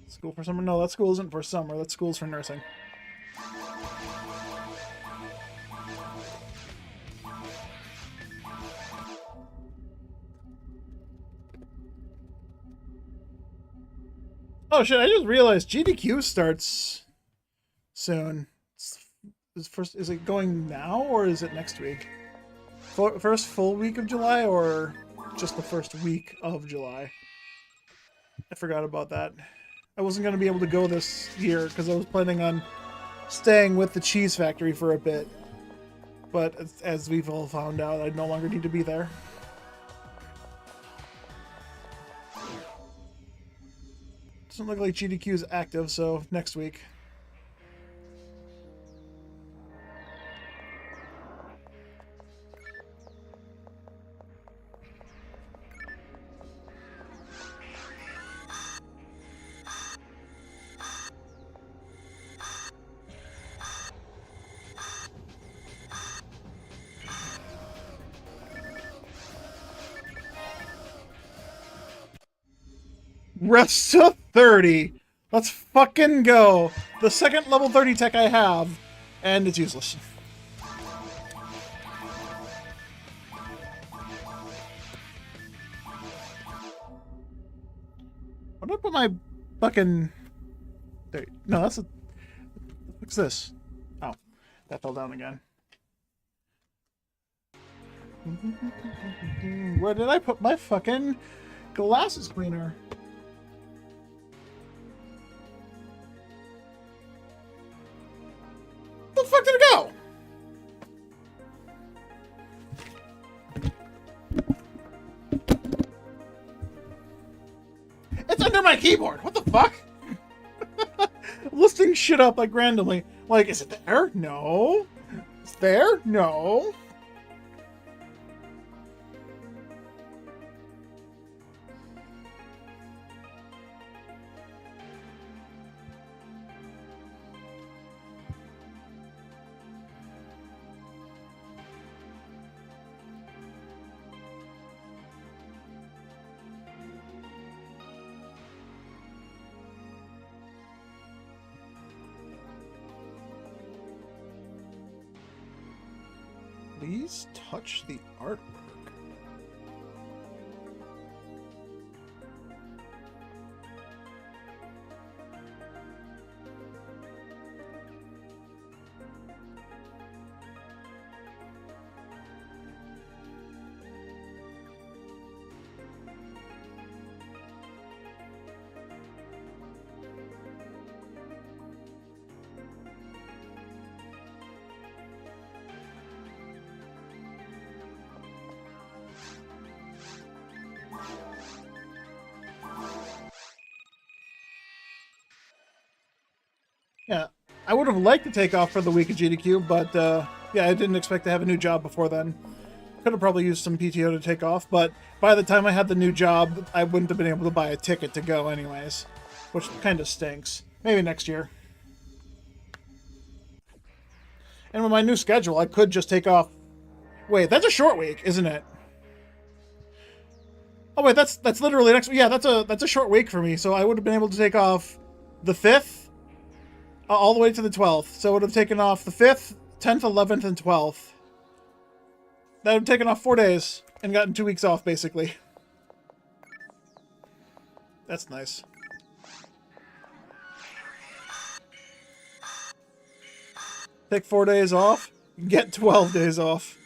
School for summer? No, that school isn't for summer. That school's for nursing. Oh shit, I just realized GDQ starts soon. Is it going now or is it next week? First full week of July or just the first week of July? I forgot about that. I wasn't going to be able to go this year because I was planning on staying with the cheese factory for a bit. But as we've all found out, I no longer need to be there. Doesn't look like GDQ is active, so next week. Rest to 30. Let's fucking go. The second level 30 tech I have, and it's useless. What did I put my fucking... There. No, that's a... What's this? Oh, that fell down again. Where did I put my fucking glasses cleaner? Where the fuck did it go? It's under my keyboard. What the fuck? Listing shit up like randomly. Like, is it there? No. It's there? No. Please touch the artwork. Yeah, I would have liked to take off for the week of GDQ, but yeah, I didn't expect to have a new job before then. Could have probably used some PTO to take off, but by the time I had the new job, I wouldn't have been able to buy a ticket to go anyways, which kind of stinks. Maybe next year. And with my new schedule, I could just take off. Wait, that's a short week, isn't it? Oh wait, that's literally next. Yeah, that's a short week for me. So I would have been able to take off the 5th. All the way to the 12th. So it would have taken off the 5th, 10th, 11th, and 12th. That would have taken off 4 days and gotten 2 weeks off, basically. That's nice. Take 4 days off. Get 12 days off.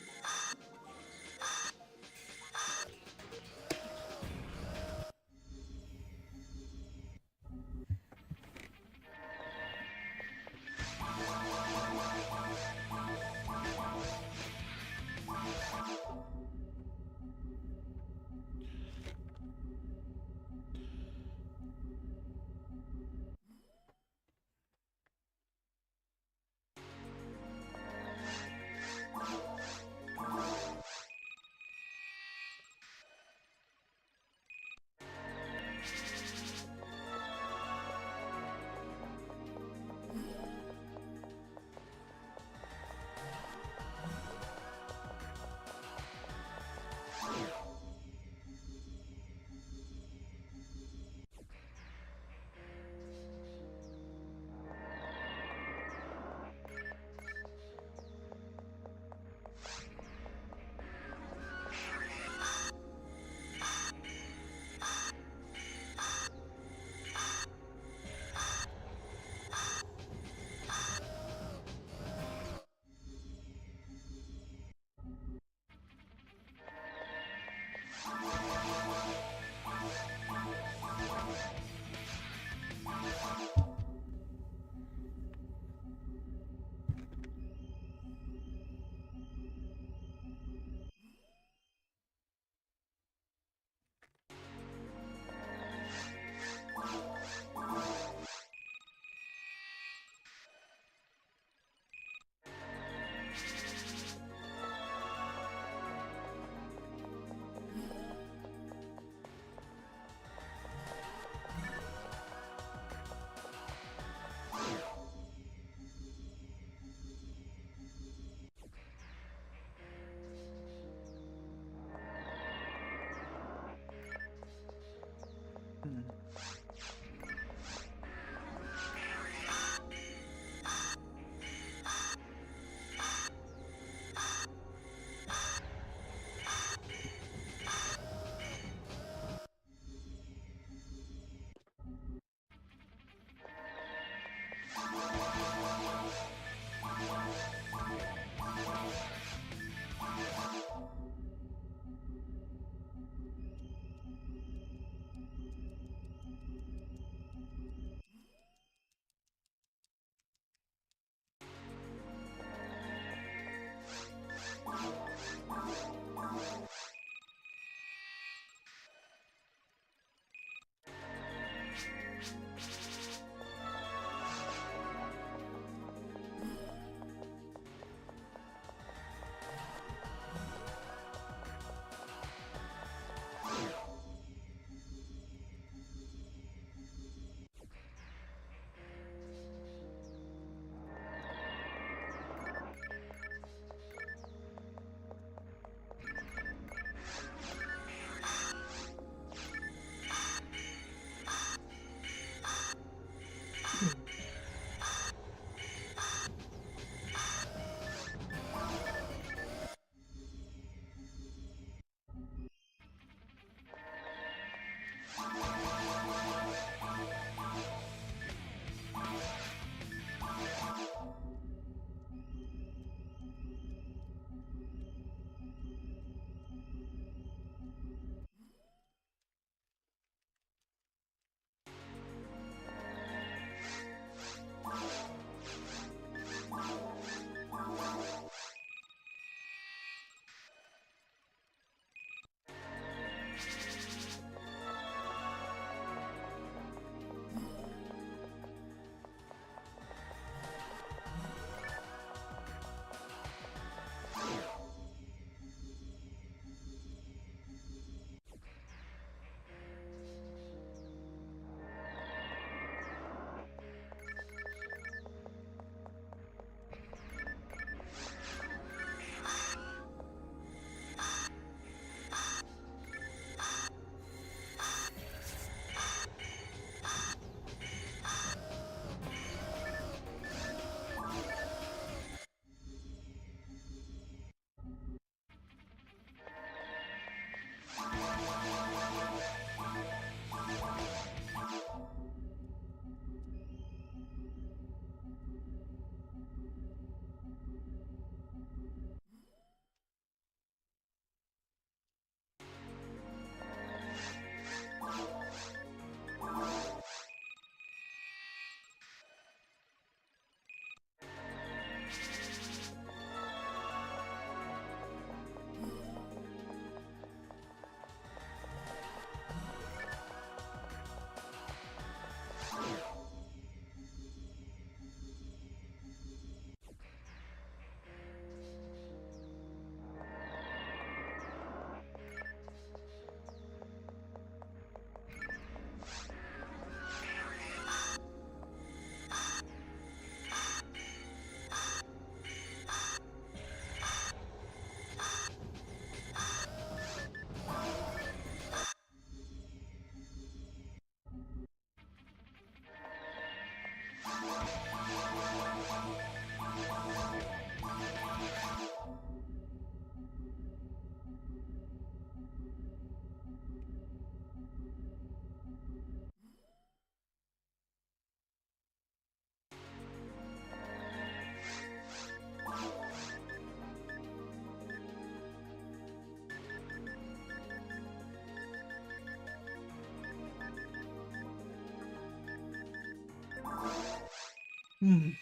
Woo!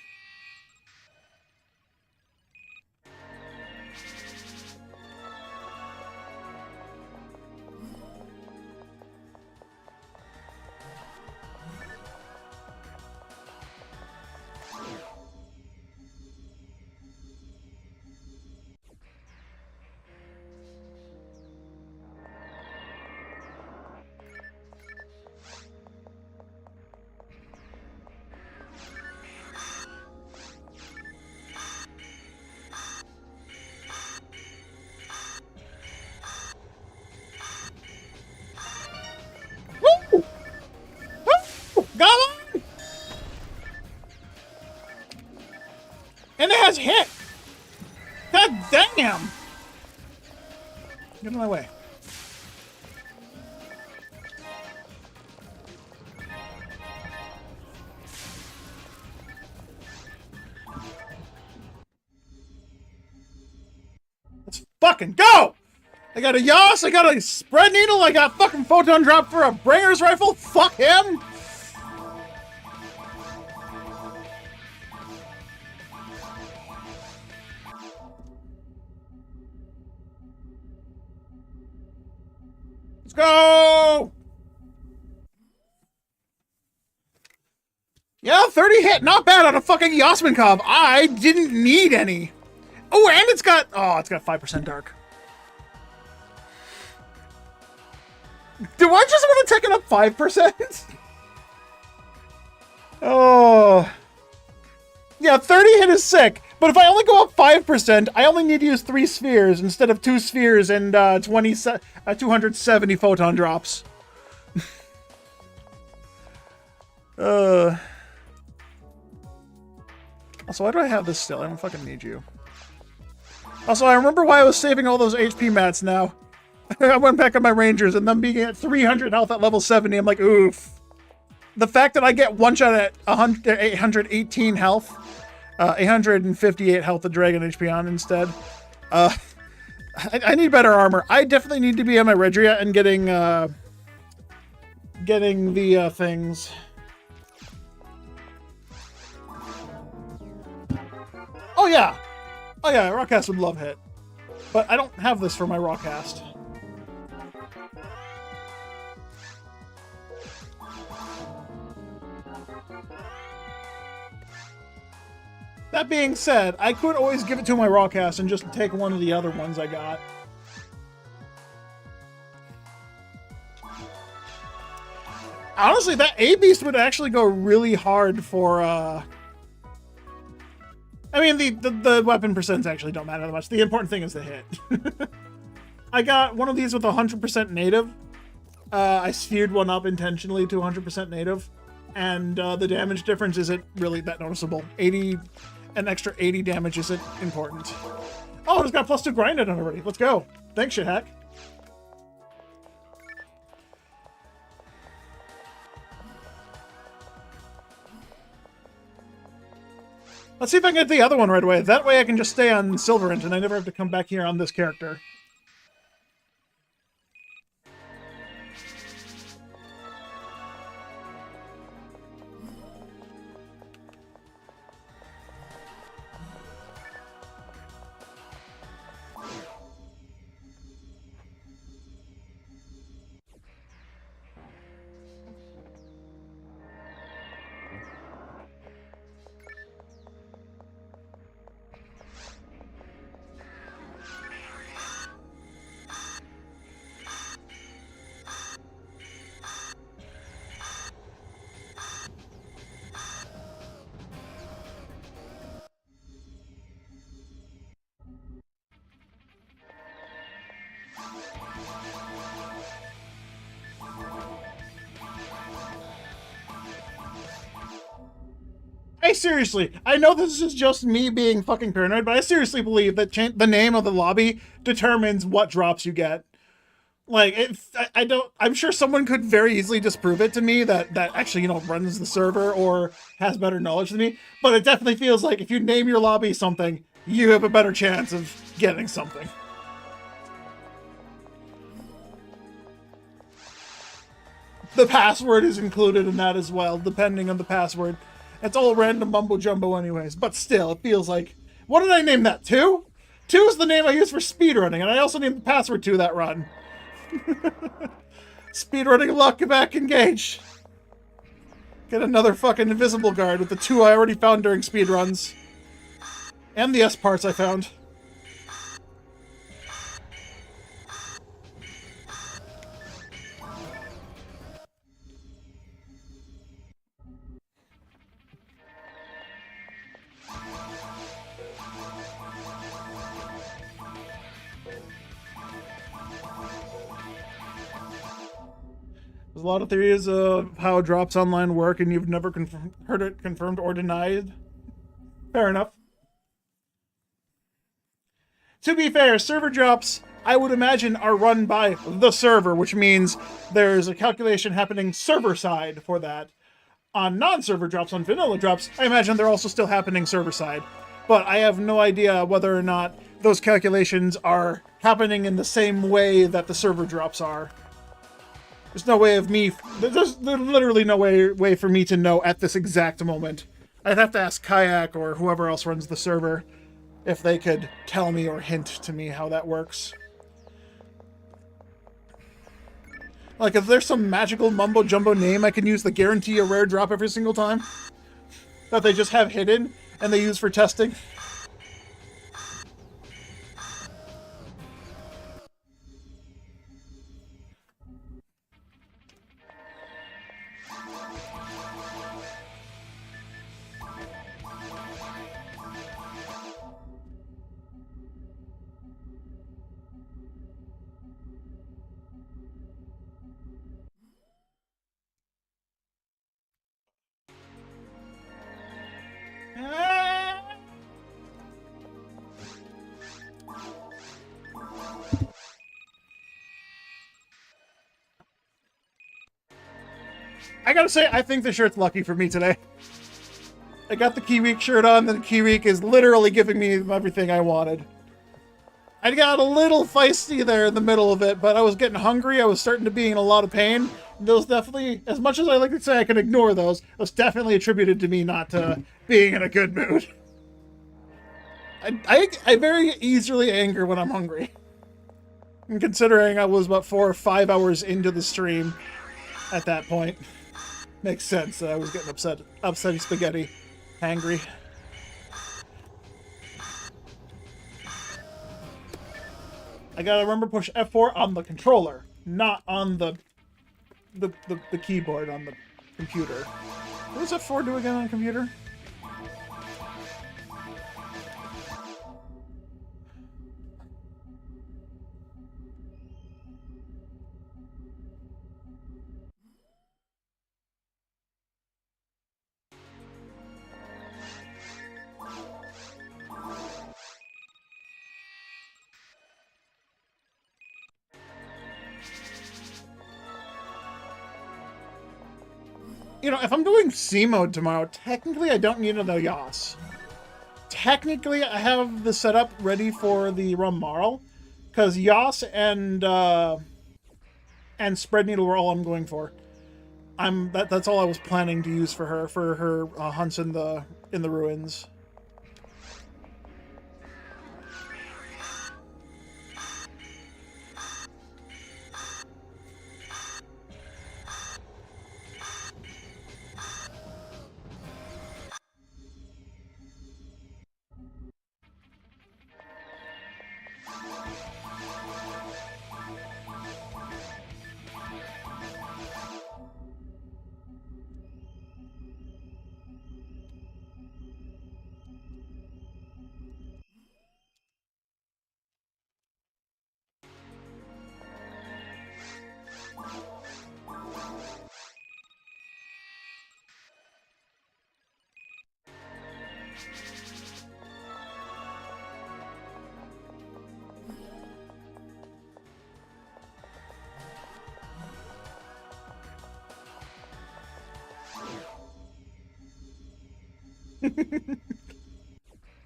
Woo! Come on! And it has hit! God damn! Get in my way. Let's fucking go! I got a Yas, I got a spread needle, I got fucking photon drop for a bringer's rifle. Fuck him! Let's go! Yeah, 30 hit, not bad on a fucking Yasmin Cobb. I didn't need any. Oh, and it's got 5% dark. Do I just want to take it up 5%? Oh. Yeah, 30 hit is sick, but if I only go up 5%, I only need to use 3 spheres instead of 2 spheres and 270 photon drops. Also, why do I have this still? I don't fucking need you. Also, I remember why I was saving all those HP mats now. I went back on my Rangers, and them being at 300 health at level 70, I'm like, oof. The fact that I get one shot at 818 health, 858 health of Dragon HP on instead. I need better armor. I definitely need to be on my Redria and getting the things. Oh yeah, Rockcast would love hit, but I don't have this for my Rockcast. That being said, I could always give it to my Rawcast and just take one of the other ones I got. Honestly, that A-Beast would actually go really hard for, I mean, the weapon percents actually don't matter that much. The important thing is the hit. I got one of these with 100% native. I sphered one up intentionally to 100% native. And the damage difference isn't really that noticeable. An extra 80 damage isn't important. Oh, it's got +2 grinded on already. Let's go. Thanks, shithack. Let's see if I can get the other one right away. That way I can just stay on Silverant and I never have to come back here on this character. I seriously, I know this is just me being fucking paranoid, but I seriously believe that the name of the lobby determines what drops you get. Like, I'm sure someone could very easily disprove it to me that actually, runs the server or has better knowledge than me, but it definitely feels like if you name your lobby something, you have a better chance of getting something. The password is included in that as well, depending on the password. It's all random mumbo jumbo anyways, but still, it feels like... What did I name that? 2? 2 is the name I use for speedrunning, and I also named the password to that run. Speedrunning luck back engaged. Get another fucking invisible guard with the 2 I already found during speedruns. And the S parts I found. There's a lot of theories of how drops online work, and you've never heard it confirmed or denied. Fair enough. To be fair, server drops, I would imagine, are run by the server, which means there's a calculation happening server side for that. On non-server drops, on vanilla drops, I imagine they're also still happening server side. But I have no idea whether or not those calculations are happening in the same way that the server drops are. There's no way of me... There's literally no way for me to know at this exact moment. I'd have to ask Kayak or whoever else runs the server if they could tell me or hint to me how that works. Like, if there's some magical mumbo-jumbo name I can use to guarantee a rare drop every single time that they just have hidden and they use for testing. I gotta say, I think the shirt's lucky for me today. I got the Key Week shirt on, and the Key Week is literally giving me everything I wanted. I got a little feisty there in the middle of it, but I was getting hungry, I was starting to be in a lot of pain. Those definitely, as much as I like to say I can ignore those definitely attributed to me not being in a good mood. I very easily anger when I'm hungry. And considering I was about 4 or 5 hours into the stream at that point, makes sense that I was getting upsetty spaghetti, angry. I gotta remember push F4 on the controller, not on the keyboard on the computer. What does F4 do again on computer? You know, if I'm doing C mode tomorrow, technically I don't need another Yas. Technically, I have the setup ready for the Rum Marl, because Yas and Spread Needle were all I'm going for. That's all I was planning to use for her hunts in the ruins.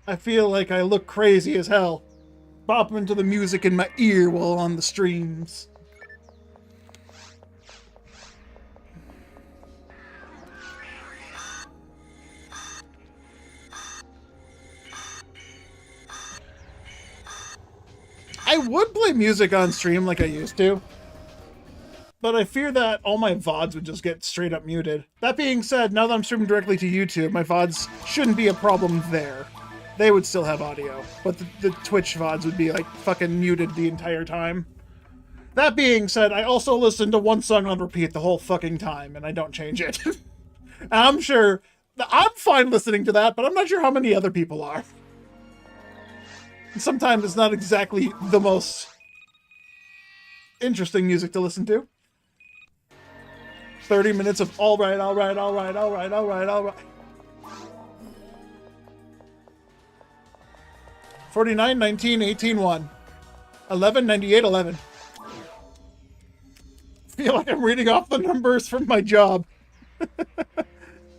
I feel like I look crazy as hell, bopping to the music in my ear while on the streams. I would play music on stream like I used to, but I fear that all my VODs would just get straight up muted. That being said, now that I'm streaming directly to YouTube, my VODs shouldn't be a problem there. They would still have audio, but the Twitch VODs would be like fucking muted the entire time. That being said, I also listen to one song on repeat the whole fucking time, and I don't change it. I'm sure I'm fine listening to that, but I'm not sure how many other people are. Sometimes it's not exactly the most interesting music to listen to. 30 minutes of all right, all right, all right, all right, all right, all right. 49, 19, 18, 1. 11, 98, 11. Feel like I'm reading off the numbers from my job.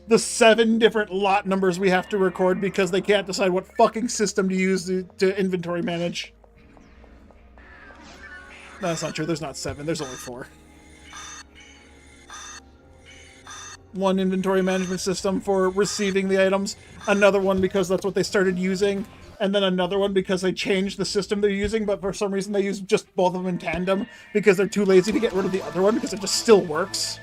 The 7 different lot numbers we have to record because they can't decide what fucking system to use to inventory manage. No, that's not true. There's not 7. There's only 4. One inventory management system for receiving the items, another one because that's what they started using, and then another one because they changed the system they're using, but for some reason they use just both of them in tandem because they're too lazy to get rid of the other one because it just still works.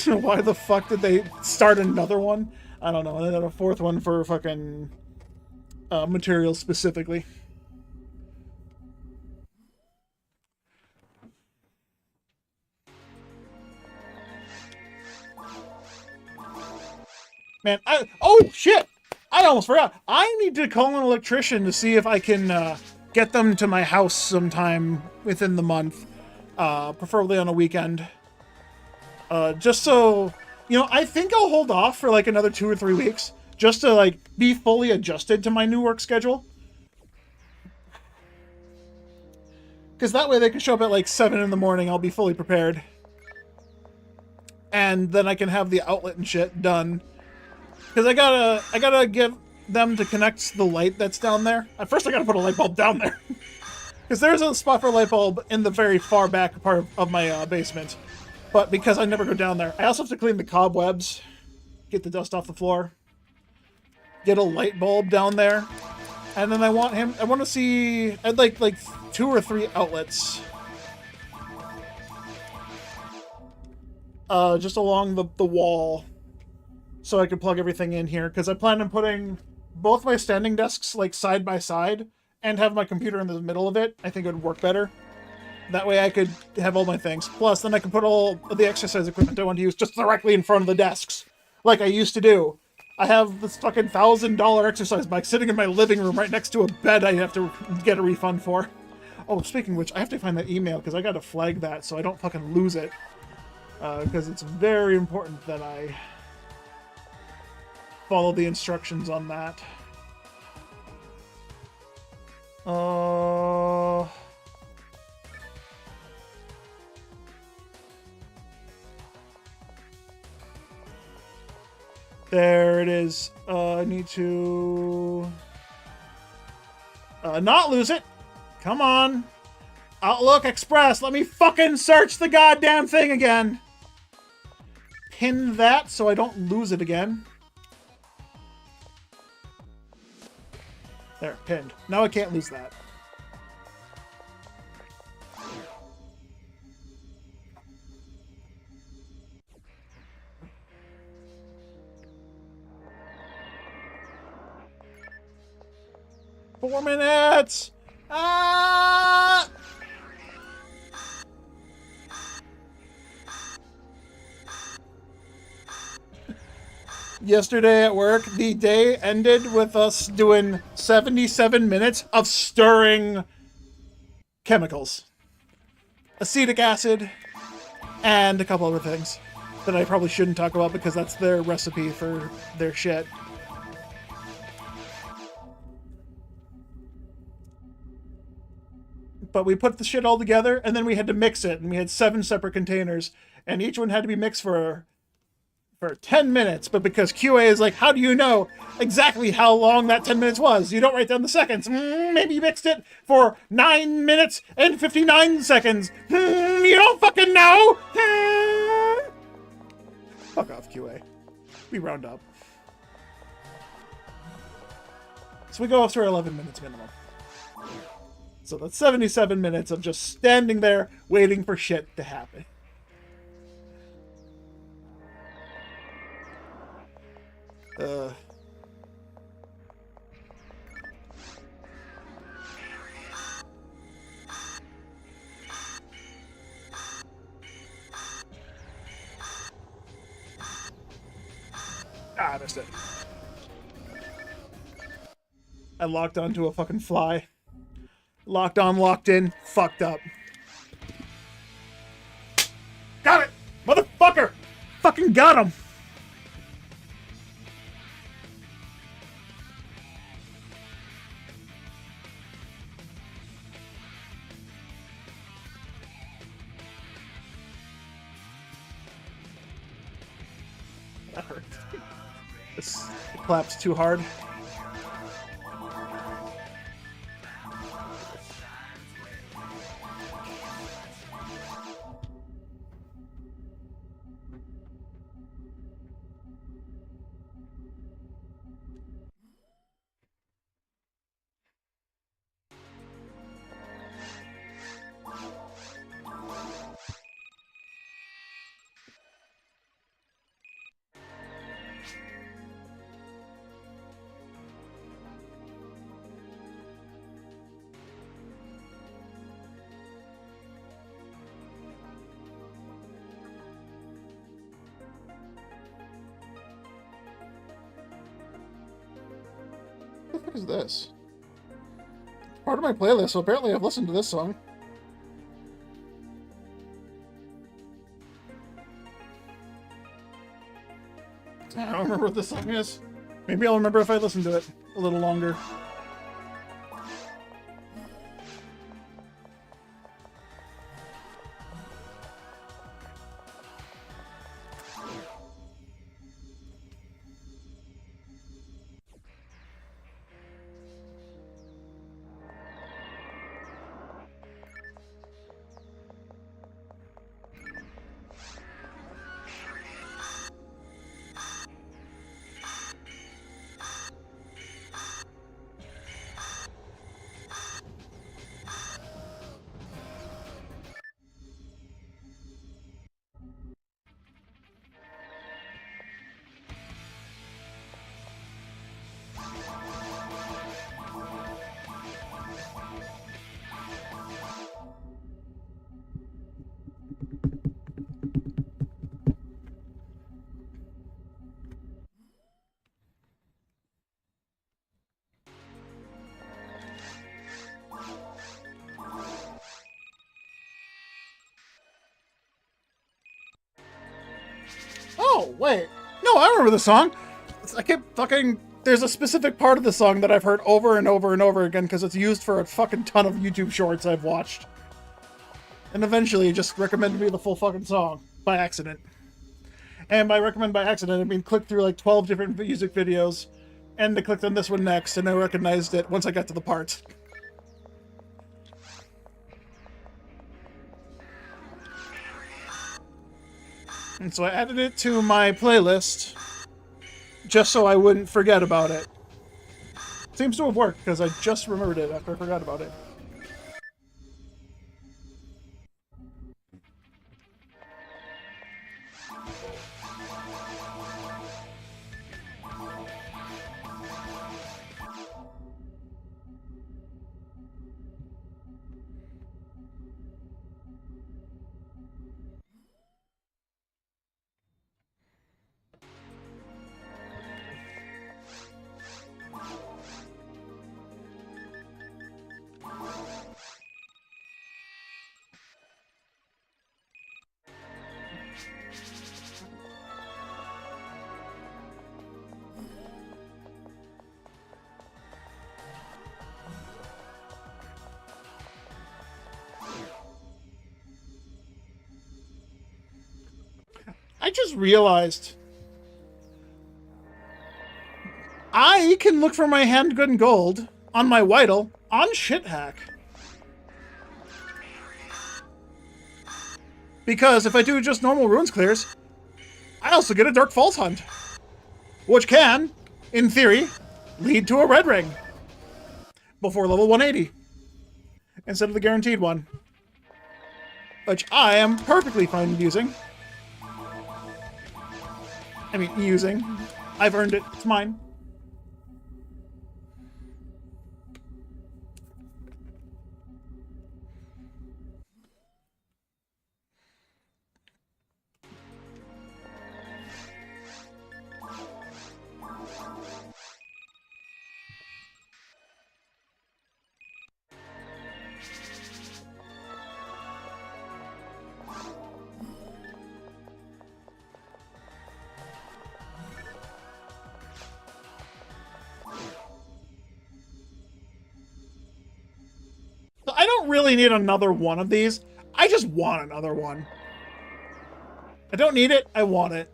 Why the fuck did they start another one? I don't know. And then a 4th one for fucking materials specifically. Man, oh shit! I almost forgot. I need to call an electrician to see if I can get them to my house sometime within the month, preferably on a weekend. Just so, you know, I think I'll hold off for like another 2 or 3 weeks just to like be fully adjusted to my new work schedule. Because that way they can show up at like 7 in the morning. I'll be fully prepared. And then I can have the outlet and shit done. Because I gotta give them to connect the light that's down there. At first I gotta put a light bulb down there. Because there's a spot for a light bulb in the very far back part of my basement. But because I never go down there, I also have to clean the cobwebs, get the dust off the floor, get a light bulb down there, and then I want to see, I'd like 2 or 3 outlets. Just along the wall, so I can plug everything in here, because I plan on putting both my standing desks like side by side, and have my computer in the middle of it. I think it would work better. That way I could have all my things. Plus, then I can put all of the exercise equipment I want to use just directly in front of the desks, like I used to do. I have this fucking $1,000 exercise bike sitting in my living room right next to a bed I have to get a refund for. Oh, speaking of which, I have to find that email, because I gotta flag that so I don't fucking lose it. Because it's very important that I follow the instructions on that. There it is. I need to not lose it. Come on. Outlook Express. Let me fucking search the goddamn thing again. Pin that so I don't lose it again. There, pinned. Now I can't lose that. Four minutes! Ah! Yesterday at work, the day ended with us doing 77 minutes of stirring chemicals. Acetic acid, and a couple other things that I probably shouldn't talk about because that's their recipe for their shit. But we put the shit all together, and then we had to mix it, and we had 7 separate containers, and each one had to be mixed for 10 minutes, but because QA is like, how do you know exactly how long that 10 minutes was? You don't write down the seconds. Maybe you mixed it for 9 minutes and 59 seconds. You don't fucking know. Fuck off, QA. We round up. So we go up to our 11 minutes minimum. So that's 77 minutes of just standing there waiting for shit to happen. I missed it. I locked onto a fucking fly. Locked on, locked in, fucked up. Got it! Motherfucker! Fucking got him! That hurt. This claps too hard. What the fuck is this? It's part of my playlist, so apparently I've listened to this song. I don't remember what this song is. Maybe I'll remember if I listen to it a little longer. Oh, wait. No, I remember the song. I kept fucking... There's a specific part of the song that I've heard over and over and over again because it's used for a fucking ton of YouTube shorts I've watched. And eventually it just recommended me the full fucking song by accident. And by recommend by accident, I mean click through like 12 different music videos and I clicked on this one next and I recognized it once I got to the part. And so I added it to my playlist just so I wouldn't forget about it. Seems to have worked because I just remembered it after I forgot about it. I just realized I can look for my handgun gold on my Whittle on Shithack. Because if I do just normal runes clears, I also get a Dark Falls hunt, which can, in theory, lead to a red ring before level 180. instead of the guaranteed one, which I am perfectly fine using. I mean, using. I've earned it. It's mine. I don't really need another one of these. I just want another one. I don't need it. I want it.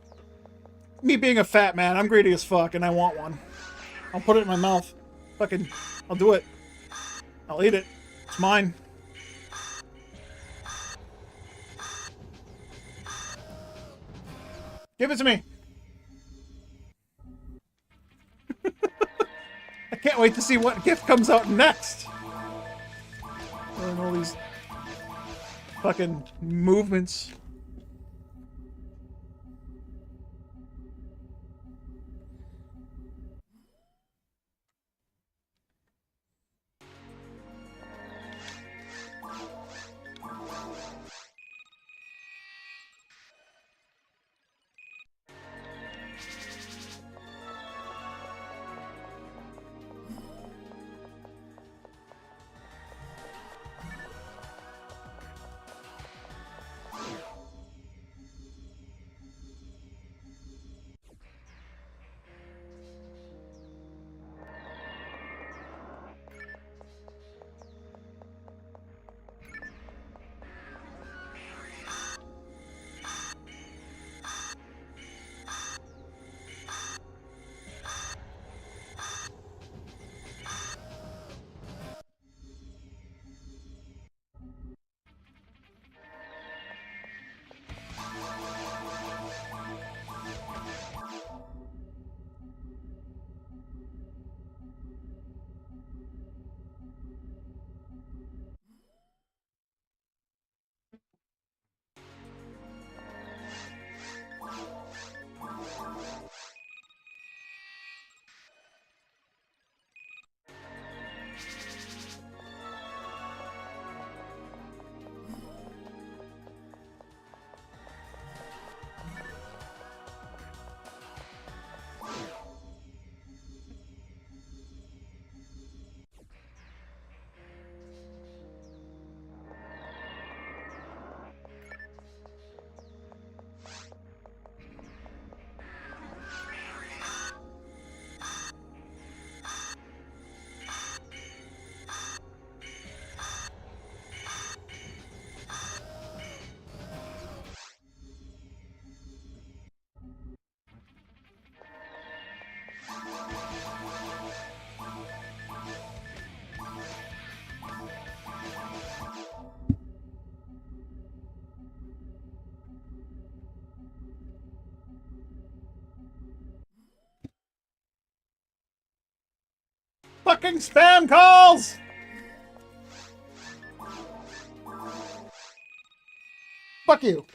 Me being a fat man, I'm greedy as fuck, and I want one. I'll put it in my mouth. Fucking, I'll do it. I'll eat it. It's mine. Give it to me. I can't wait to see what gift comes out next. And all these fucking movements. Fucking spam calls! Fuck you.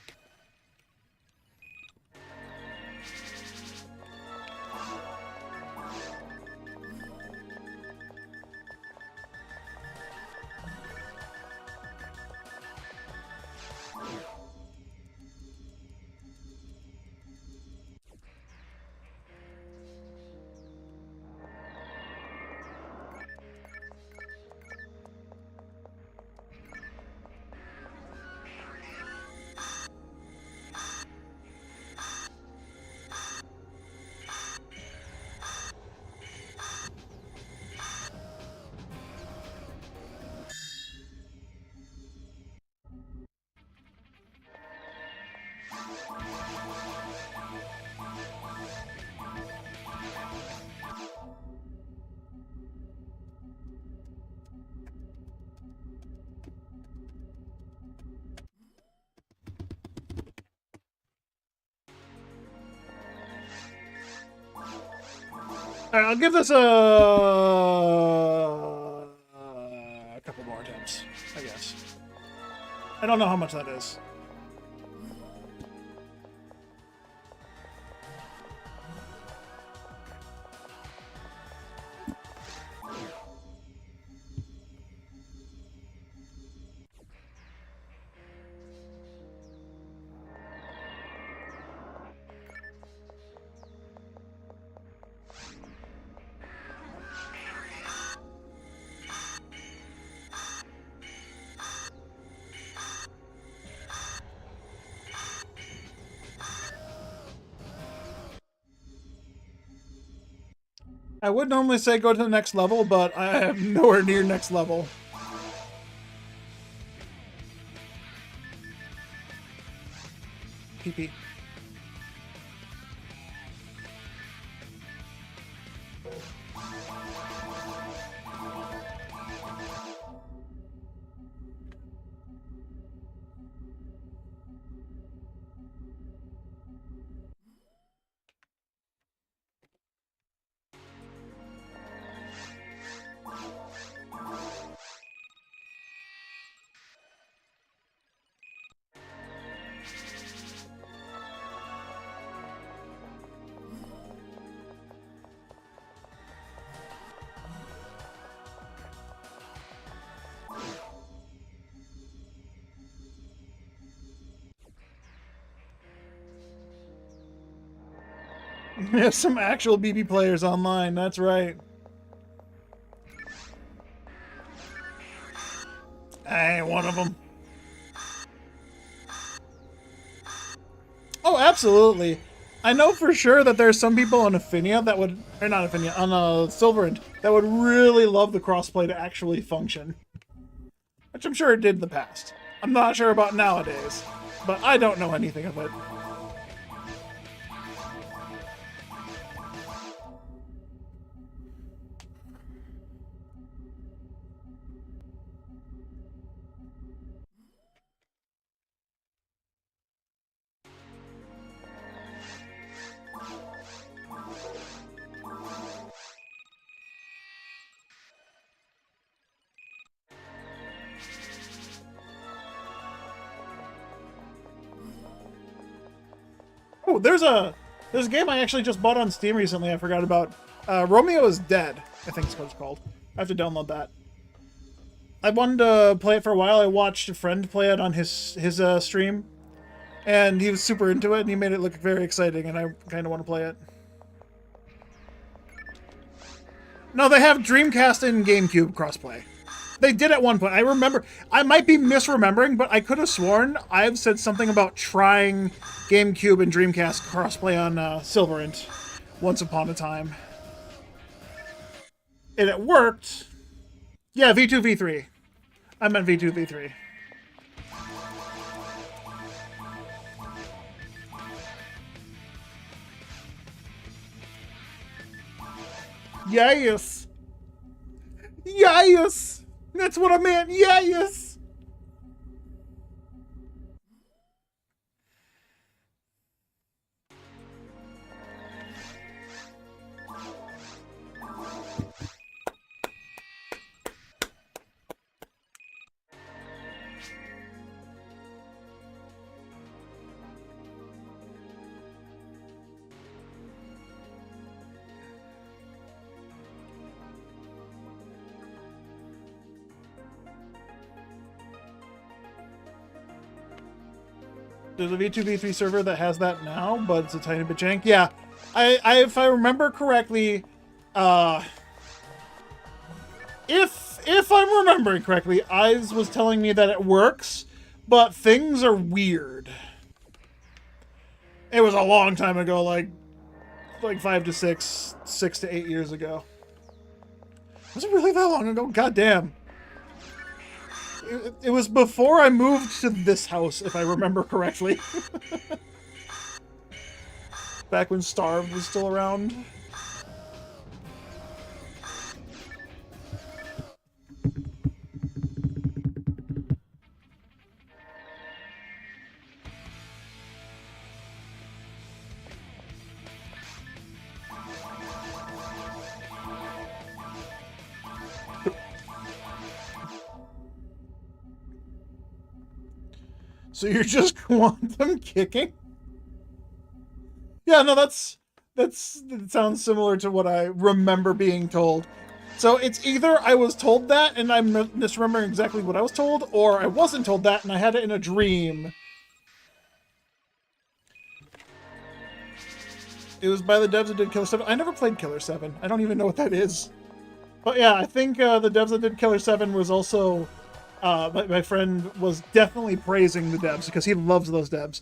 All right, I'll give this a couple more attempts. I don't know how much that is. I would normally say go to the next level, but I am nowhere near next level. PP. We have some actual BB players online, that's right. I ain't one of them. Oh, absolutely. I know for sure that there's some people on Affinia that would, or not Affinia, on Silverant, that would really love the crossplay to actually function. Which I'm sure it did in the past. I'm not sure about nowadays, but I don't know anything of it. Oh, there's a game I actually just bought on Steam recently. I forgot about. Romeo is Dead, I think it's what it's called. I have to download that. I wanted to play it for a while. I watched a friend play it on his stream, and he was super into it, and he made it look very exciting, and I kind of want to play it. No, they have Dreamcast and GameCube crossplay. They did at one point. I remember. I might be misremembering, but I could have sworn I've said something about trying GameCube and Dreamcast crossplay on Silverant once upon a time. And it worked. Yeah, V2, V3. I meant V2, V3. Yes! Yes! That's what I meant. Yes. There's a V2, V3 server that has that now, but it's a tiny bit jank. Yeah, if I remember correctly, if I'm remembering correctly, Eyes was telling me that it works, but things are weird. It was a long time ago, like 5 to 6 to 8 years ago. Was it really that long ago? God damn. It was before I moved to this house, if I remember correctly. Back when Starved was still around. So you're just quantum kicking? Yeah, no, that sounds similar to what I remember being told. So it's either I was told that and I'm misremembering exactly what I was told, or I wasn't told that and I had it in a dream. It was by the devs that did Killer 7. I never played Killer 7. I don't even know what that is. But yeah, I think the devs that did Killer 7 was also... my friend was definitely praising the devs because he loves those devs.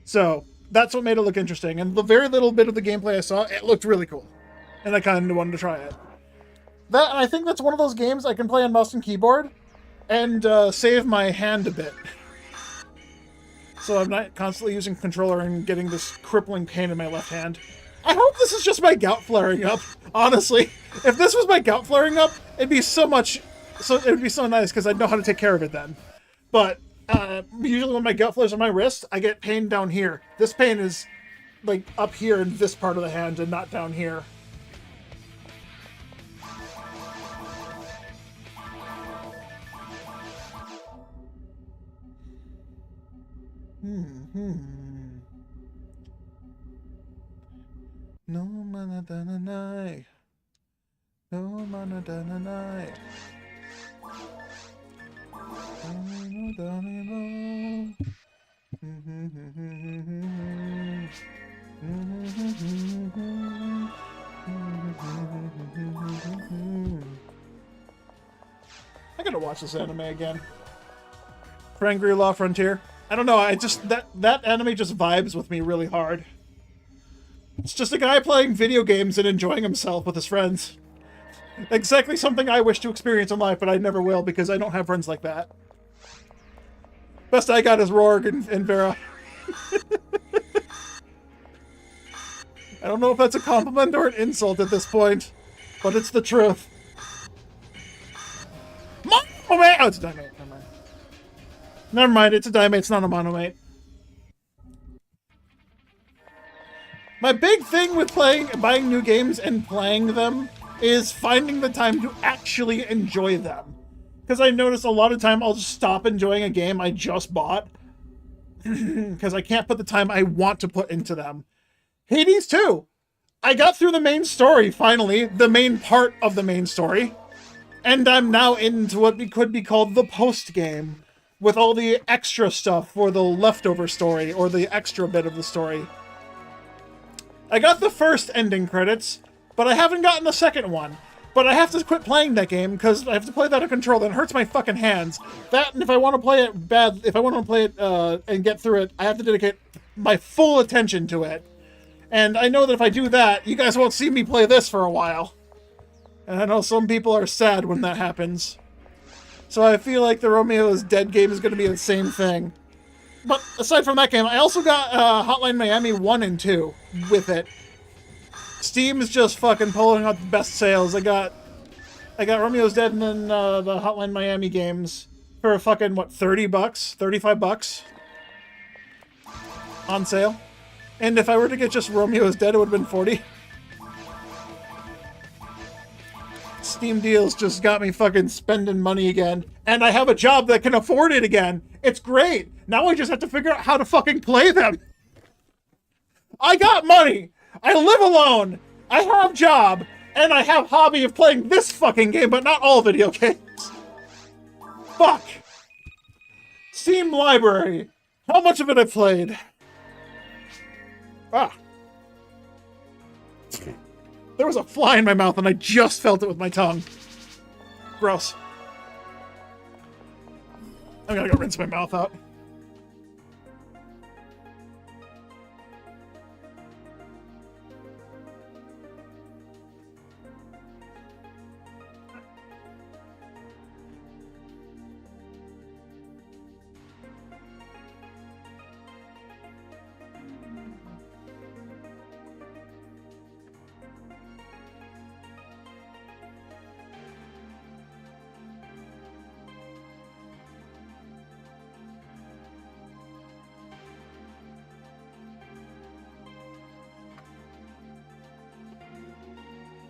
So that's what made it look interesting. And the very little bit of the gameplay I saw, it looked really cool. And I kind of wanted to try it. I think that's one of those games I can play on mouse and keyboard and save my hand a bit. So I'm not constantly using controller and getting this crippling pain in my left hand. I hope this is just my gout flaring up. Honestly, if this was my gout flaring up, it'd be so nice because I'd know how to take care of it then. But usually when my gout flares on my wrist, I get pain down here. This pain is like up here in this part of the hand and not down here. No mana dananai. No mana dananai. No dananai. I gotta watch this anime again. For Angry Law Frontier. I don't know, that anime just vibes with me really hard. It's just a guy playing video games and enjoying himself with his friends. Exactly something I wish to experience in life, but I never will because I don't have friends like that. Best I got is Rorg and Vera. I don't know if that's a compliment or an insult at this point, but it's the truth. Monomate! Oh, it's a Dynamite. Never mind, it's a Dynamite, it's not a Monomate. My big thing with buying new games and playing them is finding the time to actually enjoy them. Because I notice a lot of time I'll just stop enjoying a game I just bought because I can't put the time I want to put into them. Hades 2. I got through the main story, finally, the main part of the main story, and I'm now into what could be called the post-game, with all the extra stuff for the leftover story, or the extra bit of the story. I got the first ending credits, but I haven't gotten the second one. But I have to quit playing that game because I have to play that on controller and it hurts my fucking hands. That, and if I want to play it and get through it, I have to dedicate my full attention to it. And I know that if I do that, you guys won't see me play this for a while. And I know some people are sad when that happens. So I feel like the Romeo is Dead game is going to be the same thing. But aside from that game, I also got Hotline Miami 1 and 2 with it. Steam is just fucking pulling out the best sales. I got Romeo's Dead and then the Hotline Miami games for a fucking, what, $30? $35? On sale. And if I were to get just Romeo's Dead, it would have been $40. Steam deals just got me fucking spending money again. And I have a job that can afford it again. It's great. Now I just have to figure out how to fucking play them. I got money. I live alone. I have job. And I have hobby of playing this fucking game, but not all video games. Fuck. Steam library. How much of it I played? Ah. There was a fly in my mouth and I just felt it with my tongue. Gross. I'm gonna go rinse my mouth out.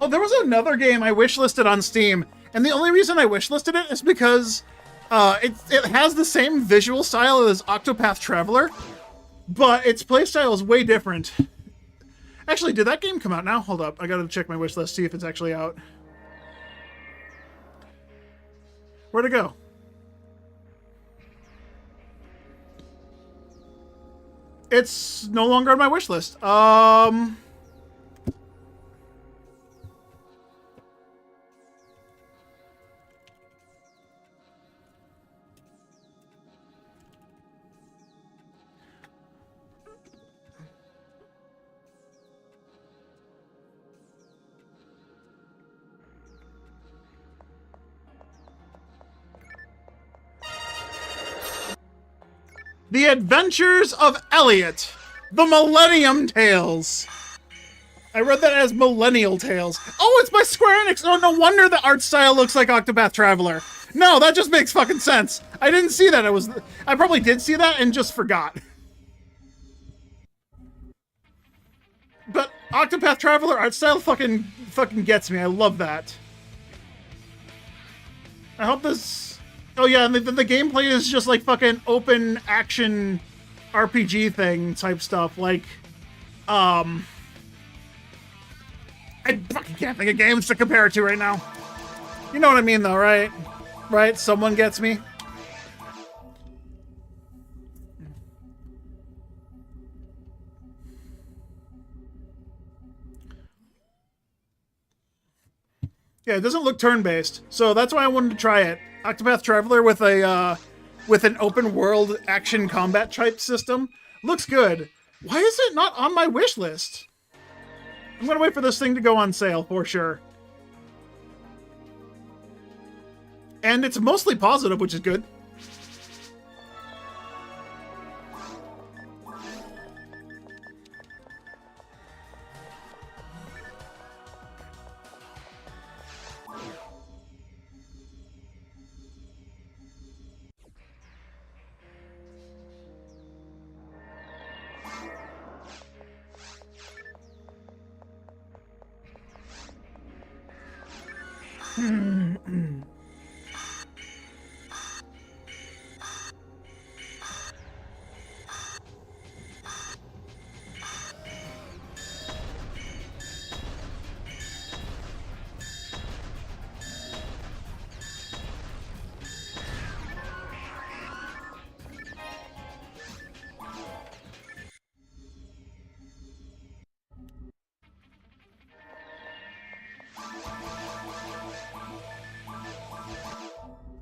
Oh, there was another game I wishlisted on Steam, and the only reason I wishlisted it is because It has the same visual style as Octopath Traveler, but its playstyle is way different. Actually, did that game come out now? Hold up, I gotta check my wish list, see if it's actually out. Where'd it go? It's no longer on my wish list. The Adventures of Elliot, the Millennium Tales. I read that as Millennial Tales. Oh, it's by Square Enix. Oh, no wonder the art style looks like Octopath Traveler. No, that just makes fucking sense. I didn't see that. I probably did see that and just forgot. But Octopath Traveler art style fucking gets me. I love that. I hope this... Oh yeah, and the gameplay is just like fucking open action RPG thing type stuff. Like, I fucking can't think of games to compare it to right now. You know what I mean though, right? Right? Someone gets me. Yeah, it doesn't look turn-based, so that's why I wanted to try it. Octopath Traveler with an open world action combat type system looks good. Why is it not on my wish list? I'm gonna wait for this thing to go on sale for sure. And it's mostly positive, which is good.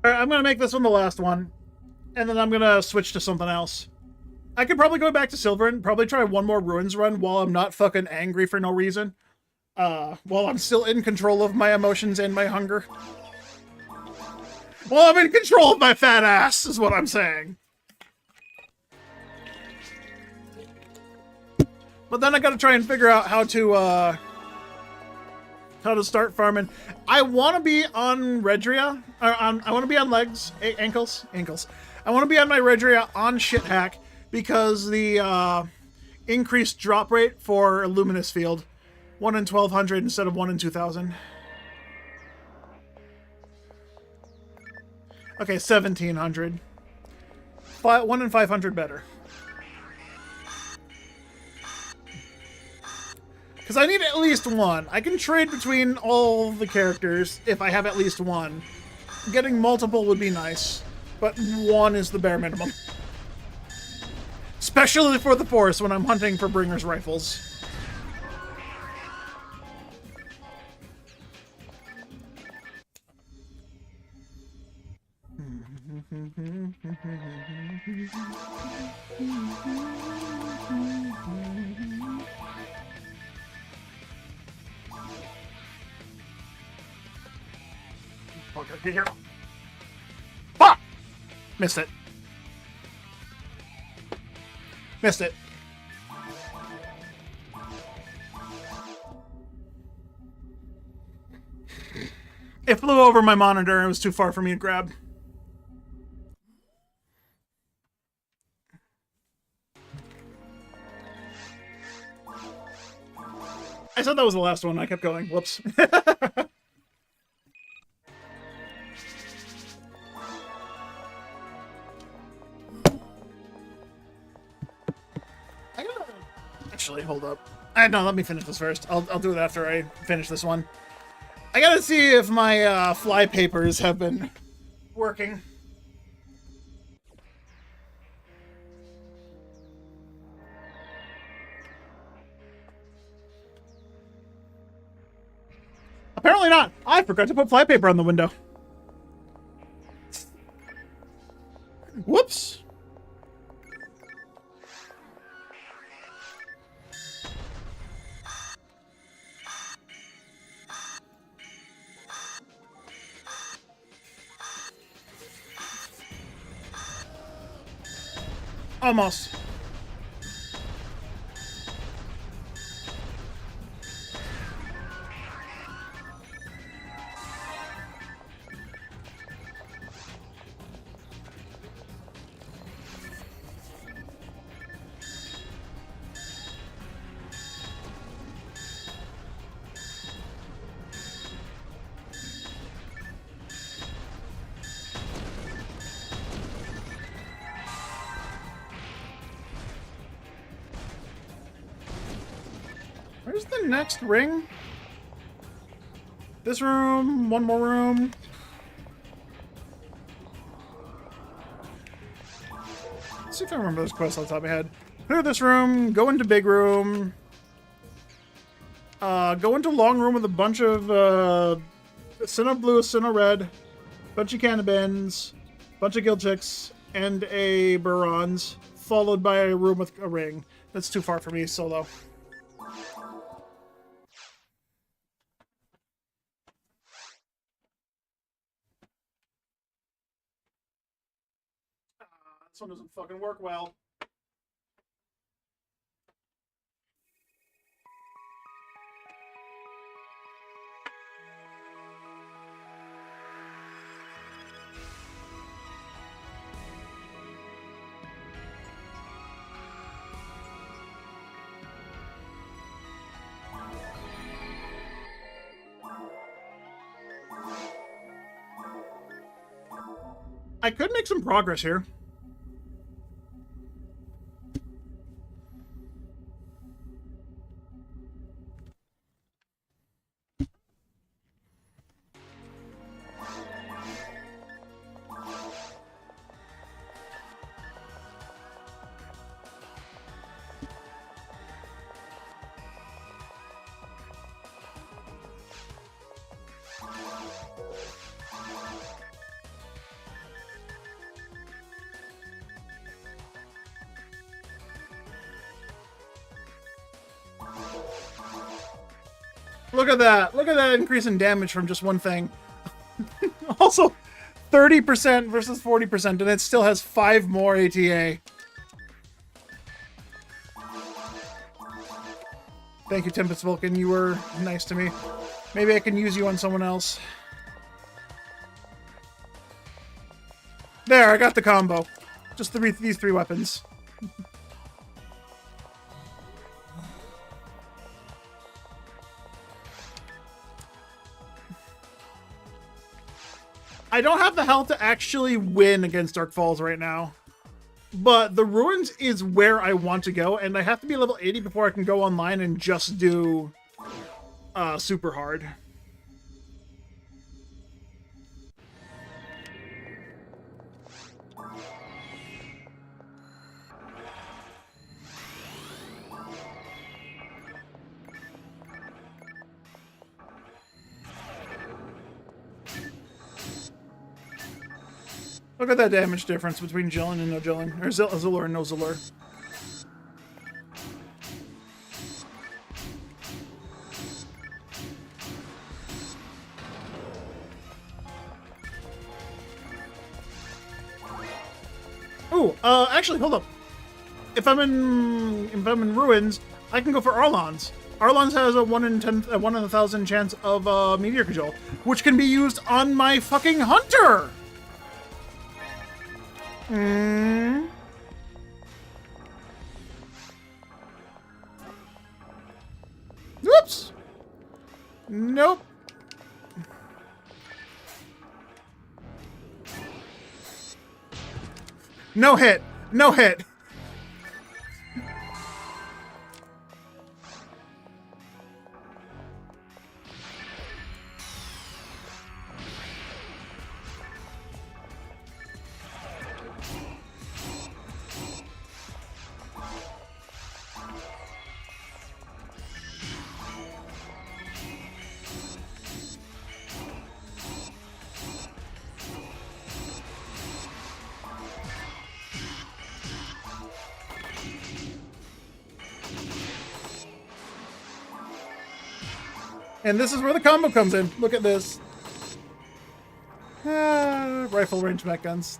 Alright, I'm gonna make this one the last one, and then I'm gonna switch to something else. I could probably go back to Silverin, probably try one more Ruins run while I'm not fucking angry for no reason. While I'm still in control of my emotions and my hunger. While I'm in control of my fat ass, is what I'm saying. But then I gotta try and figure out how to start farming. I want to be on Redria, or I want to be on ankles. I want to be on my Redria on Shithack because the increased drop rate for Luminous Field, 1 in 1200 instead of 1 in 2000. Okay, 1700. 1 in 500 better. Because I need at least one. I can trade between all the characters if I have at least one. Getting multiple would be nice, but one is the bare minimum. Especially for the forest when I'm hunting for Bringer's rifles. Okay, here. Fuck! Missed it. Missed it. It flew over my monitor and it was too far for me to grab. I said that was the last one. I kept going. Whoops. Actually, hold up. No, let me finish this first. I'll do it after I finish this one. I gotta see if my fly papers have been working. Apparently not. I forgot to put flypaper on the window. Whoops. Almost. Where's the next ring? This room, one more room. Let's see if I remember those quests off the top of my head. Clear this room, go into big room. Go into long room with a bunch of Sinnoh blue, Sinnoh red, bunch of cannabins, bunch of guild chicks, and a Barons, followed by a room with a ring. That's too far for me solo. This one doesn't fucking work well. I could make some progress here. Look at that. Look at that increase in damage from just one thing. Also, 30% versus 40%, and it still has 5 more ATA. Thank you, Tempest Vulcan. You were nice to me. Maybe I can use you on someone else. There, I got the combo. Just these 3 weapons. I don't have the health to actually win against Dark Falls right now. But the Ruins is where I want to go, and I have to be level 80 before I can go online and just do super hard. Look at that damage difference between Jilin and no Jilin. Or Zulur and no Zulur. Ooh, actually, hold up. If I'm in Ruins, I can go for Arlons. Arlons has a 1 in 1,000 chance of Meteor Cajole, which can be used on my fucking Hunter! Whoops! Nope. No hit. No hit. And this is where the combo comes in. Look at this. Rifle range mech guns.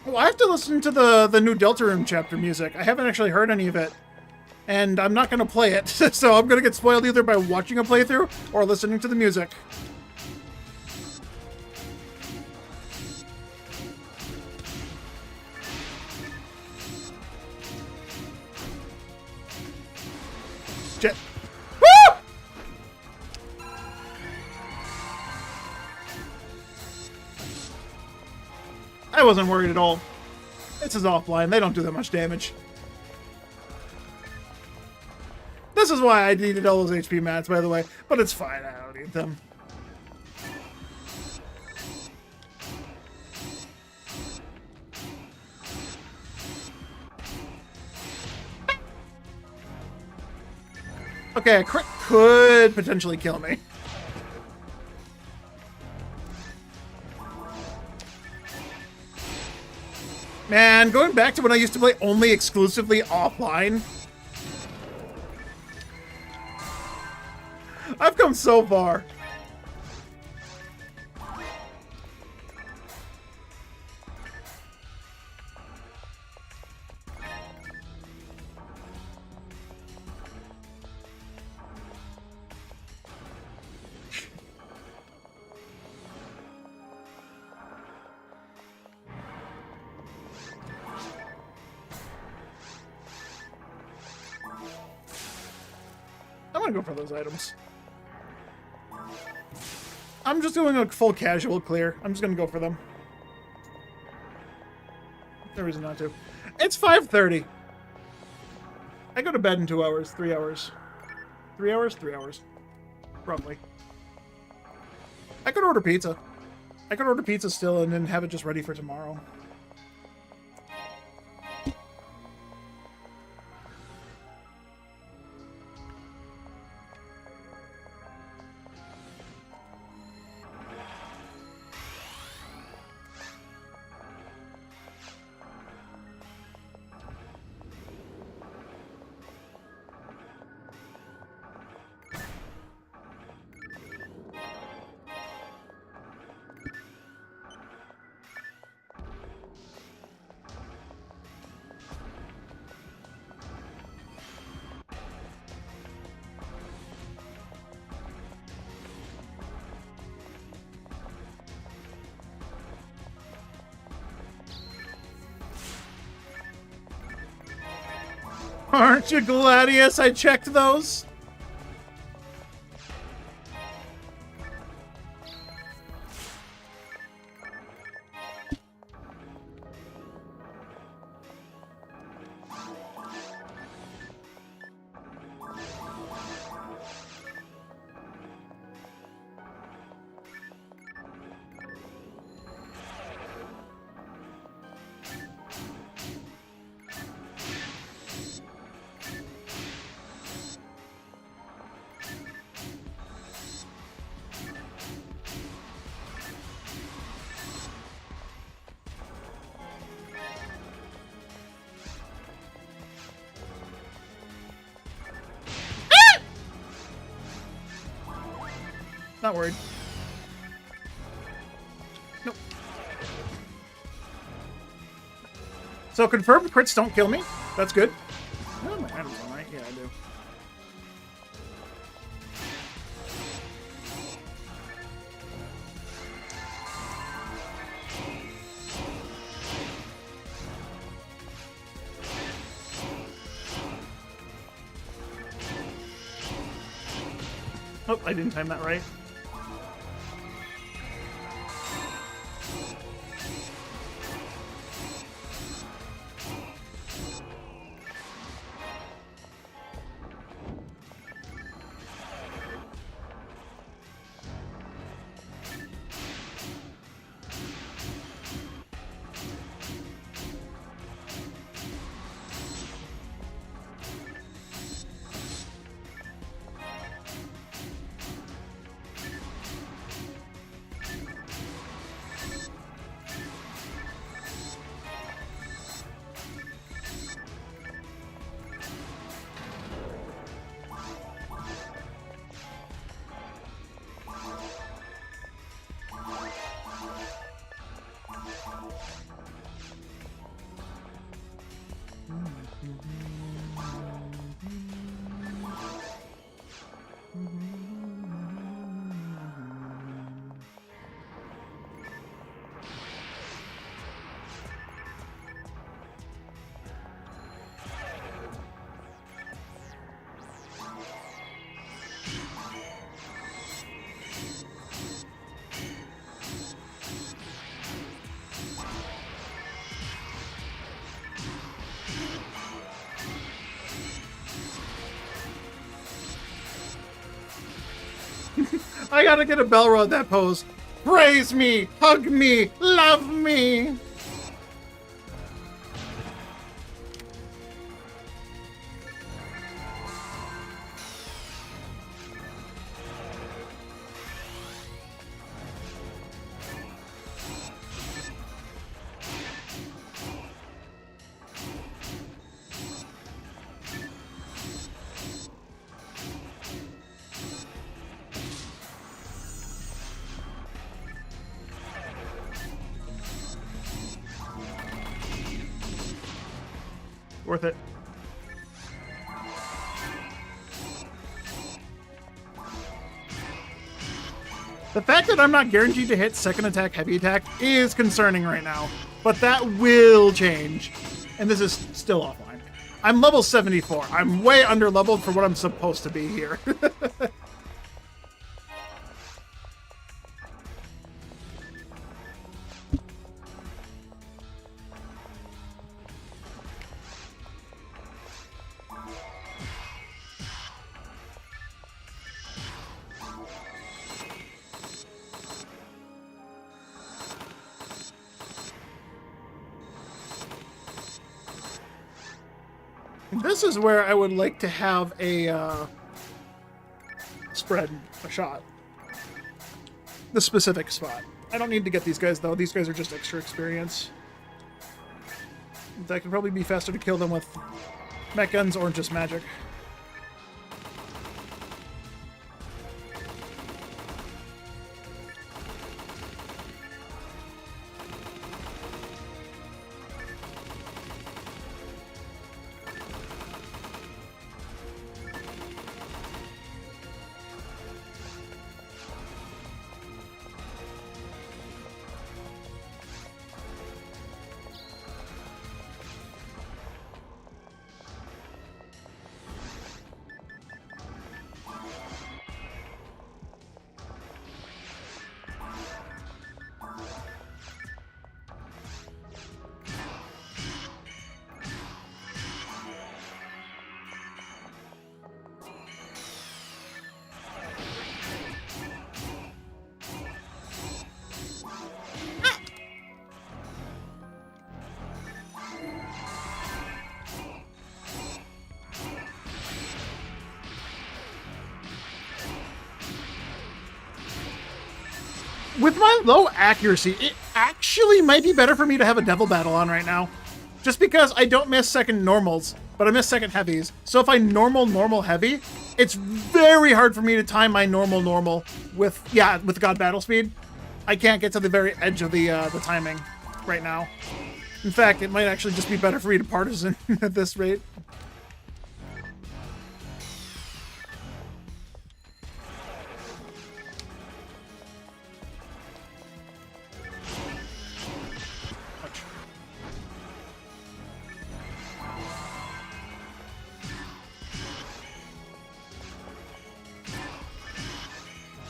Oh, I have to listen to the new Deltarune chapter music. I haven't actually heard any of it. And I'm not going to play it. So I'm going to get spoiled either by watching a playthrough or listening to the music. Jet. Woo! I wasn't worried at all. This is offline. They don't do that much damage. This is why I needed all those HP mats, by the way. But it's fine. I don't need them. Okay, a crit could potentially kill me. Man, going back to when I used to play only exclusively offline. I've come so far. I'm gonna go for those items. I'm just doing a full casual clear. I'm just gonna go for them. No reason not to. It's 5:30. I go to bed in 2 hours, 3 hours. 3 hours? 3 hours. Roughly. I could order pizza. I could order pizza still and then have it just ready for tomorrow. Aren't you, Gladius? I checked those. Not worried. Nope. So confirmed crits don't kill me. That's good. Oh, my hand is all right. Yeah, I do. Oh, I didn't time that right. I gotta get a Belro at that pose. Praise me, hug me, love me. Worth it. The fact that I'm not guaranteed to hit second attack, heavy attack is concerning right now, but that will change. And this is still offline. I'm level 74. I'm way under leveled for what I'm supposed to be here. This is where I would like to have a spread a shot. The specific spot. I don't need to get these guys, though. These guys are just extra experience. That could probably be faster to kill them with mech guns or just magic. With my low accuracy, it actually might be better for me to have a devil battle on right now. Just because I don't miss second normals, but I miss second heavies. So if I normal heavy, it's very hard for me to time my normal with God battle speed. I can't get to the very edge of the timing right now. In fact, it might actually just be better for me to partisan at this rate.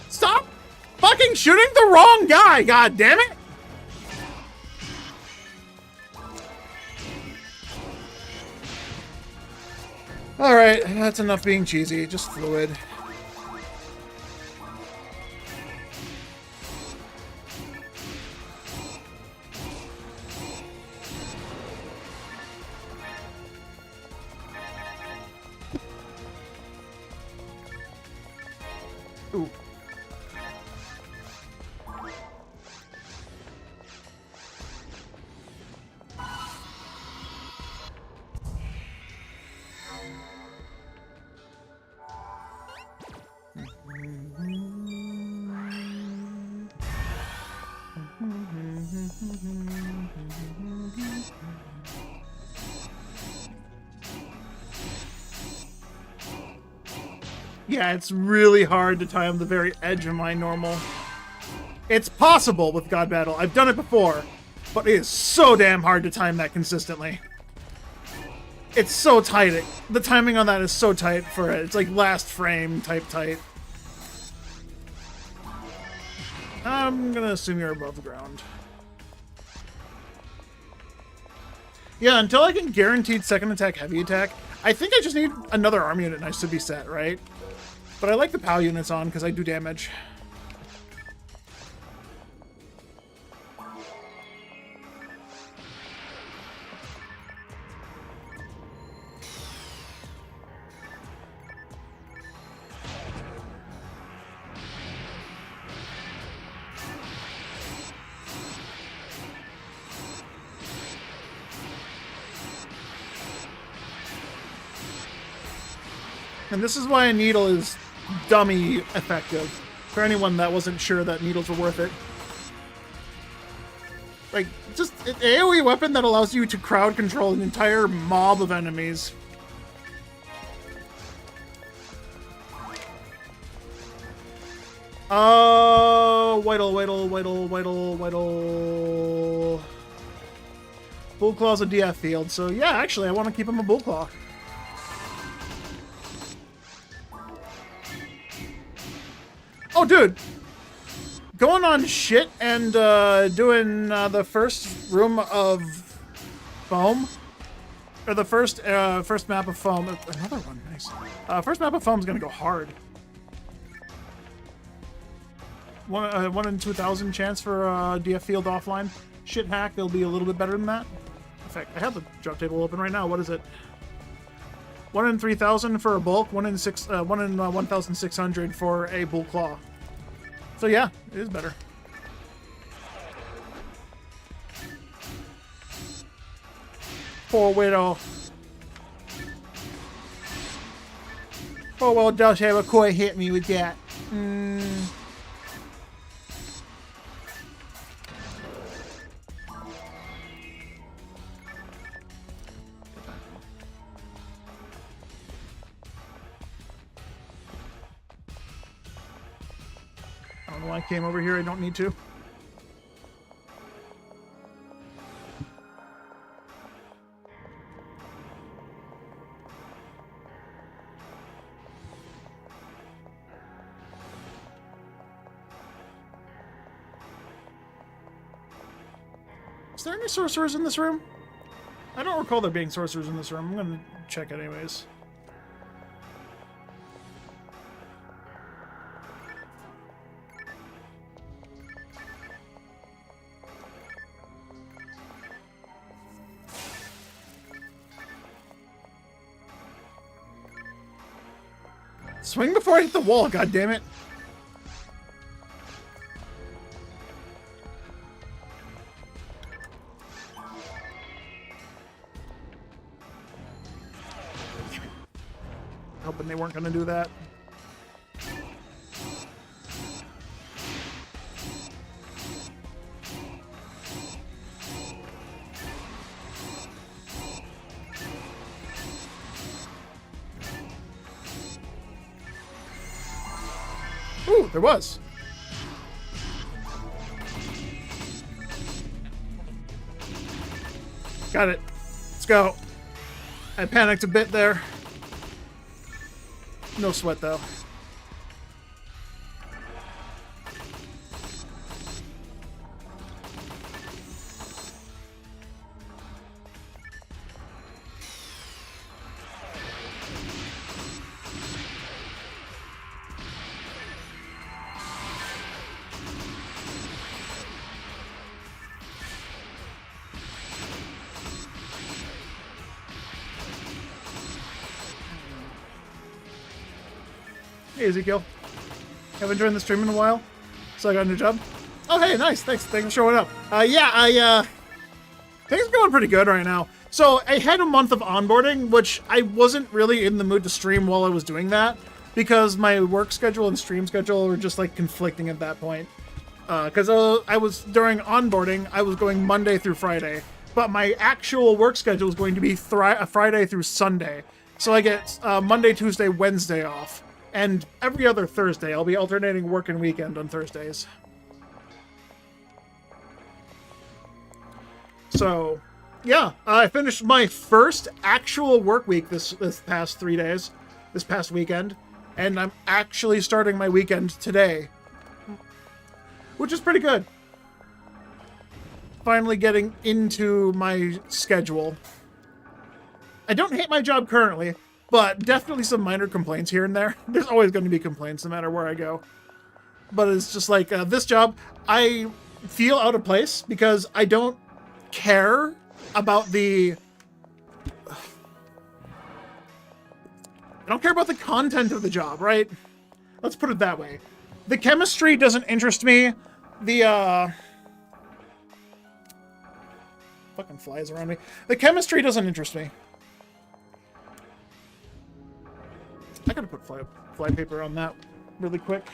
Stop fucking shooting the wrong guy, god damn it! Alright, that's enough being cheesy, just fluid. Ooh. Yeah, it's really hard to time the very edge of my normal. It's possible with God Battle. I've done it before, but it is so damn hard to time that consistently. It's so tight. The timing on that is so tight for it. It's like last frame type tight. I'm gonna assume you're above ground. Yeah, until I can guaranteed second attack, heavy attack, I think I just need another arm unit and I should be set, right? But I like the POW units on because I do damage. And this is why a needle is dummy effective. For anyone that wasn't sure that needles were worth it. Like, just an AoE weapon that allows you to crowd control an entire mob of enemies. Whittle. Bullclaw's a DF field, so yeah, actually, I want to keep him a Bullclaw. Oh, dude! Going on shit and doing the first room of foam, or the first map of foam. Another one, nice. First map of foam is gonna go hard. 1 in 2,000 chance for DF field offline. Shit hack, it'll be a little bit better than that. In fact, I have the drop table open right now. What is it? 1 in 3,000 for a bulk. 1 in 1,600 for a bull claw. So yeah, it is better. Poor widow. Oh well, does have a quite hit me with that. I don't know why I came over here. I don't need to. Is there any sorcerers in this room? I don't recall there being sorcerers in this room. I'm gonna check it anyways. Swing before I hit the wall, goddammit. Hoping they weren't gonna do that. Ooh, there was. Got it. Let's go. I panicked a bit there. No sweat, though. Hey, Ezekiel. Haven't joined the stream in a while, so I got a new job. Oh, hey, nice. Thanks for showing up. Things are going pretty good right now. So I had a month of onboarding, which I wasn't really in the mood to stream while I was doing that, because my work schedule and stream schedule were just like conflicting at that point. Because I was, during onboarding, I was going Monday through Friday, but my actual work schedule is going to be Friday through Sunday. So I get Monday, Tuesday, Wednesday off. And every other Thursday, I'll be alternating work and weekend on Thursdays. So, yeah, I finished my first actual work week this past 3 days, this past weekend, and I'm actually starting my weekend today, which is pretty good. Finally getting into my schedule. I don't hate my job currently, but definitely some minor complaints here and there. There's always going to be complaints no matter where I go. But it's just like this job, I feel out of place because I don't care about the content of the job, right? Let's put it that way. The chemistry doesn't interest me. The fucking flies around me. The chemistry doesn't interest me. I gotta put fly paper on that really quick.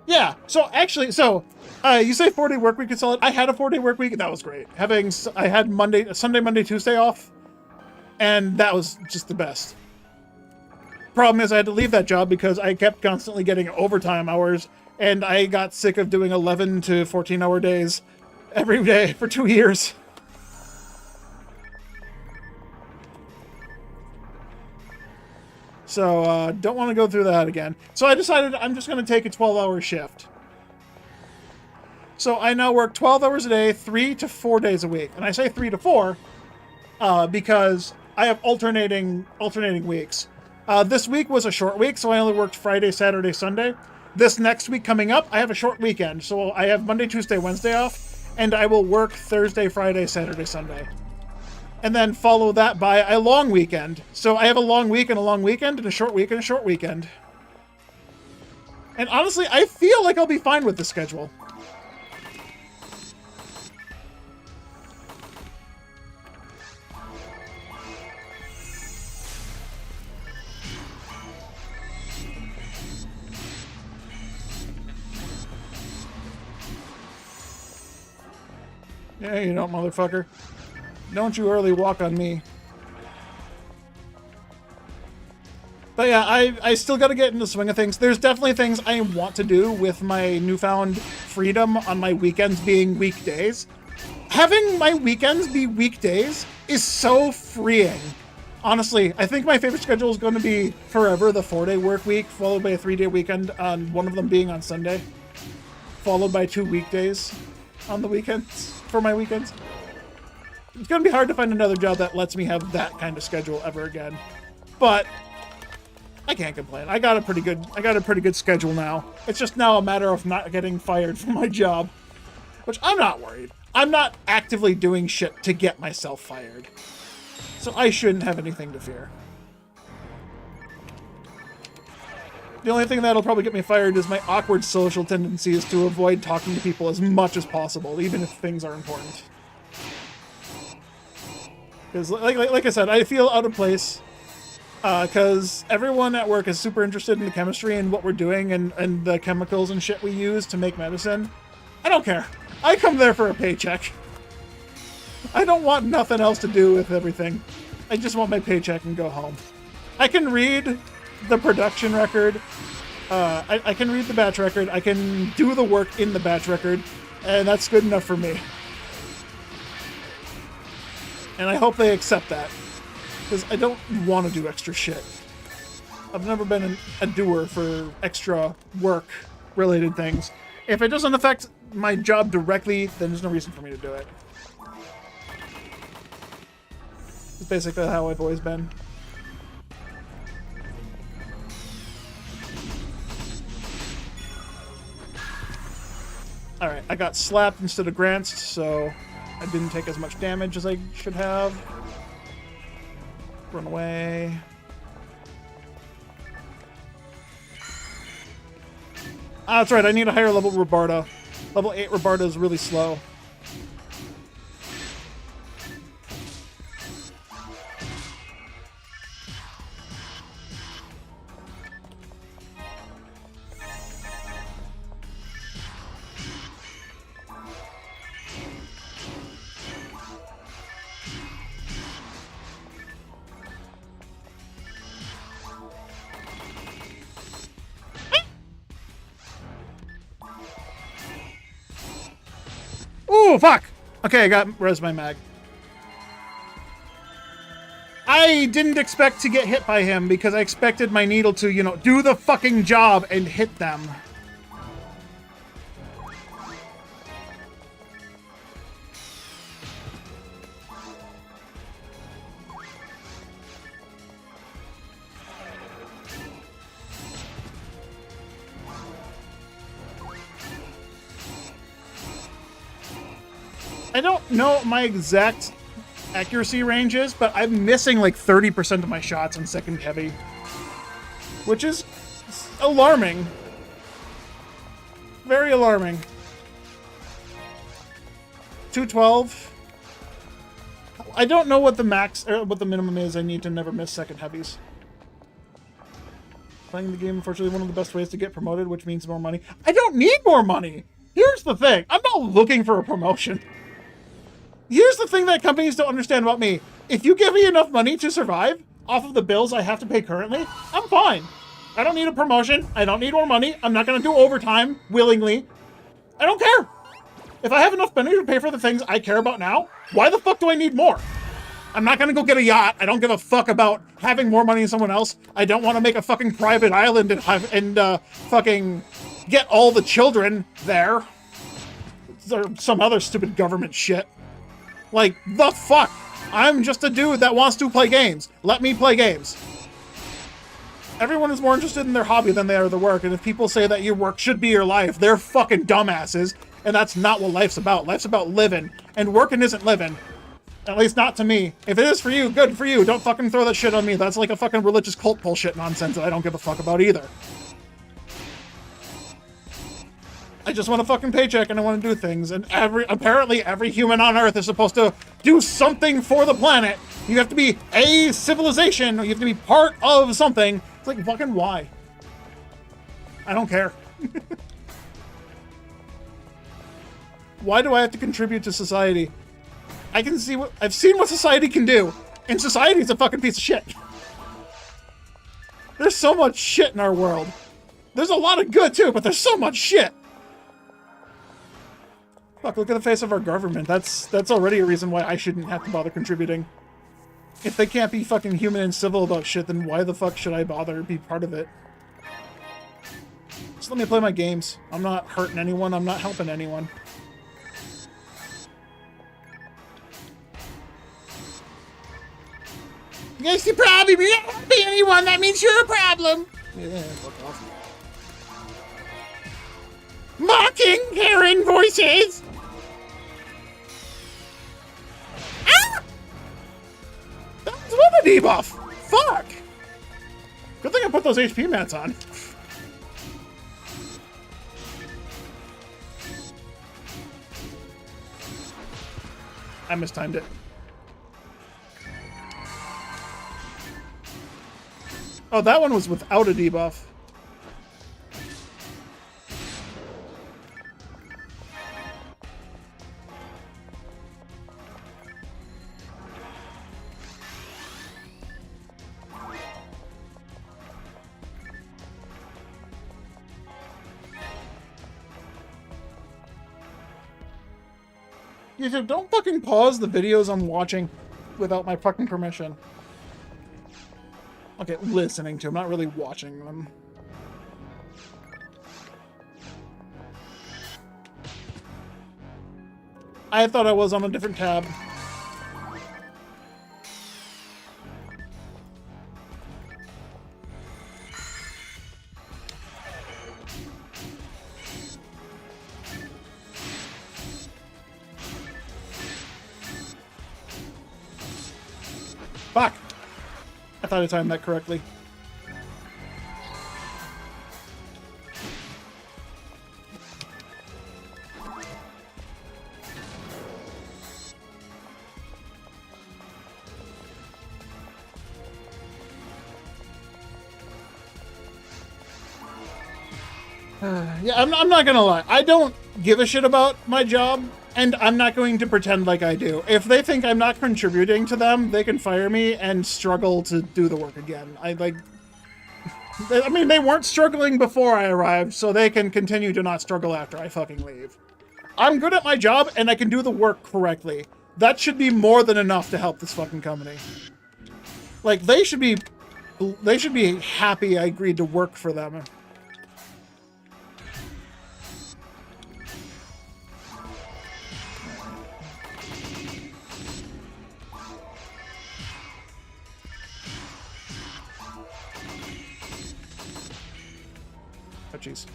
Yeah, so actually, you say 4-day work week is solid. I had a 4-day work week, and that was great. I had Sunday, Monday, Tuesday off, and that was just the best. Problem is I had to leave that job because I kept constantly getting overtime hours, and I got sick of doing 11 to 14-hour days every day for 2 years. So, don't want to go through that again. So I decided I'm just going to take a 12-hour shift. So I now work 12 hours a day, 3 to 4 days a week. And I say 3 to 4 because I have alternating weeks. This week was a short week, so I only worked Friday, Saturday, Sunday. This next week coming up, I have a short weekend. So I have Monday, Tuesday, Wednesday off, and I will work Thursday, Friday, Saturday, Sunday. And then follow that by a long weekend. So I have a long week and a long weekend, and a short week and a short weekend. And honestly, I feel like I'll be fine with the schedule. Yeah, you don't, motherfucker. Don't you early walk on me. But yeah, I still got to get into the swing of things. There's definitely things I want to do with my newfound freedom on my weekends being weekdays. Having my weekends be weekdays is so freeing. Honestly, I think my favorite schedule is going to be forever the 4-day work week, followed by a 3-day weekend, on one of them being on Sunday, followed by 2 weekdays on the weekends, for my weekends. It's going to be hard to find another job that lets me have that kind of schedule ever again. But I can't complain. I got a pretty good schedule now. It's just now a matter of not getting fired from my job, which I'm not worried. I'm not actively doing shit to get myself fired. So I shouldn't have anything to fear. The only thing that'll probably get me fired is my awkward social tendencies to avoid talking to people as much as possible, even if things are important. Because, like I said, I feel out of place. Because everyone at work is super interested in the chemistry and what we're doing and the chemicals and shit we use to make medicine. I don't care. I come there for a paycheck. I don't want nothing else to do with everything. I just want my paycheck and go home. I can read the production record. I can read the batch record. I can do the work in the batch record. And that's good enough for me. And I hope they accept that. Because I don't want to do extra shit. I've never been a doer for extra work-related things. If it doesn't affect my job directly, then there's no reason for me to do it. It's basically how I've always been. Alright, I got slapped instead of granced, so I didn't take as much damage as I should have. Run away. Ah, that's right, I need a higher level Robarda. Level 8 Robarda is really slow. Oh, fuck! Okay, I got res my mag. I didn't expect to get hit by him because I expected my needle to, you know, do the fucking job and hit them. I don't know my exact accuracy range is, but I'm missing like 30% of my shots on second heavy, which is alarming. Very alarming. 212. I don't know what the max or what the minimum is. I need to never miss second heavies. Playing the game, unfortunately, one of the best ways to get promoted, which means more money. I don't need more money. Here's the thing. I'm not looking for a promotion. Here's the thing that companies don't understand about me. If you give me enough money to survive off of the bills I have to pay currently, I'm fine. I don't need a promotion. I don't need more money. I'm not going to do overtime willingly. I don't care. If I have enough money to pay for the things I care about now, why the fuck do I need more? I'm not going to go get a yacht. I don't give a fuck about having more money than someone else. I don't want to make a fucking private island and fucking get all the children there. Or some other stupid government shit. Like, the fuck? I'm just a dude that wants to play games. Let me play games. Everyone is more interested in their hobby than they are their work, and if people say that your work should be your life, they're fucking dumbasses, and that's not what life's about. Life's about living, and working isn't living. At least not to me. If it is for you, good for you. Don't fucking throw that shit on me. That's like a fucking religious cult bullshit nonsense that I don't give a fuck about either. I just want a fucking paycheck and I want to do things. And apparently every human on Earth is supposed to do something for the planet. You have to be a civilization. Or you have to be part of something. It's like, fucking why? I don't care. Why do I have to contribute to society? I've seen what society can do. And society's a fucking piece of shit. There's so much shit in our world. There's a lot of good too, but there's so much shit. Fuck, look at the face of our government. That's already a reason why I shouldn't have to bother contributing. If they can't be fucking human and civil about shit, then why the fuck should I bother be part of it? Just let me play my games. I'm not hurting anyone. I'm not helping anyone. That's the problem. You're not helping anyone. That means you're a problem. Yeah, fuck off. Mocking Karen voices. Ah! That was with a debuff. Fuck. Good thing I put those HP mats on. I mistimed it. Oh, that one was without a debuff. YouTube, don't fucking pause the videos I'm watching without my fucking permission. Okay, listening to. I'm not really watching them. I thought I was on a different tab. Fuck! I thought I timed that correctly. Yeah, I'm not gonna lie. I don't give a shit about my job, and I'm not going to pretend like I do. If they think I'm not contributing to them, they can fire me and struggle to do the work again. I mean, they weren't struggling before I arrived, so they can continue to not struggle after I fucking leave. I'm good at my job and I can do the work correctly. That should be more than enough to help this fucking company. Like, they should be happy I agreed to work for them. Oh, jeez.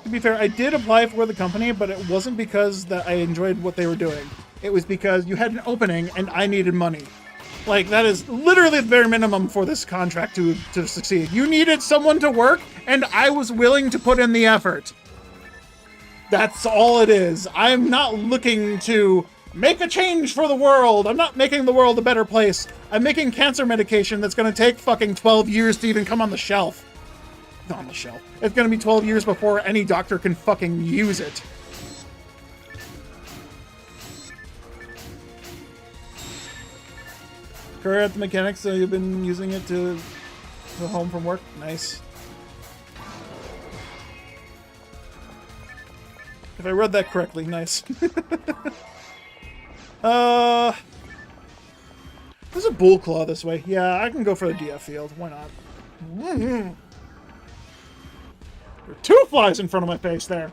To be fair, I did apply for the company, but it wasn't because that I enjoyed what they were doing. It was because you had an opening and I needed money. Like, that is literally the bare minimum for this contract to succeed. You needed someone to work, and I was willing to put in the effort. That's all it is. I'm not looking to make a change for the world. I'm not making the world a better place. I'm making cancer medication that's going to take fucking 12 years to even come on the shelf. Not on the shelf. It's going to be 12 years before any doctor can fucking use it. Career at the mechanics, so you've been using it to home from work? Nice. If I read that correctly, nice. There's a bull claw this way. Yeah, I can go for the DF field. Why not? There are 2 flies in front of my face there.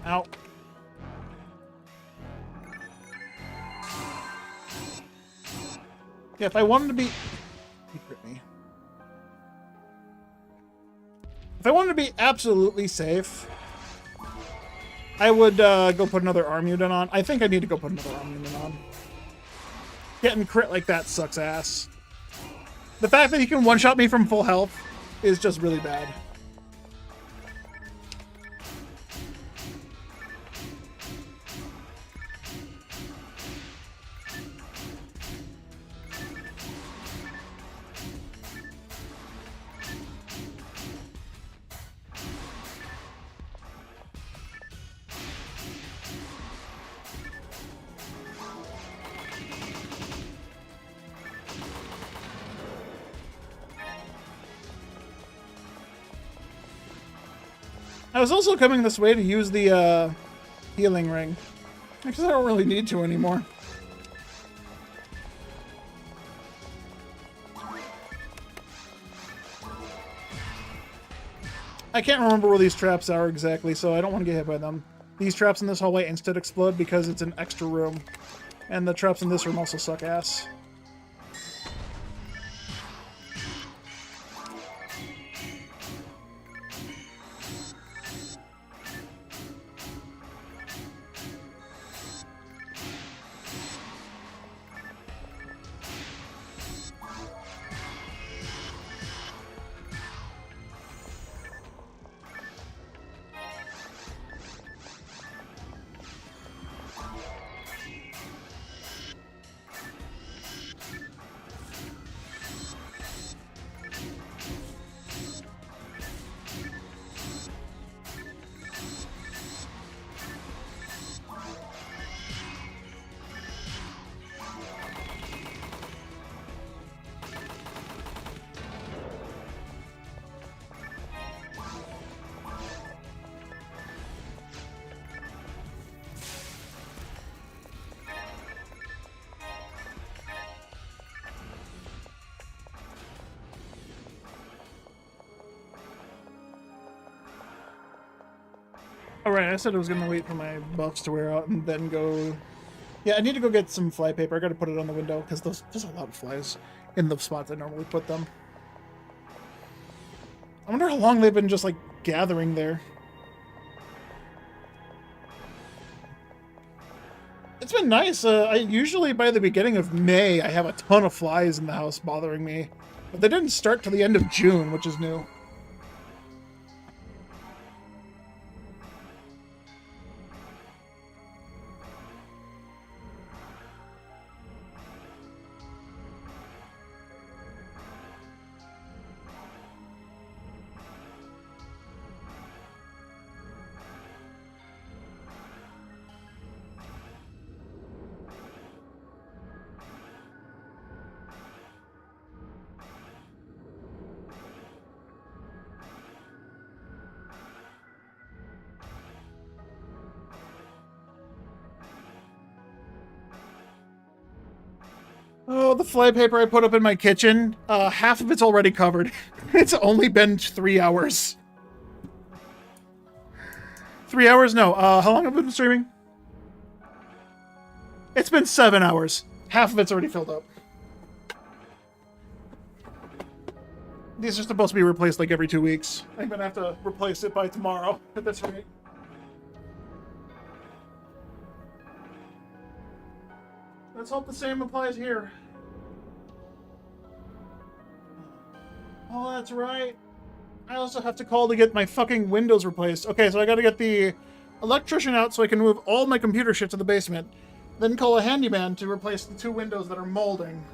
Ow. Yeah, if I wanted to be... He crit me. If I wanted to be absolutely safe, I would go put another arm unit on. I think I need to go put another arm unit on. Getting crit like that sucks ass. The fact that he can one-shot me from full health is just really bad. I was also coming this way to use the healing ring. Because I don't really need to anymore. I can't remember where these traps are exactly, so I don't want to get hit by them. These traps in this hallway instant explode because it's an extra room. And the traps in this room also suck ass. Alright, I said I was going to wait for my buffs to wear out and then go... Yeah, I need to go get some fly paper. I got to put it on the window because there's a lot of flies in the spots I normally put them. I wonder how long they've been just, like, gathering there. It's been nice. I usually, by the beginning of May, I have a ton of flies in the house bothering me. But they didn't start till the end of June, which is new. Oh, the flypaper I put up in my kitchen, half of it's already covered. It's only been 3 hours. 3 hours? No. How long have I been streaming? It's been 7 hours. Half of it's already filled up. These are supposed to be replaced like every 2 weeks. I'm gonna have to replace it by tomorrow at this rate. Let's hope the same applies here. Oh, that's right. I also have to call to get my fucking windows replaced. Okay, so I gotta get the electrician out so I can move all my computer shit to the basement. Then call a handyman to replace the 2 windows that are molding.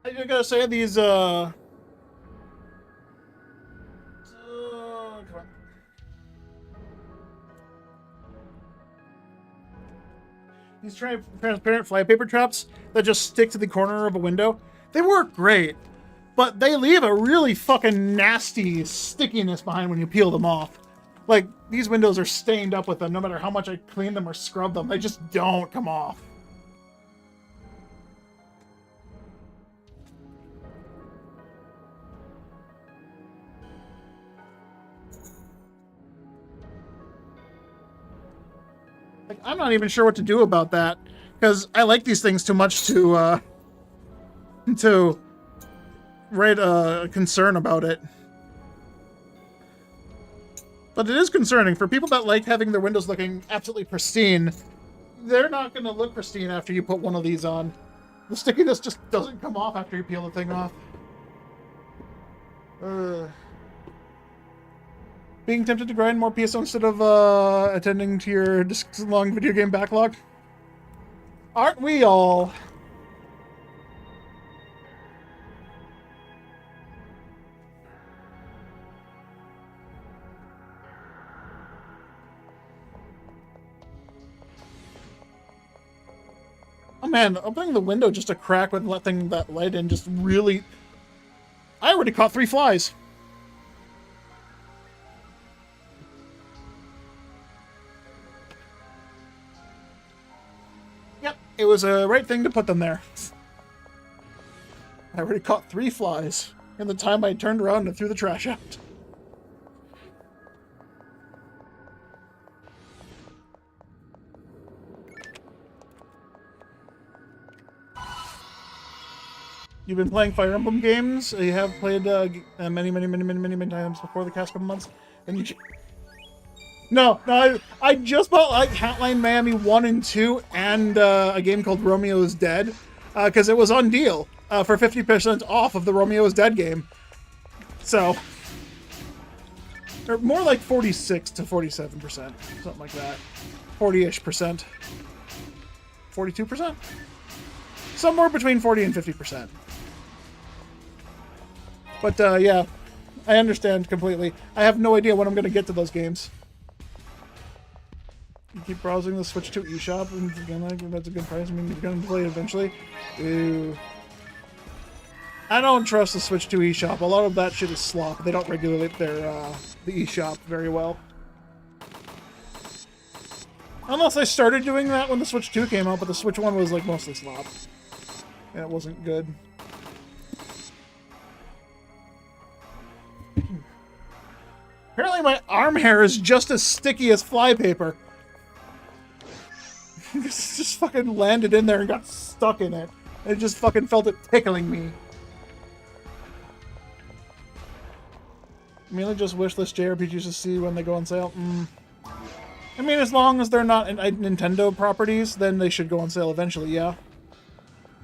I gotta say, these, come on. These transparent flypaper traps that just stick to the corner of a window, they work great, but they leave a really fucking nasty stickiness behind when you peel them off. Like, these windows are stained up with them no matter how much I clean them or scrub them. They just don't come off. Like, I'm not even sure what to do about that, because I like these things too much to write a concern about it. But it is concerning. For people that like having their windows looking absolutely pristine, they're not going to look pristine after you put one of these on. The stickiness just doesn't come off after you peel the thing off. Being tempted to grind more PSO instead of attending to your long video game backlog? Aren't we all? Oh man, opening the window just a crack with letting that light in just really... I already caught 3 flies. Yep, it was a right thing to put them there. I already caught 3 flies in the time I turned around and threw the trash out. You've been playing Fire Emblem games? You have played many times before the past couple months? And you... No, I just bought like Hotline Miami 1 and 2 and a game called Romeo is Dead because it was on deal for 50% off of the Romeo is Dead game. So, or more like 46 to 47%, something like that. 40-ish percent. 42%? Somewhere between 40 and 50%. But yeah, I understand completely. I have no idea when I'm going to get to those games. You keep browsing the Switch 2 eShop, and again, like, that's a good price. I mean, you're going to play it eventually. Ew. I don't trust the Switch 2 eShop. A lot of that shit is slop. They don't regulate their the eShop very well. Unless I started doing that when the Switch 2 came out, but the Switch 1 was like mostly slop. And it wasn't good. Apparently my arm hair is just as sticky as flypaper. This just fucking landed in there and got stuck in it. I just fucking felt it tickling me. Mainly just wishlist JRPGs to see when they go on sale. I mean, as long as they're not Nintendo properties, then they should go on sale eventually, yeah.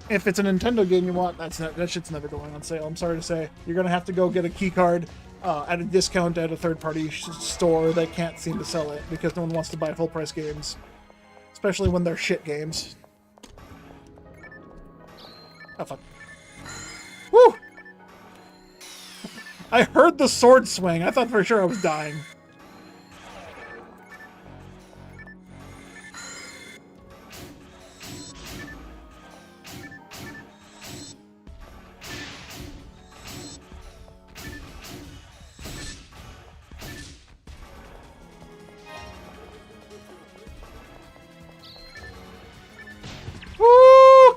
If it's a Nintendo game you want, that shit's never going on sale. I'm sorry to say. You're going to have to go get a key card at a discount at a third-party store that can't seem to sell it because no one wants to buy full-price games. Especially when they're shit games. Oh, fuck. Woo! I heard the sword swing. I thought for sure I was dying. Woo!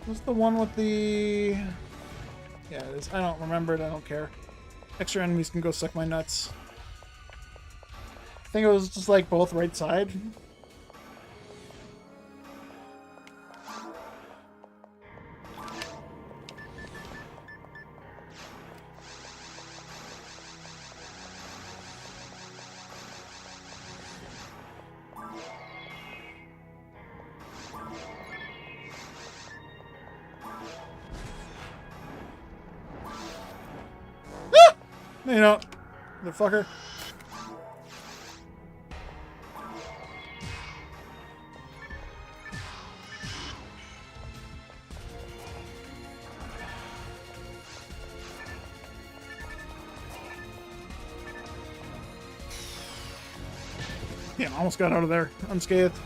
What's the one with the... Yeah, it is. I don't remember it. I don't care. Extra enemies can go suck my nuts. I think it was just like both right side. You know, the fucker. Yeah, almost got out of there unscathed.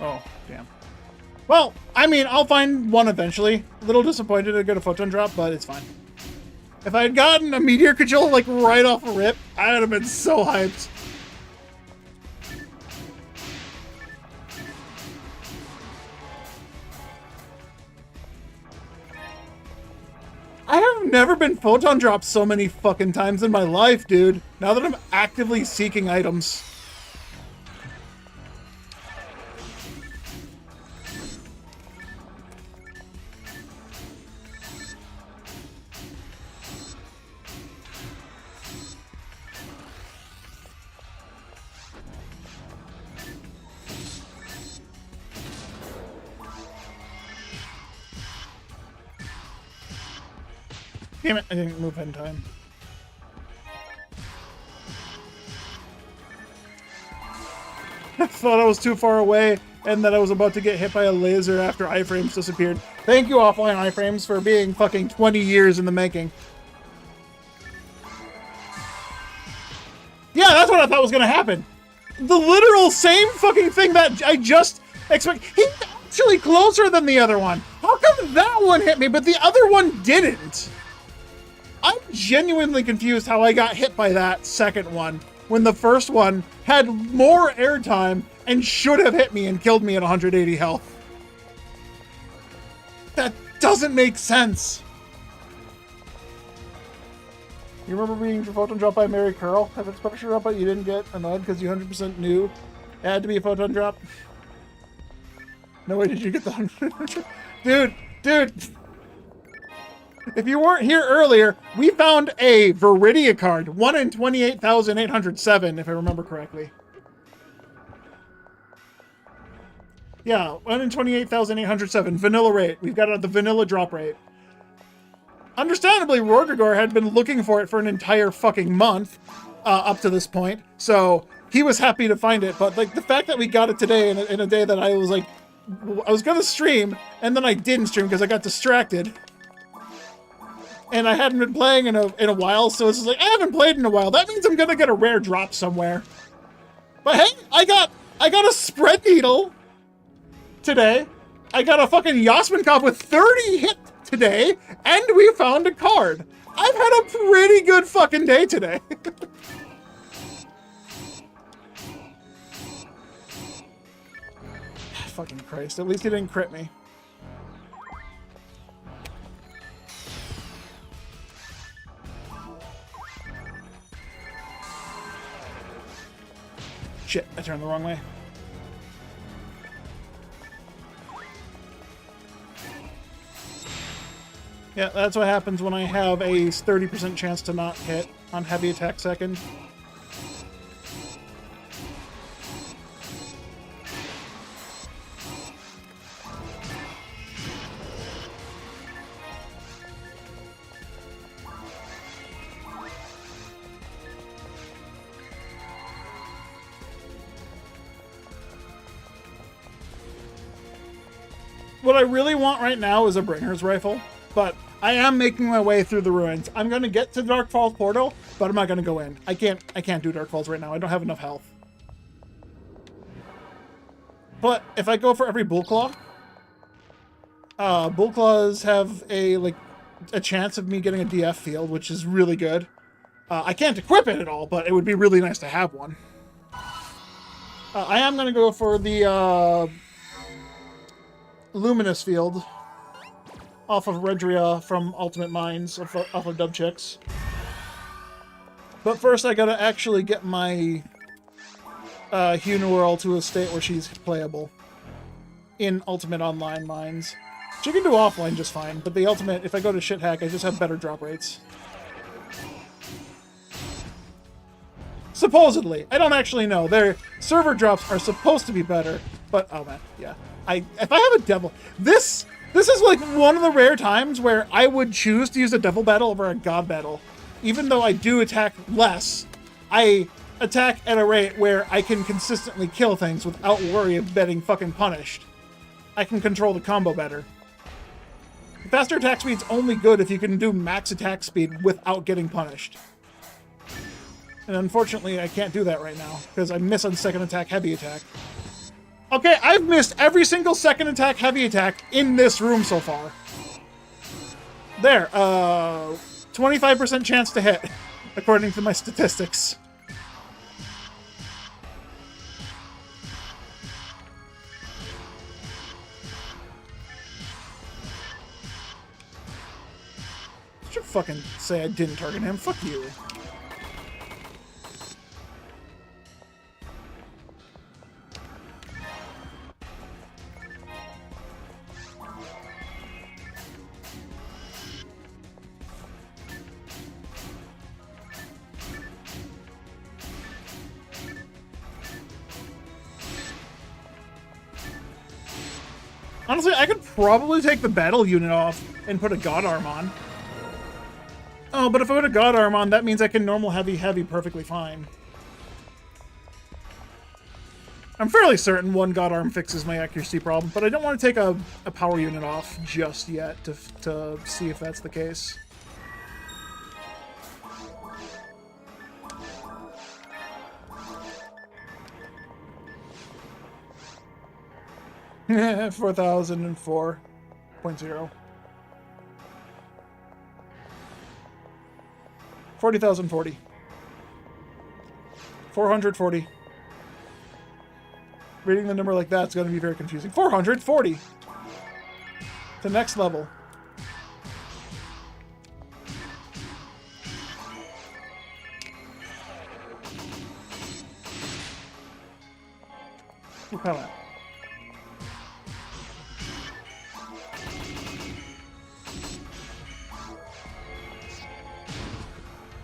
Oh, damn. Well, I mean, I'll find one eventually. A little disappointed I got a photon drop, but it's fine. If I had gotten a meteor cajole, like, right off a rip, I would have been so hyped. I have never been photon dropped so many fucking times in my life, dude. Now that I'm actively seeking items. Damn it, I didn't move in time. I thought I was too far away and that I was about to get hit by a laser after iframes disappeared. Thank you, offline iframes, for being fucking 20 years in the making. Yeah, that's what I thought was gonna happen. The literal same fucking thing that I just expect. He's actually closer than the other one. How come that one hit me, but the other one didn't? I'm genuinely confused how I got hit by that second one when the first one had more airtime and should have hit me and killed me at 180 health. That doesn't make sense. You remember being photon drop by Mary Curl? Have its publisher drop, but you didn't get annoyed because you 100% knew it had to be a photon drop? No way did you get the 100%. Dude. If you weren't here earlier, we found a Viridia card. 1 in 28,807, if I remember correctly. Yeah, 1 in 28,807. Vanilla rate. We've got the vanilla drop rate. Understandably, Rodrigor had been looking for it for an entire fucking month up to this point, so he was happy to find it. But like the fact that we got it today in a day that I was like, I was gonna stream, and then I didn't stream because I got distracted, and I hadn't been playing in a while. So it's just like I haven't played in a while. That means I'm gonna get a rare drop somewhere. But hey, I got a spread needle today. I got a fucking Yasmin Cop with 30 hit today, and we found a card. I've had a pretty good fucking day today. Fucking Christ, at least he didn't crit me. Shit, I turned the wrong way. Yeah, that's what happens when I have a 30% chance to not hit on heavy attack second. What I really want right now is a Bringer's Rifle, but I am making my way through the ruins. I'm going to get to Dark Falls portal, but I'm not going to go in. I can't do Dark Falls right now. I don't have enough health. But if I go for every Bullclaw, Bullclaws have a chance of me getting a DF field, which is really good. I can't equip it at all, but it would be really nice to have one. I am going to go for the Luminous field off of Redria from Ultimate Mines, off of Dub Chicks. But first I gotta actually get my Hunewirl to a state where she's playable in Ultimate Online Mines. She can do offline just fine, but the Ultimate, if I go to shit hack, I just have better drop rates. Supposedly. I don't actually know. Their server drops are supposed to be better, but oh man, yeah. If I have a devil, this is like one of the rare times where I would choose to use a devil battle over a god battle. Even though I do attack less, I attack at a rate where I can consistently kill things without worry of getting fucking punished. I can control the combo better. Faster attack speed's only good if you can do max attack speed without getting punished. And unfortunately, I can't do that right now, because I miss on second attack, heavy attack. Okay, I've missed every single second attack, heavy attack in this room so far. There, 25% chance to hit, according to my statistics. I should fucking say I didn't target him. Fuck you. Honestly, I could probably take the battle unit off and put a God Arm on. Oh, but if I put a God Arm on, that means I can normal heavy perfectly fine. I'm fairly certain one God Arm fixes my accuracy problem, but I don't want to take a power unit off just yet to see if that's the case. Yeah, 4004.0. 40,040. 440. Reading the number like that's going to be very confusing. 440! to next level. Repellent.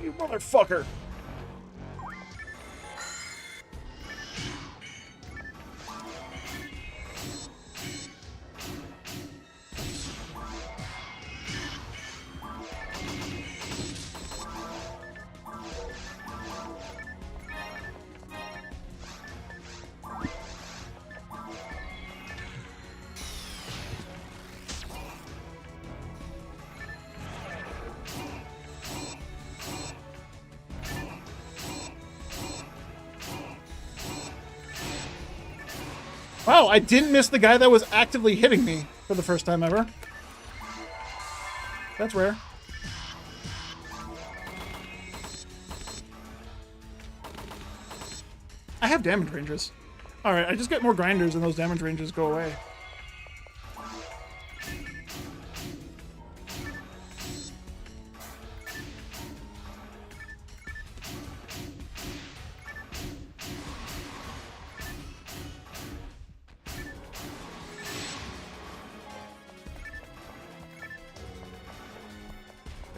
You motherfucker! Wow, I didn't miss the guy that was actively hitting me for the first time ever. That's rare. I have damage ranges. Alright, I just get more grinders and those damage ranges go away.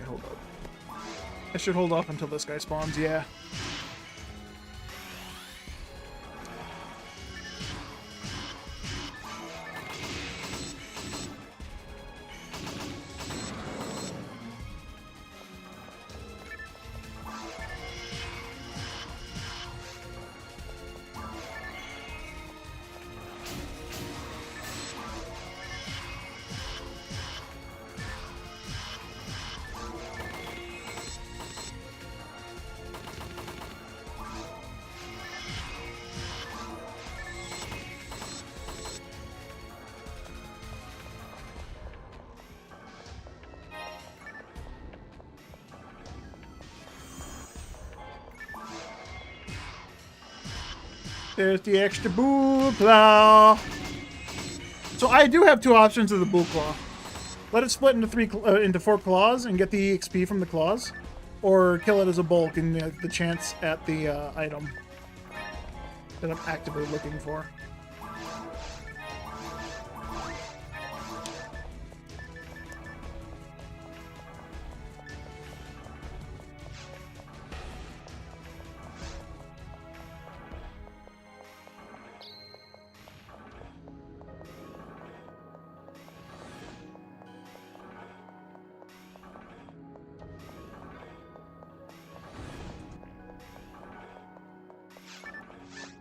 Hold up. I should hold off until this guy spawns, yeah. There's the extra bull claw. So I do have two options of the bull claw. Let it split into 4 claws and get the XP from the claws, or kill it as a bulk and the chance at the item that I'm actively looking for.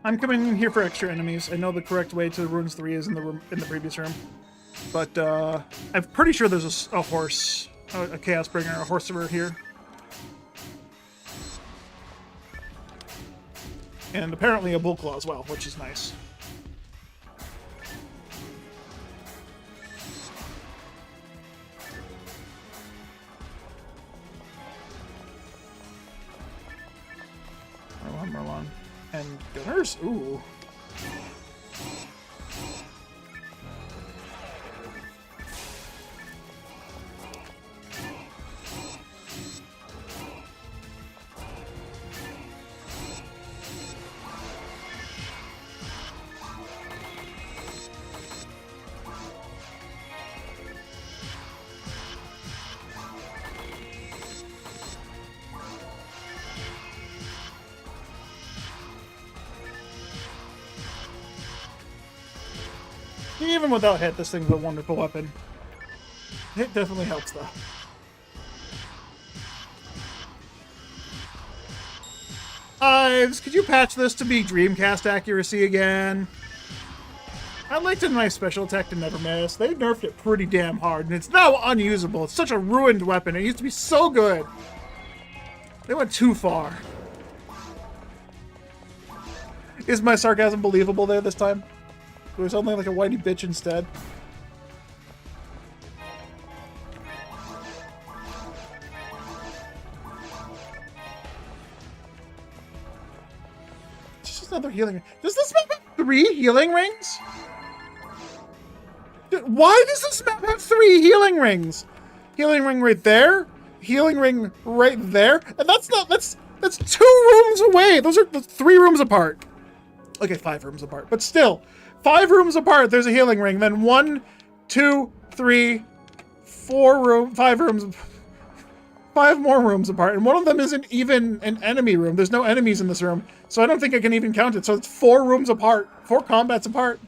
I'm coming in here for extra enemies. I know the correct way to Ruins 3 is in the previous room, but I'm pretty sure there's a horse, a Chaos Bringer, a Horserer here, and apparently a Bullclaw as well, which is nice. Merlon. And Gunners? Ooh. Even without hit, this thing's a wonderful weapon. It definitely helps, though. Ives, could you patch this to be Dreamcast accuracy again? I'd like a nice special attack to never miss. They nerfed it pretty damn hard, and it's now unusable. It's such a ruined weapon. It used to be so good. They went too far. Is my sarcasm believable there this time? Do I sound like a whitey bitch instead? It's just another healing ring. Does this make 3 healing rings? Why does this map have 3 healing rings? Healing ring right there, healing ring right there, and that's 2 rooms away. Those are 3 rooms apart. Okay, 5 rooms apart, but still, 5 rooms apart. There's a healing ring. Then 1, 2, 3, 4 5 rooms, 5 more rooms apart, and one of them isn't even an enemy room. There's no enemies in this room, so I don't think I can even count it. So it's 4 rooms apart, 4 combats apart.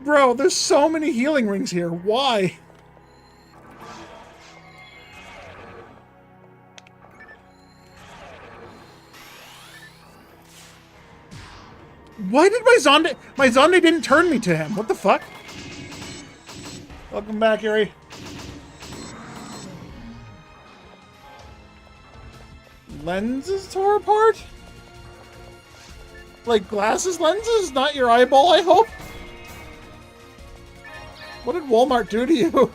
Bro, there's so many healing rings here. Why? Why did my Zonde didn't turn me to him? What the fuck? Welcome back, Yuri. Lenses tore apart? Like glasses lenses, not your eyeball, I hope? What did Walmart do to you?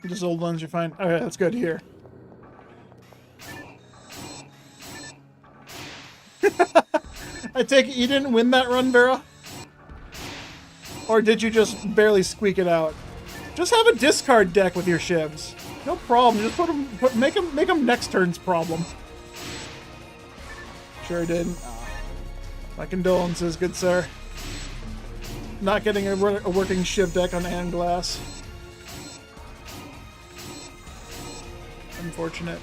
Just old ones you find. Okay, that's good to hear. I take it you didn't win that run, Vera? Or did you just barely squeak it out? Just have a discard deck with your shivs. No problem. Just make them next turn's problem. Sure didn't. My condolences, good sir. Not getting a working shiv deck on Ann Glass. Unfortunate.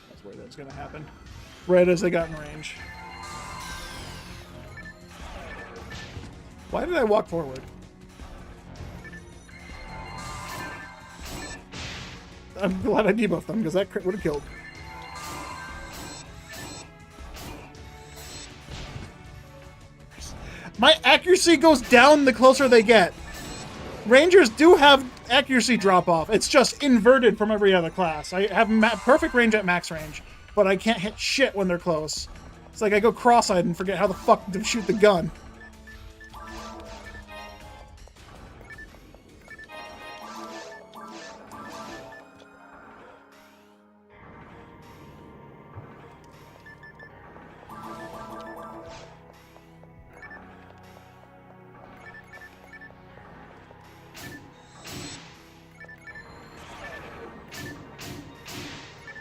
That's where that's gonna happen. Right as they got in range. Why did I walk forward? I'm glad I debuffed them because that crit would have killed. My accuracy goes down the closer they get. Rangers do have accuracy drop off. It's just inverted from every other class. I have perfect range at max range, but I can't hit shit when they're close. It's like I go cross-eyed and forget how the fuck to shoot the gun.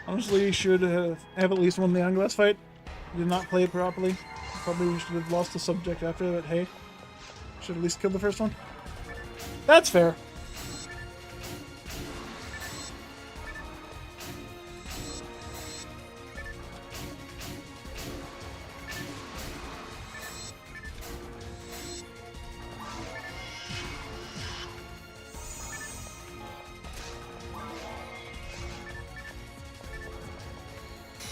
Honestly, you should have at least won the Anglass fight. You did not play it properly. Probably should have lost the subject after that. Hey, should at least kill the first one. That's fair.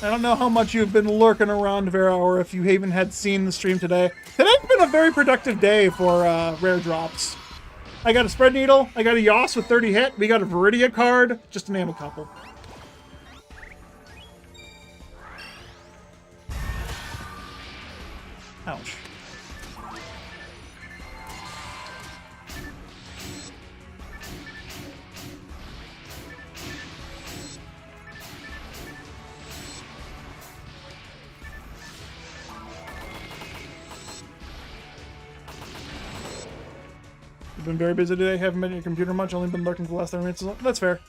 I don't know how much you've been lurking around, Vera, or if you even had seen the stream today. Today's been a very productive day for rare drops. I got a Spread Needle, I got a Yoss with 30 hit, we got a Viridia card, just to name a couple. Ouch. Been very busy today, haven't been at your computer much, only been lurking for the last 30 minutes. That's fair.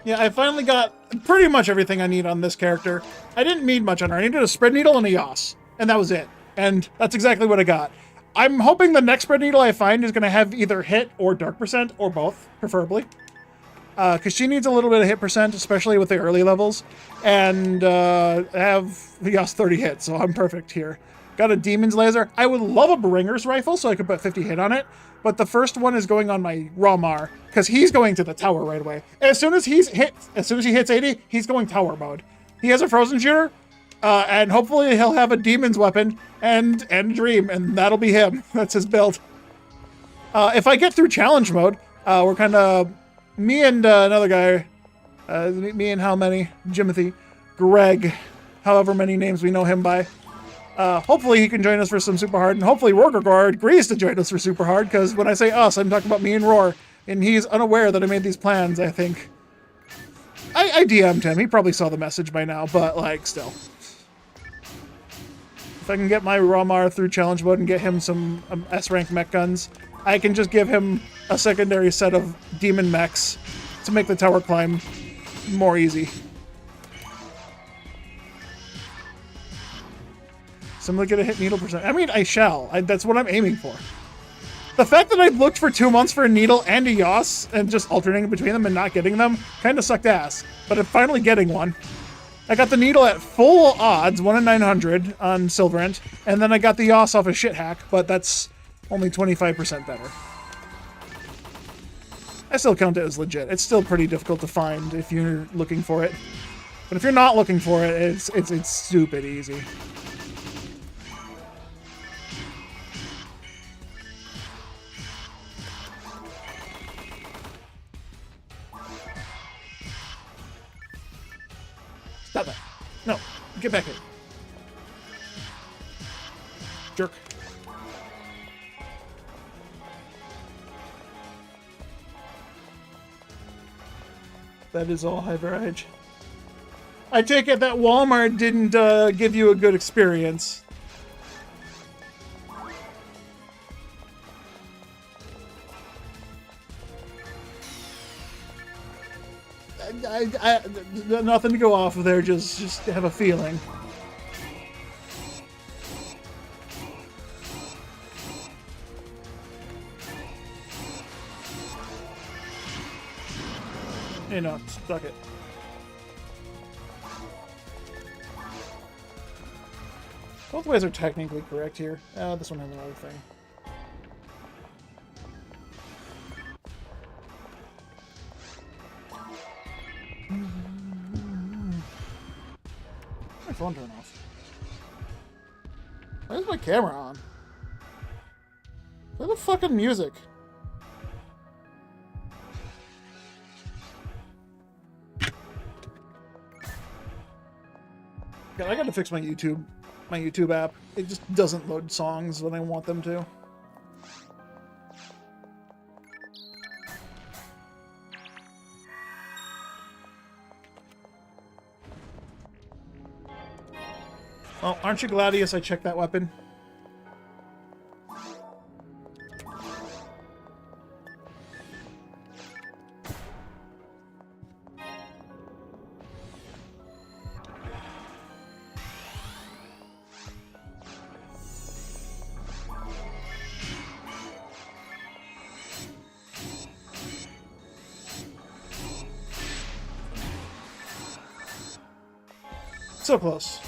Yeah, I finally got pretty much everything I need on this character. I didn't need much on her. I needed a spread needle and a Yas, and that was it. And that's exactly what I got. I'm hoping the next spread needle I find is going to have either hit or dark percent, or both, preferably. Because she needs a little bit of hit percent, especially with the early levels. And I have Yas 30 hit, so I'm perfect here. Got a Demon's Laser. I would love a Bringer's Rifle, so I could put 50 hit on it. But the first one is going on my Ramar, because he's going to the tower right away. As soon as he hits 80, he's going tower mode. He has a Frozen Shooter, and hopefully he'll have a Demon's Weapon and Dream, and that'll be him. That's his build. If I get through Challenge mode, we're kind of... Me and another guy, me and how many? Jimothy, Greg, however many names we know him by. Hopefully he can join us for some Super Hard, and hopefully Rorgor agrees to join us for Super Hard, because when I say us, I'm talking about me and Roar, and he's unaware that I made these plans, I think. I DM'd him. He probably saw the message by now, but, like, still. If I can get my Ramar through Challenge mode and get him some S-rank mech guns, I can just give him a secondary set of demon mechs to make the tower climb more easy. Simply get a hit needle percent. I mean, I shall. That's what I'm aiming for. The fact that I've looked for 2 months for a needle and a Yas and just alternating between them and not getting them kind of sucked ass. But I'm finally getting one. I got the needle at full odds, 1 in 900 on Silverant, and then I got the Yas off a shit hack, but that's only 25% better. I still count it as legit. It's still pretty difficult to find if you're looking for it. But if you're not looking for it, it's stupid easy. Stop that. No. Get back here. Jerk. That is all high barrage. I take it that Walmart didn't give you a good experience. I nothing to go off of there, just have a feeling. You know, stuck it. Both ways are technically correct here. This one has another thing. My phone turned off. Why is my camera on? Play the fucking music. God, I gotta fix my YouTube app. It just doesn't load songs when I want them to. Oh, aren't you Gladius? I checked that weapon. So close.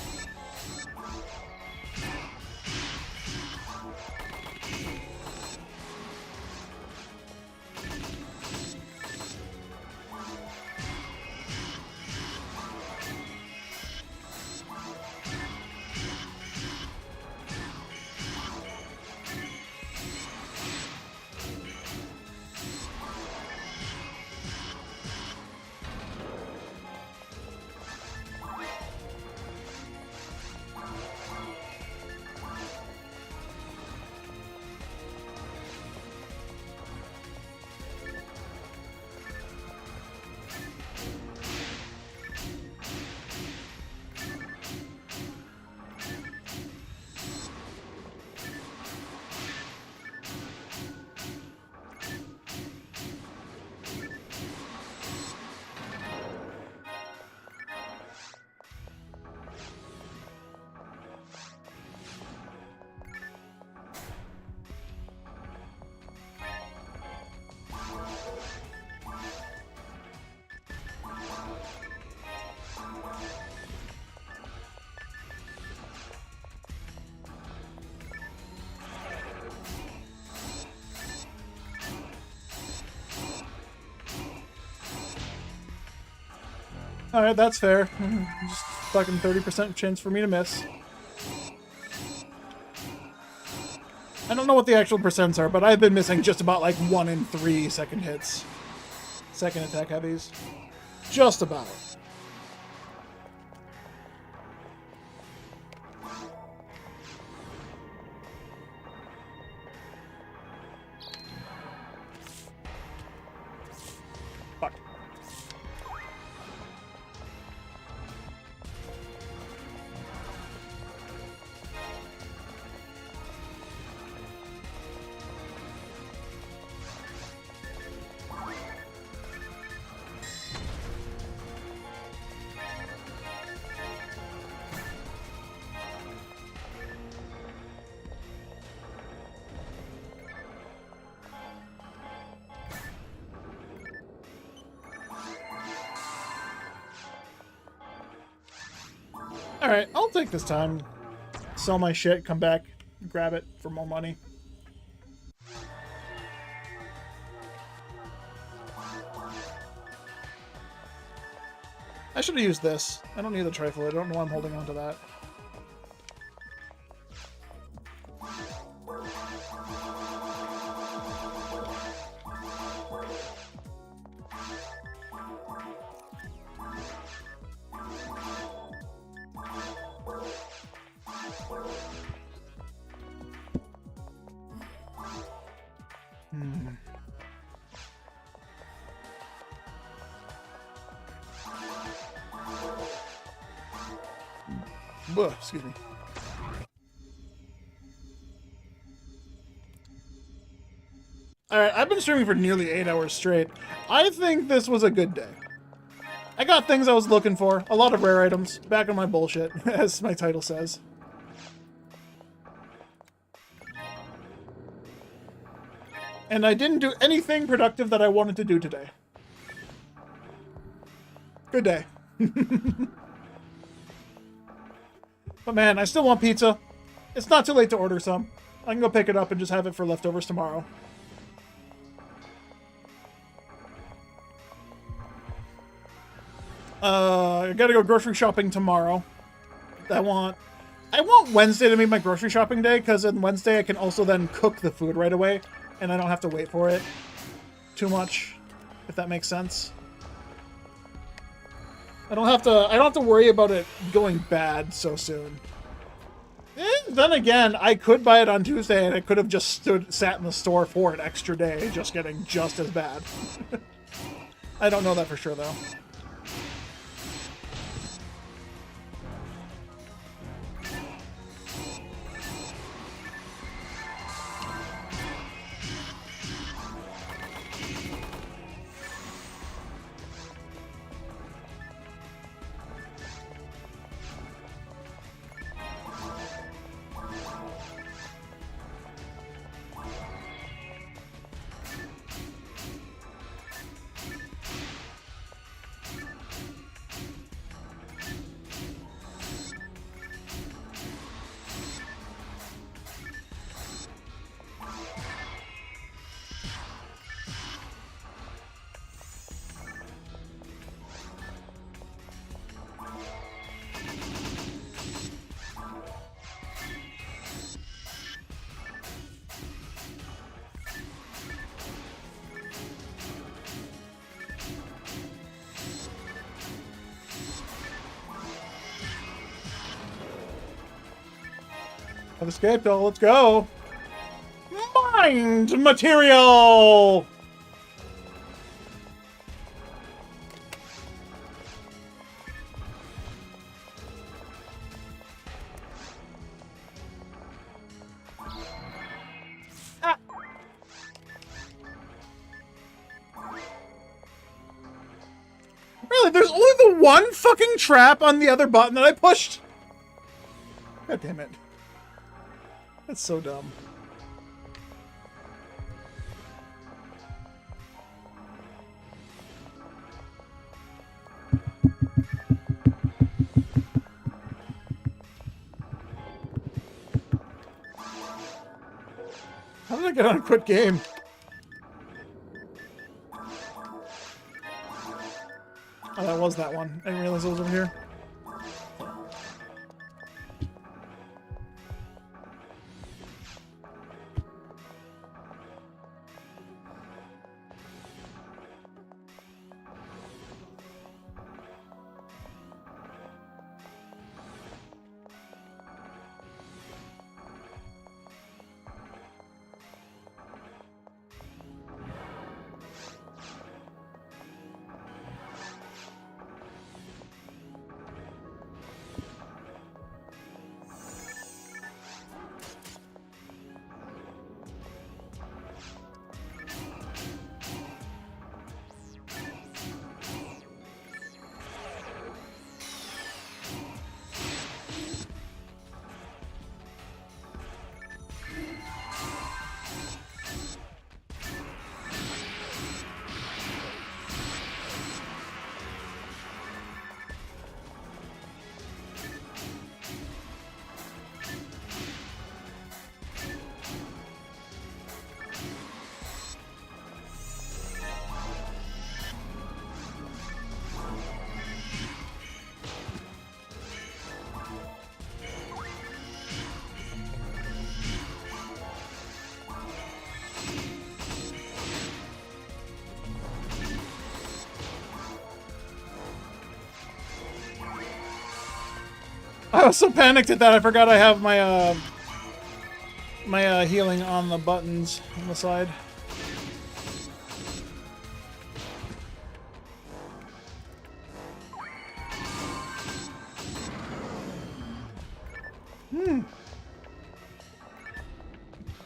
Alright, that's fair. Just fucking 30% chance for me to miss. I don't know what the actual percents are, but I've been missing just about like 1 in 3 second hits. Second attack heavies. Just about. Fuck. Alright, I'll take this time. Sell my shit, come back, grab it for more money. I should have used this. I don't need the trifle. I don't know why I'm holding on to that. Excuse me. Alright, I've been streaming for nearly 8 hours straight. I think this was a good day. I got things I was looking for. A lot of rare items. Back on my bullshit, as my title says. And I didn't do anything productive that I wanted to do today. Good day. But man, I still want pizza. It's not too late to order some. I can go pick it up and just have it for leftovers tomorrow. I gotta go grocery shopping tomorrow. I want Wednesday to be my grocery shopping day, because on Wednesday I can also then cook the food right away, and I don't have to wait for it too much, if that makes sense. I don't have to worry about it going bad so soon. Then again, I could buy it on Tuesday and I could have just sat in the store for an extra day, just getting just as bad. I don't know that for sure though. I've escaped all. Let's go. Mind material. Ah. Really? There's only the one fucking trap on the other button that I pushed? God damn it. That's so dumb. How did I get on a quit game? Oh, that was that one. I didn't realize it was over here. I was so panicked at that I forgot I have my my healing on the buttons on the side.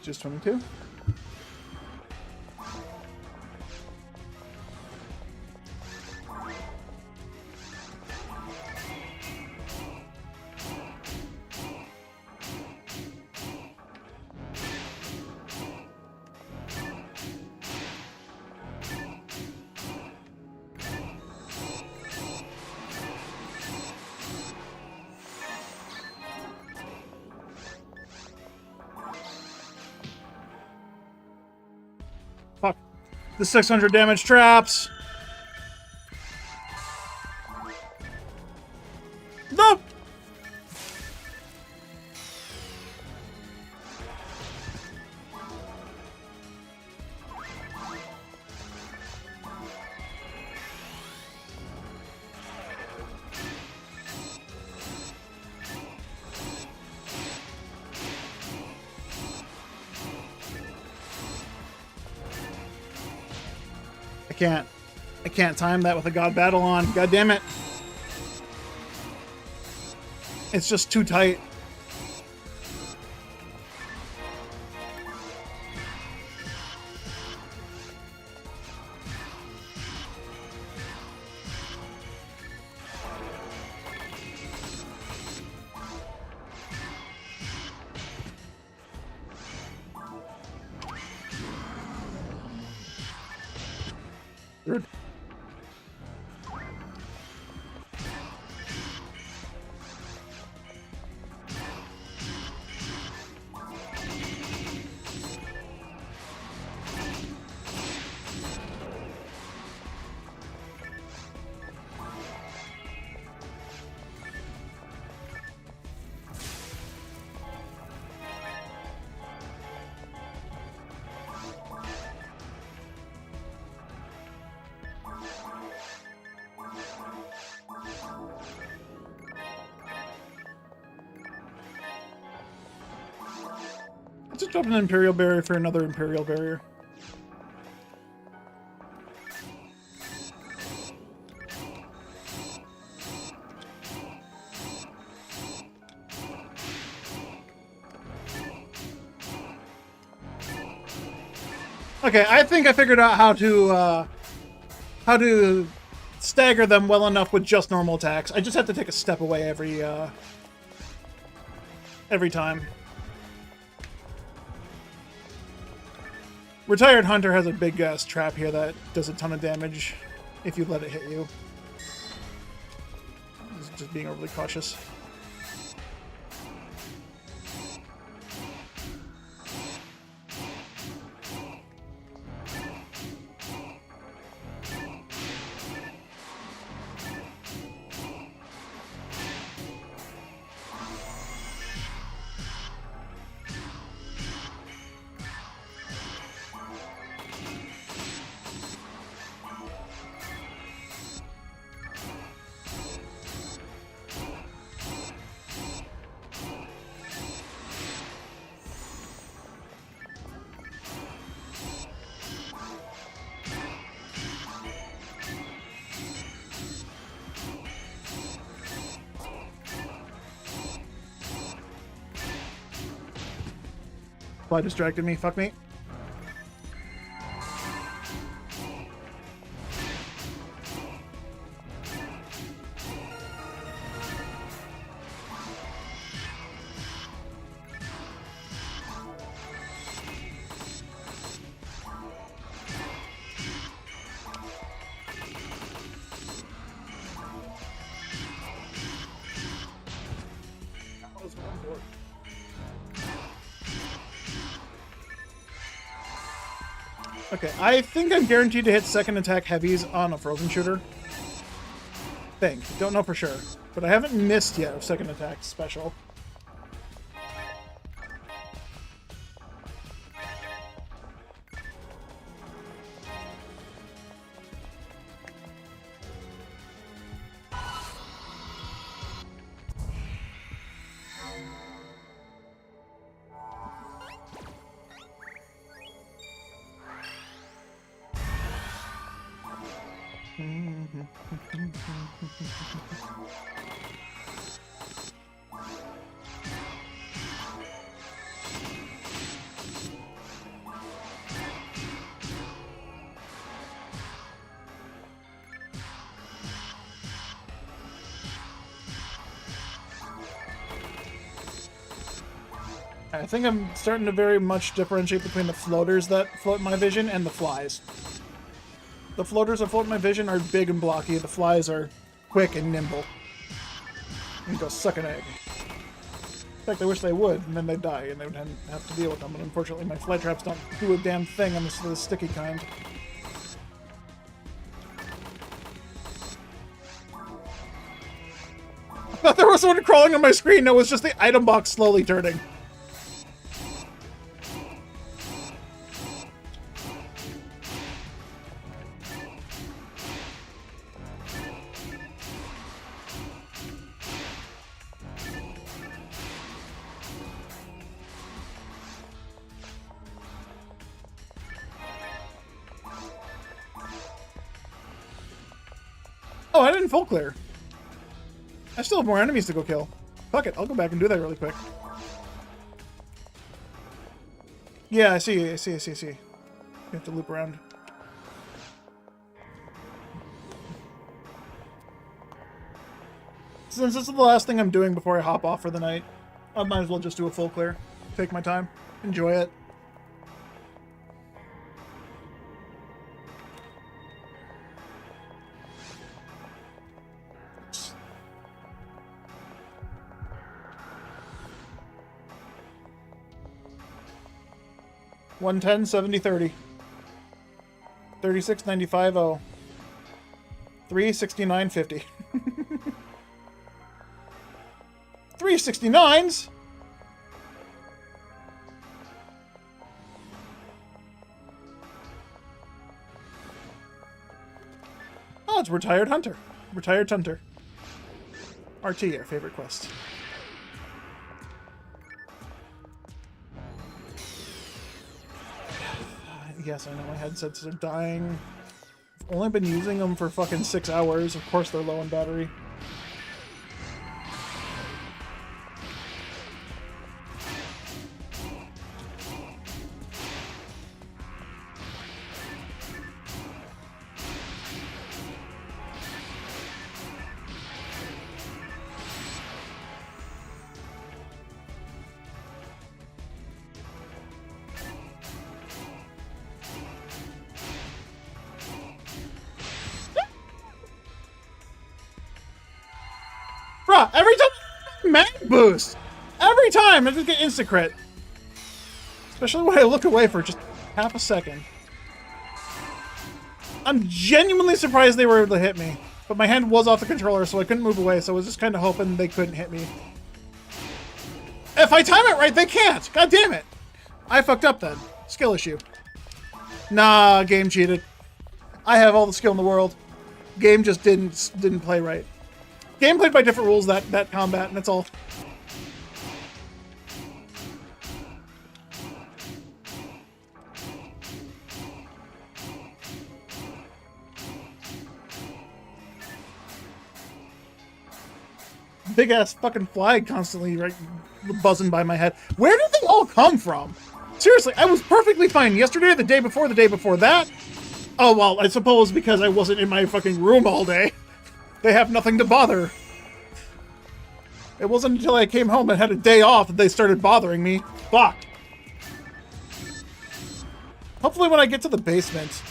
Just 22. Fuck. The 600 damage traps. No! I can't time that with a God Battle on. God damn it. It's just too tight. Just drop an Imperial Barrier for another Imperial Barrier. Okay, I think I figured out how to stagger them well enough with just normal attacks. I just have to take a step away every time. Retired Hunter has a big ass trap here that does a ton of damage if you let it hit you. Just being overly cautious. fly distracted me. Fuck me. Okay, I think I'm guaranteed to hit second attack heavies on a frozen shooter. Don't know for sure, but I haven't missed yet a second attack special. I think I'm starting to very much differentiate between the floaters that float my vision and the flies. The floaters that float my vision are big and blocky. The flies are quick and nimble. And go suck an egg. In fact, I wish they would, and then they'd die, and they would have to deal with them. But unfortunately, my fly traps don't do a damn thing on the sticky kind. I thought there was someone crawling on my screen. No, it was just the item box slowly turning. Oh, I didn't full clear. I still have more enemies to go kill. Fuck it, I'll go back and do that really quick. Yeah, I see. You have to loop around. Since this is the last thing I'm doing before I hop off for the night, I might as well just do a full clear. Take my time. Enjoy it. $110, 70, 30. 36, 95, 0. 369, 50. 369s? Oh, it's Retired Hunter. Retired Hunter. RT, our favorite quest. Yes, I know my headsets are dying. I've only been using them for fucking 6 hours. Of course they're low on battery. Bruh, every time mag boost! Every time I just get insta-crit. Especially when I look away for just half a second. I'm genuinely surprised they were able to hit me. But my hand was off the controller, so I couldn't move away, so I was just kind of hoping they couldn't hit me. If I time it right, they can't! God damn it! I fucked up then. Skill issue. Nah, game cheated. I have all the skill in the world. Game just didn't play right. Game played by different rules that combat, and that's all. Big ass fucking flag constantly buzzing by my head. Where did they all come from? seriously, I was perfectly fine yesterday, the day before that. Oh, well, I suppose because I wasn't in my fucking room all day. They have nothing to bother. It wasn't until I came home and had a day off that they started bothering me. Fuck. Hopefully when I get to the basement.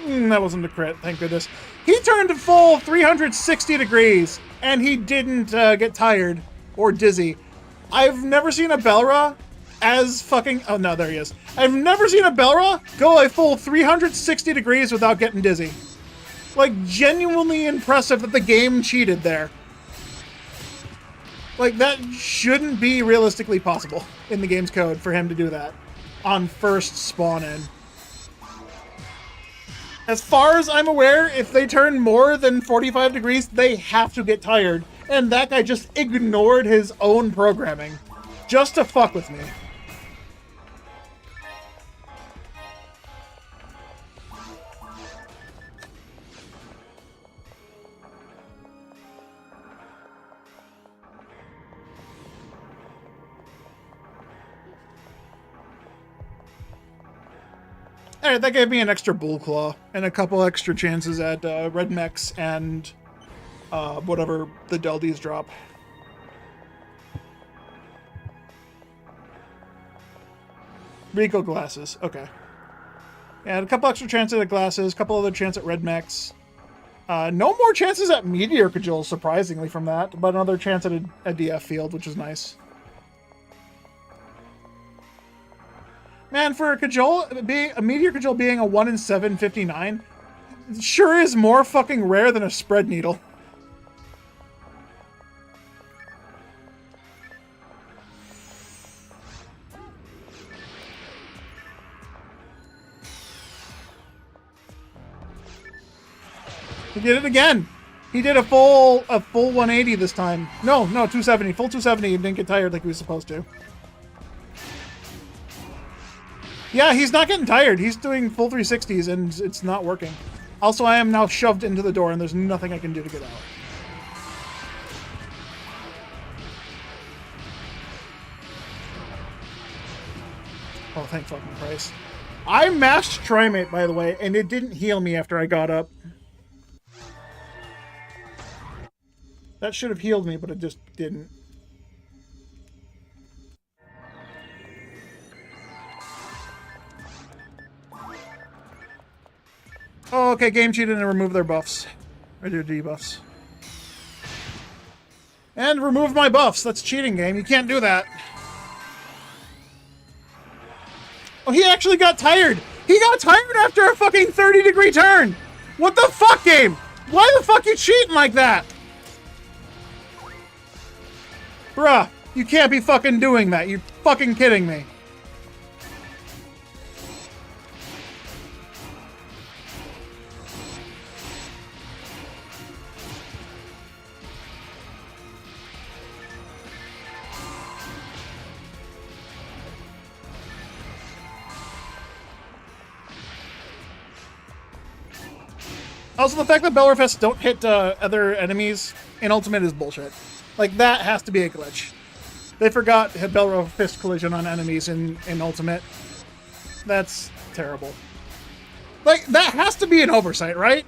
That wasn't a crit, thank goodness. He turned to full 360 degrees, and he didn't get tired or dizzy. I've never seen a Belra as fucking... Oh, no, there he is. I've never seen a Belra go a full 360 degrees without getting dizzy. Like, genuinely impressive that the game cheated there. Like, that shouldn't be realistically possible in the game's code for him to do that on first spawn-in. As far as I'm aware, if they turn more than 45 degrees, they have to get tired. And that guy just ignored his own programming just to fuck with me. Alright, that gave me an extra Bull Claw and a couple extra chances at Red Mechs and whatever the Deldies drop. Rico glasses, okay. And a couple extra chances at glasses, a couple other chances at Red Mechs. No more chances at Meteor Cajole, surprisingly, from that, but another chance at a DF field, which is nice. Man, for a Meteor Cajole being a 1 in 759, sure is more fucking rare than a spread needle. He did it again. He did a full 180 this time. No, 270. Full 270 and didn't get tired like he was supposed to. Yeah, he's not getting tired. He's doing full 360s and it's not working. Also, I am now shoved into the door and there's nothing I can do to get out. Oh, thank fucking Christ. I mashed Trimate, by the way, and it didn't heal me after I got up. That should have healed me, but it just didn't. Oh, okay, game cheated and remove their buffs. Or their debuffs. And remove my buffs. That's cheating, game. You can't do that. Oh, he actually got tired. He got tired after a fucking 30-degree turn. What the fuck, game? Why the fuck you cheating like that? Bruh, you can't be fucking doing that. You fucking kidding me. Also, the fact that Bellerfests don't hit other enemies in Ultimate is bullshit. Like, that has to be a glitch. They forgot to hit Bellerfest collision on enemies in Ultimate. That's terrible. Like, that has to be an oversight, right?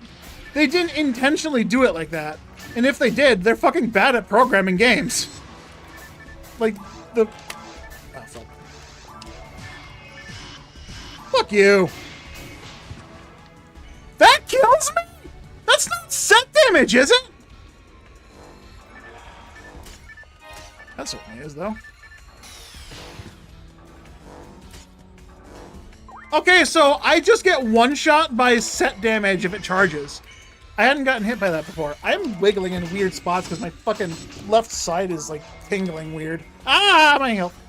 They didn't intentionally do it like that. And if they did, they're fucking bad at programming games. Like, the... Oh, fuck. Fuck you. That kills me? That's not set damage, is it? That certainly is, though. Okay, so I just get one shot by set damage if it charges. I hadn't gotten hit by that before. I'm wiggling in weird spots because my fucking left side is, like, tingling weird. Ah, my health.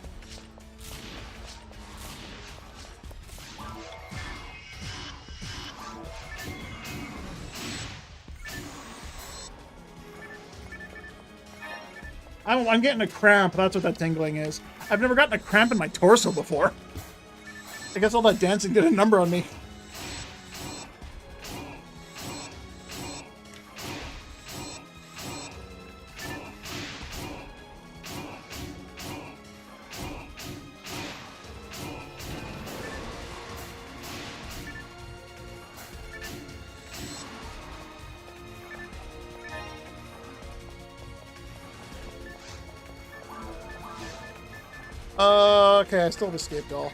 I'm getting a cramp. That's what that tingling is. I've never gotten a cramp in my torso before. I guess all that dancing did a number on me. Okay, I still have escape doll.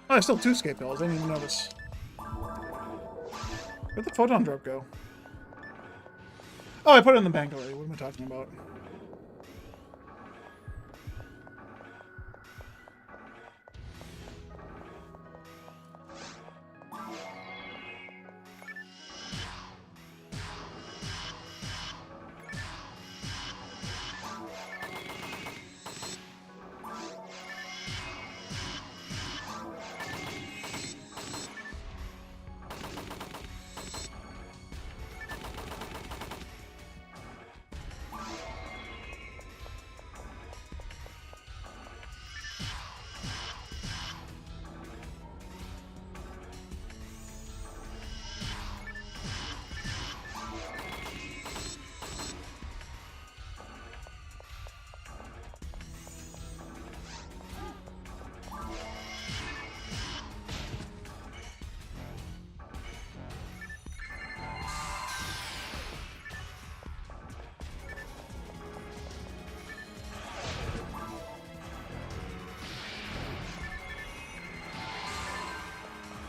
Oh, I still have 2 escape dolls. I didn't even notice. Where'd the photon drop go? Oh, I put it in the bank already. What am I talking about?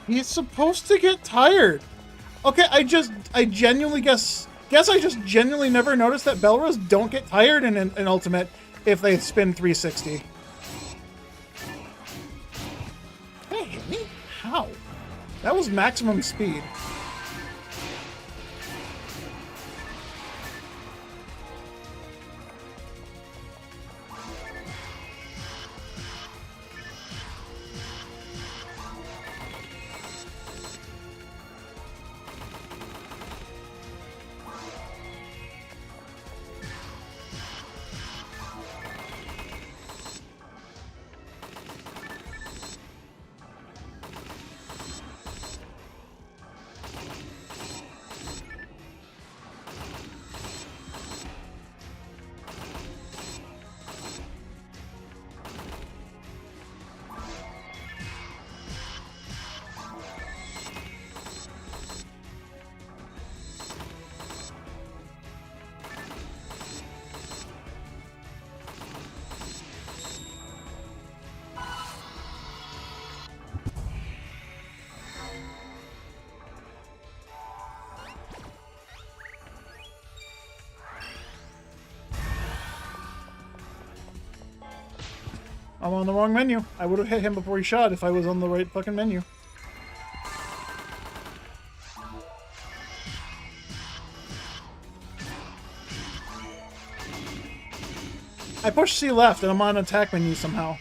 He's supposed to get tired. Okay, I genuinely guess I just genuinely never noticed that Belras don't get tired in Ultimate if they spin 360. Hey, hit me? How? That was maximum speed. I'm on the wrong menu. I would have hit him before he shot if I was on the right fucking menu. I pushed C left and I'm on attack menu somehow.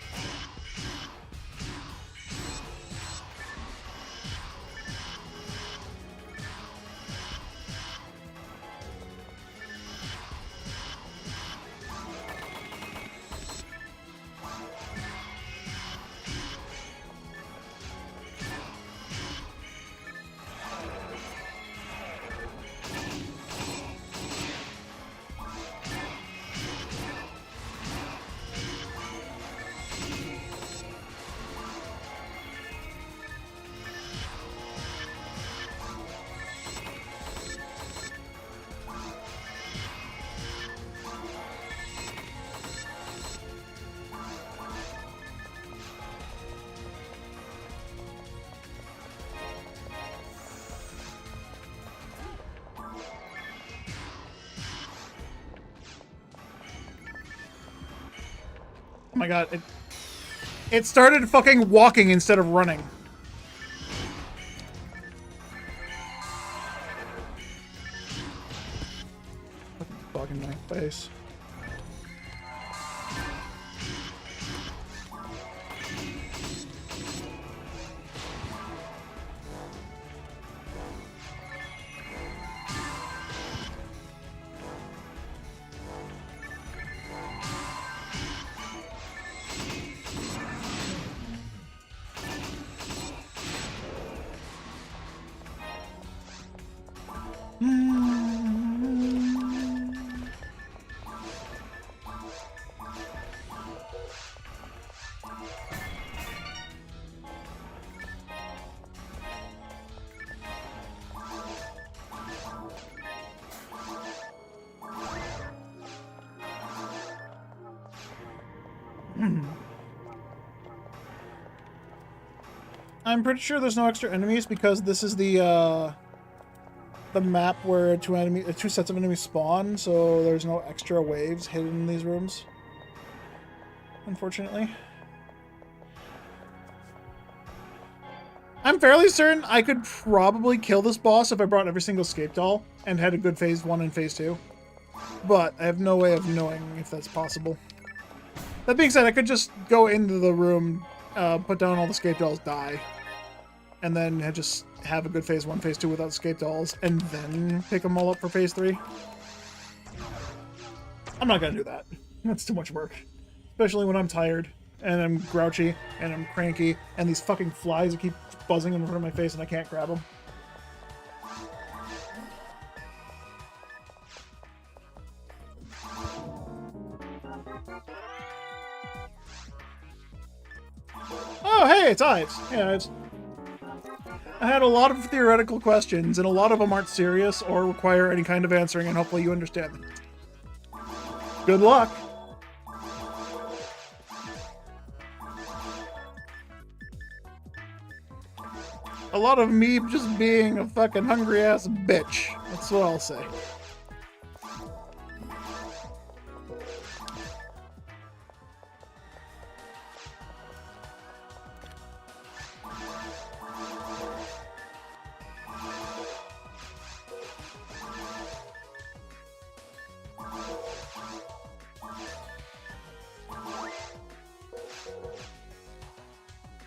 Oh my god, it started fucking walking instead of running. Fucking bug in my face. I'm pretty sure there's no extra enemies because this is the map where two sets of enemies spawn, so there's no extra waves hidden in these rooms. Unfortunately. I'm fairly certain I could probably kill this boss if I brought every single escape doll and had a good phase 1 and phase 2. But I have no way of knowing if that's possible. That being said, I could just go into the room, put down all the escape dolls, die, and then just have a good phase 1, phase 2 without escape dolls, and then pick them all up for phase 3. I'm not gonna do that. That's too much work. Especially when I'm tired, and I'm grouchy, and I'm cranky, and these fucking flies keep buzzing in front of my face and I can't grab them. Oh, hey, it's Ives. Hey, Ives. I had a lot of theoretical questions, and a lot of them aren't serious or require any kind of answering, and hopefully you understand them. Good luck. A lot of me just being a fucking hungry-ass bitch. That's what I'll say.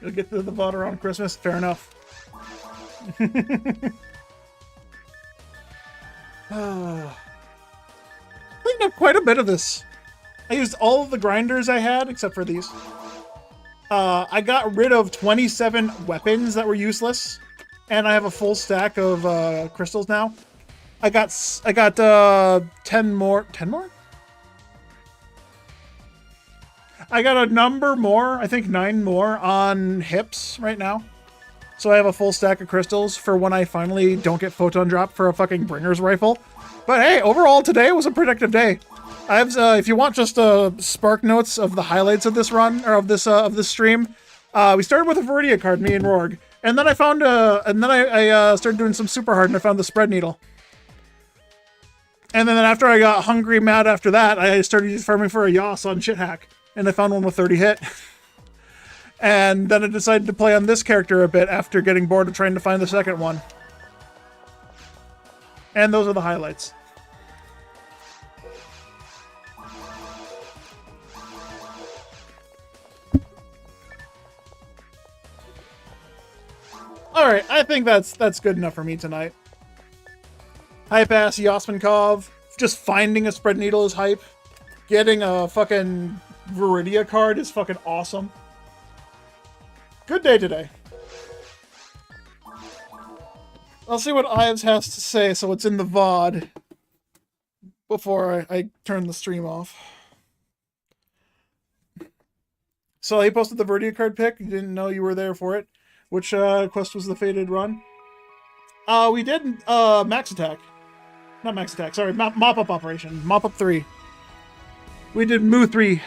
You'll get to the VOD around Christmas? Fair enough. Cleaned up quite a bit of this. I used all of the grinders I had, except for these. I got rid of 27 weapons that were useless, and I have a full stack of crystals now. I got 10 more. 10 more? I got a number more, I think 9 more on hips right now. So I have a full stack of crystals for when I finally don't get photon dropped for a fucking bringer's rifle. But hey, overall today was a productive day. I have, if you want just spark notes of the highlights of this run or of this stream, we started with a Viridia card, me and Rorg, and then I found I started doing some super hard and I found the spread needle. And then after I got hungry mad after that, I started farming for a Yas on Shithack. And I found one with 30 hit. And then I decided to play on this character a bit after getting bored of trying to find the second one. And those are the highlights. Alright, I think that's good enough for me tonight. Hype ass Yasminkov. Just finding a spread needle is hype. Getting a fucking Viridia card is fucking awesome. Good day today. I'll see what Ives has to say, so it's in the VOD before I turn the stream off. So he posted the Viridia card pick. You didn't know you were there for it. Which quest was the Fated run? We did Max Attack. Not Max Attack, sorry, Mop-Up Operation. Mop-Up 3. We did Moo 3.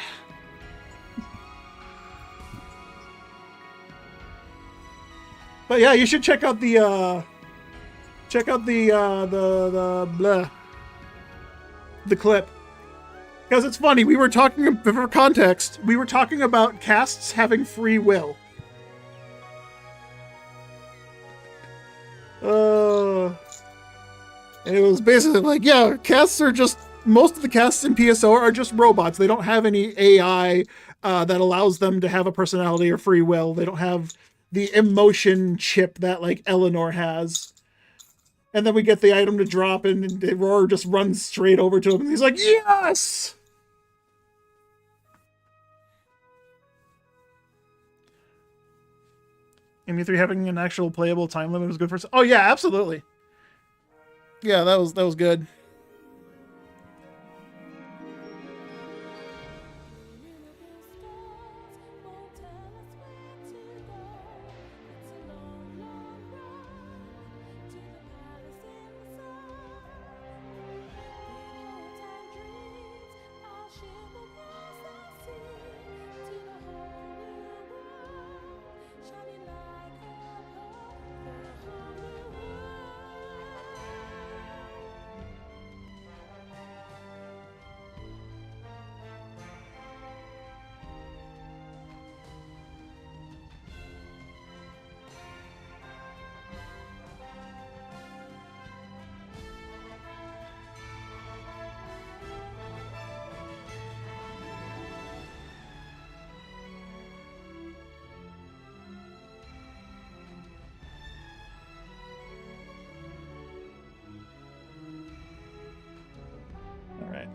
But yeah, you should check out the clip. Because it's funny, we were talking, for context, we were talking about casts having free will. It was basically like, yeah, casts are just, most of the casts in PSO are just robots. They don't have any AI that allows them to have a personality or free will. They don't have the emotion chip that like Eleanor has. And then we get the item to drop and Roar just runs straight over to him and he's like, yes! MU3 having an actual playable time limit was good for... Oh yeah, absolutely. Yeah, that was good.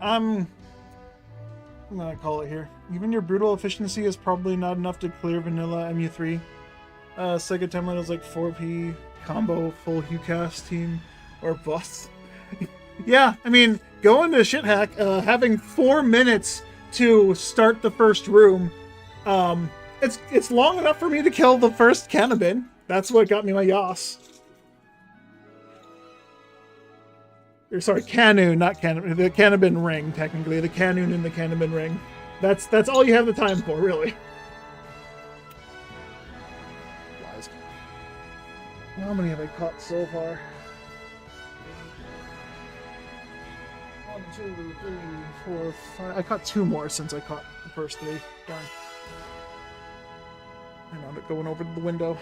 I'm gonna call it here. Even your brutal efficiency is probably not enough to clear vanilla MU3. Sega Timeline is like 4P combo full HuCast team or boss. Yeah, I mean, going to shit hack, having 4 minutes to start the first room. It's long enough for me to kill the first cannabin. That's what got me my Yas. Or sorry, Canoon, not Cannabin. The Cannabin ring, technically. The Canoon in the Cannabin ring. That's all you have the time for, really. Lies. How many have I caught so far? 1, 2, 3, 4, 5. I caught 2 more since I caught the first 3. Darn. I wound up going over to the window.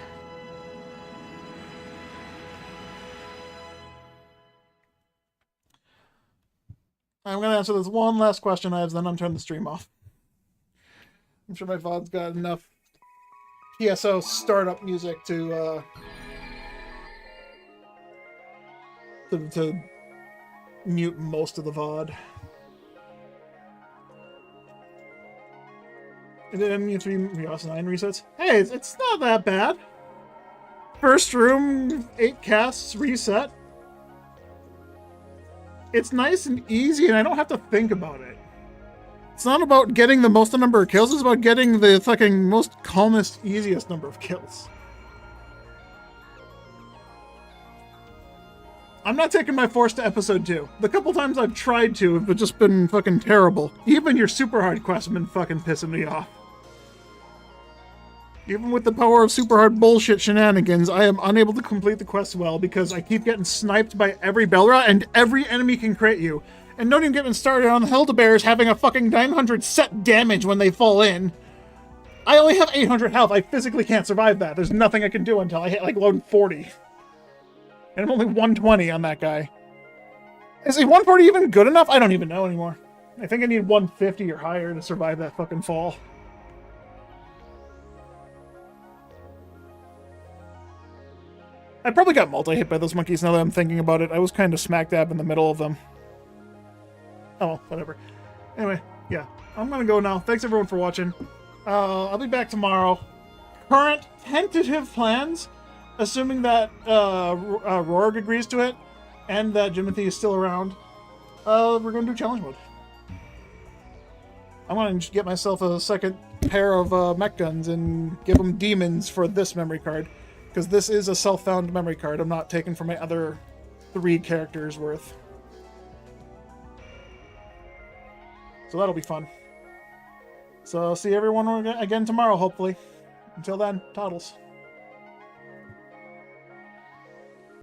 I'm going to answer this one last question I have, then I'm turning the stream off. I'm sure my VOD's got enough PSO startup music to mute most of the VOD. Is it MU3 Rios 9 resets? Hey, it's not that bad. First room, 8 casts, reset. It's nice and easy, and I don't have to think about it. It's not about getting the most number of kills, it's about getting the fucking most calmest, easiest number of kills. I'm not taking my force to episode 2. The couple times I've tried to have just been fucking terrible. Even your super hard quests have been fucking pissing me off. Even with the power of super hard bullshit shenanigans, I am unable to complete the quest well because I keep getting sniped by every Belra and every enemy can crit you. And don't even get me started on the Hildebears having a fucking 900 set damage when they fall in. I only have 800 health. I physically can't survive that. There's nothing I can do until I hit like load 40. And I'm only 120 on that guy. Is a 140 even good enough? I don't even know anymore. I think I need 150 or higher to survive that fucking fall. I probably got multi-hit by those monkeys now that I'm thinking about it. I was kind of smack dab in the middle of them. Oh, whatever. Anyway, yeah. I'm gonna go now. Thanks everyone for watching. I'll be back tomorrow. Current tentative plans, assuming that Rorg agrees to it, and that Jimothy is still around, we're gonna do challenge mode. I'm gonna get myself a second pair of mech guns and give them demons for this memory card. Because this is a self-found memory card. I'm not taking from my other 3 characters worth. So that'll be fun. So I'll see everyone again tomorrow, hopefully. Until then, toddles.